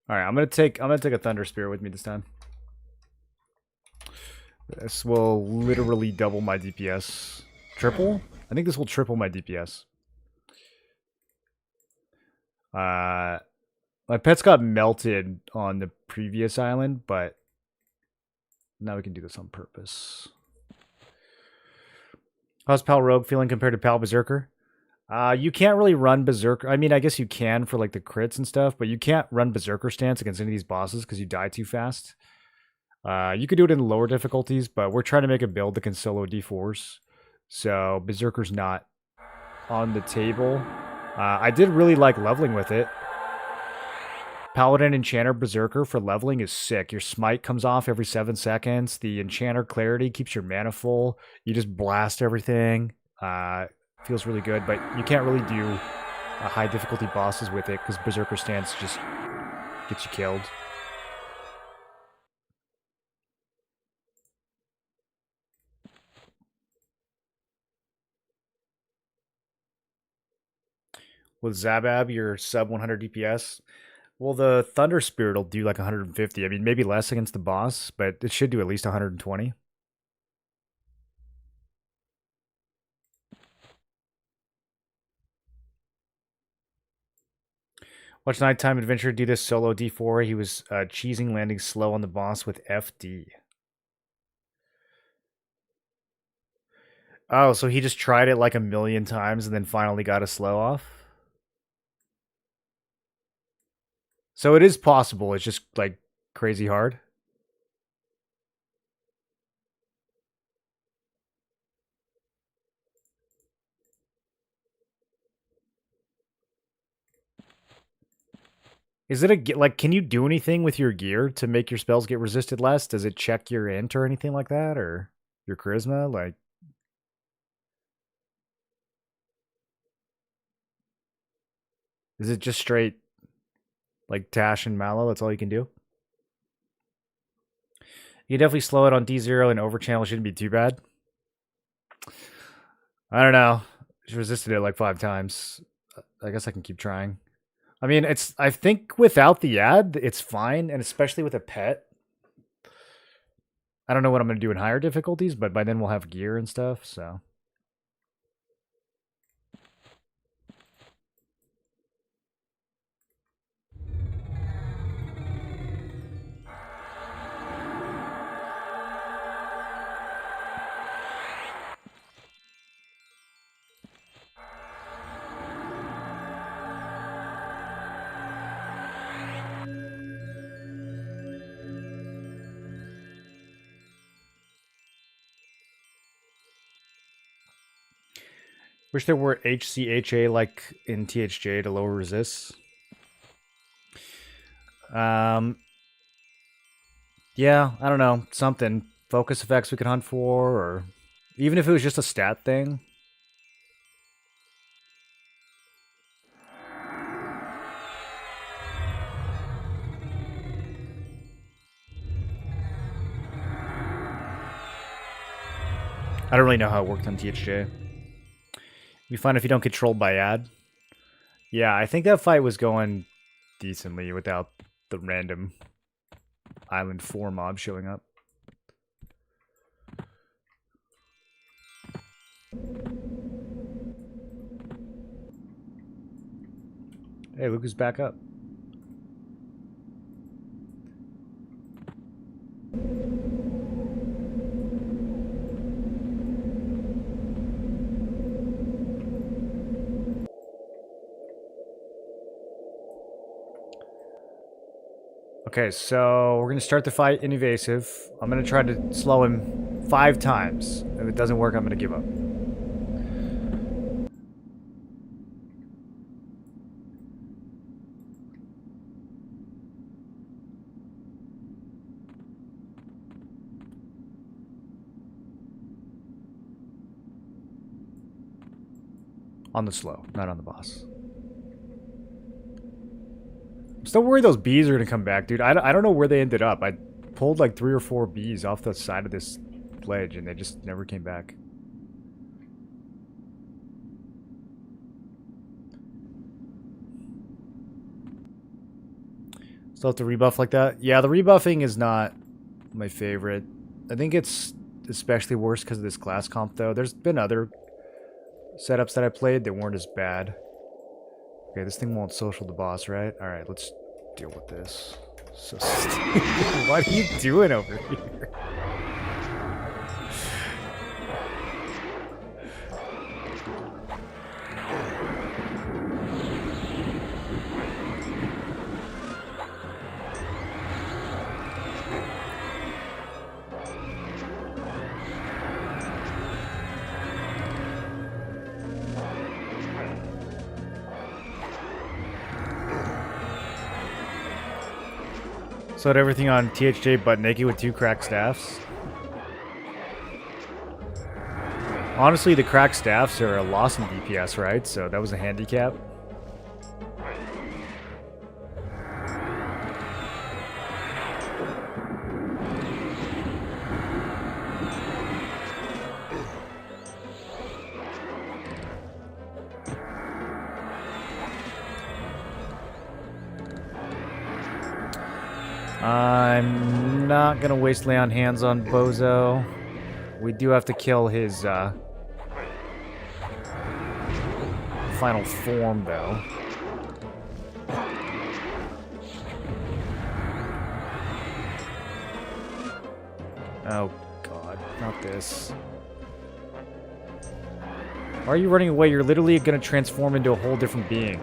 [SPEAKER 1] Alright, I'm gonna take a Thunder Spear with me this time. This will literally double my DPS. Triple? I think this will triple my DPS. My pets got melted on the previous island, but now we can do this on purpose. How's Pal Rogue feeling compared to Pal Berserker? You can't really run Berserker. I mean, I guess you can for like the crits and stuff, but you can't run Berserker stance against any of these bosses because you die too fast. You could do it in lower difficulties, but we're trying to make a build that can solo D4s. So Berserker's not on the table. I did really like leveling with it. Paladin Enchanter Berserker for leveling is sick. Your smite comes off every 7 seconds. The Enchanter Clarity keeps your mana full. You just blast everything. Feels really good, but you can't really do high difficulty bosses with it because Berserker stance just gets you killed. With Zabab, you're sub 100 DPS. Well, the Thunder Spirit will do like 150. I mean, maybe less against the boss, but it should do at least 120. Watch Nighttime Adventure do this solo D4. He was cheesing, landing slow on the boss with FD. Oh, so he just tried it like a million times and then finally got a slow off? So it is possible, it's just like crazy hard? Is it a like? Can you do anything with your gear to make your spells get resisted less? Does it check your int or anything like that, or your charisma? Like, Is it just straight, like, Tash and Mallow? That's all you can do? You can definitely slow it on D0 and overchannel shouldn't be too bad. I don't know. She resisted it like 5 times. I guess I can keep trying. I mean, I think without the ad, it's fine, and especially with a pet. I don't know what I'm going to do in higher difficulties, but by then we'll have gear and stuff, so. Wish there were HCHA like in THJ to lower resists. Yeah, I don't know. Something. Focus effects we could hunt for, or even if it was just a stat thing. I don't really know how it worked on THJ. Be fun if you don't get trolled by ad. Yeah, I think that fight was going decently without the random Island 4 mob showing up. Hey, look who's back up. Okay, so we're going to start the fight in evasive. I'm going to try to slow him 5 times. If it doesn't work, I'm going to give up. On the slow, not on the boss. I'm still worried those bees are going to come back, dude. I don't know where they ended up. I pulled like 3 or 4 bees off the side of this ledge, and they just never came back. Still have to rebuff like that? Yeah, the rebuffing is not my favorite. I think it's especially worse because of this class comp, though. There's been other setups that I played that weren't as bad. Okay, this thing won't social the boss, right? Alright, let's deal with this. So stupid. What are you doing over here? So at everything on THJ but naked with 2 cracked staffs. Honestly, the cracked staffs are a loss in DPS, right? So that was a handicap. I'm not gonna waste lay on hands on Bozo. We do have to kill his final form, though. Oh god, not this. Why are you running away? You're literally gonna transform into a whole different being.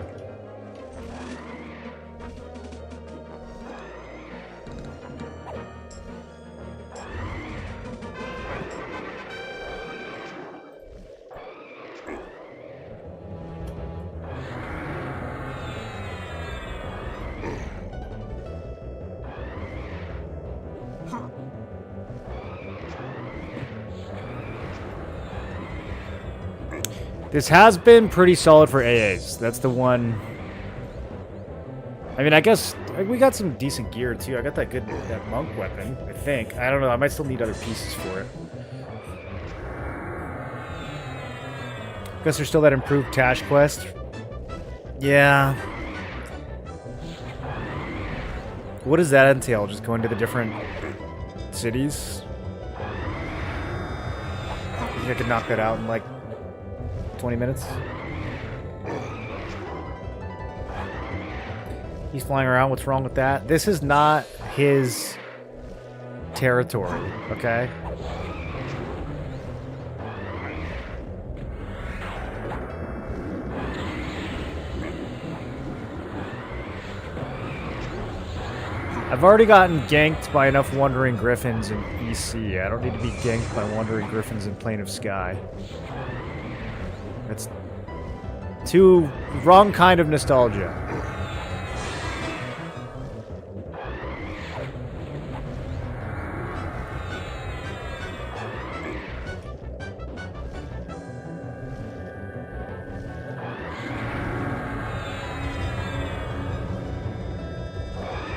[SPEAKER 1] This has been pretty solid for AAs. That's the one I mean, I guess we got some decent gear too. I got that monk weapon, I think. I don't know, I might still need other pieces for it. Guess there's still that improved Tash quest. Yeah. What does that entail? Just going to the different cities? I think I could knock that out in like 20 minutes. He's flying around. What's wrong with that? This is not his territory, okay? I've already gotten ganked by enough Wandering Griffins in EC. I don't need to be ganked by Wandering Griffins in Plane of Sky. That's too wrong kind of nostalgia.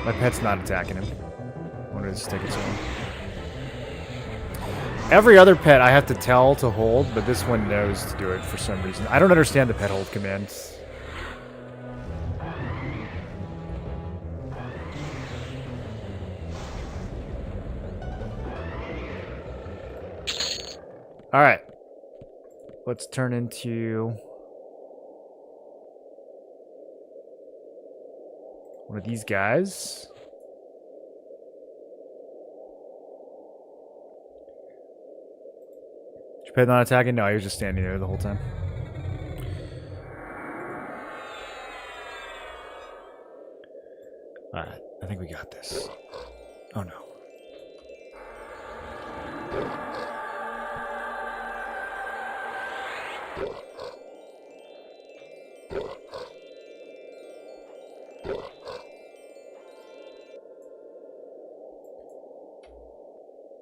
[SPEAKER 1] My pet's not attacking him. I wonder if it's taking so long. Every other pet I have to tell to hold, but this one knows to do it for some reason. I don't understand the pet hold commands. Alright. Let's turn into one of these guys. Is your pet not attacking? No, he was just standing there the whole time. Alright, I think we got this. Oh no.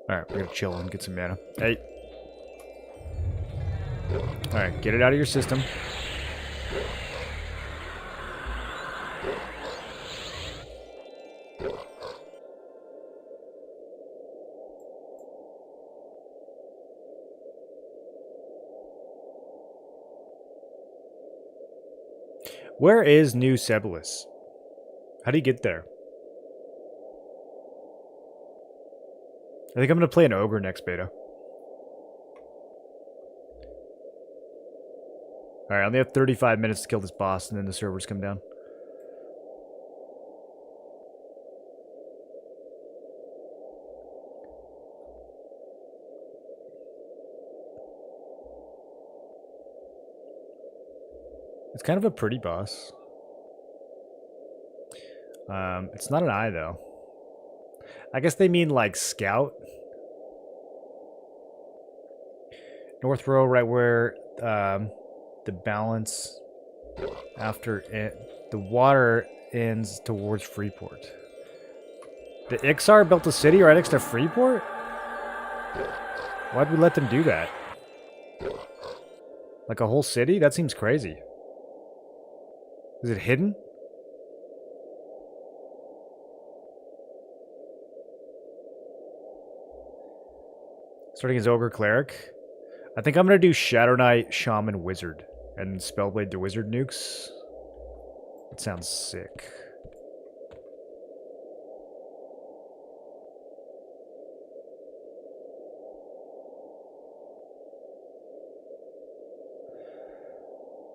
[SPEAKER 1] Alright, we're gonna chill and get some mana. Hey. Alright, get it out of your system. Where is New Sebelis? How do you get there? I think I'm going to play an ogre next beta. Alright, I only have 35 minutes to kill this boss, and then the servers come down. It's kind of a pretty boss. It's not an eye, though. I guess they mean, like, scout. North row, right where the balance after it, the water ends towards Freeport. The Ixar built a city right next to Freeport? Why'd we let them do that? Like a whole city? That seems crazy. Is it hidden? Starting as Ogre Cleric. I think I'm going to do Shadow Knight, Shaman, Wizard. And Spellblade to Wizard nukes. That sounds sick.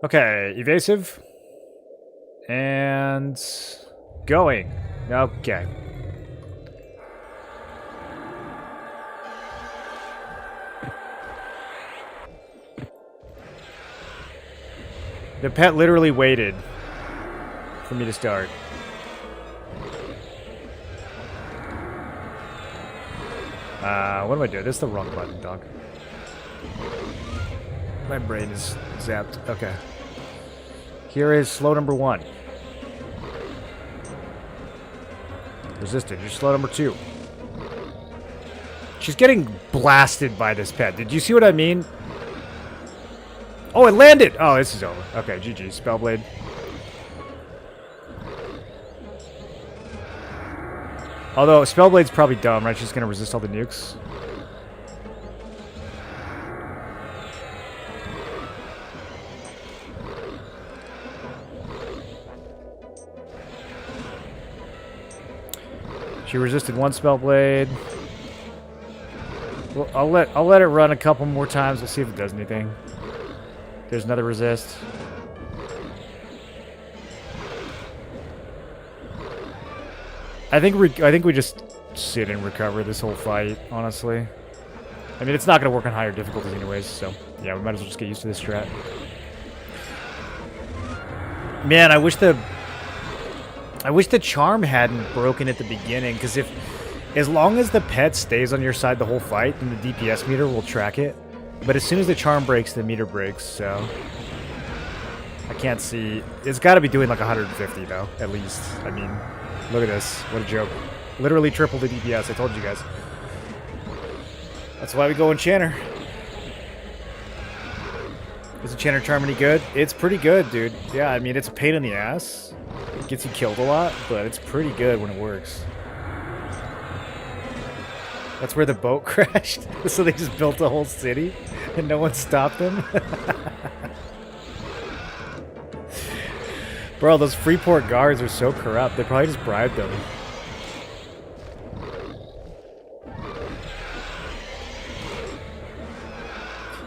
[SPEAKER 1] Okay, evasive. And going. Okay. The pet literally waited for me to start. What am I doing? This is the wrong button, dog. My brain is zapped. Okay. Here is slow number 1. Resisted. You're slow number 2. She's getting blasted by this pet. Did you see what I mean? Oh, it landed! Oh, this is over. Okay, GG. Spellblade. Although Spellblade's probably dumb, right? She's gonna resist all the nukes. She resisted one Spellblade. Well, I'll let it run a couple more times. We'll see if it does anything. There's another resist. I think we just sit and recover this whole fight, honestly. I mean, it's not going to work on higher difficulties anyways, so yeah, we might as well just get used to this strat. Man, I wish the charm hadn't broken at the beginning, because as long as the pet stays on your side the whole fight, then the DPS meter will track it. But as soon as the charm breaks, the meter breaks, so I can't see. It's got to be doing like 150 though, at least. I mean, look at this. What a joke. Literally triple the DPS, I told you guys. That's why we go Enchanter. Is Enchanter Charm any good? It's pretty good, dude. Yeah, I mean, it's a pain in the ass. It gets you killed a lot, but it's pretty good when it works. That's where the boat crashed. So they just built a whole city and no one stopped them. Bro, those Freeport guards are so corrupt. They probably just bribed them.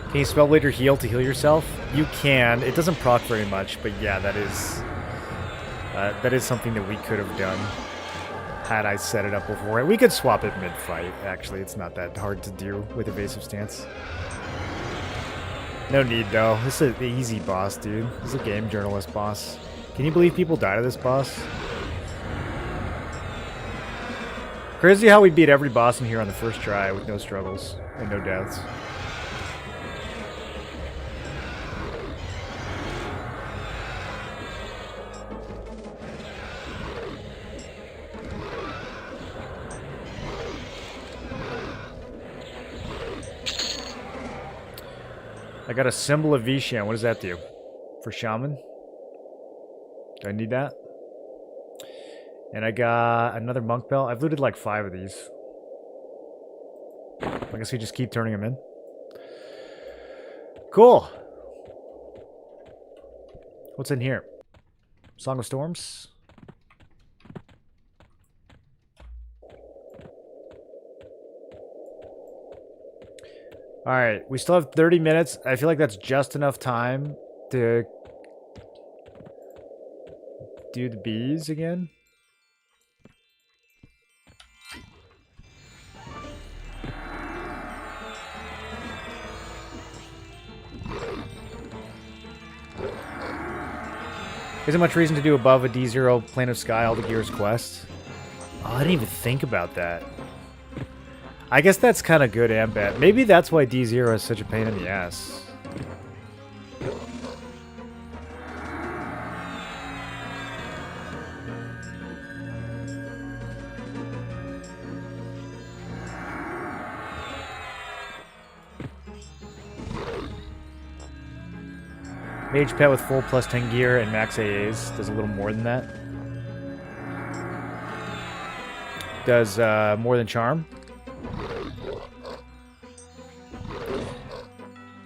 [SPEAKER 1] Can you Spellblade or heal to heal yourself? You can. It doesn't proc very much, but yeah, that is something that we could have done had I set it up before. We could swap it mid-fight, actually. It's not that hard to do with evasive stance. No need, though. This is an easy boss, dude. This is a game journalist boss. Can you believe people die to this boss? Crazy how we beat every boss in here on the first try with no struggles and no deaths. I got a Symbol of Vishan. What does that do? For Shaman? Do I need that? And I got another Monk Belt. I've looted like 5 of these. I guess we just keep turning them in. Cool. What's in here? Song of Storms? Alright, we still have 30 minutes. I feel like that's just enough time to do the bees again. Isn't much reason to do above a D0 Plane of Sky all the Gears quest. Oh, I didn't even think about that. I guess that's kind of good and bad. Maybe that's why D0 is such a pain in the ass. Mage pet with full plus 10 gear and max AAs does a little more than that. Does more than Charm.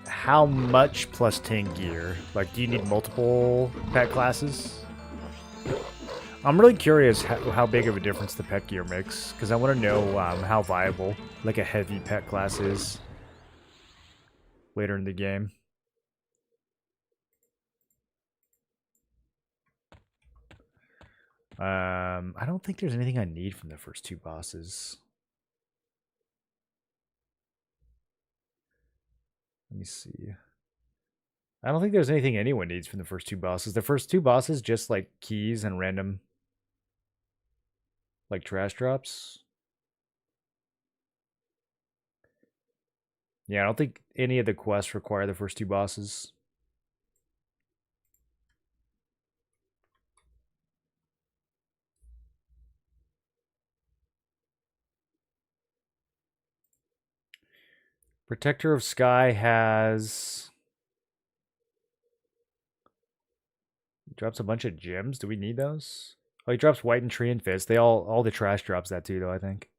[SPEAKER 1] How much plus 10 gear? Like, do you need multiple pet classes? I'm really curious how big of a difference the pet gear makes, because I want to know how viable like a heavy pet class is later in the game. I don't think there's anything I need from the first 2 bosses. Let me see. I don't think there's anything anyone needs from the first 2 bosses. The first 2 bosses just like keys and random like trash drops. Yeah, I don't think any of the quests require the first 2 bosses. Protector of Sky has... Drops a bunch of gems. Do we need those? Oh, he drops White and Tree and Fist. They all the trash drops that too, though, I think.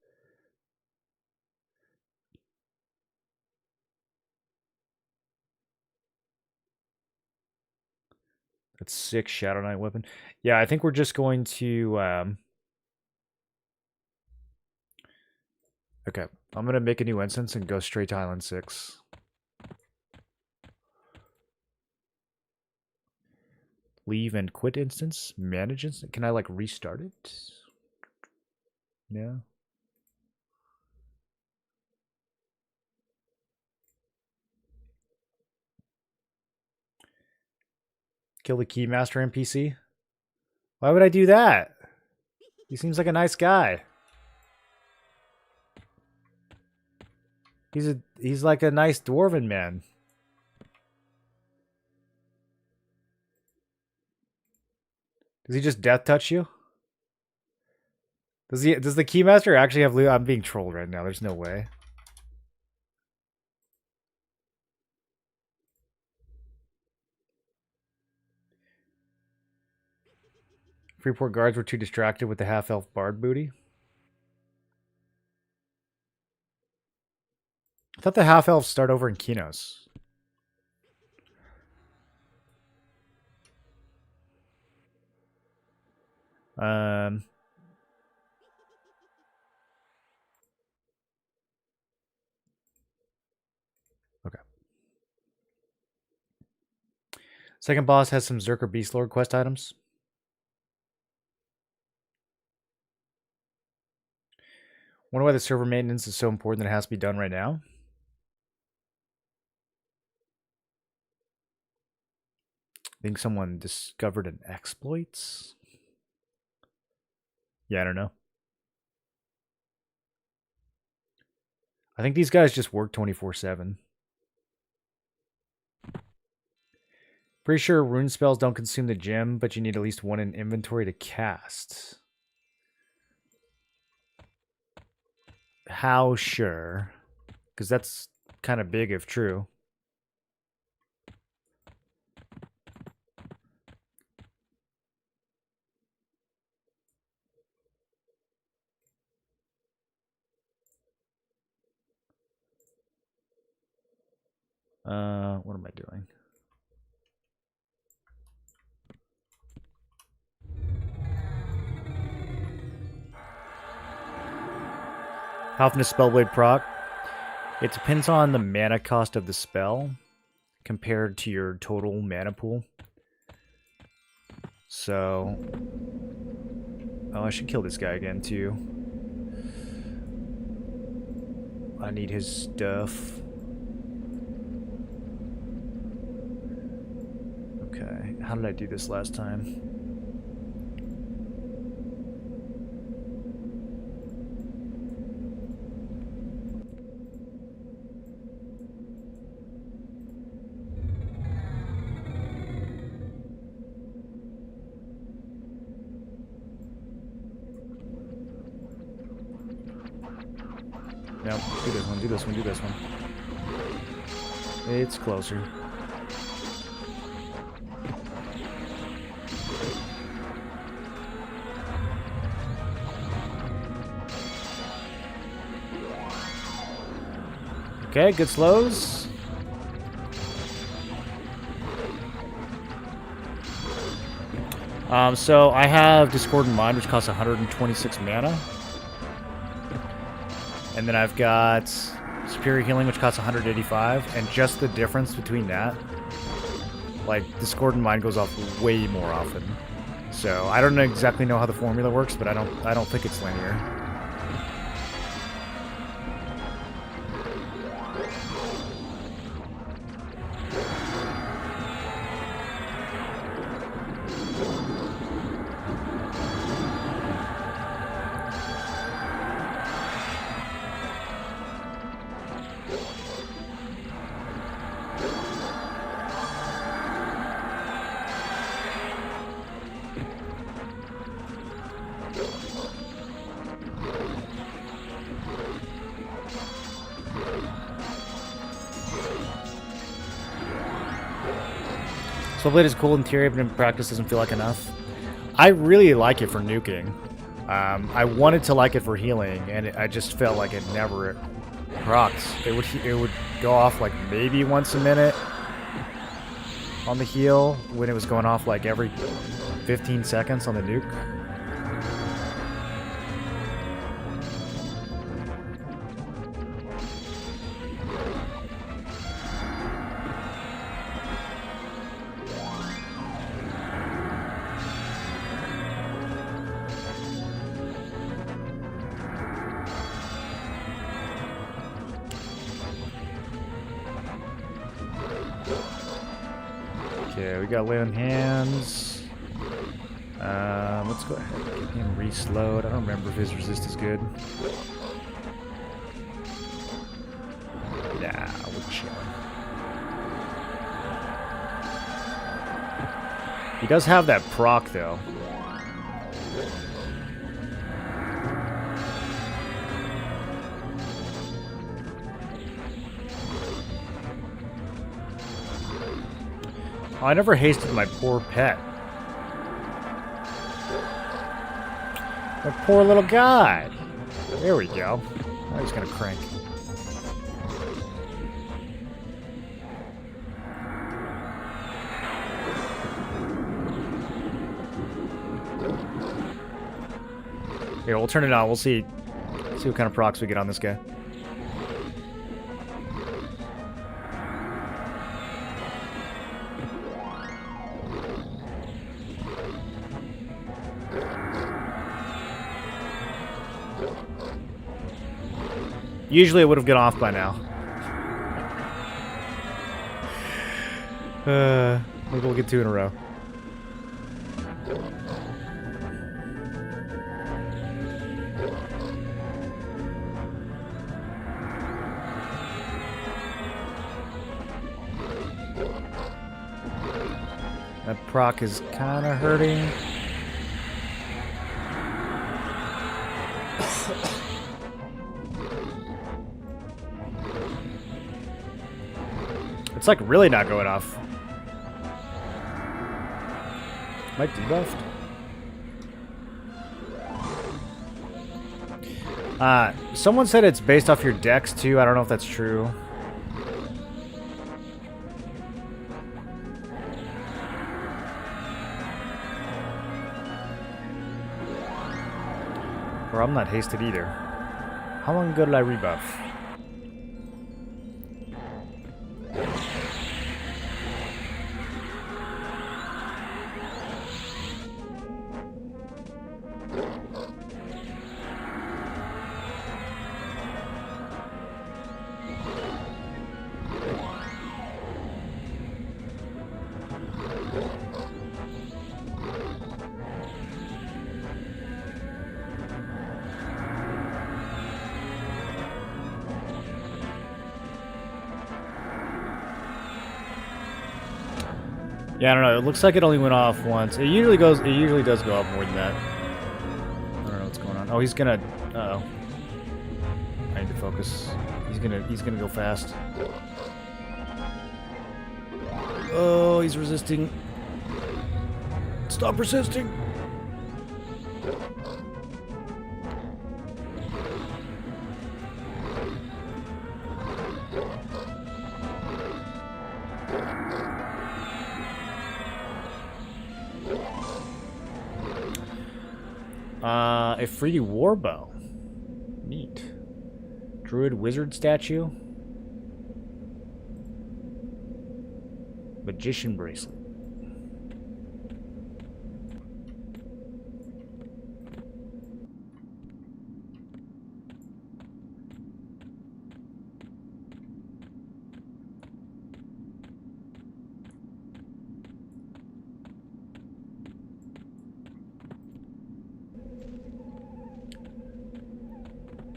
[SPEAKER 1] That's 6 Shadow Knight weapon. Yeah, I think we're just going to... Okay, I'm going to make a new instance and go straight to Island 6. Leave and quit instance. Manage instance. Can I, like, restart it? Yeah. Kill the Keymaster NPC? Why would I do that? He seems like a nice guy. He's like a nice dwarven man. Does he just death touch you? Does the Keymaster actually have loot? I'm being trolled right now. There's no way. Freeport guards were too distracted with the half-elf bard booty. I thought the half-elves start over in Kinos. Okay. Second boss has some Zerker Beastlord quest items. Wonder why the server maintenance is so important that it has to be done right now. I think someone discovered an exploit. Yeah, I don't know. I think these guys just work 24/7. Pretty sure rune spells don't consume the gem, but you need at least one in inventory to cast. How sure? Because that's kind of big if true. What am I doing? How often does Spellblade proc? It depends on the mana cost of the spell compared to your total mana pool. So... Oh, I should kill this guy again, too. I need his stuff. Okay, how did I do this last time? No, do this one, do this one, do this one. It's closer. Okay, good slows. So I have Discordant Mind, which costs 126 mana. And then I've got Superior Healing, which costs 185. And just the difference between that, like, Discordant Mind goes off way more often. So I don't exactly know how the formula works, but I don't think it's linear. Spellblade is cool in theory, but in practice doesn't feel like enough. I really like it for nuking. I wanted to like it for healing, and I just felt like it never procs. It would go off like maybe once a minute on the heal when it was going off like every 15 seconds on the nuke. Okay, we got lay on hands. Let's go ahead and get him reslowed. I don't remember if his resist is good. Nah, we're chilling. He does have that proc though. Oh, I never hasted my poor pet. My poor little guy. There we go. Now he's gonna crank. Here, we'll turn it on. We'll see what kind of procs we get on this guy. Usually it would have gone off by now. Maybe we'll get 2 in a row. That proc is kind of hurting. It's like really not going off. Might debuffed. Someone said it's based off your dex too. I don't know if that's true. Or I'm not hasted either. How long ago did I rebuff? Yeah, I don't know. It looks like it only went off once. It usually does go off more than that. I don't know what's going on. Oh, he's gonna. Uh-oh. I need to focus. He's gonna go fast. Oh, he's resisting. Stop resisting. A 3D warbow. Neat. Druid wizard statue. Magician bracelet.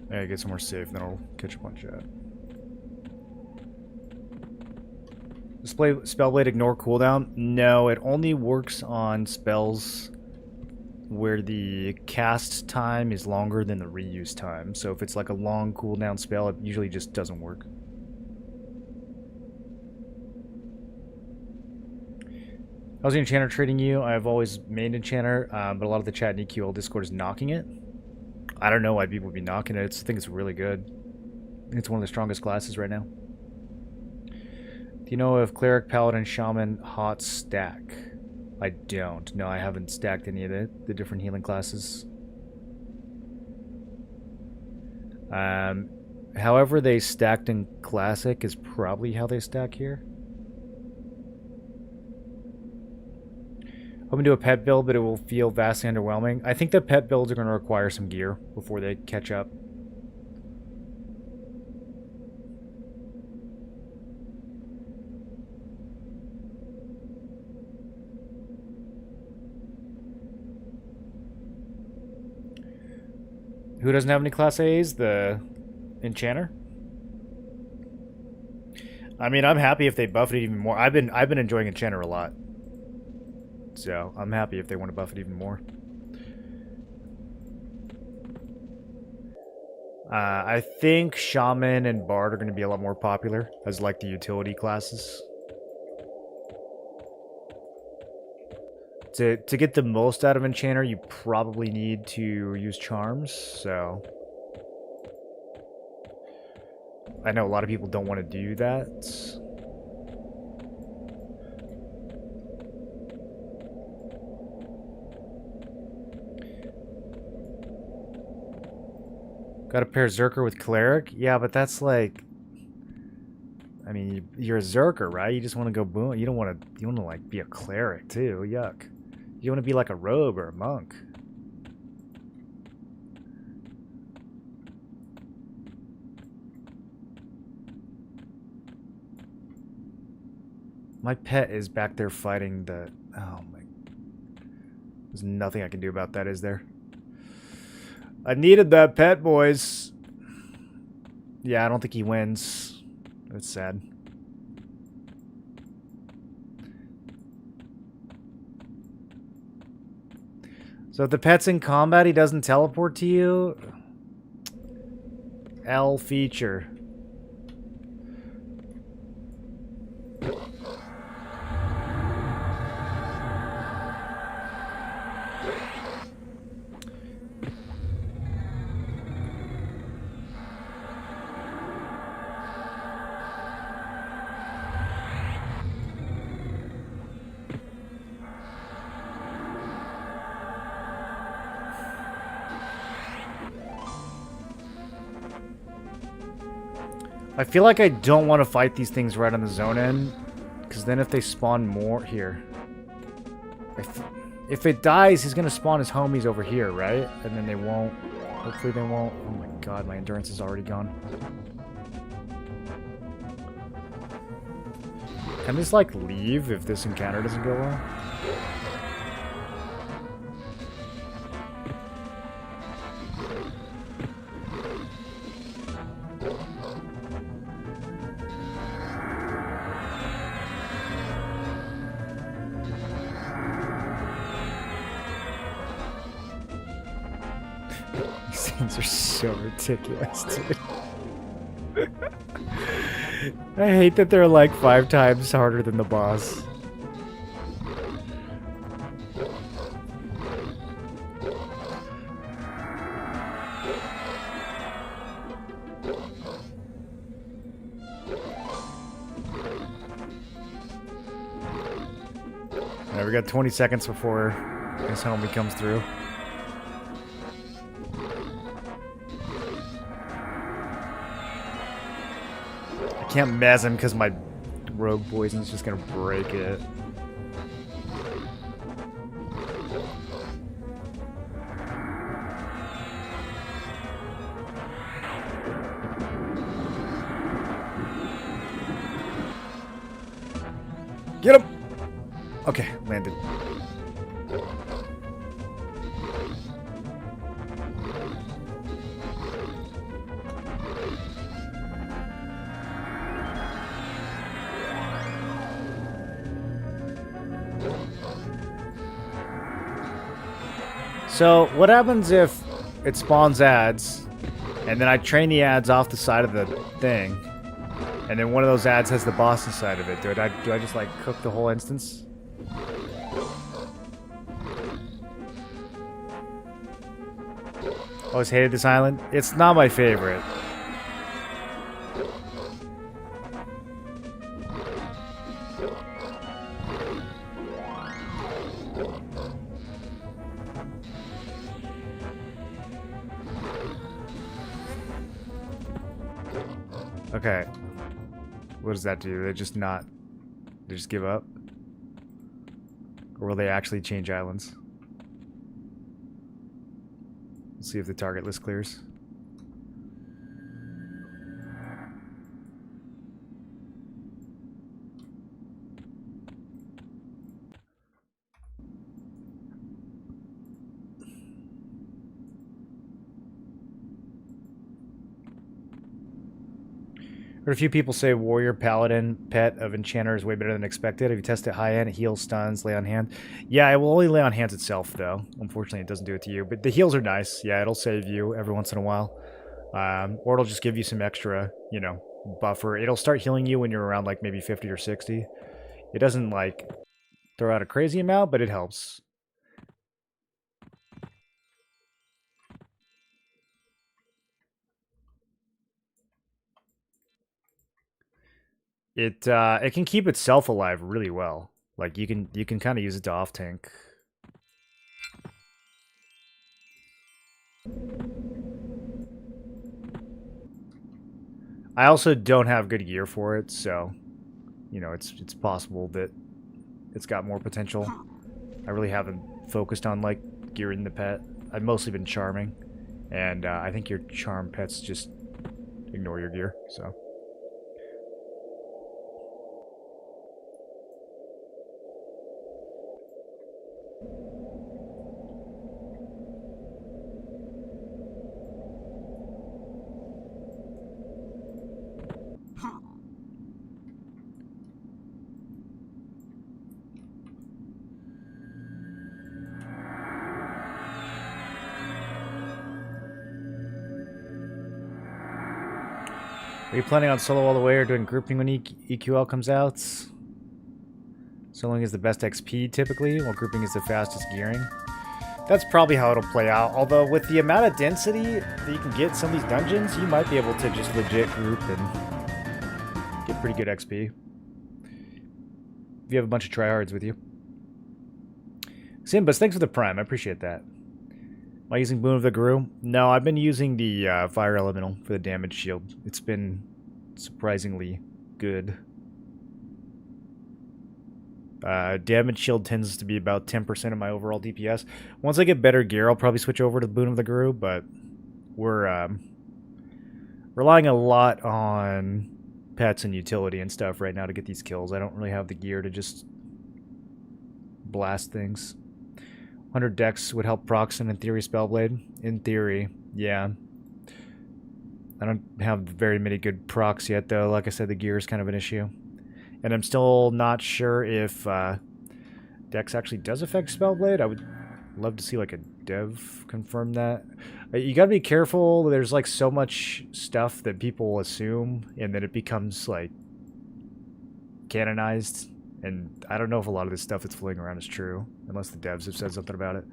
[SPEAKER 1] Yeah, get somewhere safe, then I'll catch up on chat. Display Spellblade ignore cooldown? No, it only works on spells where the cast time is longer than the reuse time. So if it's like a long cooldown spell, it usually just doesn't work. How's the Enchanter treating you? I've always made Enchanter, but a lot of the chat in EQL Discord is knocking it. I don't know why people would be knocking it. I think it's really good. It's one of the strongest classes right now. Do you know if Cleric, Paladin, Shaman, Hot stack? I don't. No, I haven't stacked any of the different healing classes. However they stacked in Classic is probably how they stack here. Hoping to do a pet build, but it will feel vastly underwhelming. I think the pet builds are going to require some gear before they catch up. Who doesn't have any Class A's? The Enchanter? I mean, I'm happy if they buff it even more. I've been enjoying Enchanter a lot. So, I'm happy if they want to buff it even more. I think Shaman and Bard are going to be a lot more popular as like the utility classes. To get the most out of Enchanter, you probably need to use Charms, so... I know a lot of people don't want to do that. Got to pair Zerker with Cleric? Yeah, but that's like... I mean, you're a Zerker, right? You just want to go boom. You don't want to like be a Cleric too. Yuck. You want to be like a rogue or a monk. My pet is back there fighting the... Oh my... There's nothing I can do about that, is there? I needed that pet, boys. Yeah, I don't think he wins. That's sad. So if the pet's in combat, he doesn't teleport to you? L feature. I feel like I don't want to fight these things right on the zone end, because then if they spawn more here, if it dies, he's gonna spawn his homies over here, right? And then they won't. Hopefully they won't. Oh my god, my endurance is already gone. Can I just like leave if this encounter doesn't go well? These things are so ridiculous, dude. I hate that they're like 5 times harder than the boss. Alright, we got 20 seconds before this homie comes through. I can't mez him because my rogue poison's just gonna break it. Get him! Okay, landed. So, what happens if it spawns ads, and then I train the ads off the side of the thing, and then one of those ads has the boss inside of it? Do I just, like, cook the whole instance? Always hated this island. It's not my favorite. Okay. What does that do? They just give up? Or will they actually change islands? Let's see if the target list clears. Heard a few people say warrior paladin pet of enchanter is way better than expected. Have you tested high end? It heals, stuns, lay on hand. Yeah, it will only lay on hands itself though. Unfortunately, it doesn't do it to you. But the heals are nice. Yeah, it'll save you every once in a while. Or it'll just give you some extra, you know, buffer. It'll start healing you when you're around like maybe 50 or 60. It doesn't like throw out a crazy amount, but it helps. It can keep itself alive really well. Like you can kind of use it to off tank. I also don't have good gear for it, so you know it's possible that it's got more potential. I really haven't focused on like gearing the pet. I've mostly been charming, and I think your charm pets just ignore your gear. So. Are you planning on solo all the way or doing grouping when EQL comes out? Soloing is the best XP typically, while grouping is the fastest gearing. That's probably how it'll play out. Although with the amount of density that you can get in some of these dungeons, you might be able to just legit group and get pretty good XP. If you have a bunch of tryhards with you. Simbas, thanks for the prime. I appreciate that. Am I using Boon of the Guru? No, I've been using the Fire Elemental for the damage shield. It's been surprisingly good. Damage shield tends to be about 10% of my overall DPS. Once I get better gear, I'll probably switch over to Boon of the Guru, but we're relying a lot on pets and utility and stuff right now to get these kills. I don't really have the gear to just blast things. 100 dex would help Proxen in theory Spellblade. In theory, yeah. I don't have very many good procs yet, though. Like I said, the gear is kind of an issue. And I'm still not sure if dex actually does affect Spellblade. I would love to see like a dev confirm that. You gotta be careful. There's like so much stuff that people assume, and then it becomes like canonized. And I don't know if a lot of this stuff that's floating around is true, unless the devs have said something about it.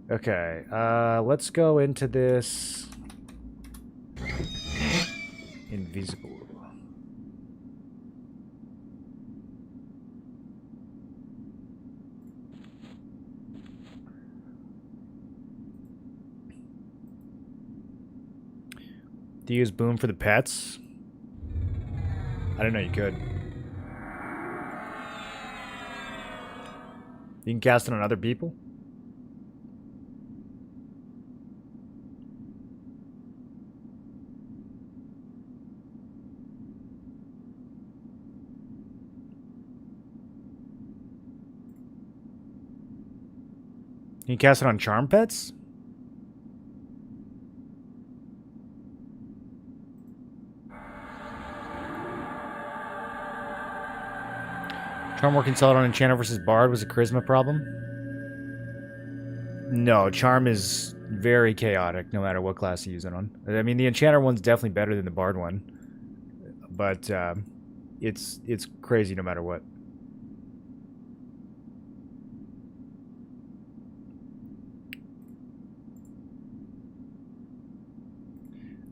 [SPEAKER 1] Okay, let's go into this invisible. Do you use Boom for the pets? I didn't know you could. You can cast it on other people? Can you cast it on charm pets? Charm working solid on Enchanter versus Bard was a charisma problem? No, Charm is very chaotic no matter what class you use it on. I mean, the Enchanter one's definitely better than the Bard one. But it's crazy no matter what.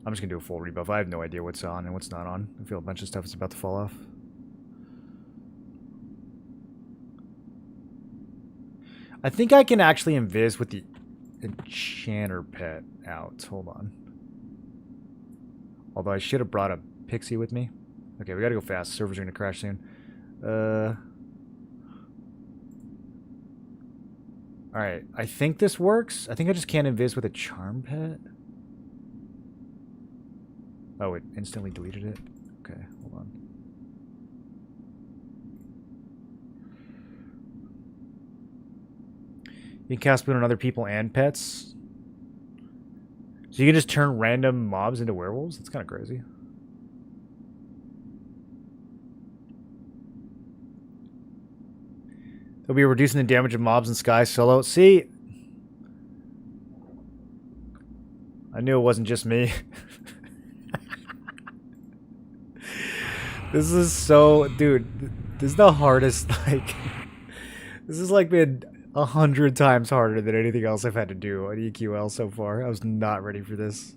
[SPEAKER 1] I'm just gonna do a full rebuff. I have no idea what's on and what's not on. I feel a bunch of stuff is about to fall off. I think I can actually invis with the enchanter pet out. Hold on. Although I should have brought a pixie with me. Okay, we gotta go fast. Servers are gonna crash soon. Alright, I think this works. I think I just can't invis with a charm pet. Oh, it instantly deleted it? Okay, hold on. You can cast Boon on other people and pets. So you can just turn random mobs into werewolves? That's kind of crazy. They'll be reducing the damage of mobs in Sky solo. See? I knew it wasn't just me. This is so... Dude, this is the hardest, like... This has, like, been 100 times harder than anything else I've had to do on EQL so far. I was not ready for this.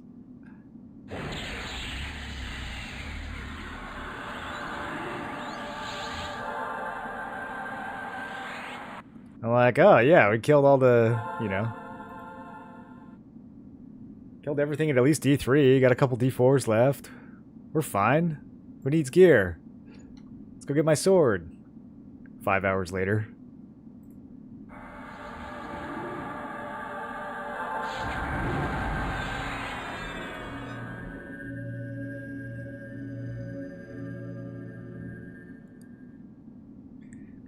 [SPEAKER 1] I'm like, oh, yeah, we killed all the, you know... Killed everything at least D3. Got a couple D4s left. We're fine. Who needs gear? Let's go get my sword. 5 hours later.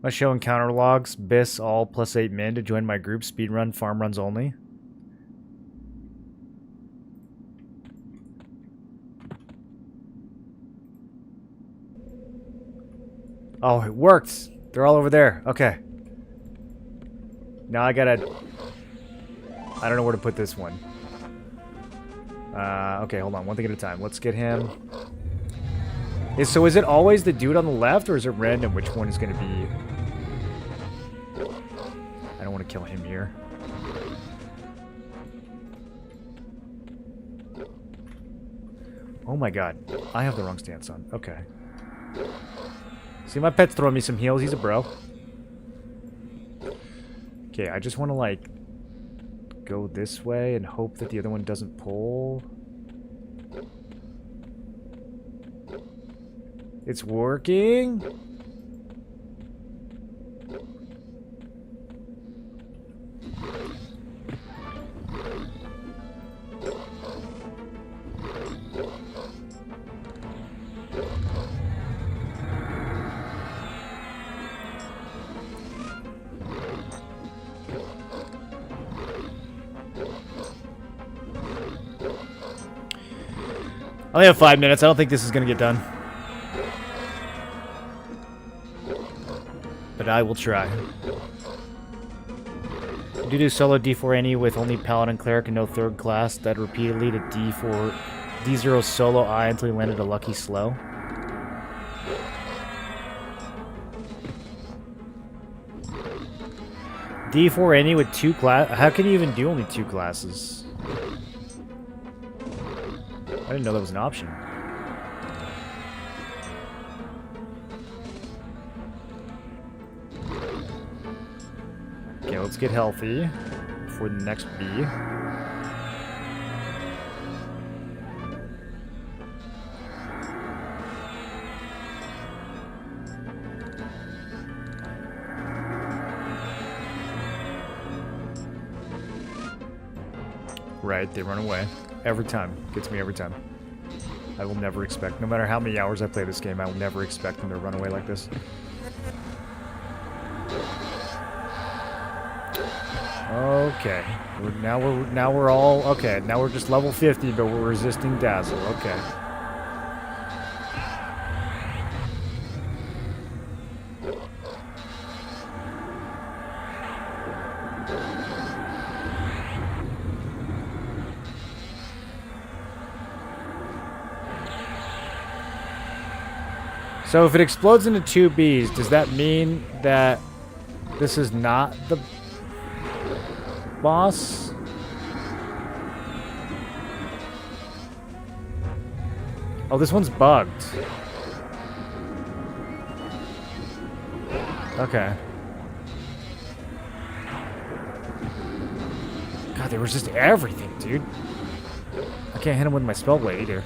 [SPEAKER 1] I show encounter logs. Biss all +8 min to join my group. Speedrun, farm runs only. Oh, it worked. They're all over there. Okay. Now I gotta... I don't know where to put this one. Okay, hold on. One thing at a time. Let's get him. So is it always the dude on the left, or is it random which one is going to be... I don't want to kill him here. Oh my god. I have the wrong stance on. Okay. See, my pet's throwing me some heals. He's a bro. Okay, I just want to, like, go this way and hope that the other one doesn't pull. It's working. I only have 5 minutes. I don't think this is going to get done. But I will try. Due to solo D4 any with only Paladin Cleric and no third class, that repeatedly to D0 solo I until he landed a lucky slow. D4 any with 2 class. How can you even do only 2 classes? I didn't know that was an option. Okay, let's get healthy for the next B. Right, they run away. Every time. Gets me every time. I will never expect, no matter how many hours I play this game, I will never expect them to run away like this. Okay. Now we're all okay, now we're just level 50, but we're resisting Dazzle. Okay. So if it explodes into 2 Bs, does that mean that this is not the boss? Oh, this one's bugged. Okay. God, there was just everything, dude. I can't hit him with my spell blade either.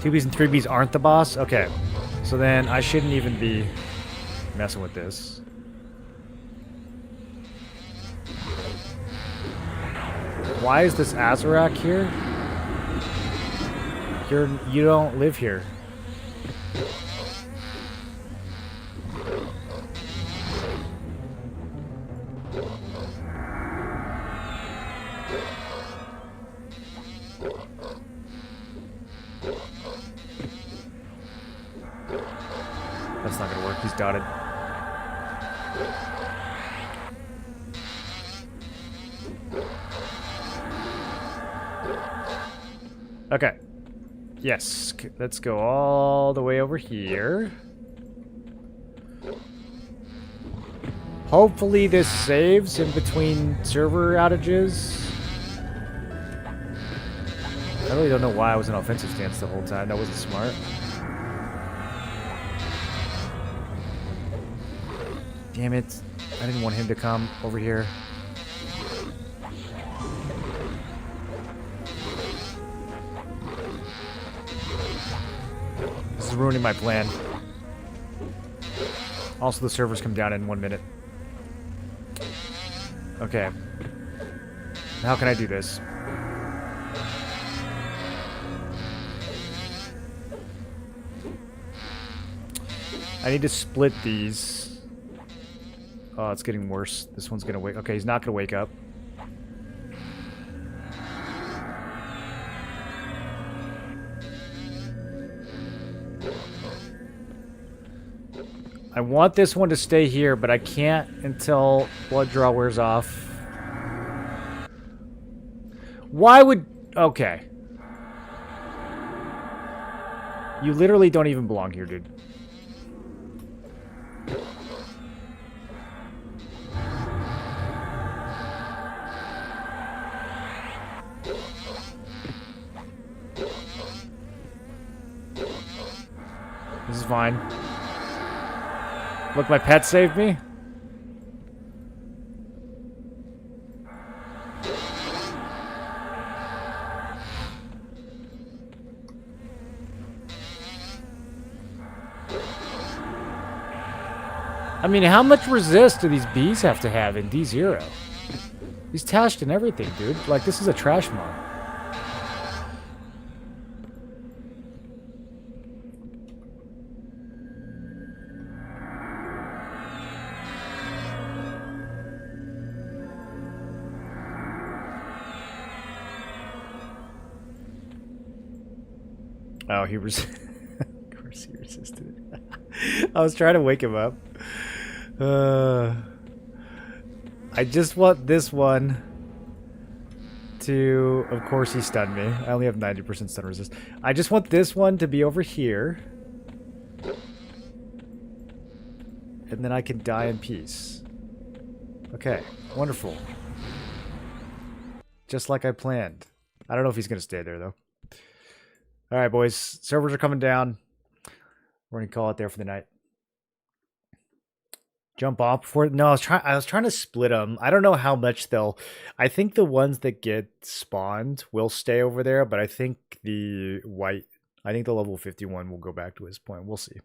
[SPEAKER 1] Two Bs and three Bs aren't the boss? Okay. So then I shouldn't even be messing with this. Why is this Azarak here? You don't live here. That's not gonna work. He's dotted. Okay. Yes. Let's go all the way over here. Hopefully this saves in between server outages. I really don't know why I was in offensive stance the whole time. That wasn't smart. Damn it. I didn't want him to come over here. This is ruining my plan. Also, the servers come down in 1 minute. Okay. How can I do this? I need to split these. Oh, it's getting worse. This one's gonna wake. Okay, he's not gonna wake up. I want this one to stay here, but I can't until blood draw wears off. Why would... Okay. You literally don't even belong here, dude. This is fine. Look, my pet saved me. I mean, how much resist do these bees have to have in D0? He's tashed and everything, dude. Like, this is a trash mod. Oh, he was... Of course he resisted. I was trying to wake him up. I just want this one to... Of course he stunned me. I only have 90% stun resist. I just want this one to be over here. And then I can die in peace. Okay, wonderful. Just like I planned. I don't know if he's going to stay there, though. Alright, boys. Servers are coming down. We're going to call it there for the night. Jump off before... No, I was trying to split them. I don't know how much they'll... I think the ones that get spawned will stay over there, but I think the white... I think the level 51 will go back to his point. We'll see.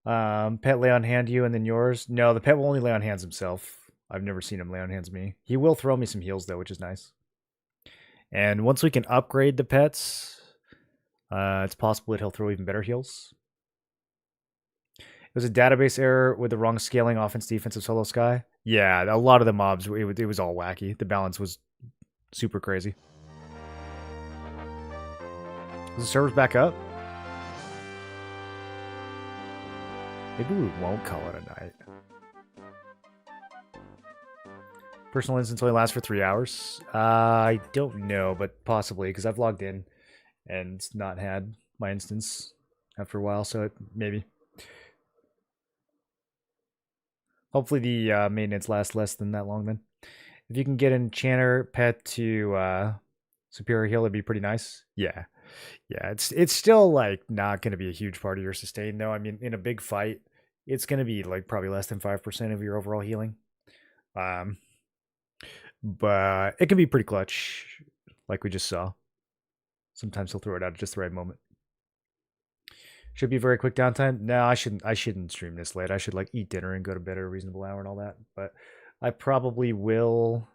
[SPEAKER 1] Pet lay on hand you and then yours. No, the pet will only lay on hands himself. I've never seen him lay on hands me. He will throw me some heals, though, which is nice. And once we can upgrade the pets, it's possible that he'll throw even better heals. It was a database error with the wrong scaling offense defense of Solo Sky. Yeah, a lot of the mobs, it was all wacky. The balance was super crazy. Is the servers back up? Maybe we won't call it a night. Personal instance only lasts for 3 hours. I don't know, but possibly, because I've logged in and not had my instance after a while, so maybe. Hopefully the maintenance lasts less than that long then. If you can get an enchanter pet to superior heal, it'd be pretty nice. Yeah. Yeah, it's still like not gonna be a huge part of your sustain though. I mean, in a big fight, it's gonna be like probably less than 5% of your overall healing. Um but it can be pretty clutch, like we just saw. Sometimes he'll throw it out at just the right moment. Should be very quick downtime. No, I shouldn't stream this late. I should like eat dinner and go to bed at a reasonable hour and all that. But I probably will.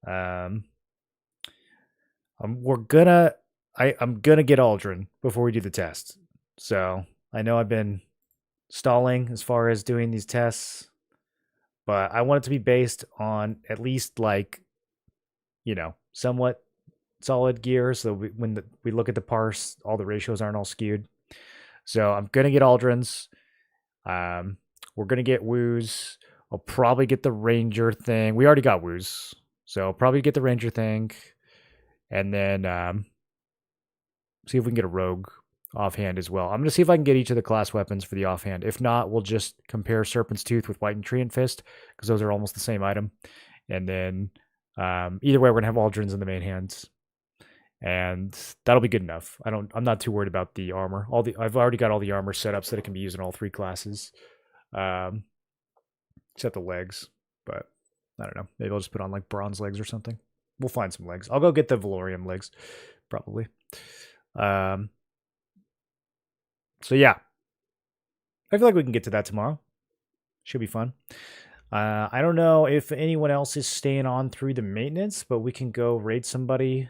[SPEAKER 1] Um, we're gonna. I'm gonna get Aldrin before we do the test. So I know I've been stalling as far as doing these tests, but I want it to be based on at least like somewhat solid gear. So when we look at the parse, all the ratios aren't all skewed. So I'm gonna get Aldrin's. Um, we're gonna get woos. I'll probably get the ranger thing. We already got woos, so I'll probably get the ranger thing, and then see if we can get a rogue offhand as well. I'm gonna see if I can get each of the class weapons for the offhand. If not, we'll just compare Serpent's Tooth with White and Treant Fist because those are almost the same item. And then either way, we're gonna have Aldrins in the main hands, and that'll be good enough. I'm not too worried about the armor. I've already got all the armor set up so that it can be used in all three classes. Um, except the legs. But I don't know. Maybe I'll just put on like bronze legs or something. We'll find some legs. I'll go get the Valorium legs, probably. So yeah, I feel like we can get to that tomorrow. Should be fun. I don't know if anyone else is staying on through the maintenance, but we can go raid somebody.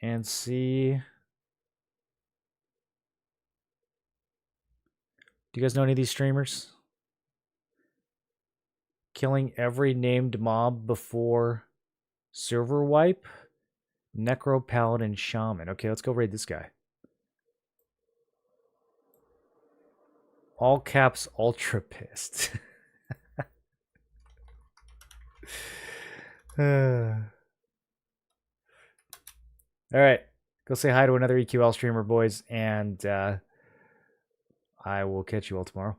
[SPEAKER 1] And see. Do you guys know any of these streamers? Killing every named mob before server wipe? Necro Paladin Shaman. Okay, let's go raid this guy. All caps ultra pissed. All right. Go say hi to another EQL streamer, boys, and I will catch you all tomorrow.